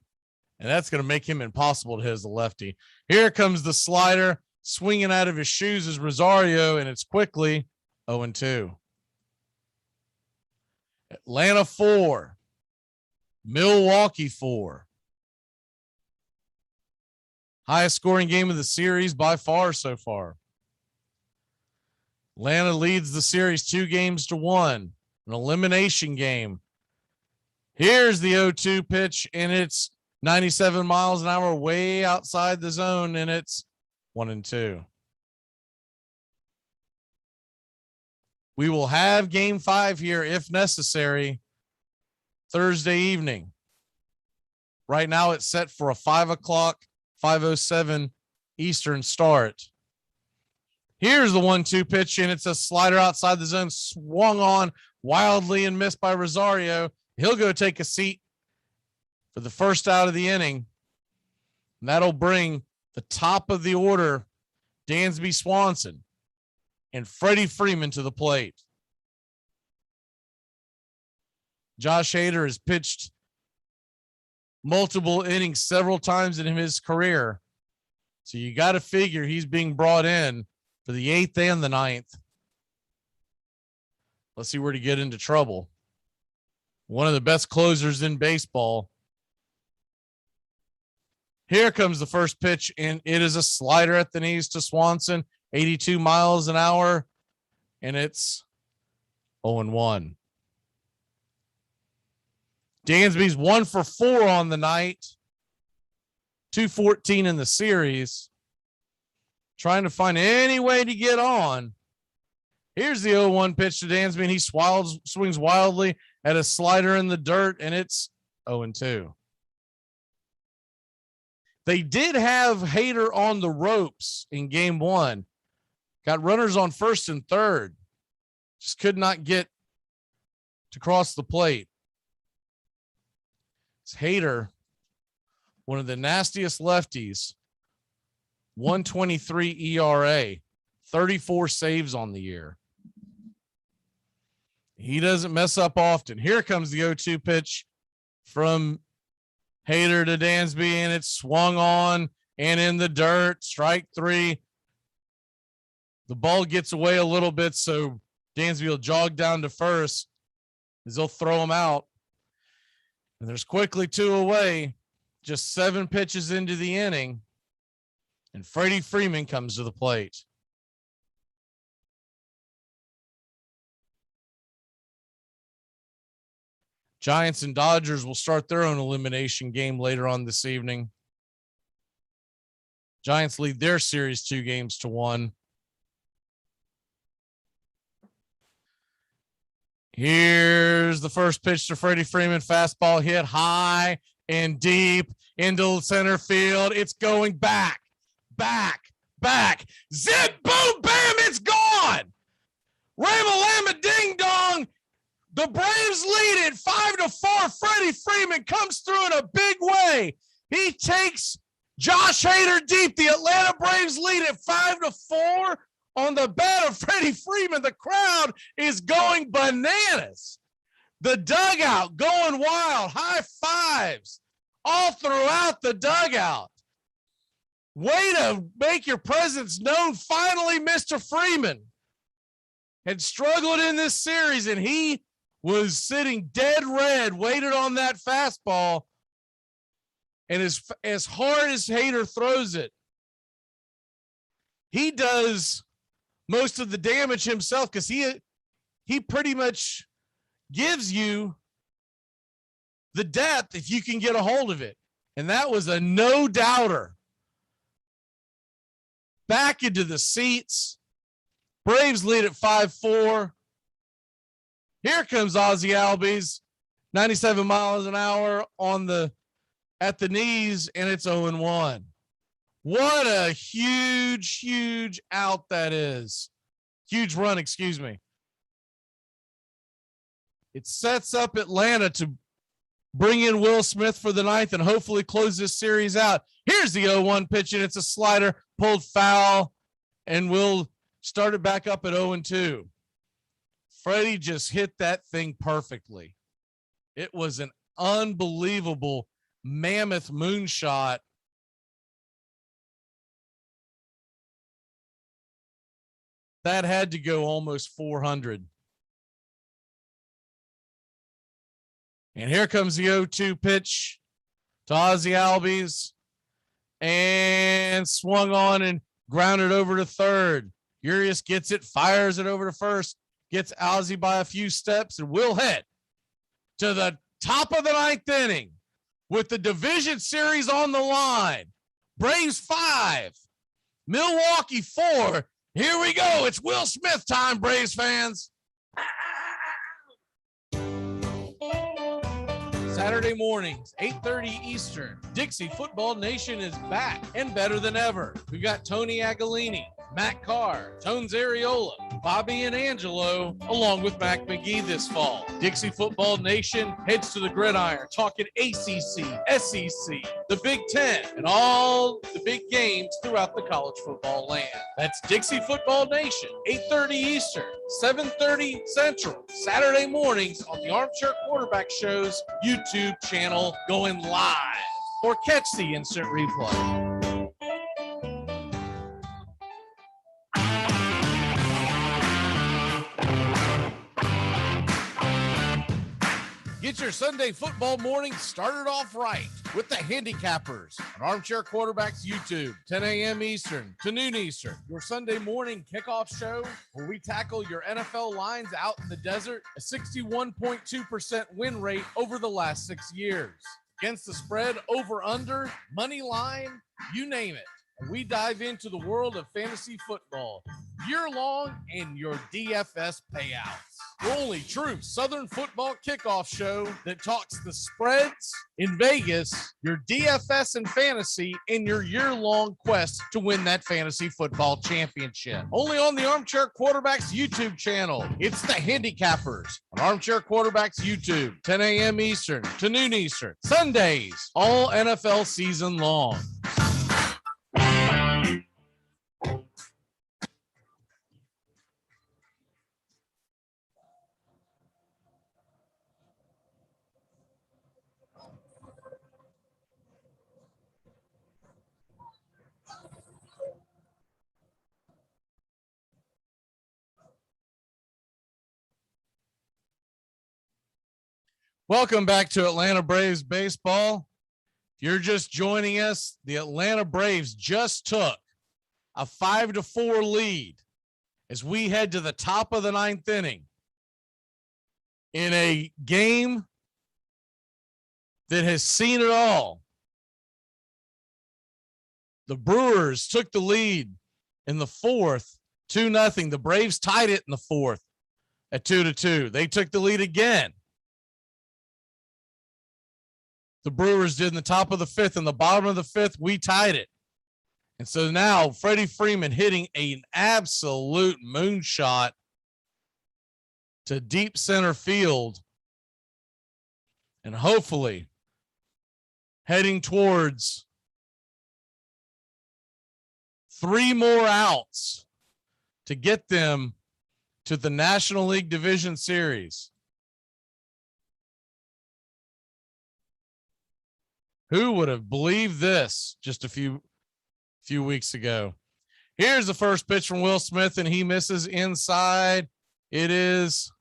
and that's going to make him impossible to hit as a lefty. Here comes the slider, swinging out of his shoes is Rosario, and it's quickly 0-2. Atlanta 4, Milwaukee 4. Highest scoring game of the series by far so far. Atlanta leads the series 2-1, an elimination game. Here's the 0-2 pitch, and it's 97 miles an hour way outside the zone, and it's 1-2. We will have game 5 here if necessary Thursday evening. Right now it's set for a 5 o'clock, 5:07 Eastern start. Here's the 1-2 pitch, and it's a slider outside the zone, swung on wildly and missed by Rosario. He'll go take a seat for the first out of the inning. And that'll bring the top of the order, Dansby Swanson and Freddie Freeman, to the plate. Josh Hader has pitched multiple innings several times in his career. So you got to figure he's being brought in for the 8th and the 9th. Let's see where to get into trouble. One of the best closers in baseball. Here comes the first pitch, and it is a slider at the knees to Swanson, 82 miles an hour, and it's 0-1. Dansby's 1 for 4 on the night, 214 in the series, trying to find any way to get on. Here's the 0-1 pitch to Dansby, and he swings wildly at a slider in the dirt, and it's 0-2. They did have Hader on the ropes in game 1. Got runners on first and third. Just could not get to cross the plate. It's Hader, one of the nastiest lefties, 1.23 ERA, 34 saves on the year. He doesn't mess up often. Here comes the 0-2 pitch from Hader to Dansby, and it's swung on and in the dirt. Strike 3. The ball gets away a little bit, so Dansby will jog down to first as they'll throw him out. And there's quickly 2 away, just 7 pitches into the inning, and Freddie Freeman comes to the plate. Giants and Dodgers will start their own elimination game later on this evening. Giants lead their series 2-1. Here's the first pitch to Freddie Freeman. Fastball hit high and deep into center field. It's going back. Zip, boom, bam, it's gone. Ramalama ding dong. The Braves lead it 5-4. Freddie Freeman comes through in a big way. He takes Josh Hader deep. The Atlanta Braves lead it 5-4 on the bat of Freddie Freeman. The crowd is going bananas. The dugout going wild. High fives all throughout the dugout. Way to make your presence known. Finally, Mr. Freeman had struggled in this series, and he was sitting dead red, waited on that fastball. And as hard as Hader throws it, he does most of the damage himself because he pretty much gives you the depth if you can get a hold of it. And that was a no-doubter. Back into the seats. Braves lead at 5-4. Here comes Ozzie Albies, 97 miles an hour at the knees, and it's 0-1. What a huge out that is. Huge run, excuse me. It sets up Atlanta to bring in Will Smith for the ninth and hopefully close this series out. Here's the 0-1 pitch, and it's a slider pulled foul, and we'll start it back up at 0-2. Freddie just hit that thing perfectly. It was an unbelievable mammoth moonshot. That had to go almost 400. And here comes the 0-2 pitch to Ozzie Albies, and swung on and grounded over to third. Urias gets it, fires it over to first, gets Ozzie by a few steps, and will head to the top of the ninth inning with the division series on the line. Braves 5, Milwaukee 4. Here we go. It's Will Smith time, Braves fans. Saturday mornings, 8:30 Eastern. Dixie Football Nation is back and better than ever. We've got Tony Agolini, Matt Carr, Tones Ariola, Bobby and Angelo, along with Mac McGee this fall. Dixie Football Nation heads to the gridiron, talking ACC, SEC, the Big Ten, and all the big games throughout the college football land. That's Dixie Football Nation, 8:30 Eastern, 7:30 Central, Saturday mornings on the Armchair Quarterback Show's YouTube channel, going live. Or catch the instant replay. Get your Sunday football morning started off right with the Handicappers on Armchair Quarterbacks YouTube, 10 a.m. Eastern to noon Eastern. Your Sunday morning kickoff show where we tackle your NFL lines out in the desert, a 61.2% win rate over the last 6 years. Against the spread, over, under, money line, you name it. And we dive into the world of fantasy football year-long and your DFS payouts. The only true Southern football kickoff show that talks the spreads in Vegas, your DFS and fantasy in your year-long quest to win that fantasy football championship. Only on the Armchair Quarterbacks YouTube channel. It's the Handicappers on Armchair Quarterbacks YouTube, 10 a.m. Eastern to noon Eastern. Sundays, all NFL season long. Welcome back to Atlanta Braves baseball. If you're just joining us, the Atlanta Braves just took a 5-4 lead as we head to the top of the ninth inning in a game that has seen it all. The Brewers took the lead in the fourth, 2-0. The Braves tied it in the fourth at 2-2. They took the lead again. The Brewers did in the top of the fifth. In the bottom of the fifth, we tied it. And so now Freddie Freeman hitting an absolute moonshot to deep center field, and hopefully heading towards 3 more outs to get them to the National League Division Series. Who would have believed this just a few weeks ago? Here's the first pitch from Will Smith, and he misses inside. It is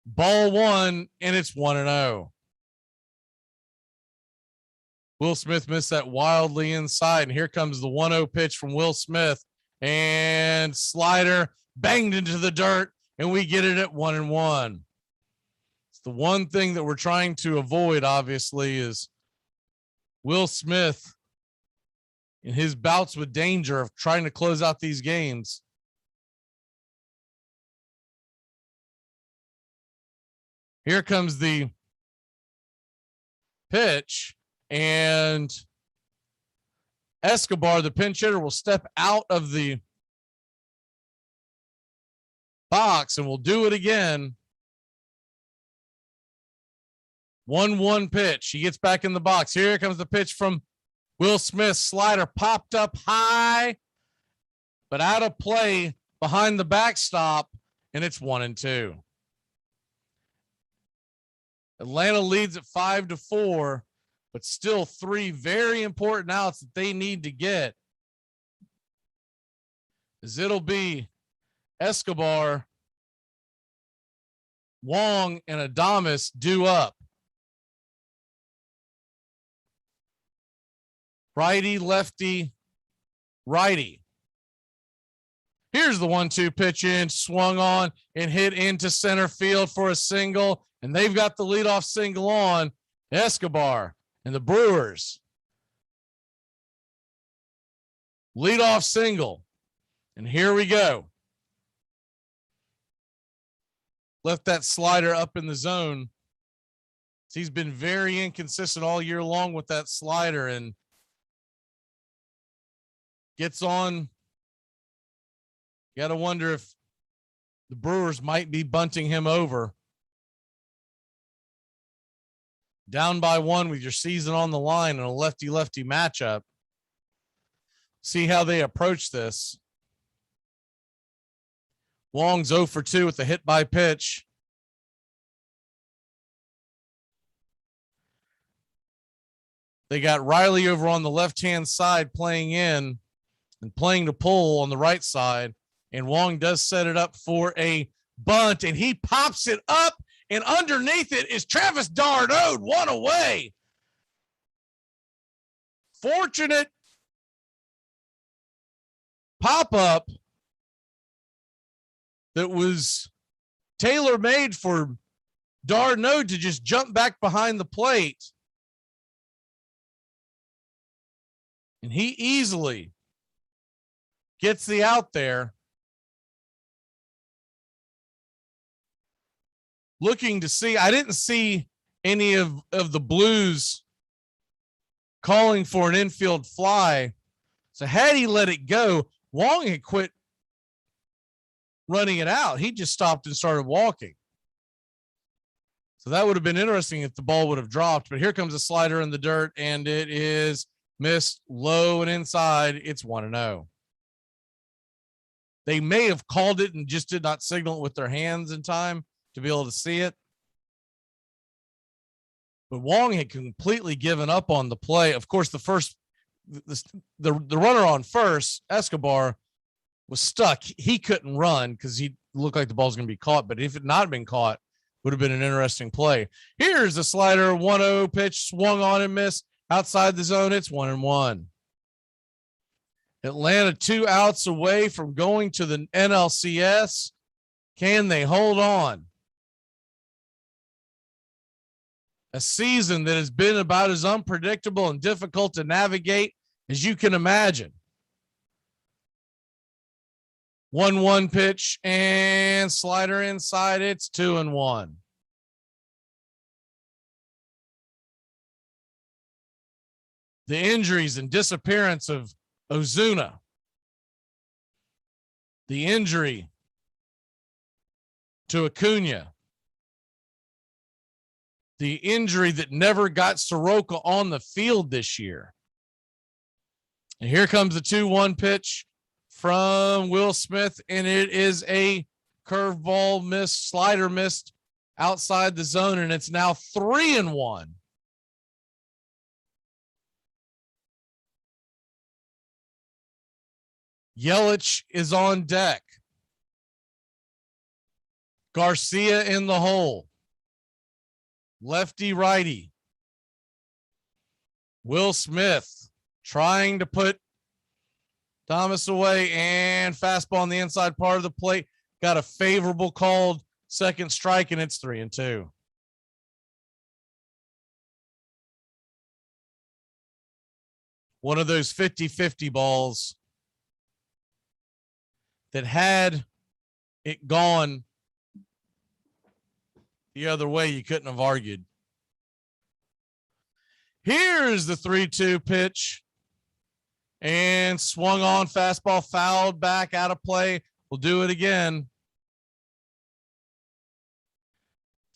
ball 1, and it's 1-0. Will Smith missed that wildly inside, and here comes the 1-0 pitch from Will Smith, and slider banged into the dirt, and we get it at 1-1. It's the one thing that we're trying to avoid, obviously, is Will Smith in his bouts with danger of trying to close out these games. Here comes the pitch, and Escobar, the pinch hitter, will step out of the box and will do it again. 1-1 pitch. He gets back in the box. Here comes the pitch from Will Smith. Slider popped up high, but out of play behind the backstop, and it's 1-2. Atlanta leads at 5-4, but still 3 very important outs that they need to get. As it'll be Escobar, Wong, and Adames due up. Righty, lefty, righty. Here's the 1-2 pitch in, swung on and hit into center field for a single. And they've got the leadoff single on. Escobar and the Brewers. Leadoff single. And here we go. Left that slider up in the zone. He's been very inconsistent all year long with that slider, and gets on. You got to wonder if the Brewers might be bunting him over. Down by 1 with your season on the line in a lefty-lefty matchup. See how they approach this. Wong's 0 for 2 with a hit by pitch. They got Riley over on the left-hand side playing in and playing to pull on the right side. And Wong does set it up for a bunt, and he pops it up, and underneath it is Travis d'Arnaud, 1 away. Fortunate pop-up that was tailor-made for d'Arnaud to just jump back behind the plate. And he easily gets the out there. Looking to see, I didn't see any of the Blues calling for an infield fly. So had he let it go, Wong had quit running it out. He just stopped and started walking. So that would have been interesting if the ball would have dropped. But here comes a slider in the dirt, and it is missed low and inside. It's 1-0. They may have called it and just did not signal it with their hands in time to be able to see it. But Wong had completely given up on the play. Of course, the runner on first, Escobar, was stuck. He couldn't run because he looked like the ball was going to be caught. But if it not been caught, would have been an interesting play. Here's a slider, 1-0 pitch, swung on and missed outside the zone. It's 1-1. Atlanta 2 outs away from going to the NLCS. Can they hold on? A season that has been about as unpredictable and difficult to navigate as you can imagine. 1-1 pitch and slider inside. It's 2-1. The injuries and disappearance of Ozuna. The injury to Acuna. The injury that never got Soroka on the field this year. And here comes the 2-1 pitch from Will Smith, and it is a curveball missed, slider missed outside the zone, and it's now 3-1. Yelich is on deck. Garcia in the hole. Lefty righty. Will Smith trying to put Thomas away, and fastball on the inside part of the plate. Got a favorable called second strike, and it's 3-2. One of those 50-50 balls that had it gone the other way, you couldn't have argued. Here's the 3-2 pitch. And swung on, fastball fouled back, out of play. We'll do it again.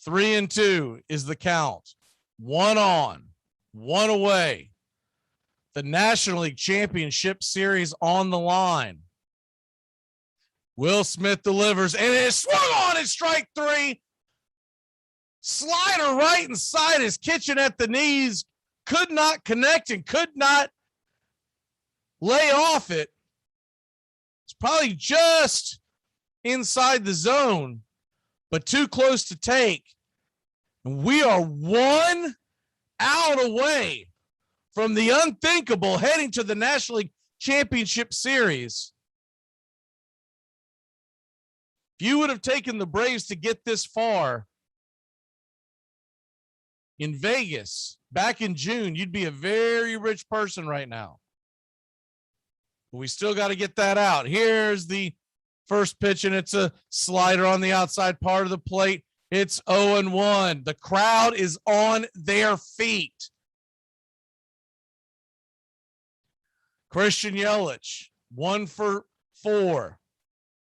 3-2 is the count. 1 on, 1 away. The National League Championship Series on the line. Will Smith delivers, and it is swung on in strike 3. Slider right inside his kitchen at the knees. Could not connect and could not lay off it. It's probably just inside the zone, but too close to take. And we are 1 out away from the unthinkable, heading to the National League Championship Series. If you would have taken the Braves to get this far in Vegas back in June, you'd be a very rich person right now. But we still got to get that out. Here's the first pitch, and it's a slider on the outside part of the plate. It's 0-1. The crowd is on their feet. Christian Yelich, 1 for 4.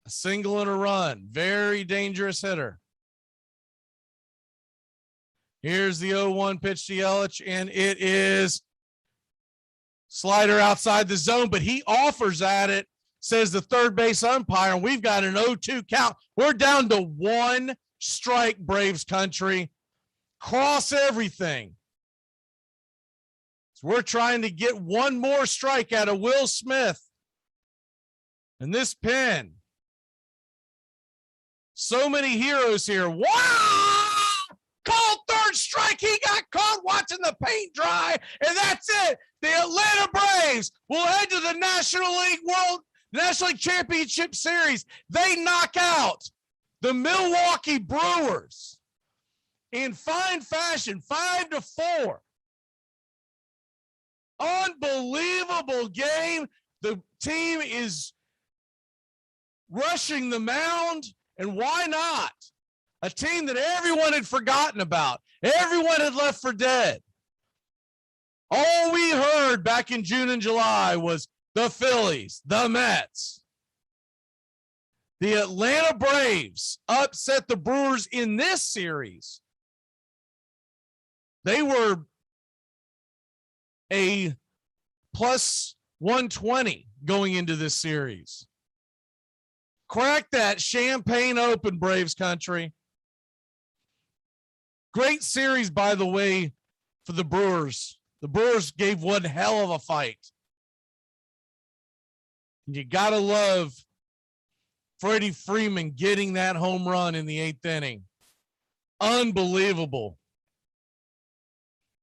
A single and a run. Very dangerous hitter. Here's the 0-1 pitch to Yelich, and it is slider outside the zone, but he offers at it, says the third base umpire, and we've got an 0-2 count. We're down to 1 strike, Braves country. Cross everything. So we're trying to get 1 more strike out of Will Smith. And this pen. So many heroes here. Wow! Called third strike. He got caught watching the paint dry, and that's it. The Atlanta Braves will head to the National League Championship Series. They knock out the Milwaukee Brewers in fine fashion, 5-4. Unbelievable game. The team is rushing the mound, and why not? A team that everyone had forgotten about. Everyone had left for dead. All we heard back in June and July was the Phillies, the Mets. The Atlanta Braves upset the Brewers in this series. They were a plus 120 going into this series. Crack that champagne open, Braves country. Great series, by the way, for the Brewers. The Brewers gave one hell of a fight. You got to love Freddie Freeman getting that home run in the 8th inning. Unbelievable.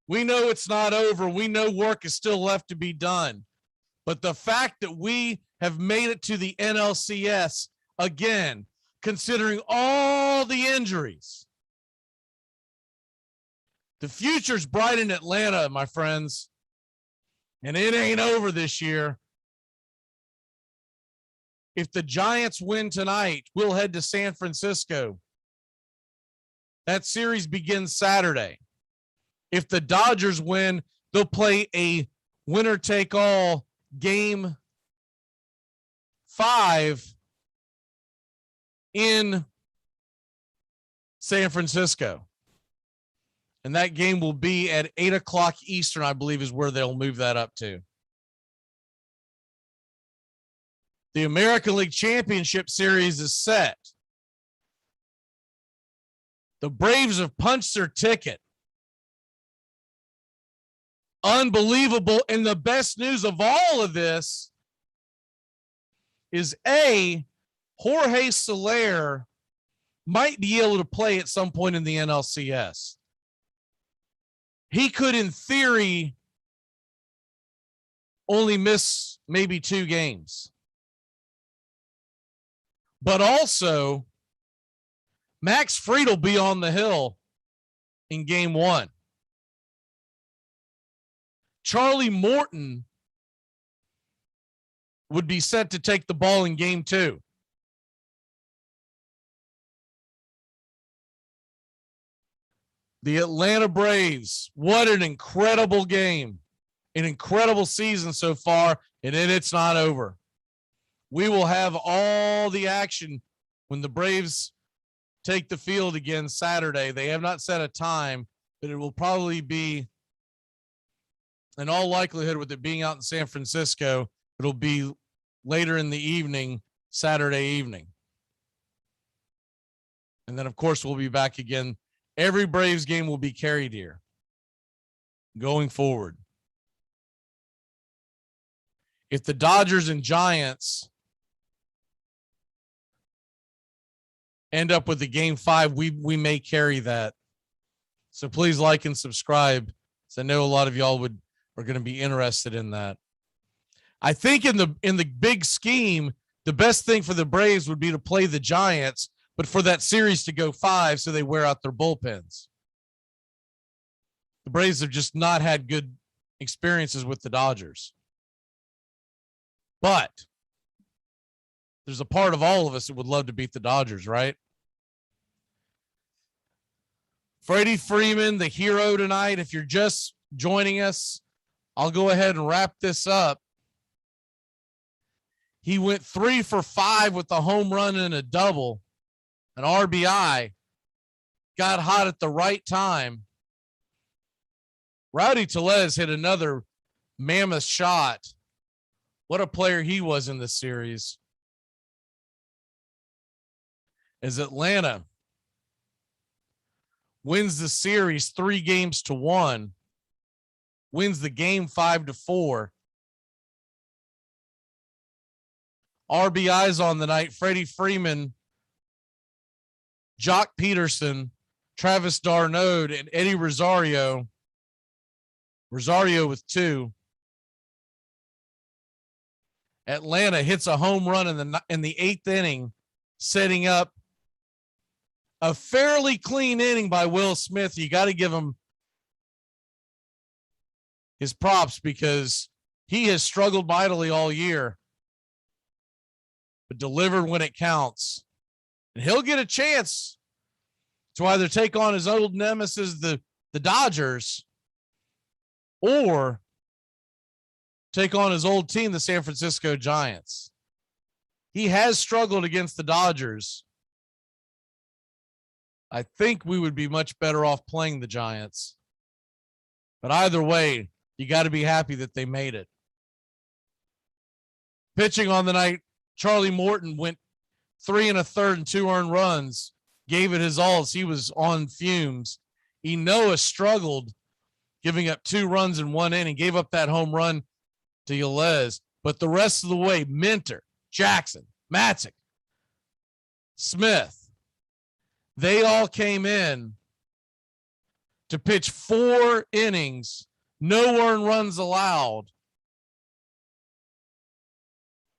We know it's not over. We know work is still left to be done. But the fact that we have made it to the NLCS again, considering all the injuries, The future's bright in Atlanta, my friends. And it ain't over this year. If the Giants win tonight, we'll head to San Francisco. That series begins Saturday. If the Dodgers win, they'll play a winner-take-all game 5 in San Francisco. And that game will be at 8 o'clock Eastern, I believe, is where they'll move that up to. The American League Championship Series is set. The Braves have punched their ticket. Unbelievable. And the best news of all of this is Jorge Soler might be able to play at some point in the NLCS. He could, in theory, only miss maybe 2 games. But also, Max Fried will be on the hill in game 1. Charlie Morton would be set to take the ball in game 2. The Atlanta Braves, what an incredible game. An incredible season so far, and then it's not over. We will have all the action when the Braves take the field again Saturday. They have not set a time, but it will probably be, in all likelihood, with it being out in San Francisco, it'll be later in the evening, Saturday evening. And then, of course, we'll be back again. Every Braves game will be carried here going forward. If the Dodgers and Giants end up with the game 5, we may carry that. So please like and subscribe. So I know a lot of y'all are going to be interested in that. I think in the big scheme, the best thing for the Braves would be to play the Giants, but for that series to go 5 so they wear out their bullpens. The Braves have just not had good experiences with the Dodgers. But there's a part of all of us that would love to beat the Dodgers, right? Freddie Freeman, the hero tonight. If you're just joining us, I'll go ahead and wrap this up. He went 3 for 5 with a home run and a double, an RBI, got hot at the right time. Rowdy Tellez hit another mammoth shot. What a player he was in this series. As Atlanta wins the series 3-1, wins the game 5-4. RBIs on the night: Freddie Freeman, Jock Peterson, Travis d'Arnaud, and Eddie Rosario. Rosario with 2. Atlanta hits a home run in the 8th inning, setting up a fairly clean inning by Will Smith. You got to give him his props because he has struggled mightily all year, but delivered when it counts. And he'll get a chance to either take on his old nemesis, the Dodgers, or take on his old team, the San Francisco Giants. He has struggled against the Dodgers. I think we would be much better off playing the Giants. But either way, you got to be happy that they made it. Pitching on the night, Charlie Morton went 3 1/3 and 2 earned runs, gave it his all as he was on fumes. Enoa struggled, giving up 2 runs in 1 inning, gave up that home run to Yelez. But the rest of the way, Minter, Jackson, Matzik, Smith, they all came in to pitch 4 innings, no earned runs allowed,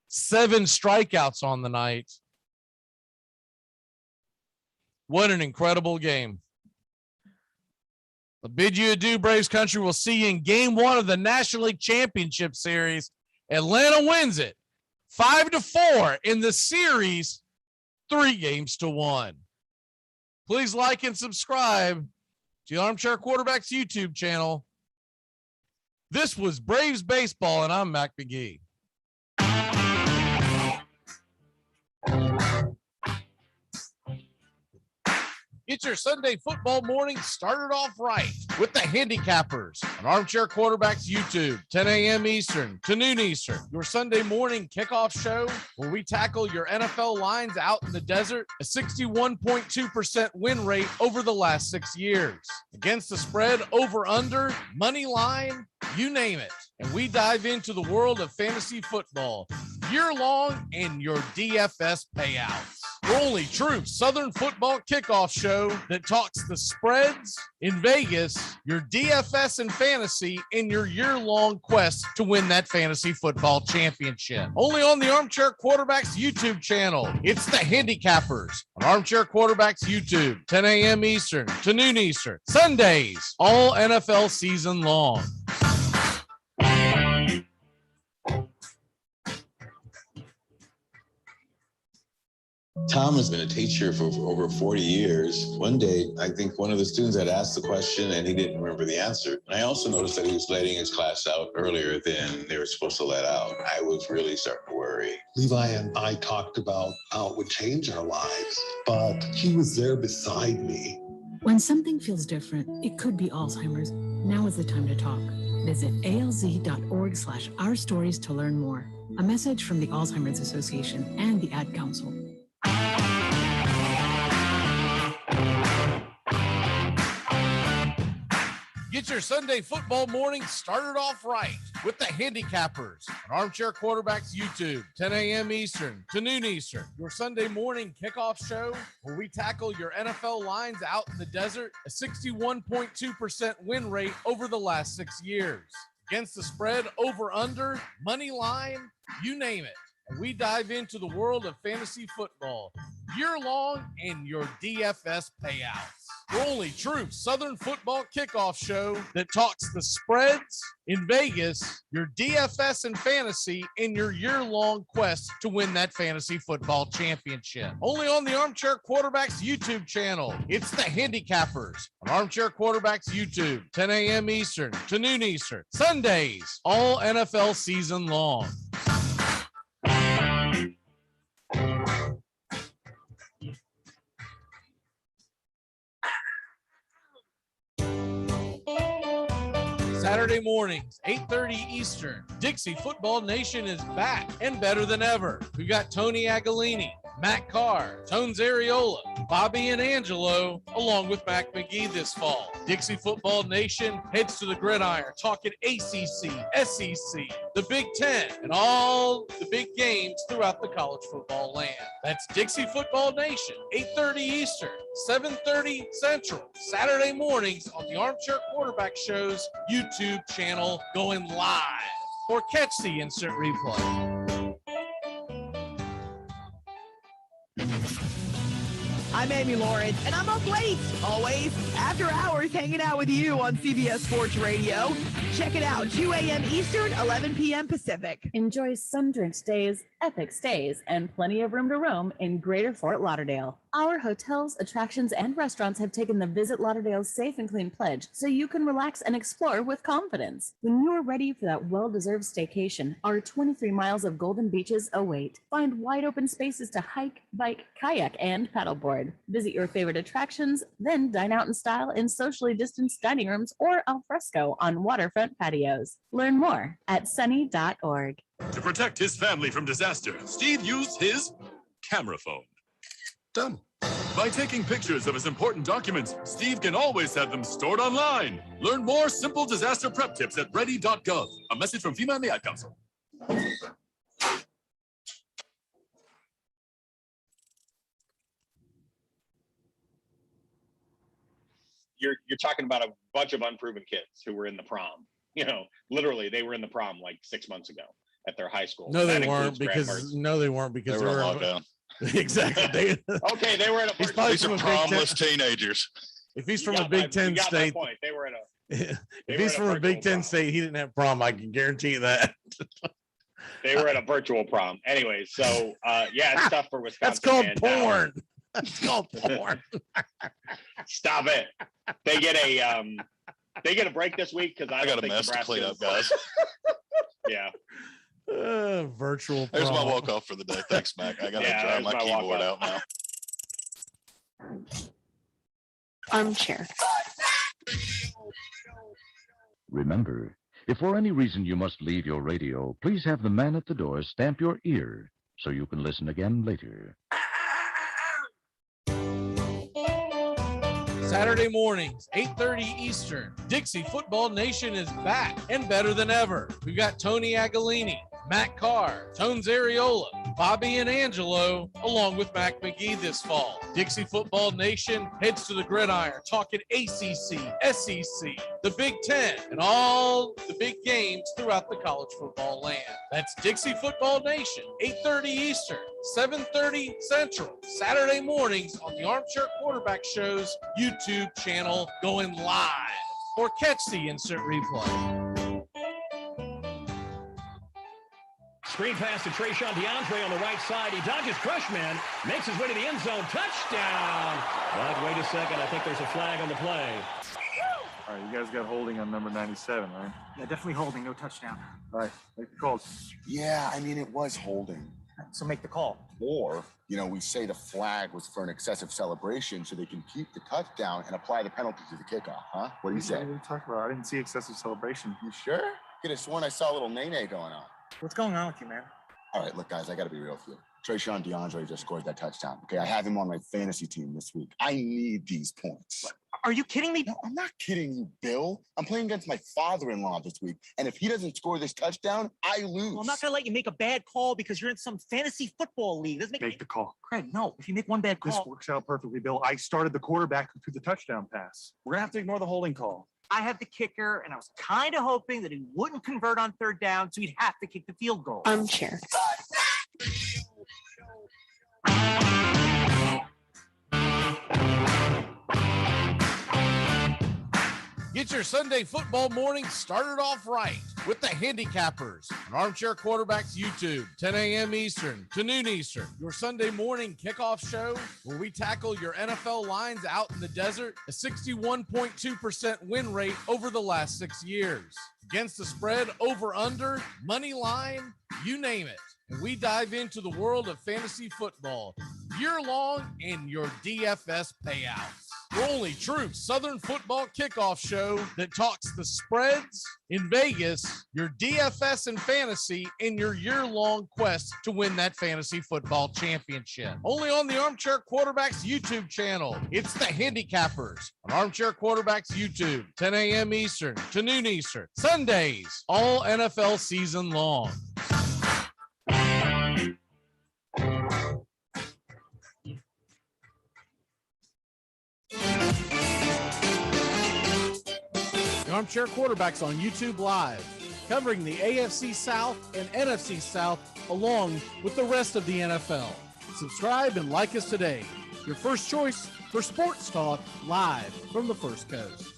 7 strikeouts on the night. What an incredible game. I bid you adieu, Braves country. We'll see you in game 1 of the National League Championship Series. Atlanta wins it 5-4 in the series, 3-1. Please like and subscribe to the Armchair Quarterbacks YouTube channel. This was Braves Baseball, and I'm Mac McGee. Get your Sunday football morning started off right with the Handicappers on Armchair Quarterbacks YouTube, 10 a.m. Eastern to noon Eastern. Your Sunday morning kickoff show where we tackle your NFL lines out in the desert, a 61.2% win rate over the last 6 years. Against the spread, over, under, money line, you name it. And we dive into the world of fantasy football year-long and your DFS payouts. Your only true Southern football kickoff show that talks the spreads in Vegas, your DFS and fantasy in your year-long quest to win that fantasy football championship. Only on the Armchair Quarterbacks YouTube channel. It's the Handicappers on Armchair Quarterbacks YouTube, 10 a.m. Eastern to noon Eastern. Sundays, all NFL season long. Tom has been a teacher for over 40 years. One day, I think one of the students had asked the question and he didn't remember the answer. And I also noticed that he was letting his class out earlier than they were supposed to let out. I was really starting to worry. Levi and I talked about how it would change our lives, but he was there beside me. When something feels different, it could be Alzheimer's. Now is the time to talk. Visit alz.org/ourstories to learn more. A message from the Alzheimer's Association and the Ad Council. Get your Sunday football morning started off right with the Handicappers on Armchair Quarterbacks YouTube, 10 a.m. Eastern to noon Eastern. Your Sunday morning kickoff show where we tackle your NFL lines out in the desert, a 61.2% win rate over the last 6 years. Against the spread, over, under, money line, you name it. And we dive into the world of fantasy football year-long and your DFS payouts. Your only true Southern football kickoff show that talks the spreads in Vegas, your DFS and fantasy in your year-long quest to win that fantasy football championship. Only on the Armchair Quarterbacks YouTube channel. It's the Handicappers on Armchair Quarterbacks YouTube, 10 a.m. Eastern to noon Eastern. Sundays, all NFL season long. Saturday mornings, 8:30 Eastern. Dixie Football Nation is back and better than ever. We've got Tony Agolini, Matt Carr, Tones Ariola, Bobby and Angelo, along with Mac McGee this fall. Dixie Football Nation heads to the gridiron, talking ACC, SEC, the Big Ten, and all the big games throughout the college football land. That's Dixie Football Nation, 8:30 Eastern, 7:30 Central, Saturday mornings on the Armchair Quarterback Show's YouTube channel, going live, or catch the instant replay. I'm Amy Lawrence, and I'm up late, always, after hours, hanging out with you on CBS Sports Radio. Check it out, 2 a.m. Eastern, 11 p.m. Pacific. Enjoy sun-drenched days, epic stays, and plenty of room to roam in Greater Fort Lauderdale. Our hotels, attractions, and restaurants have taken the Visit Lauderdale's Safe and Clean pledge, so you can relax and explore with confidence. When you're ready for that well-deserved staycation, our 23 miles of golden beaches await. Find wide-open spaces to hike, bike, kayak, and paddleboard. Visit your favorite attractions, then dine out in style in socially distanced dining rooms or al fresco on waterfront patios. Learn more at sunny.org. To protect his family from disaster, Steve used his camera phone. Done. By taking pictures of his important documents, Steve can always have them stored online. Learn more simple disaster prep tips at ready.gov. A message from FEMA and the Ad Council. You're talking about a bunch of unproven kids who were in the prom. You know, literally, they were in the prom like 6 months ago at their high school. No, they weren't because they were on lockdown. Exactly. Okay, they were in a These are promless teenagers. If he's from a Big Ten state, they were at a. If he's from a Big Ten state, he didn't have prom. I can guarantee you that. They were at a virtual prom. Anyway, so yeah, it's tough for Wisconsin. That's called porn. That's called porn. Stop it. They get a break this week because I got a mess to clean up, guys. Yeah. Virtual prom. There's my walk off for the day. Thanks, Mac. I gotta dry my keyboard out now. Armchair. Remember, if for any reason you must leave your radio, please have the man at the door stamp your ear so you can listen again later. Saturday mornings, 8:30 Eastern. Dixie Football Nation is back and better than ever. We've got Tony Agolini, Matt Carr, Tones Ariola, Bobby and Angelo, along with Mac McGee this fall. Dixie Football Nation heads to the gridiron, talking ACC, SEC, the Big Ten, and all the big games throughout the college football land. That's Dixie Football Nation, 8:30 Eastern, 7:30 Central, Saturday mornings on the Armchair Quarterback Show's YouTube channel, going live. Or catch the instant replay. Screen pass to Trayshawn DeAndre on the right side. He dodges Crushman, makes his way to the end zone. Touchdown! But wait a second. I think there's a flag on the play. All right, you guys got holding on number 97, right? Yeah, definitely holding. No touchdown. All right, make the call. Yeah, I mean, it was holding. So make the call. Or, we say the flag was for an excessive celebration so they can keep the touchdown and apply the penalty to the kickoff, huh? What do you say? What are you talking about? I didn't see excessive celebration. You sure? Could have sworn I saw a little nay-nay going on. What's going on with you, man? All right, look, guys, I got to be real with you. Trayshawn DeAndre just scored that touchdown. Okay, I have him on my fantasy team this week. I need these points. Are you kidding me? No, I'm not kidding you, Bill. I'm playing against my father-in-law this week, and if he doesn't score this touchdown, I lose. Well, I'm not going to let you make a bad call because you're in some fantasy football league. Make the call. Craig, no. If you make one bad call. This works out perfectly, Bill. I started the quarterback who threw the touchdown pass. We're going to have to ignore the holding call. I have the kicker, and I was kind of hoping that he wouldn't convert on third down, so he'd have to kick the field goal. Armchair. Get your Sunday football morning started off right with the Handicappers on Armchair Quarterbacks YouTube, 10 a.m. Eastern to noon Eastern. Your Sunday morning kickoff show where we tackle your NFL lines out in the desert, a 61.2% win rate over the last 6 years. Against the spread, over, under, money line, you name it. And we dive into the world of fantasy football year-long in your DFS payouts. The only true Southern football kickoff show that talks the spreads in Vegas, your DFS and fantasy, in your year-long quest to win that fantasy football championship. Only on the Armchair Quarterbacks YouTube channel. It's the Handicappers on Armchair Quarterbacks YouTube, 10 a.m. Eastern to noon Eastern. Sundays, all NFL season long. Armchair Quarterbacks on YouTube Live, covering the AFC South and NFC South along with the rest of the NFL. Subscribe and like us today. Your first choice for sports talk live from the First Coast.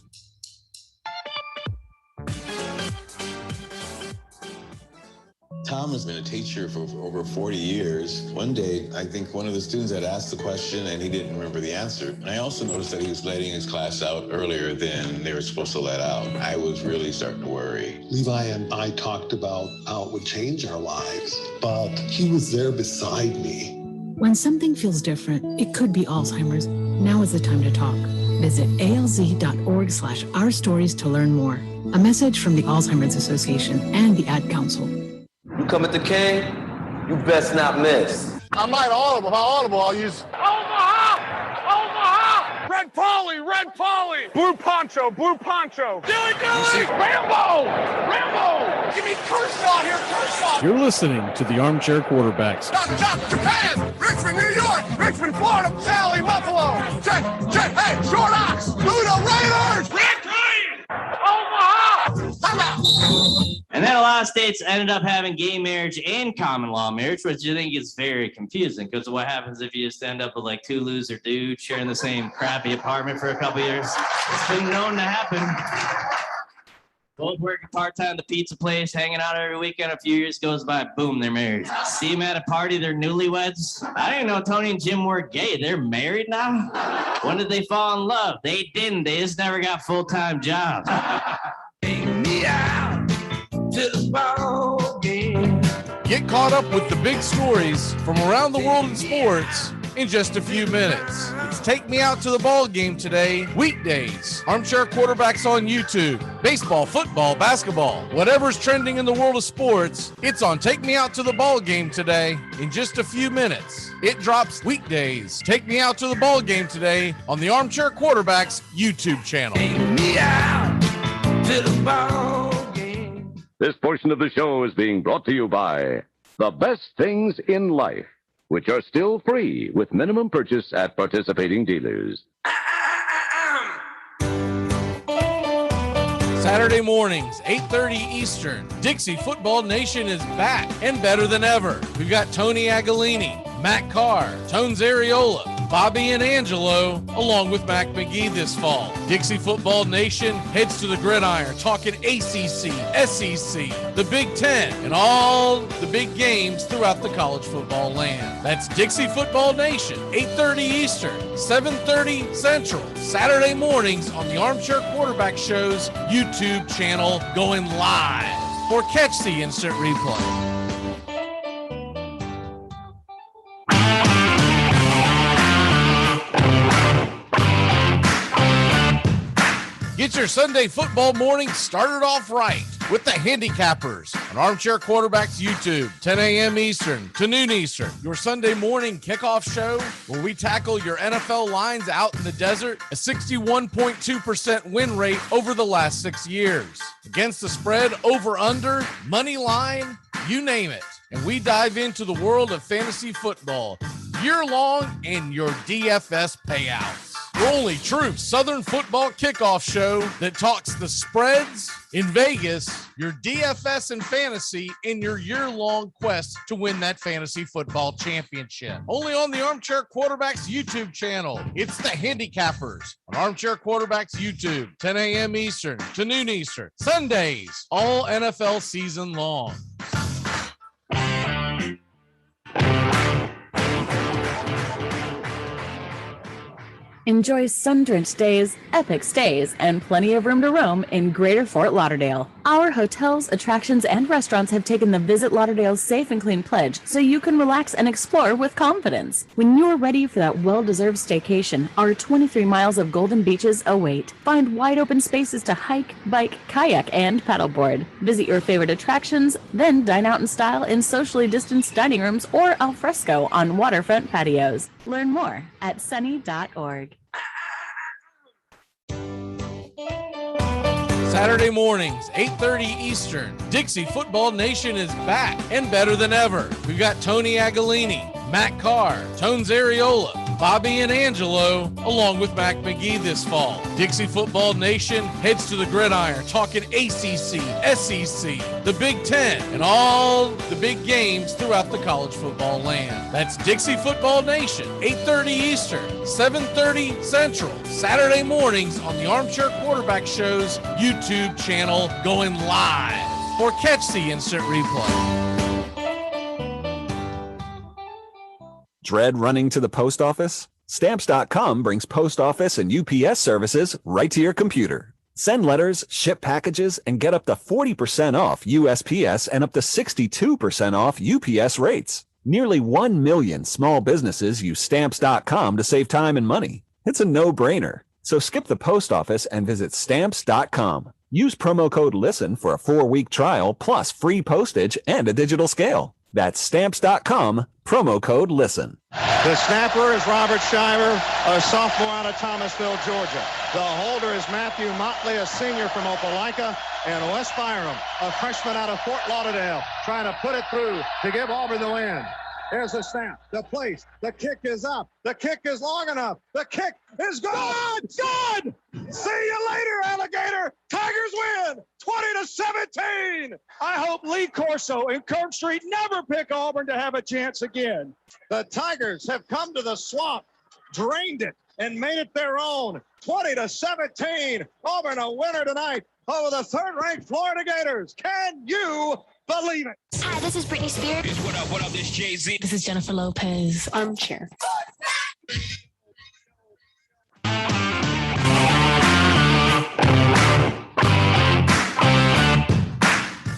Tom has been a teacher for over 40 years. One day, I think one of the students had asked the question and he didn't remember the answer. And I also noticed that he was letting his class out earlier than they were supposed to let out. I was really starting to worry. Levi and I talked about how it would change our lives, but he was there beside me. When something feels different, it could be Alzheimer's. Now is the time to talk. Visit alz.org/our stories to learn more. A message from the Alzheimer's Association and the Ad Council. You come at the king, you best not miss. I might audible. If I audible, I'll use Omaha! Omaha! Red Polly! Red Polly! Blue Poncho! Blue Poncho! Dilly! Rambo! Rambo! Give me Kershaw here, Kershaw! You're listening to the Armchair Quarterbacks. Stop, Japan! Richmond, New York! Richmond, Florida! Sally, Buffalo! Check! Hey, Short Ox! Ludo Raiders! Red Train! Omaha! And then a lot of states ended up having gay marriage and common law marriage, which I think is very confusing because what happens if you just end up with like two loser dudes sharing the same crappy apartment for a couple years? It's been known to happen. Both working part-time at the pizza place, hanging out every weekend. A few years goes by, boom, they're married. See them at a party, they're newlyweds. I didn't know Tony and Jim were gay. They're married now? When did they fall in love? They didn't. They just never got full-time jobs. Take me out to the ball game. Get caught up with the big stories from around the world in sports in just a few minutes. It's Take Me Out to the Ball Game today, weekdays. Armchair Quarterbacks on YouTube. Baseball, football, basketball, whatever's trending in the world of sports, it's on Take Me Out to the Ball Game today in just a few minutes. It drops weekdays. Take Me Out to the Ball Game today on the Armchair Quarterbacks YouTube channel. Take me out to the ball game. This portion of the show is being brought to you by The Best Things in Life, which are still free with minimum purchase at participating dealers. Saturday mornings, 8:30 Eastern. Dixie Football Nation is back and better than ever. We've got Tony Agolini, Matt Carr, Tones Areola, Bobby and Angelo, along with Mac McGee this fall. Dixie Football Nation heads to the gridiron, talking ACC, SEC, the Big Ten, and all the big games throughout the college football land. That's Dixie Football Nation, 8:30 Eastern, 7:30 Central, Saturday mornings on the Armchair Quarterback Show's YouTube channel, going live. Or catch the instant replay. Get your Sunday football morning started off right with the Handicappers on Armchair Quarterbacks YouTube, 10 a.m. Eastern to noon Eastern. Your Sunday morning kickoff show where we tackle your NFL lines out in the desert, a 61.2% win rate over the last 6 years. Against the spread, over, under, money line, you name it. And we dive into the world of fantasy football year-long and your DFS payouts. Your only true Southern football kickoff show that talks the spreads in Vegas, your DFS and fantasy in your year-long quest to win that fantasy football championship. Only on the Armchair Quarterbacks YouTube channel. It's the Handicappers on Armchair Quarterbacks YouTube, 10 a.m. Eastern to noon Eastern. Sundays, all NFL season long. Enjoy sun-drenched days, epic stays, and plenty of room to roam in Greater Fort Lauderdale. Our hotels, attractions, and restaurants have taken the Visit Lauderdale's Safe and Clean pledge so you can relax and explore with confidence. When you're ready for that well-deserved staycation, our 23 miles of golden beaches await. Find wide-open spaces to hike, bike, kayak, and paddleboard. Visit your favorite attractions, then dine out in style in socially distanced dining rooms or al fresco on waterfront patios. Learn more at sunny.org. Saturday mornings, 8:30 Eastern. Dixie Football Nation is back and better than ever. We've got Tony Agolini, Matt Carr, Tones Areola, Bobby and Angelo, along with Mac McGee this fall. Dixie Football Nation heads to the gridiron, talking ACC, SEC, the Big Ten, and all the big games throughout the college football land. That's Dixie Football Nation, 8:30 Eastern, 7:30 Central, Saturday mornings on the Armchair Quarterback Show's YouTube channel, going live. Or catch the instant replay. Dread running to the post office? Stamps.com brings post office and UPS services right to your computer. Send letters, ship packages, and get up to 40% off USPS and up to 62% off UPS rates. Nearly 1 million small businesses use Stamps.com to save time and money. It's a no-brainer. So skip the post office and visit Stamps.com. Use promo code LISTEN for a 4-week trial plus free postage and a digital scale. That's Stamps.com, promo code LISTEN. The snapper is Robert Shiver, a sophomore out of Thomasville, Georgia. The holder is Matthew Motley, a senior from Opelika, and Wes Byram, a freshman out of Fort Lauderdale, trying to put it through to give Auburn the win. There's the snap, the place, the kick is up, the kick is long enough, the kick is good! Good! See you later, alligator. Tigers win 20-17. I hope Lee Corso and Kirk Street never pick Auburn to have a chance again. The Tigers have come to the swamp, drained it, and made it their own. 20-17. Auburn a winner tonight over the third-ranked Florida Gators. Can you believe it? Hi, this is Britney Spears. What up, this Jay-Z. This is Jennifer Lopez. Armchair.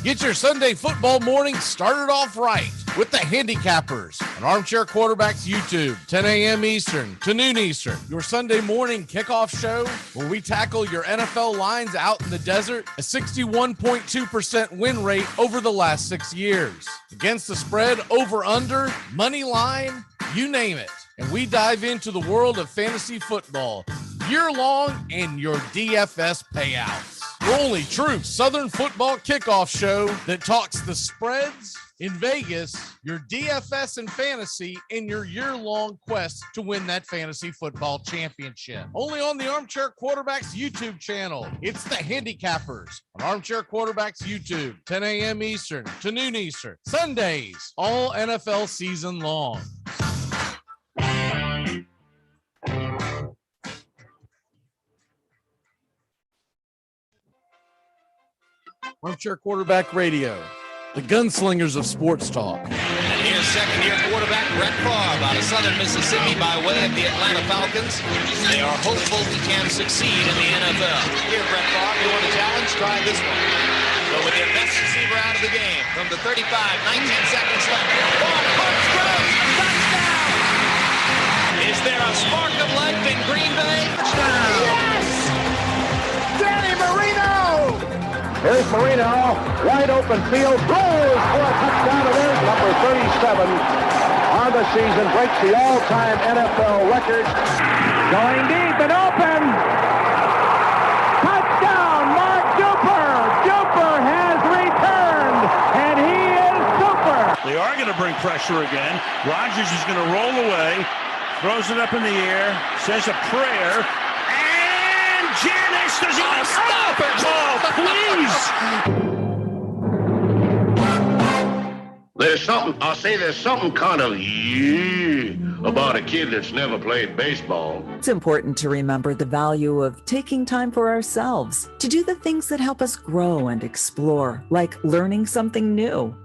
Get your Sunday football morning started off right with the Handicappers on Armchair Quarterbacks YouTube, 10 a.m. Eastern to noon Eastern. Your Sunday morning kickoff show where we tackle your NFL lines out in the desert, a 61.2% win rate over the last 6 years. Against the spread, over, under, money line, you name it. And we dive into the world of fantasy football year-long and your DFS payouts. Your only true Southern football kickoff show that talks the spreads in Vegas, your DFS and fantasy, and your year-long quest to win that fantasy football championship. Only on the Armchair Quarterbacks YouTube channel. It's the Handicappers on Armchair Quarterbacks YouTube, 10 a.m. Eastern to noon Eastern. Sundays, all NFL season long. Armchair Quarterback Radio, the gunslingers of sports talk. And here's second-year quarterback Brett Favre out of Southern Mississippi by way of the Atlanta Falcons. They are hopeful he can succeed in the NFL. Here, Brett Favre, you want a challenge? Try this one. So with their best receiver out of the game, from the 35, 19 seconds left. Favre punch throws, touchdown! Is there a spark of life in Green Bay? Touchdown! Yes! Danny Marino! Here's Marino, wide open field, throws for a touchdown, and there's number 37 on the season, breaks the all-time NFL record. Going deep and open. Touchdown, Mark Duper. Duper has returned, and he is super. They are going to bring pressure again. Rodgers is going to roll away, throws it up in the air, says a prayer. Janis, does he stop it? Oh, please. There's something kind of about a kid that's never played baseball. It's important to remember the value of taking time for ourselves, to do the things that help us grow and explore, like learning something new.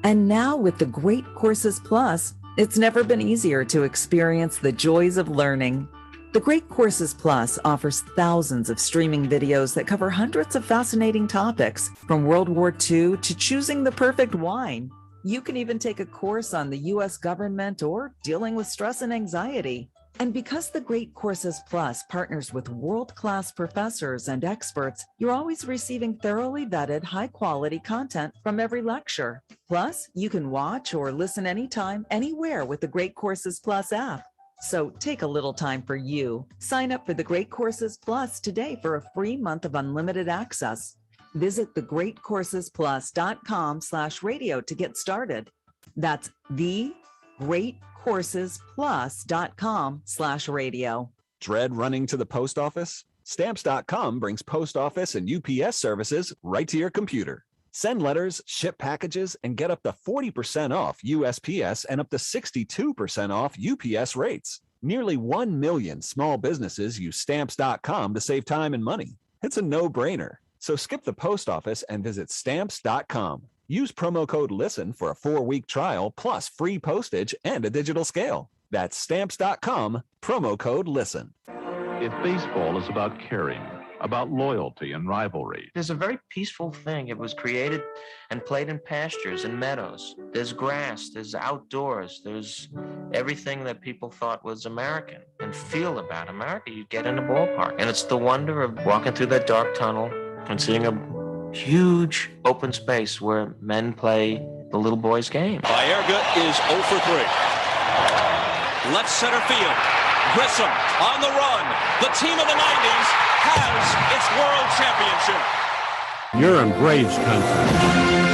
And now with the Great Courses Plus, it's never been easier to experience the joys of learning. The Great Courses Plus offers thousands of streaming videos that cover hundreds of fascinating topics, from World War II to choosing the perfect wine. You can even take a course on the U.S. government or dealing with stress and anxiety. And because the Great Courses Plus partners with world-class professors and experts, you're always receiving thoroughly vetted, high-quality content from every lecture. Plus, you can watch or listen anytime, anywhere with the Great Courses Plus app. So take a little time for you. Sign up for the Great Courses Plus today for a free month of unlimited access. Visit thegreatcoursesplus.com/radio to get started. That's thegreatcoursesplus.com/radio. Dread running to the post office? Stamps.com brings post office and UPS services right to your computer. Send letters, ship packages, and get up to 40% off USPS and up to 62% off UPS rates. Nearly 1 million small businesses use Stamps.com to save time and money. It's a no-brainer. So skip the post office and visit Stamps.com. Use promo code LISTEN for a 4-week trial plus free postage and a digital scale. That's Stamps.com, promo code LISTEN. If baseball is about caring, about loyalty and rivalry. There's a very peaceful thing. It was created and played in pastures and meadows. There's grass, there's outdoors, there's everything that people thought was American and feel about America. You get in a ballpark, and it's the wonder of walking through that dark tunnel and seeing a huge open space where men play the little boy's game. Baerga is 0 for 3. Left center field. Grissom on the run. The team of the 90s has its world championship. You're in Braves country.